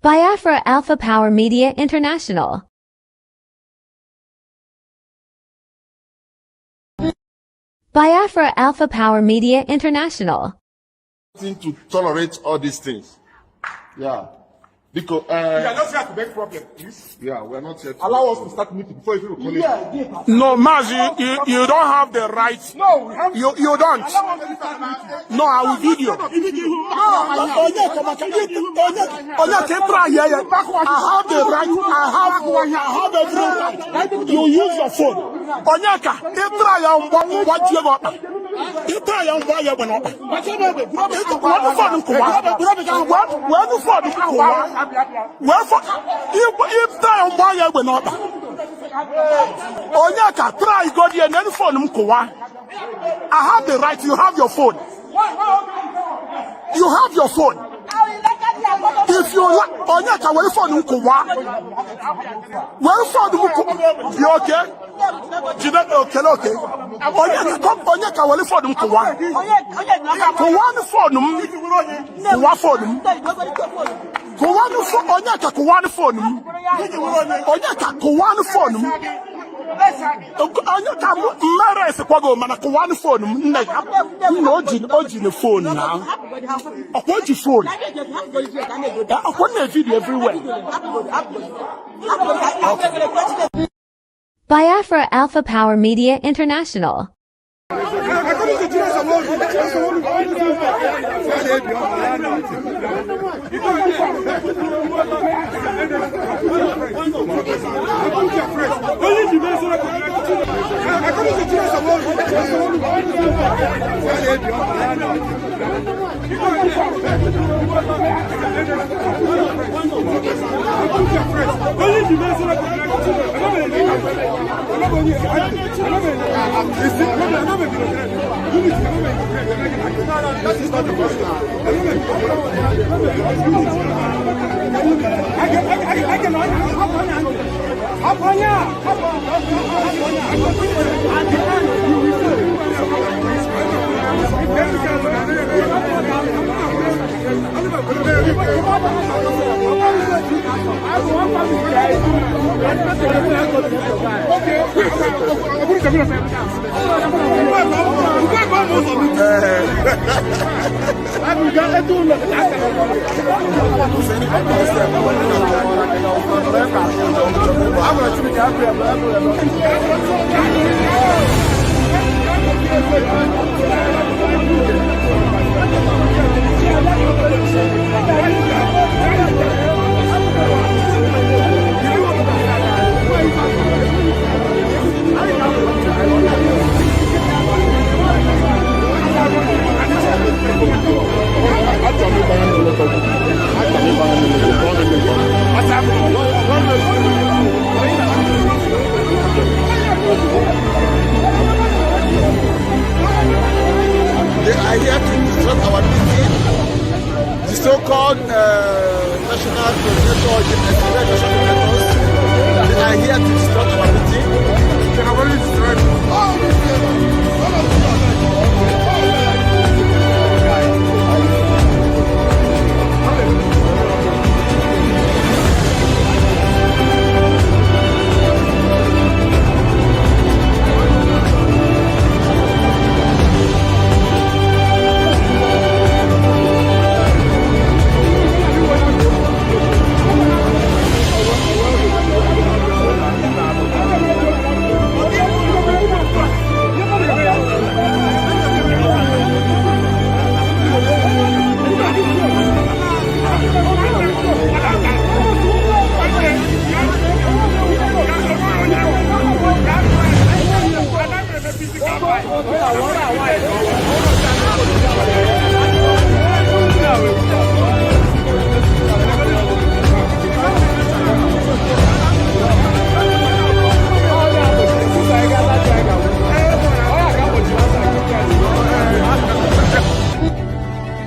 Biafra Alpha Power Media International. Biafra Alpha Power Media International. To tolerate all these things. Yeah. Because we are not here to make problem, please. Yeah, we are not here to allow us to start meeting before you call it. No, Mazi, you don't have the right. No, we have you don't. No, I will video. I have the right. I have every right. You use your phone. Onyeka, what you got? You try and buy your one. Wherefore, if try and buy your one. Onyeka, try go there and then phone mkowa. I have the right. You have your phone. You have your phone. If you like, Onyeka, where phone mkowa? Where phone mkowa? You okay? Okay. Onyeka, where phone mkowa? Kowa phone Onyeka, kowa phone. Onyeka, kowa phone. Onyeka, mara is kwago mana kowa phone. No phone now. What your phone? I want a video everywhere. Biafra Alpha Power Media International. That is not the question. They are here to disrupt our meeting. The so-called national coordinators, they are here to disrupt our meeting. They have already destroyed.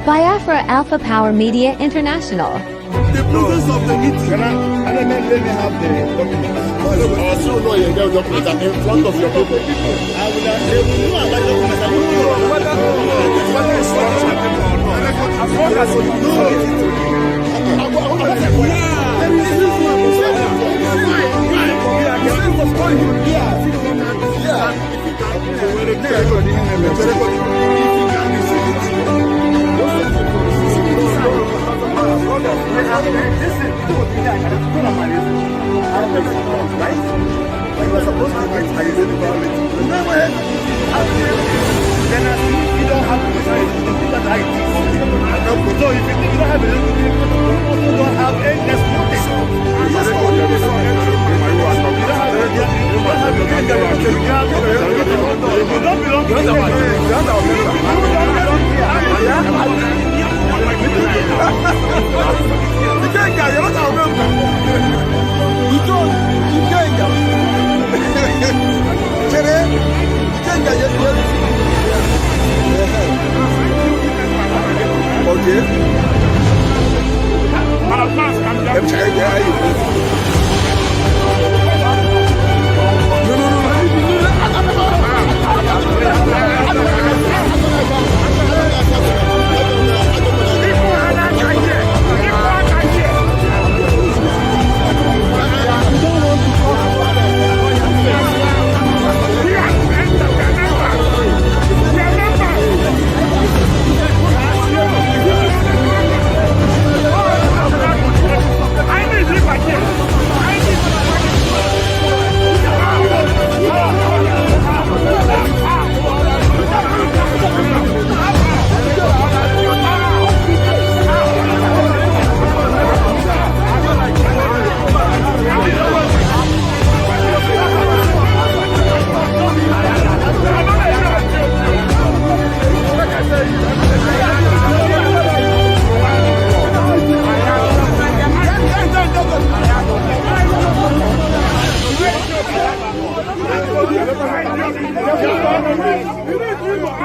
Biafra Alpha Power Media International. the presence of the meeting. Let me have the documents. Also, no, you get documents in front of your people. I will know about documents. I will know whether it's Unshakeable or not. As long as you know it.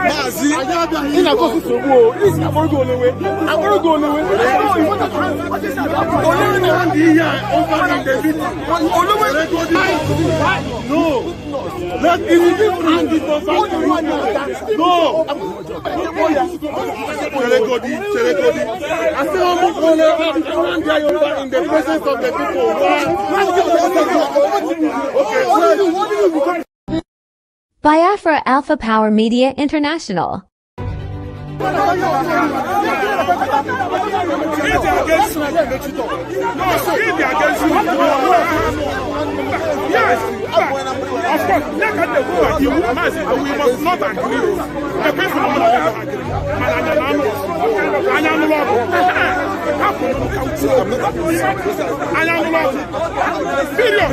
Mazi, in a course of war, this is never going away. I'm going to go away. No, let me hand it over. No, I still almost want to in the presence of the people. Okay, Biafra Alpha Power Media International. Yes, of course, look at the word you Mazi, but we must not agree. The person will not agree. Period.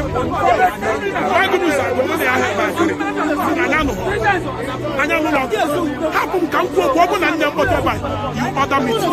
Why do you say how come come to a woman and then whatever you order me to?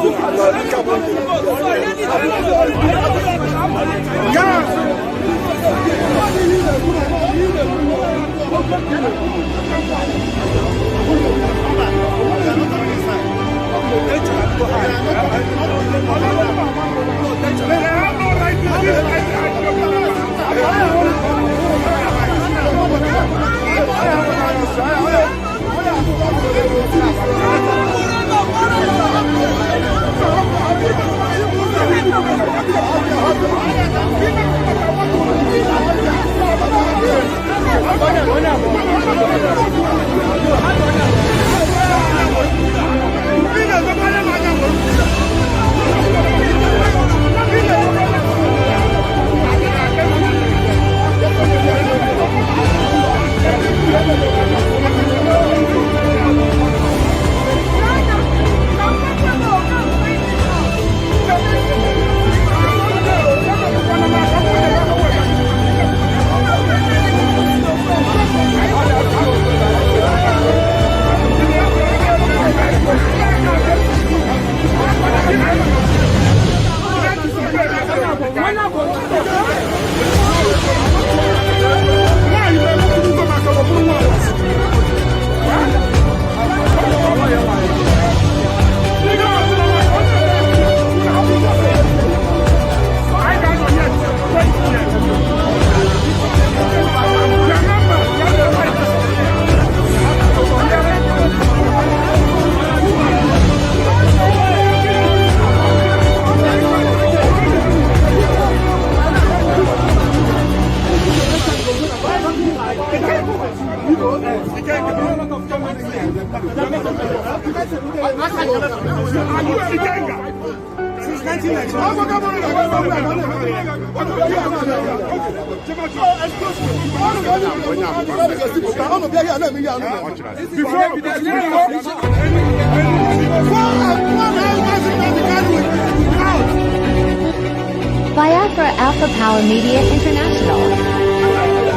Biafra Alpha Power Media International.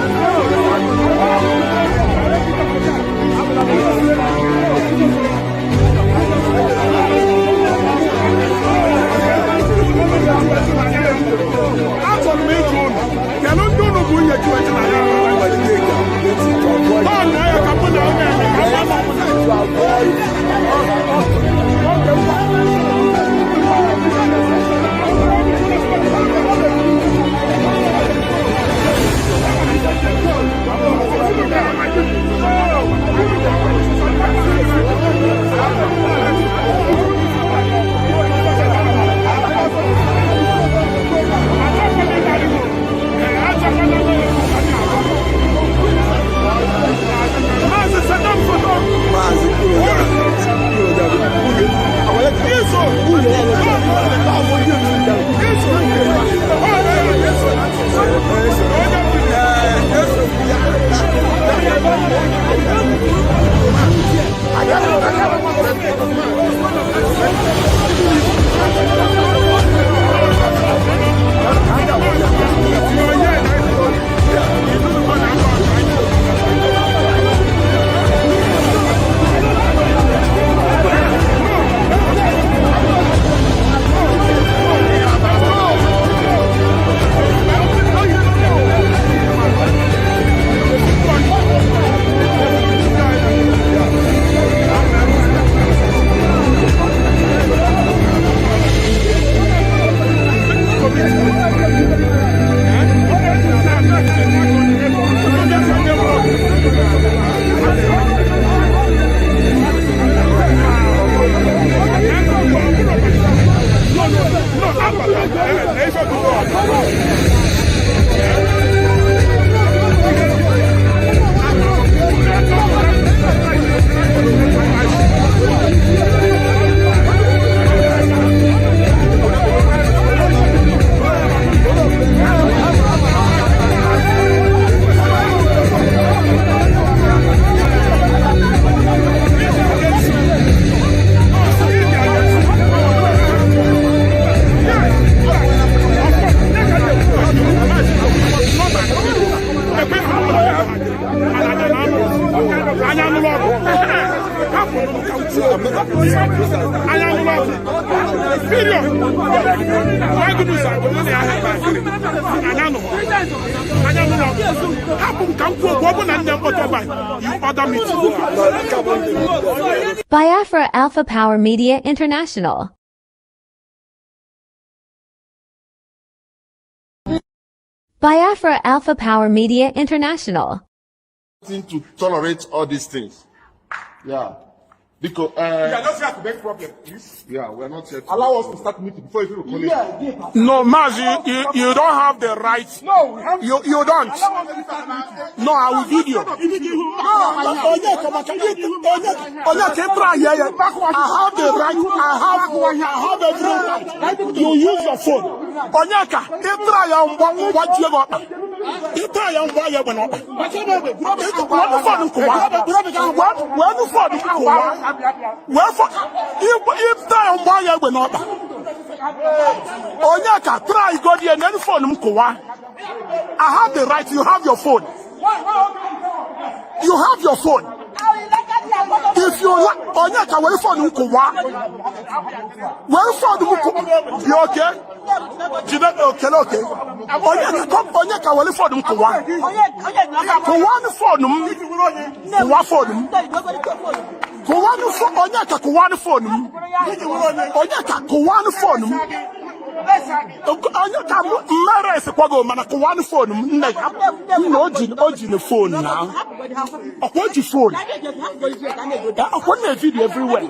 Biafra Alpha Power Media International. Biafra Alpha Power Media International. To tolerate all these things. Yeah. Because we are not here to make problem, please. Yeah, we are not here to allow us to start meeting before you call it. No, Mazi, you don't have the right. No, we have you don't. No, I will video. I have the right. I have every right. You use your phone. Onyeka, what you got? You try and buy your one. Wherefore, if try and buy your one. Onyeka, try go there and then phone. I have the right. You have your phone. You have your phone. If you like, Onyeka, where phone Nkuwa? Where phone you okay? Okay. Onyeka, where phone Nkuwa? Kuwa phone Onyeka, Kuwa phone. Onyeka, Kuwa phone. Onyeka, Mara is Kwago, Manakuwa phone. No, phone now. What your phone? I want a video everywhere.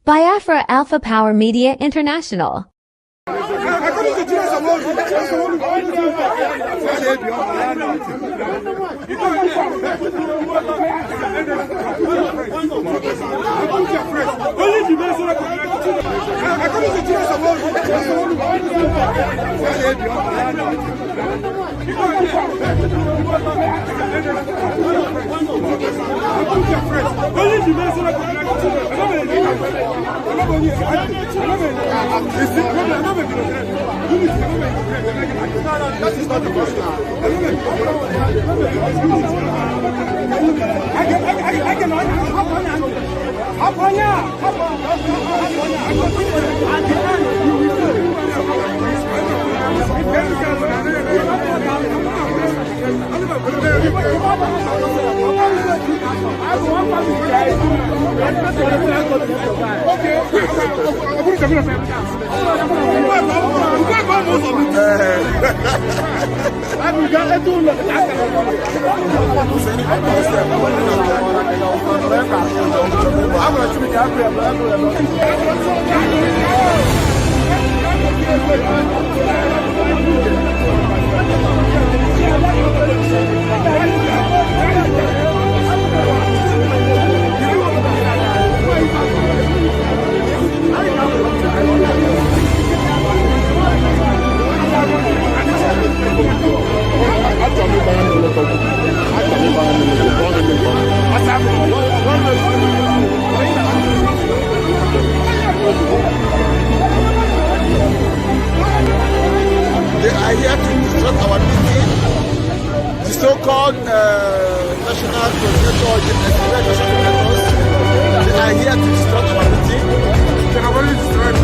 Biafra Alpha Power Media International. That is not the question. They are here to disrupt our meeting. The so-called national coordinator, they are here to disrupt our meeting. They have already destroyed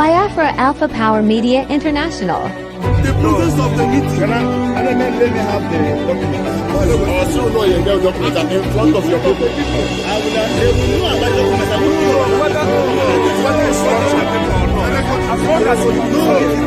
Biafra Alpha Power Media International. the process of the meeting. Let me have the documents. Also, know your documents are in front of your people. I will know about documents. I will know whether it's Unshakeable or not. As long as you know it.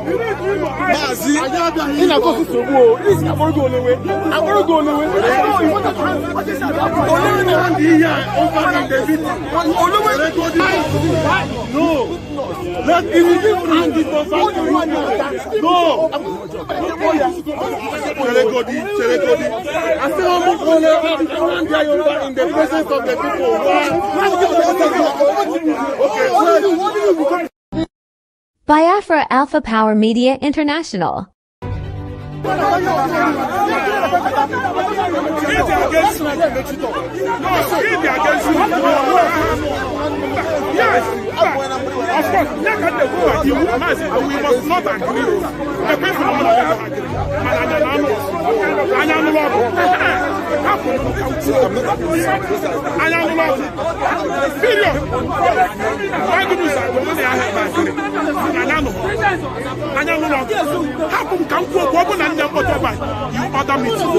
Mazi, in a course to go, this is going to go away. I'm going to go away. No, let me hand it over. No, I still almost want to in the presence of the people. Okay. Biafra Alpha Power Media International. Yes, of course, look at the word, we must not agree. The people are not agree. Period. Why do you say they are agree? How come you order me to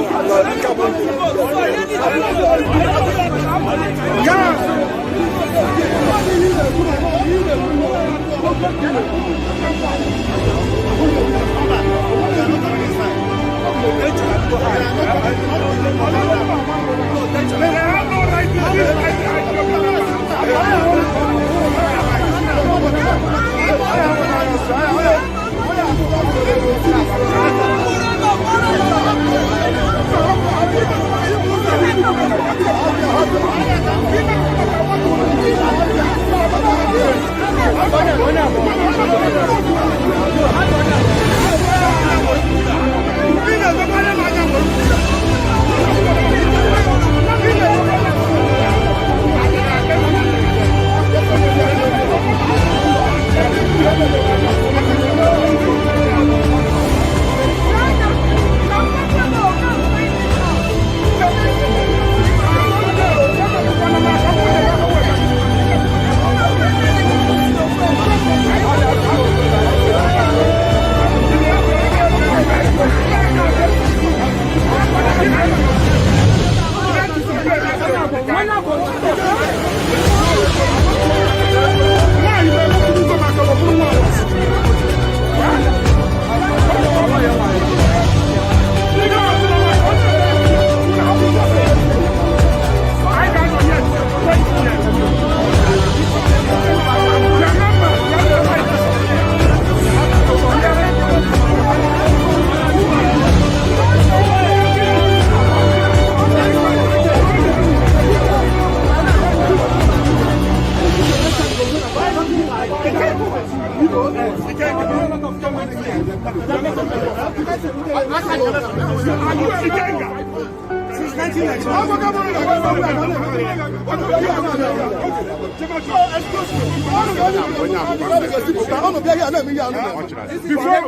Before